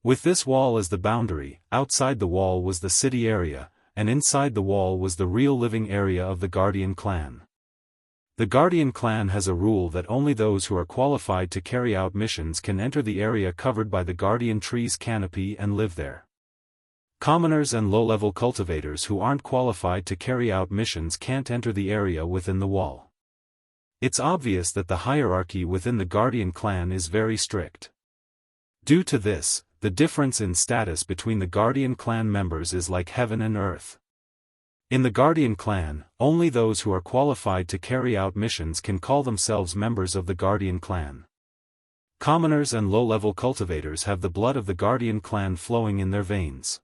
With this wall as the boundary, outside the wall was the city area, and inside the wall was the real living area of the guardian clan. The guardian clan has a rule that only those who are qualified to carry out missions can enter the area covered by the guardian tree's canopy and live there. Commoners and low-level cultivators who aren't qualified to carry out missions can't enter the area within the wall. It's obvious that the hierarchy within the guardian clan is very strict. Due to this, the difference in status between the guardian clan members is like heaven and earth. In the guardian clan, only those who are qualified to carry out missions can call themselves members of the guardian clan. Commoners and low-level cultivators have the blood of the guardian clan flowing in their veins.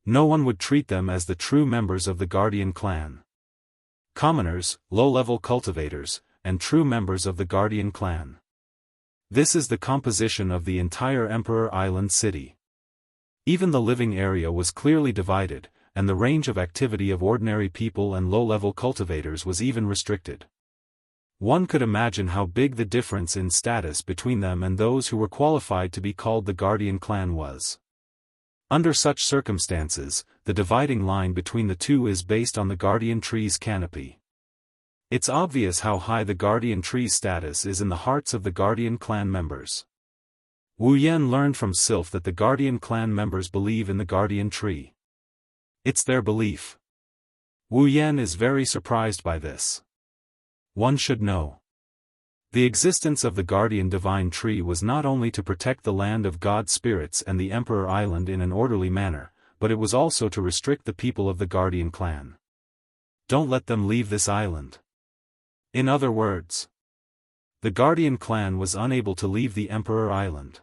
No one would treat them as the true members of the guardian clan. Commoners, low-level cultivators, and true members of the guardian clan. This is the composition of the entire Emperor Island city. Even the living area was clearly divided, and the range of activity of ordinary people and low-level cultivators was even restricted. One could imagine how big the difference in status between them and those who were qualified to be called the guardian clan was. Under such circumstances, the dividing line between the two is based on the guardian tree's canopy. It's obvious how high the guardian tree's status is in the hearts of the guardian clan members. Wu Yan learned from Sylph that the guardian clan members believe in the guardian tree. It's their belief. Wu Yan is very surprised by this. One should know. The existence of the guardian divine tree was not only to protect the land of god spirits and the Emperor Island in an orderly manner, but it was also to restrict the people of the guardian clan. Don't let them leave this island. In other words, the guardian clan was unable to leave the Emperor Island.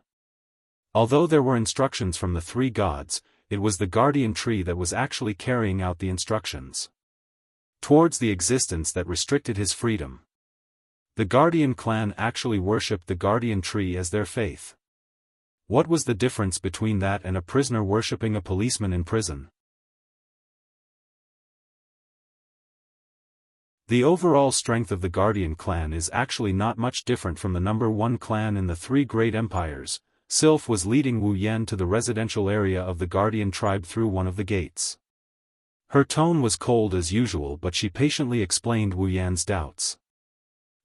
Although there were instructions from the three gods, it was the guardian tree that was actually carrying out the instructions towards the existence that restricted his freedom. The guardian clan actually worshipped the guardian tree as their faith. What was the difference between that and a prisoner worshipping a policeman in prison? The overall strength of the guardian clan is actually not much different from the number one clan in the three great empires. Sylph was leading Wu Yan to the residential area of the guardian tribe through one of the gates. Her tone was cold as usual, but she patiently explained Wu Yan's doubts.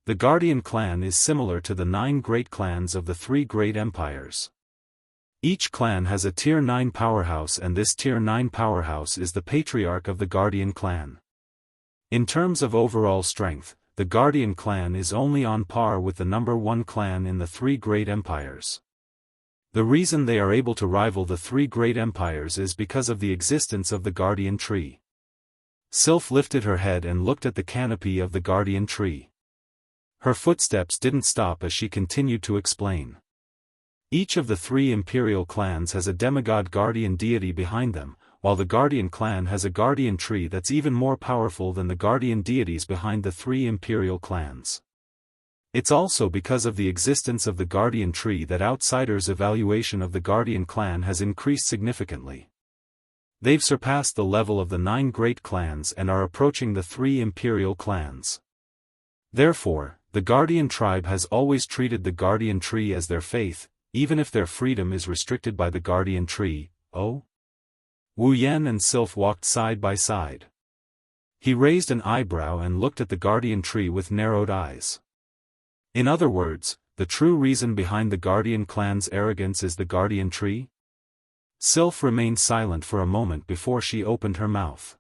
The guardian clan is similar to the 9 great clans of the 3 great empires. Each clan has a Tier 9 powerhouse, and this Tier 9 powerhouse is the patriarch of the guardian clan. In terms of overall strength, the guardian clan is only on par with the number 1 clan in the 3 great empires. The reason they are able to rival the 3 great empires is because of the existence of the guardian tree. Sylph lifted her head and looked at the canopy of the guardian tree. Her footsteps didn't stop as she continued to explain. Each of the 3 imperial clans has a demigod guardian deity behind them, while the guardian clan has a guardian tree that's even more powerful than the guardian deities behind the 3 imperial clans. It's also because of the existence of the guardian tree that outsiders' evaluation of the guardian clan has increased significantly. They've surpassed the level of the 9 great clans and are approaching the 3 imperial clans. Therefore, the guardian tribe has always treated the guardian tree as their faith, even if their freedom is restricted by the guardian tree. Oh? Wu Yan and Sylph walked side by side. He raised an eyebrow and looked at the guardian tree with narrowed eyes. In other words, the true reason behind the guardian clan's arrogance is the guardian tree? Sylph remained silent for a moment before she opened her mouth.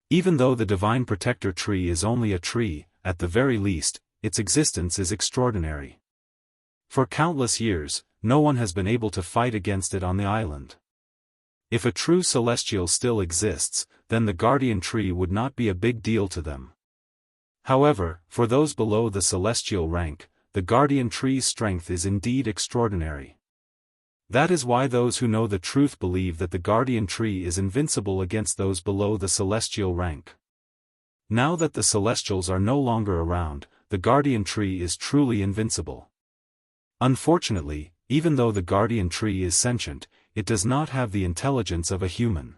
Even though the divine protector tree is only a tree, at the very least, its existence is extraordinary. For countless years, no one has been able to fight against it on the island. If a true celestial still exists, then the guardian tree would not be a big deal to them. However, for those below the celestial rank, the guardian tree's strength is indeed extraordinary. That is why those who know the truth believe that the guardian tree is invincible against those below the celestial rank. Now that the celestials are no longer around, the guardian tree is truly invincible. Unfortunately, even though the guardian tree is sentient, it does not have the intelligence of a human.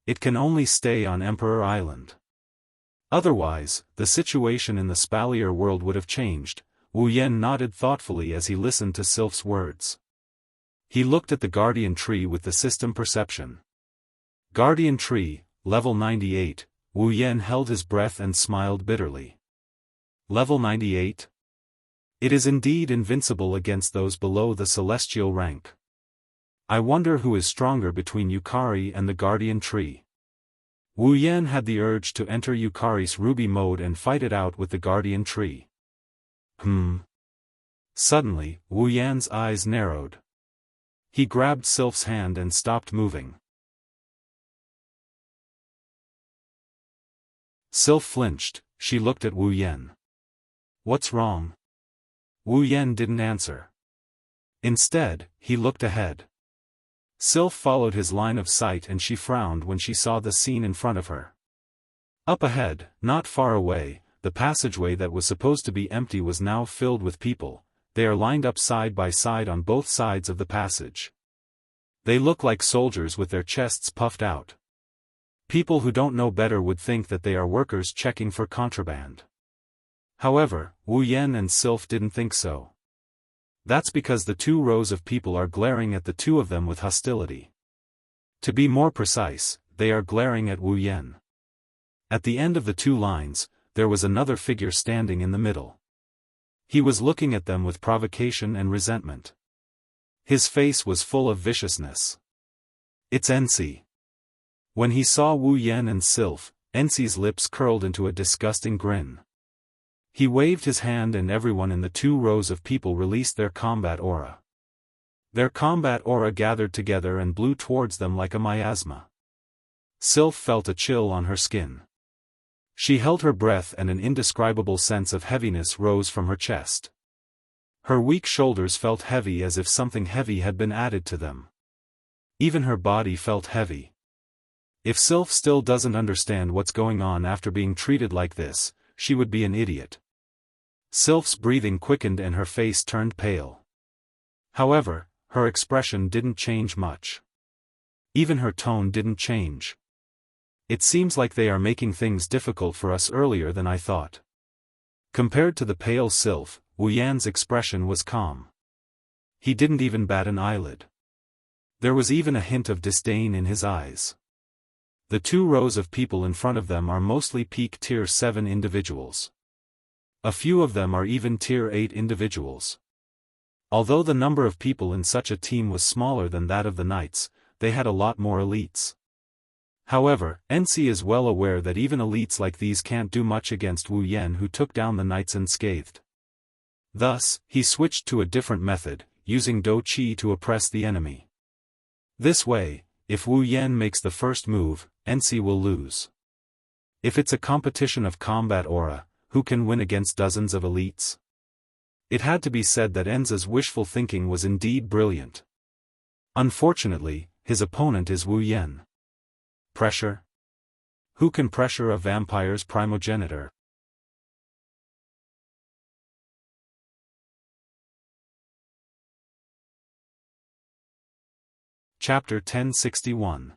It can only stay on Emperor Island. Otherwise, the situation in the Spalier world would have changed. Wu Yan nodded thoughtfully as he listened to Sylph's words. He looked at the guardian tree with the system perception. Guardian tree, level 98, Wu Yan held his breath and smiled bitterly. Level 98? It is indeed invincible against those below the celestial rank. I wonder who is stronger between Yukari and the guardian tree. Wu Yan had the urge to enter Yukari's ruby mode and fight it out with the guardian tree. Suddenly, Wu Yan's eyes narrowed. He grabbed Sylph's hand and stopped moving. Sylph flinched. She looked at Wu Yan. What's wrong? Wu Yan didn't answer. Instead, he looked ahead. Sylph followed his line of sight and she frowned when she saw the scene in front of her. Up ahead, not far away, the passageway that was supposed to be empty was now filled with people. They are lined up side by side on both sides of the passage. They look like soldiers with their chests puffed out. People who don't know better would think that they are workers checking for contraband. However, Wu Yan and Sylph didn't think so. That's because the 2 rows of people are glaring at the 2 of them with hostility. To be more precise, they are glaring at Wu Yan. At the end of the 2 lines, there was another figure standing in the middle. He was looking at them with provocation and resentment. His face was full of viciousness. It's Ensi. When he saw Wu Yan and Sylph, Ensi's lips curled into a disgusting grin. He waved his hand and everyone in the 2 rows of people released their combat aura. Their combat aura gathered together and blew towards them like a miasma. Sylph felt a chill on her skin. She held her breath and an indescribable sense of heaviness rose from her chest. Her weak shoulders felt heavy as if something heavy had been added to them. Even her body felt heavy. If Sylph still doesn't understand what's going on after being treated like this, she would be an idiot. Sylph's breathing quickened and her face turned pale. However, her expression didn't change much. Even her tone didn't change. It seems like they are making things difficult for us earlier than I thought. Compared to the pale Sylph, Wu Yan's expression was calm. He didn't even bat an eyelid. There was even a hint of disdain in his eyes. The 2 rows of people in front of them are mostly peak Tier 7 individuals. A few of them are even Tier 8 individuals. Although the number of people in such a team was smaller than that of the knights, they had a lot more elites. However, NC is well aware that even elites like these can't do much against Wu Yan, who took down the knights unscathed. Thus, he switched to a different method, using Do Qi to oppress the enemy. This way, if Wu Yan makes the first move, NC will lose. If it's a competition of combat aura, who can win against dozens of elites? It had to be said that Enza's wishful thinking was indeed brilliant. Unfortunately, his opponent is Wu Yan. Pressure? Who can pressure a vampire's primogenitor? Chapter 1061.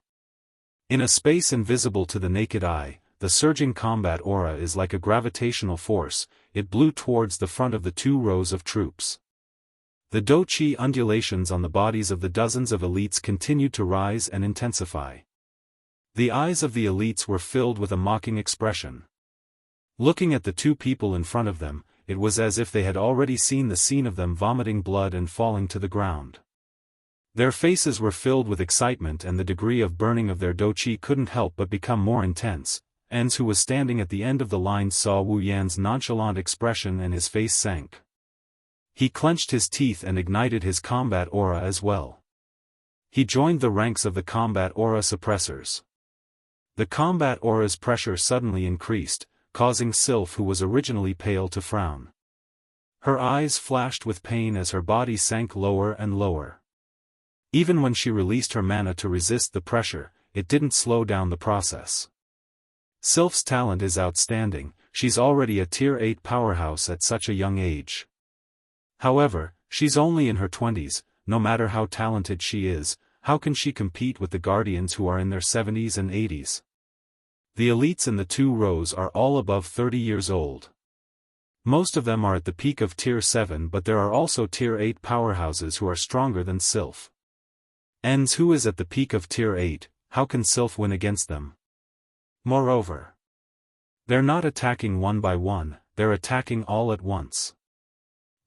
In a space invisible to the naked eye, the surging combat aura is like a gravitational force. It blew towards the front of the 2 rows of troops. The Do Qi undulations on the bodies of the dozens of elites continued to rise and intensify. The eyes of the elites were filled with a mocking expression. Looking at the 2 people in front of them, it was as if they had already seen the scene of them vomiting blood and falling to the ground. Their faces were filled with excitement, and the degree of burning of their Do Qi couldn't help but become more intense. Enz, who was standing at the end of the line, saw Wu Yan's nonchalant expression and his face sank. He clenched his teeth and ignited his combat aura as well. He joined the ranks of the combat aura suppressors. The combat aura's pressure suddenly increased, causing Sylph, who was originally pale, to frown. Her eyes flashed with pain as her body sank lower and lower. Even when she released her mana to resist the pressure, it didn't slow down the process. Sylph's talent is outstanding. She's already a Tier 8 powerhouse at such a young age. However, she's only in her 20s. No matter how talented she is, how can she compete with the Guardians who are in their 70s and 80s? The elites in the 2 rows are all above 30 years old. Most of them are at the peak of Tier 7, but there are also Tier 8 powerhouses who are stronger than Sylph. Enz, who is at the peak of Tier 8, how can Sylph win against them? Moreover, they're not attacking one by one, they're attacking all at once.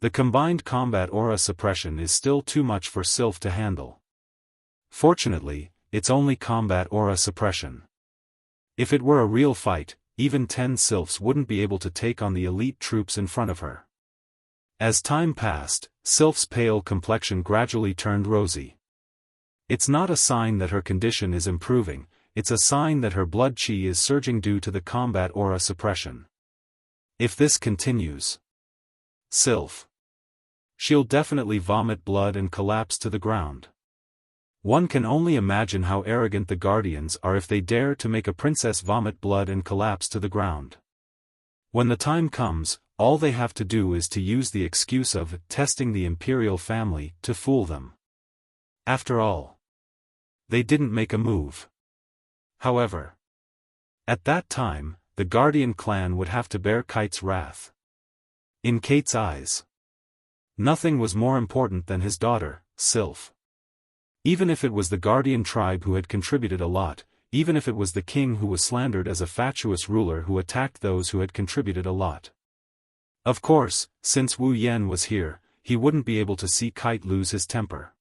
The combined combat aura suppression is still too much for Sylph to handle. Fortunately, it's only combat aura suppression. If it were a real fight, even 10 Sylphs wouldn't be able to take on the elite troops in front of her. As time passed, Sylph's pale complexion gradually turned rosy. It's not a sign that her condition is improving, it's a sign that her blood qi is surging due to the combat aura suppression. If this continues, Sylph, she'll definitely vomit blood and collapse to the ground. One can only imagine how arrogant the Guardians are if they dare to make a princess vomit blood and collapse to the ground. When the time comes, all they have to do is to use the excuse of testing the imperial family to fool them. After all, they didn't make a move. However, at that time, the Guardian clan would have to bear Kite's wrath. In Kate's eyes, nothing was more important than his daughter, Sylph. Even if it was the Guardian tribe who had contributed a lot, even if it was the king who was slandered as a fatuous ruler who attacked those who had contributed a lot. Of course, since Wu Yan was here, he wouldn't be able to see Kite lose his temper.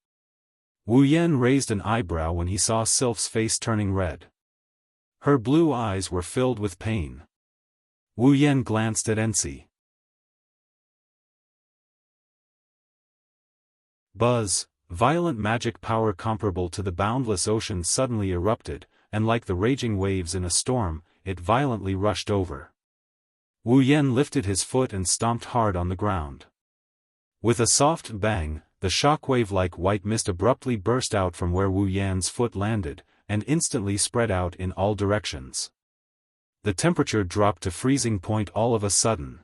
Wu Yan raised an eyebrow when he saw Sylph's face turning red. Her blue eyes were filled with pain. Wu Yan glanced at Ensi. Buzz, violent magic power comparable to the boundless ocean suddenly erupted, and like the raging waves in a storm, it violently rushed over. Wu Yan lifted his foot and stomped hard on the ground. With a soft bang, the shockwave-like white mist abruptly burst out from where Wu Yan's foot landed, and instantly spread out in all directions. The temperature dropped to freezing point all of a sudden.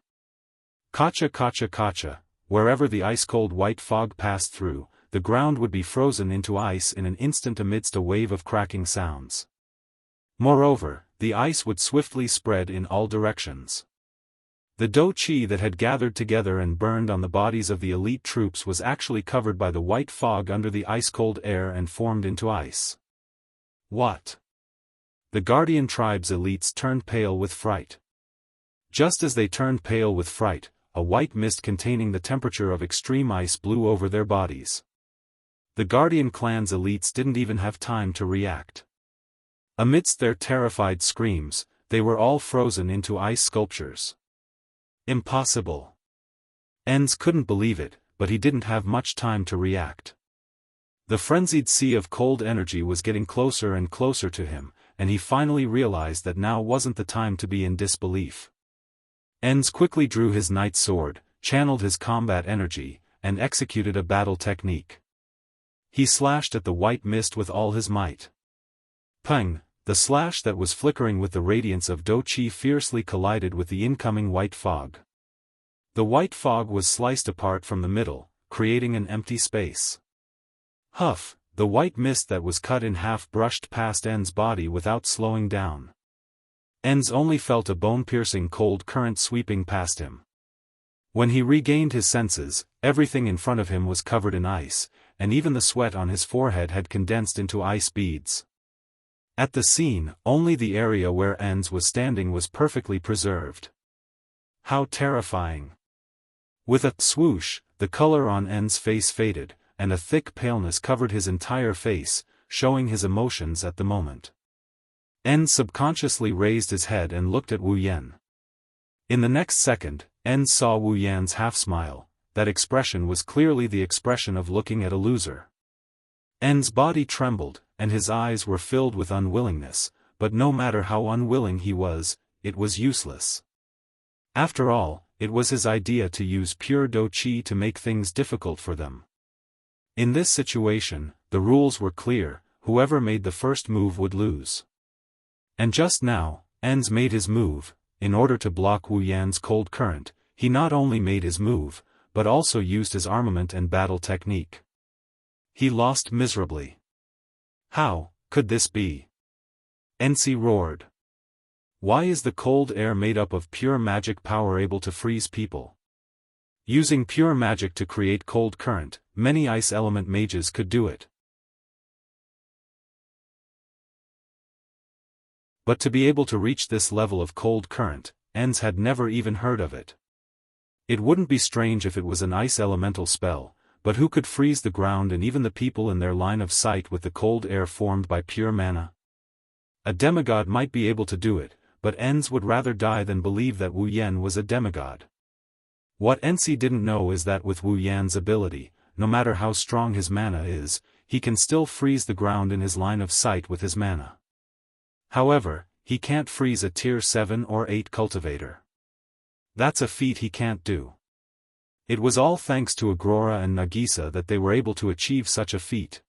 Kacha kacha kacha, wherever the ice-cold white fog passed through, the ground would be frozen into ice in an instant amidst a wave of cracking sounds. Moreover, the ice would swiftly spread in all directions. The dou qi that had gathered together and burned on the bodies of the elite troops was actually covered by the white fog under the ice-cold air and formed into ice. What? The Guardian tribe's elites turned pale with fright. Just as they turned pale with fright, a white mist containing the temperature of extreme ice blew over their bodies. The Guardian clan's elites didn't even have time to react. Amidst their terrified screams, they were all frozen into ice sculptures. Impossible. Enz couldn't believe it, but he didn't have much time to react. The frenzied sea of cold energy was getting closer and closer to him, and he finally realized that now wasn't the time to be in disbelief. Enz quickly drew his knight's sword, channeled his combat energy, and executed a battle technique. He slashed at the white mist with all his might. Pang! The slash that was flickering with the radiance of dou qi fiercely collided with the incoming white fog. The white fog was sliced apart from the middle, creating an empty space. Huff! The white mist that was cut in half brushed past En's body without slowing down. Enz only felt a bone-piercing cold current sweeping past him. When he regained his senses, everything in front of him was covered in ice, and even the sweat on his forehead had condensed into ice beads. At the scene, only the area where Enz was standing was perfectly preserved. How terrifying! With a swoosh, the color on N's face faded, and a thick paleness covered his entire face, showing his emotions at the moment. N subconsciously raised his head and looked at Wu Yan. In the next second, N saw Wu Yan's half-smile. That expression was clearly the expression of looking at a loser. N's body trembled, and his eyes were filled with unwillingness, but no matter how unwilling he was, it was useless. After all, it was his idea to use pure dou qi to make things difficult for them. In this situation, the rules were clear: whoever made the first move would lose. And just now, N's made his move. In order to block Wu Yan's cold current, he not only made his move, but also used his armament and battle technique. He lost miserably. How could this be? Ensi roared. Why is the cold air made up of pure magic power able to freeze people? Using pure magic to create cold current, many ice element mages could do it. But to be able to reach this level of cold current, Enz had never even heard of it. It wouldn't be strange if it was an ice elemental spell, but who could freeze the ground and even the people in their line of sight with the cold air formed by pure mana? A demigod might be able to do it, but Enz would rather die than believe that Wu Yan was a demigod. What Enzi didn't know is that with Wu Yan's ability, no matter how strong his mana is, he can still freeze the ground in his line of sight with his mana. However, he can't freeze a tier 7 or 8 cultivator. That's a feat he can't do. It was all thanks to Agrora and Nagisa that they were able to achieve such a feat.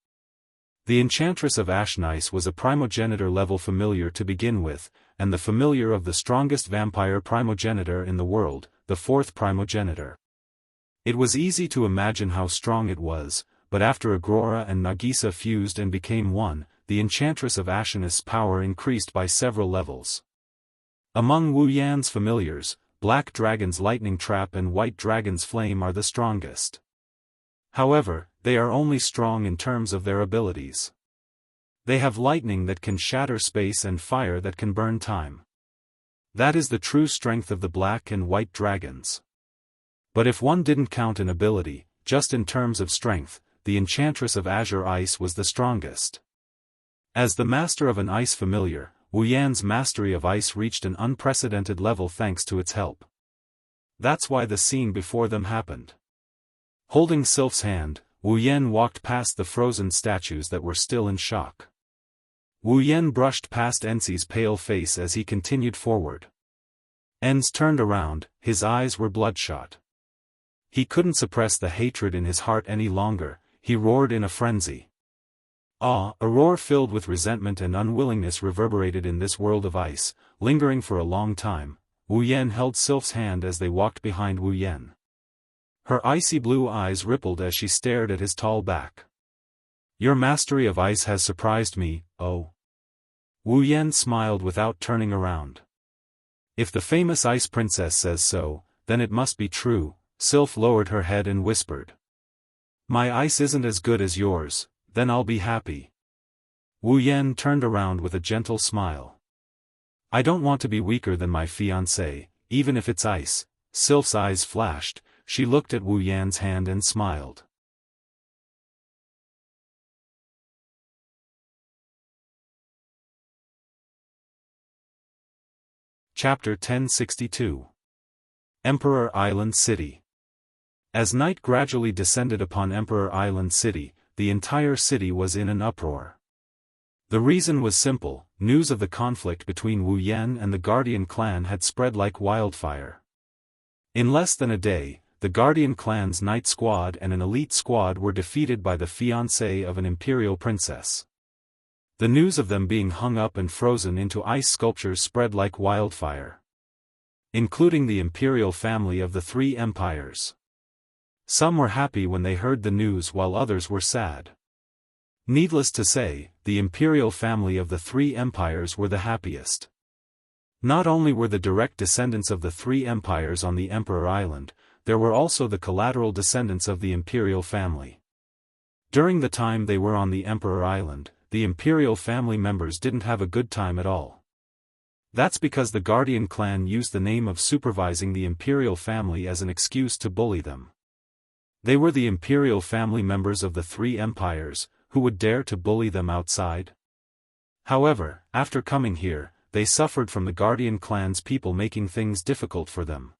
The Enchantress of Ashnice was a primogenitor-level familiar to begin with, and the familiar of the strongest vampire primogenitor in the world, the fourth primogenitor. It was easy to imagine how strong it was, but after Agrora and Nagisa fused and became one, the Enchantress of Ashnice's power increased by several levels. Among Wu Yan's familiars, Black Dragon's Lightning Trap and White Dragon's Flame are the strongest. However, they are only strong in terms of their abilities. They have lightning that can shatter space and fire that can burn time. That is the true strength of the Black and White Dragons. But if one didn't count in ability, just in terms of strength, the Enchantress of Azure Ice was the strongest. As the master of an ice familiar, Wu Yan's mastery of ice reached an unprecedented level thanks to its help. That's why the scene before them happened. Holding Sylph's hand, Wu Yan walked past the frozen statues that were still in shock. Wu Yan brushed past Enzi's pale face as he continued forward. Enz turned around, his eyes were bloodshot. He couldn't suppress the hatred in his heart any longer, he roared in a frenzy. Ah! A roar filled with resentment and unwillingness reverberated in this world of ice, lingering for a long time. Wu Yan held Sylph's hand as they walked behind Wu Yan. Her icy blue eyes rippled as she stared at his tall back. Your mastery of ice has surprised me, oh. Wu Yan smiled without turning around. If the famous ice princess says so, then it must be true. Sylph lowered her head and whispered. My ice isn't as good as yours, then I'll be happy. Wu Yan turned around with a gentle smile. I don't want to be weaker than my fiancé, even if it's ice. Sylph's eyes flashed, she looked at Wu Yan's hand and smiled. Chapter 1062. Emperor Island City. As night gradually descended upon Emperor Island City, the entire city was in an uproar. The reason was simple: news of the conflict between Wu Yan and the Guardian clan had spread like wildfire. In less than a day, the Guardian clan's Knight Squad and an elite squad were defeated by the fiancé of an imperial princess. The news of them being hung up and frozen into ice sculptures spread like wildfire, including the imperial family of the three empires. Some were happy when they heard the news while others were sad. Needless to say, the imperial family of the three empires were the happiest. Not only were the direct descendants of the three empires on the Emperor Island, there were also the collateral descendants of the imperial family. During the time they were on the Emperor Island, the imperial family members didn't have a good time at all. That's because the Guardian clan used the name of supervising the imperial family as an excuse to bully them. They were the imperial family members of the three empires, who would dare to bully them outside? However, after coming here, they suffered from the Guardian clan's people making things difficult for them.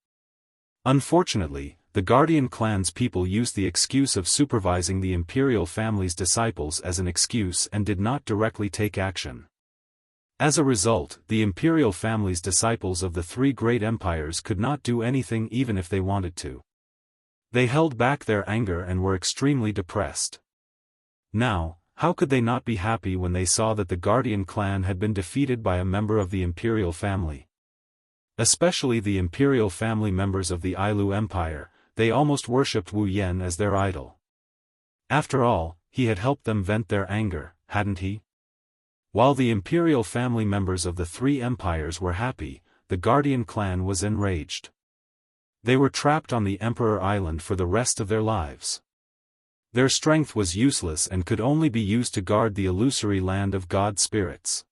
Unfortunately, the Guardian clan's people used the excuse of supervising the imperial family's disciples as an excuse and did not directly take action. As a result, the imperial family's disciples of the three great empires could not do anything even if they wanted to. They held back their anger and were extremely depressed. Now, how could they not be happy when they saw that the Guardian clan had been defeated by a member of the imperial family? Especially the imperial family members of the Ailu Empire, they almost worshipped Wu Yan as their idol. After all, he had helped them vent their anger, hadn't he? While the imperial family members of the three empires were happy, the Guardian clan was enraged. They were trapped on the Emperor Island for the rest of their lives. Their strength was useless and could only be used to guard the illusory land of God spirits.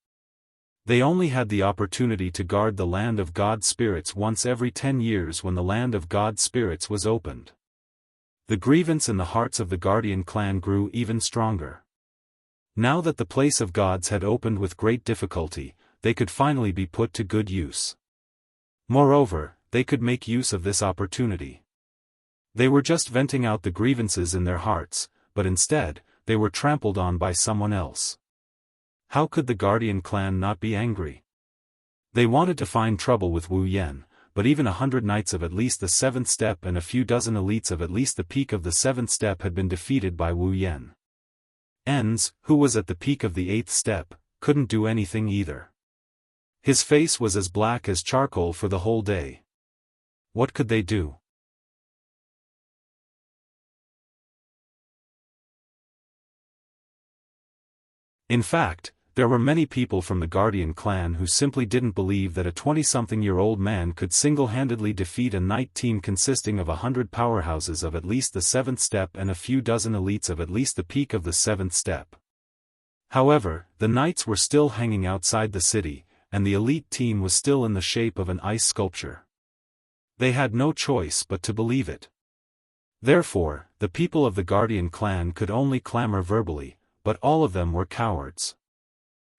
They only had the opportunity to guard the land of God spirits once every 10 years when the land of God spirits was opened. The grievance in the hearts of the Guardian clan grew even stronger. Now that the place of gods had opened with great difficulty, they could finally be put to good use. Moreover, they could make use of this opportunity. They were just venting out the grievances in their hearts, but instead, they were trampled on by someone else. How could the Guardian clan not be angry? They wanted to find trouble with Wu Yan, but even 100 knights of at least the 7th step and a few dozen elites of at least the peak of the 7th step had been defeated by Wu Yan. Enz, who was at the peak of the 8th step, couldn't do anything either. His face was as black as charcoal for the whole day. What could they do? In fact, there were many people from the Guardian clan who simply didn't believe that a 20-something-year-old man could single-handedly defeat a knight team consisting of 100 powerhouses of at least the 7th step and a few dozen elites of at least the peak of the 7th step. However, the knights were still hanging outside the city, and the elite team was still in the shape of an ice sculpture. They had no choice but to believe it. Therefore, the people of the Guardian clan could only clamor verbally, but all of them were cowards.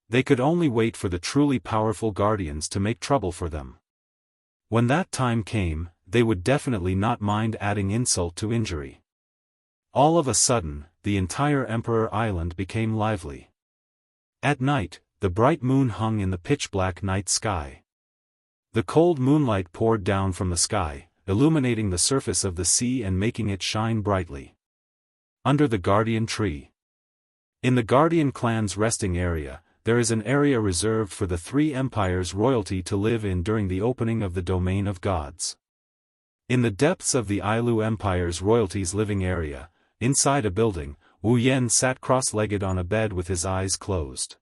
They could only wait for the truly powerful guardians to make trouble for them. When that time came, they would definitely not mind adding insult to injury. All of a sudden, the entire Emperor Island became lively. At night, the bright moon hung in the pitch-black night sky. The cold moonlight poured down from the sky, illuminating the surface of the sea and making it shine brightly. Under the Guardian Tree. In the Guardian clan's resting area, there is an area reserved for the three empires' royalty to live in during the opening of the domain of gods. In the depths of the Ailu Empire's royalty's living area, inside a building, Wu Yan sat cross-legged on a bed with his eyes closed.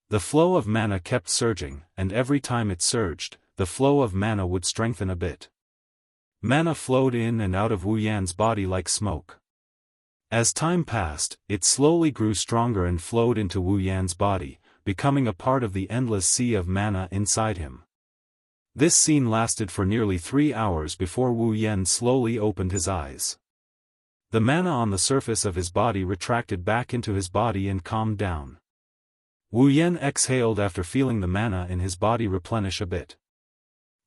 The flow of mana kept surging, and every time it surged, the flow of mana would strengthen a bit. Mana flowed in and out of Wu Yan's body like smoke. As time passed, it slowly grew stronger and flowed into Wu Yan's body, becoming a part of the endless sea of mana inside him. This scene lasted for nearly 3 hours before Wu Yan slowly opened his eyes. The mana on the surface of his body retracted back into his body and calmed down. Wu Yan exhaled after feeling the mana in his body replenish a bit.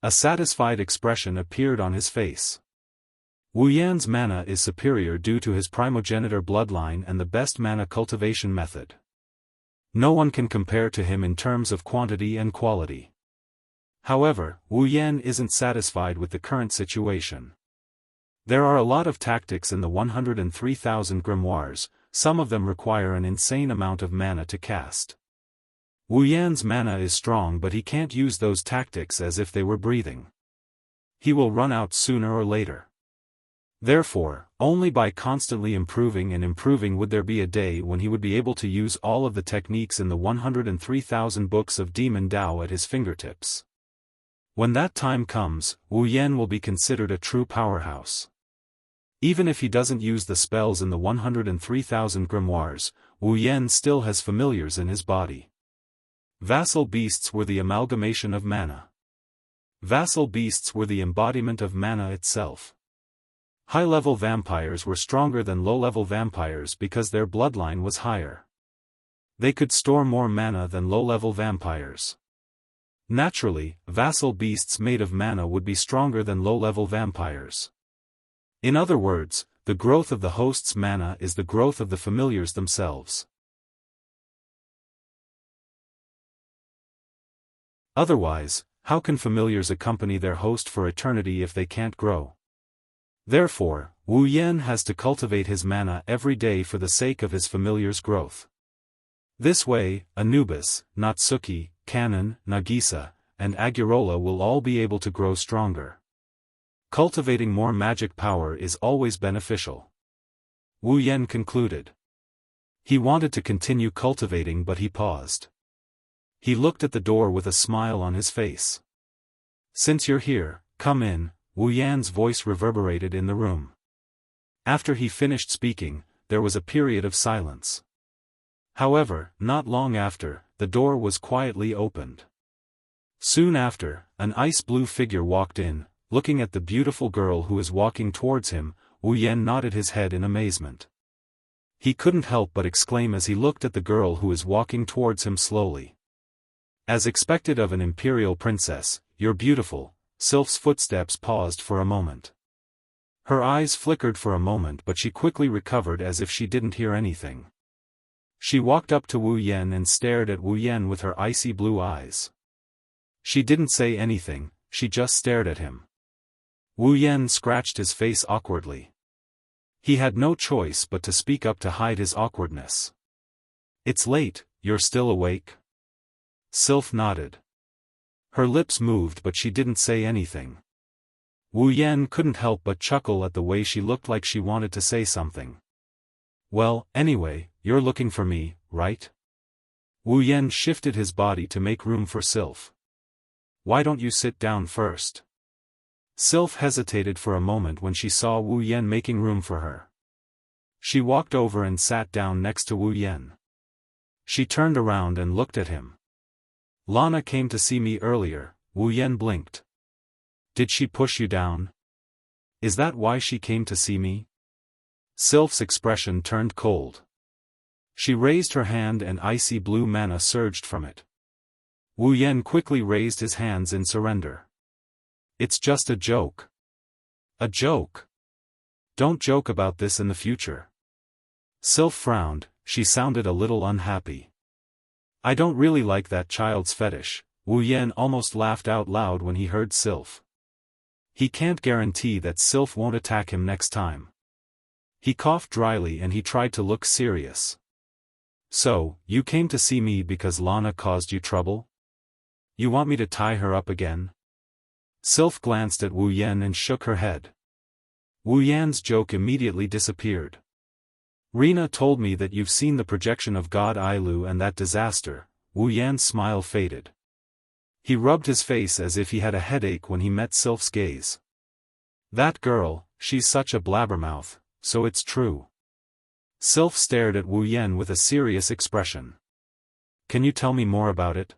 A satisfied expression appeared on his face. Wu Yan's mana is superior due to his primogenitor bloodline and the best mana cultivation method. No one can compare to him in terms of quantity and quality. However, Wu Yan isn't satisfied with the current situation. There are a lot of tactics in the 103,000 grimoires, some of them require an insane amount of mana to cast. Wu Yan's mana is strong, but he can't use those tactics as if they were breathing. He will run out sooner or later. Therefore, only by constantly improving and improving would there be a day when he would be able to use all of the techniques in the 103,000 books of Demon Dao at his fingertips. When that time comes, Wu Yan will be considered a true powerhouse. Even if he doesn't use the spells in the 103,000 grimoires, Wu Yan still has familiars in his body. Vassal beasts were the amalgamation of mana. Vassal beasts were the embodiment of mana itself. High-level vampires were stronger than low-level vampires because their bloodline was higher. They could store more mana than low-level vampires. Naturally, vassal beasts made of mana would be stronger than low-level vampires. In other words, the growth of the host's mana is the growth of the familiars themselves. Otherwise, how can familiars accompany their host for eternity if they can't grow? Therefore, Wu Yan has to cultivate his mana every day for the sake of his familiar's growth. This way, Anubis, Natsuki, Kanon, Nagisa, and Agurola will all be able to grow stronger. Cultivating more magic power is always beneficial. Wu Yan concluded. He wanted to continue cultivating, but he paused. He looked at the door with a smile on his face. "Since you're here, come in," Wu Yan's voice reverberated in the room. After he finished speaking, there was a period of silence. However, not long after, the door was quietly opened. Soon after, an ice-blue figure walked in. Looking at the beautiful girl who was walking towards him, Wu Yan nodded his head in amazement. He couldn't help but exclaim as he looked at the girl who was walking towards him slowly. As expected of an imperial princess, "You're beautiful." Sylph's footsteps paused for a moment. Her eyes flickered for a moment, but she quickly recovered as if she didn't hear anything. She walked up to Wu Yan and stared at Wu Yan with her icy blue eyes. She didn't say anything, she just stared at him. Wu Yan scratched his face awkwardly. He had no choice but to speak up to hide his awkwardness. "It's late, you're still awake?" Sylph nodded. Her lips moved, but she didn't say anything. Wu Yan couldn't help but chuckle at the way she looked like she wanted to say something. "Well, anyway, you're looking for me, right?" Wu Yan shifted his body to make room for Sylph. "Why don't you sit down first?" Sylph hesitated for a moment when she saw Wu Yan making room for her. She walked over and sat down next to Wu Yan. She turned around and looked at him. "Lana came to see me earlier," Wu Yan blinked. "Did she push you down? Is that why she came to see me?" Sylph's expression turned cold. She raised her hand and icy blue mana surged from it. Wu Yan quickly raised his hands in surrender. "It's just a joke." "A joke? Don't joke about this in the future." Sylph frowned, she sounded a little unhappy. "I don't really like that child's fetish." Wu Yan almost laughed out loud when he heard Sylph. He can't guarantee that Sylph won't attack him next time. He coughed dryly and he tried to look serious. So, you came to see me because Lana caused you trouble? You want me to tie her up again? Sylph glanced at Wu Yan and shook her head. Wu Yan's joke immediately disappeared. Rena told me that you've seen the projection of God Ailu and that disaster. Wu Yan's smile faded. He rubbed his face as if he had a headache when he met Sylph's gaze. That girl, she's such a blabbermouth, so it's true. Sylph stared at Wu Yan with a serious expression. Can you tell me more about it?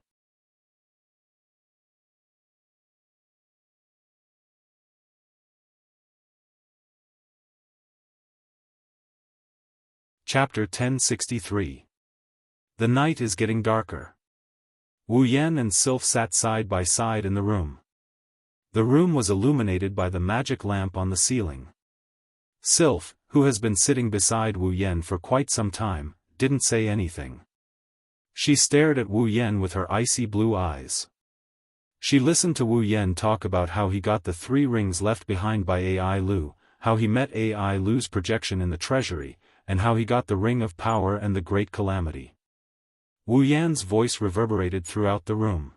Chapter 1063. The night is getting darker. Wu Yan and Sylph sat side by side in the room. The room was illuminated by the magic lamp on the ceiling. Sylph, who has been sitting beside Wu Yan for quite some time, didn't say anything. She stared at Wu Yan with her icy blue eyes. She listened to Wu Yan talk about how he got the 3 rings left behind by Ai Lu, how he met Ai Lu's projection in the treasury, and how he got the Ring of Power and the Great Calamity. Wu Yan's voice reverberated throughout the room.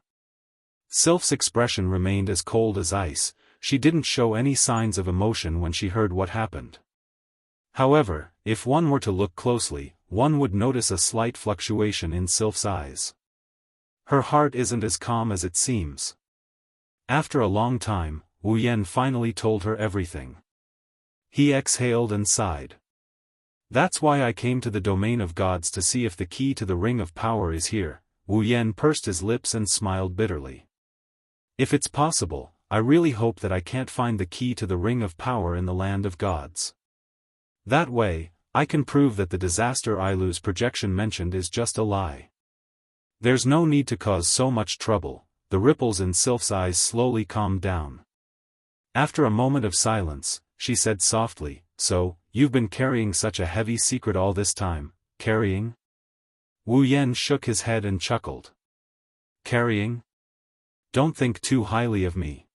Sylph's expression remained as cold as ice. She didn't show any signs of emotion when she heard what happened. However, if one were to look closely, one would notice a slight fluctuation in Sylph's eyes. Her heart isn't as calm as it seems. After a long time, Wu Yan finally told her everything. He exhaled and sighed. That's why I came to the domain of gods to see if the key to the Ring of Power is here. Wu Yan pursed his lips and smiled bitterly. If it's possible, I really hope that I can't find the key to the Ring of Power in the land of gods. That way, I can prove that the disaster Ailu's projection mentioned is just a lie. There's no need to cause so much trouble. The ripples in Sylph's eyes slowly calmed down. After a moment of silence, she said softly, So, you've been carrying such a heavy secret all this time, carrying? Wu Yan shook his head and chuckled. Carrying? Don't think too highly of me.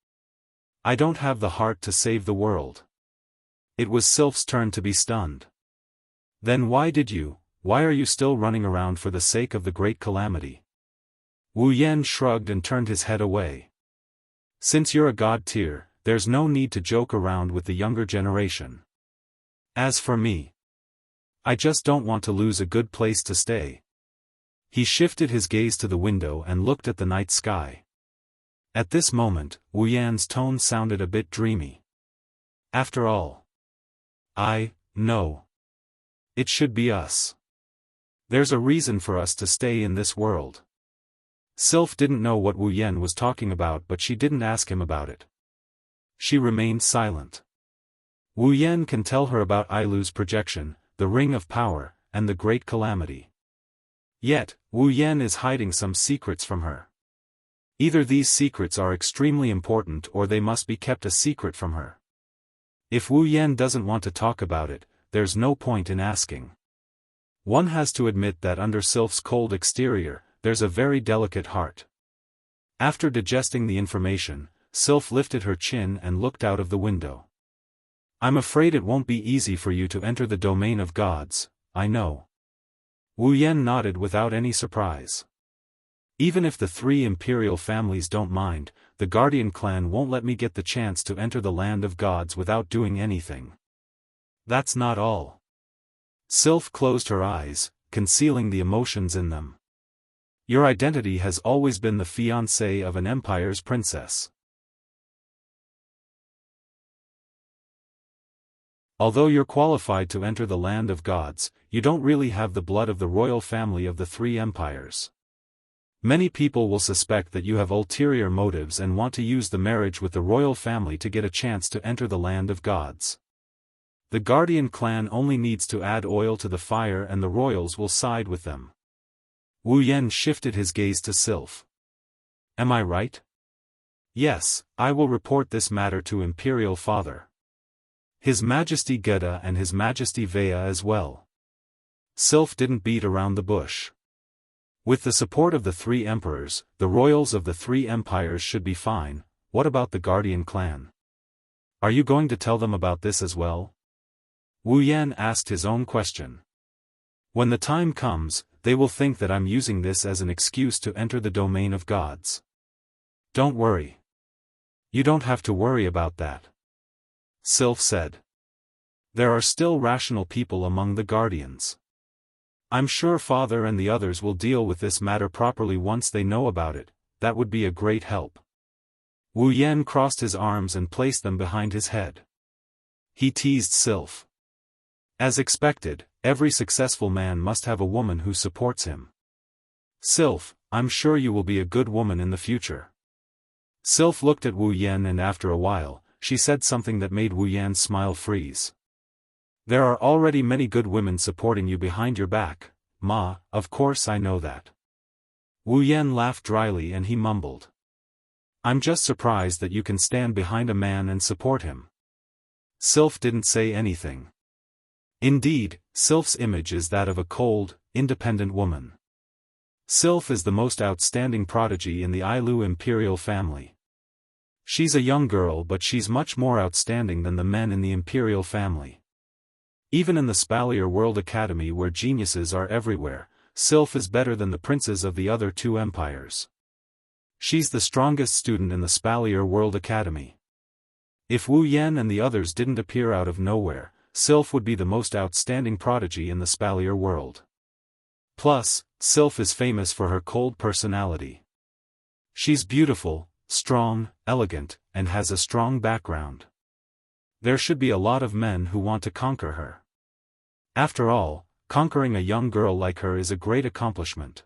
I don't have the heart to save the world. It was Sylph's turn to be stunned. Then why are you still running around for the sake of the Great Calamity? Wu Yan shrugged and turned his head away. Since you're a god tier, there's no need to joke around with the younger generation. As for me, I just don't want to lose a good place to stay. He shifted his gaze to the window and looked at the night sky. At this moment, Wu Yan's tone sounded a bit dreamy. After all, no. It should be us. There's a reason for us to stay in this world. Sylph didn't know what Wu Yan was talking about, but she didn't ask him about it. She remained silent. Wu Yan can tell her about Ailu's projection, the Ring of Power, and the Great Calamity. Yet, Wu Yan is hiding some secrets from her. Either these secrets are extremely important or they must be kept a secret from her. If Wu Yan doesn't want to talk about it, there's no point in asking. One has to admit that under Sylph's cold exterior, there's a very delicate heart. After digesting the information, Sylph lifted her chin and looked out of the window. I'm afraid it won't be easy for you to enter the domain of gods, I know. Wu Yan nodded without any surprise. Even if the 3 imperial families don't mind, the Guardian clan won't let me get the chance to enter the land of gods without doing anything. That's not all. Sylph closed her eyes, concealing the emotions in them. Your identity has always been the fiancée of an empire's princess. Although you're qualified to enter the land of gods, you don't really have the blood of the royal family of the 3 empires. Many people will suspect that you have ulterior motives and want to use the marriage with the royal family to get a chance to enter the land of gods. The Guardian clan only needs to add oil to the fire and the royals will side with them. Wu Yan shifted his gaze to Sylph. Am I right? Yes, I will report this matter to Imperial Father. His Majesty Geda and His Majesty Vea as well. Sylph didn't beat around the bush. With the support of the 3 emperors, the royals of the 3 empires should be fine. What about the Guardian clan? Are you going to tell them about this as well? Wu Yan asked his own question. When the time comes, they will think that I'm using this as an excuse to enter the domain of gods. Don't worry. You don't have to worry about that. Sylph said. There are still rational people among the guardians. I'm sure Father and the others will deal with this matter properly once they know about it. That would be a great help. Wu Yan crossed his arms and placed them behind his head. He teased Sylph. As expected, every successful man must have a woman who supports him. Sylph, I'm sure you will be a good woman in the future. Sylph looked at Wu Yan and after a while, she said something that made Wu Yan's smile freeze. There are already many good women supporting you behind your back, Ma, of course I know that. Wu Yan laughed dryly and he mumbled. I'm just surprised that you can stand behind a man and support him. Sylph didn't say anything. Indeed, Sylph's image is that of a cold, independent woman. Sylph is the most outstanding prodigy in the Ailu imperial family. She's a young girl but she's much more outstanding than the men in the imperial family. Even in the Spalier World Academy where geniuses are everywhere, Sylph is better than the princes of the other two empires. She's the strongest student in the Spalier World Academy. If Wu Yan and the others didn't appear out of nowhere, Sylph would be the most outstanding prodigy in the Spalier world. Plus, Sylph is famous for her cold personality. She's beautiful, strong, elegant, and has a strong background. There should be a lot of men who want to conquer her. After all, conquering a young girl like her is a great accomplishment.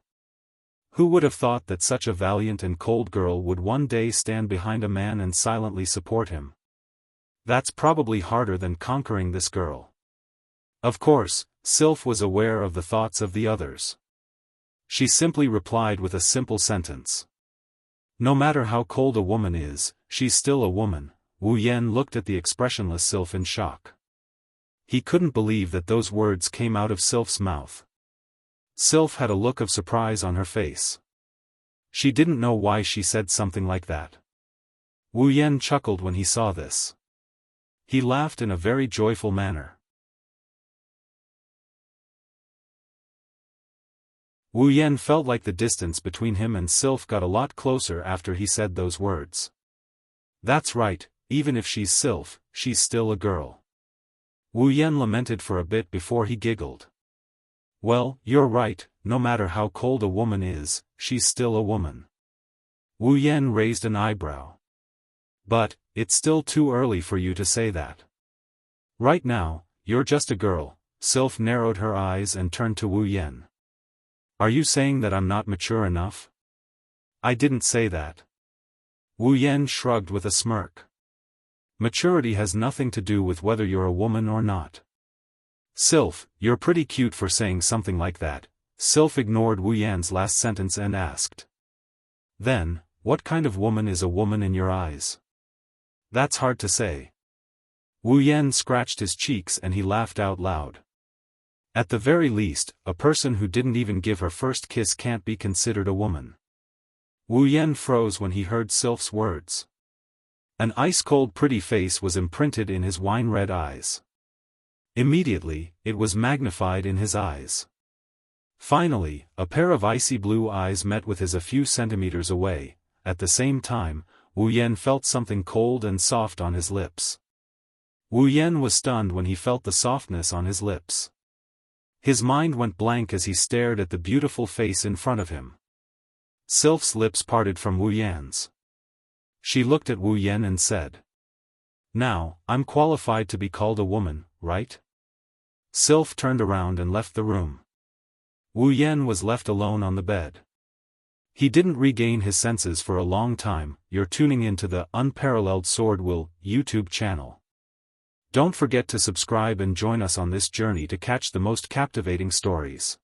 Who would have thought that such a valiant and cold girl would one day stand behind a man and silently support him? That's probably harder than conquering this girl. Of course, Sylph was aware of the thoughts of the others. She simply replied with a simple sentence. No matter how cold a woman is, she's still a woman. Wu Yan looked at the expressionless Sylph in shock. He couldn't believe that those words came out of Sylph's mouth. Sylph had a look of surprise on her face. She didn't know why she said something like that. Wu Yan chuckled when he saw this. He laughed in a very joyful manner. Wu Yan felt like the distance between him and Sylph got a lot closer after he said those words. That's right, even if she's Sylph, she's still a girl. Wu Yan lamented for a bit before he giggled. Well, you're right, no matter how cold a woman is, she's still a woman. Wu Yan raised an eyebrow. But, it's still too early for you to say that. Right now, you're just a girl. Sylph narrowed her eyes and turned to Wu Yan. Are you saying that I'm not mature enough? I didn't say that. Wu Yan shrugged with a smirk. Maturity has nothing to do with whether you're a woman or not. Sylph, you're pretty cute for saying something like that. Sylph ignored Wu Yan's last sentence and asked. Then, what kind of woman is a woman in your eyes? That's hard to say. Wu Yan scratched his cheeks and he laughed out loud. At the very least, a person who didn't even give her first kiss can't be considered a woman. Wu Yan froze when he heard Sylph's words. An ice-cold pretty face was imprinted in his wine-red eyes. Immediately, it was magnified in his eyes. Finally, a pair of icy blue eyes met with his a few centimeters away. At the same time, Wu Yan felt something cold and soft on his lips. Wu Yan was stunned when he felt the softness on his lips. His mind went blank as he stared at the beautiful face in front of him. Sylph's lips parted from Wu Yan's. She looked at Wu Yan and said. Now, I'm qualified to be called a woman, right? Sylph turned around and left the room. Wu Yan was left alone on the bed. He didn't regain his senses for a long time. You're tuning into the Unparalleled SwordWill YouTube channel. Don't forget to subscribe and join us on this journey to catch the most captivating stories.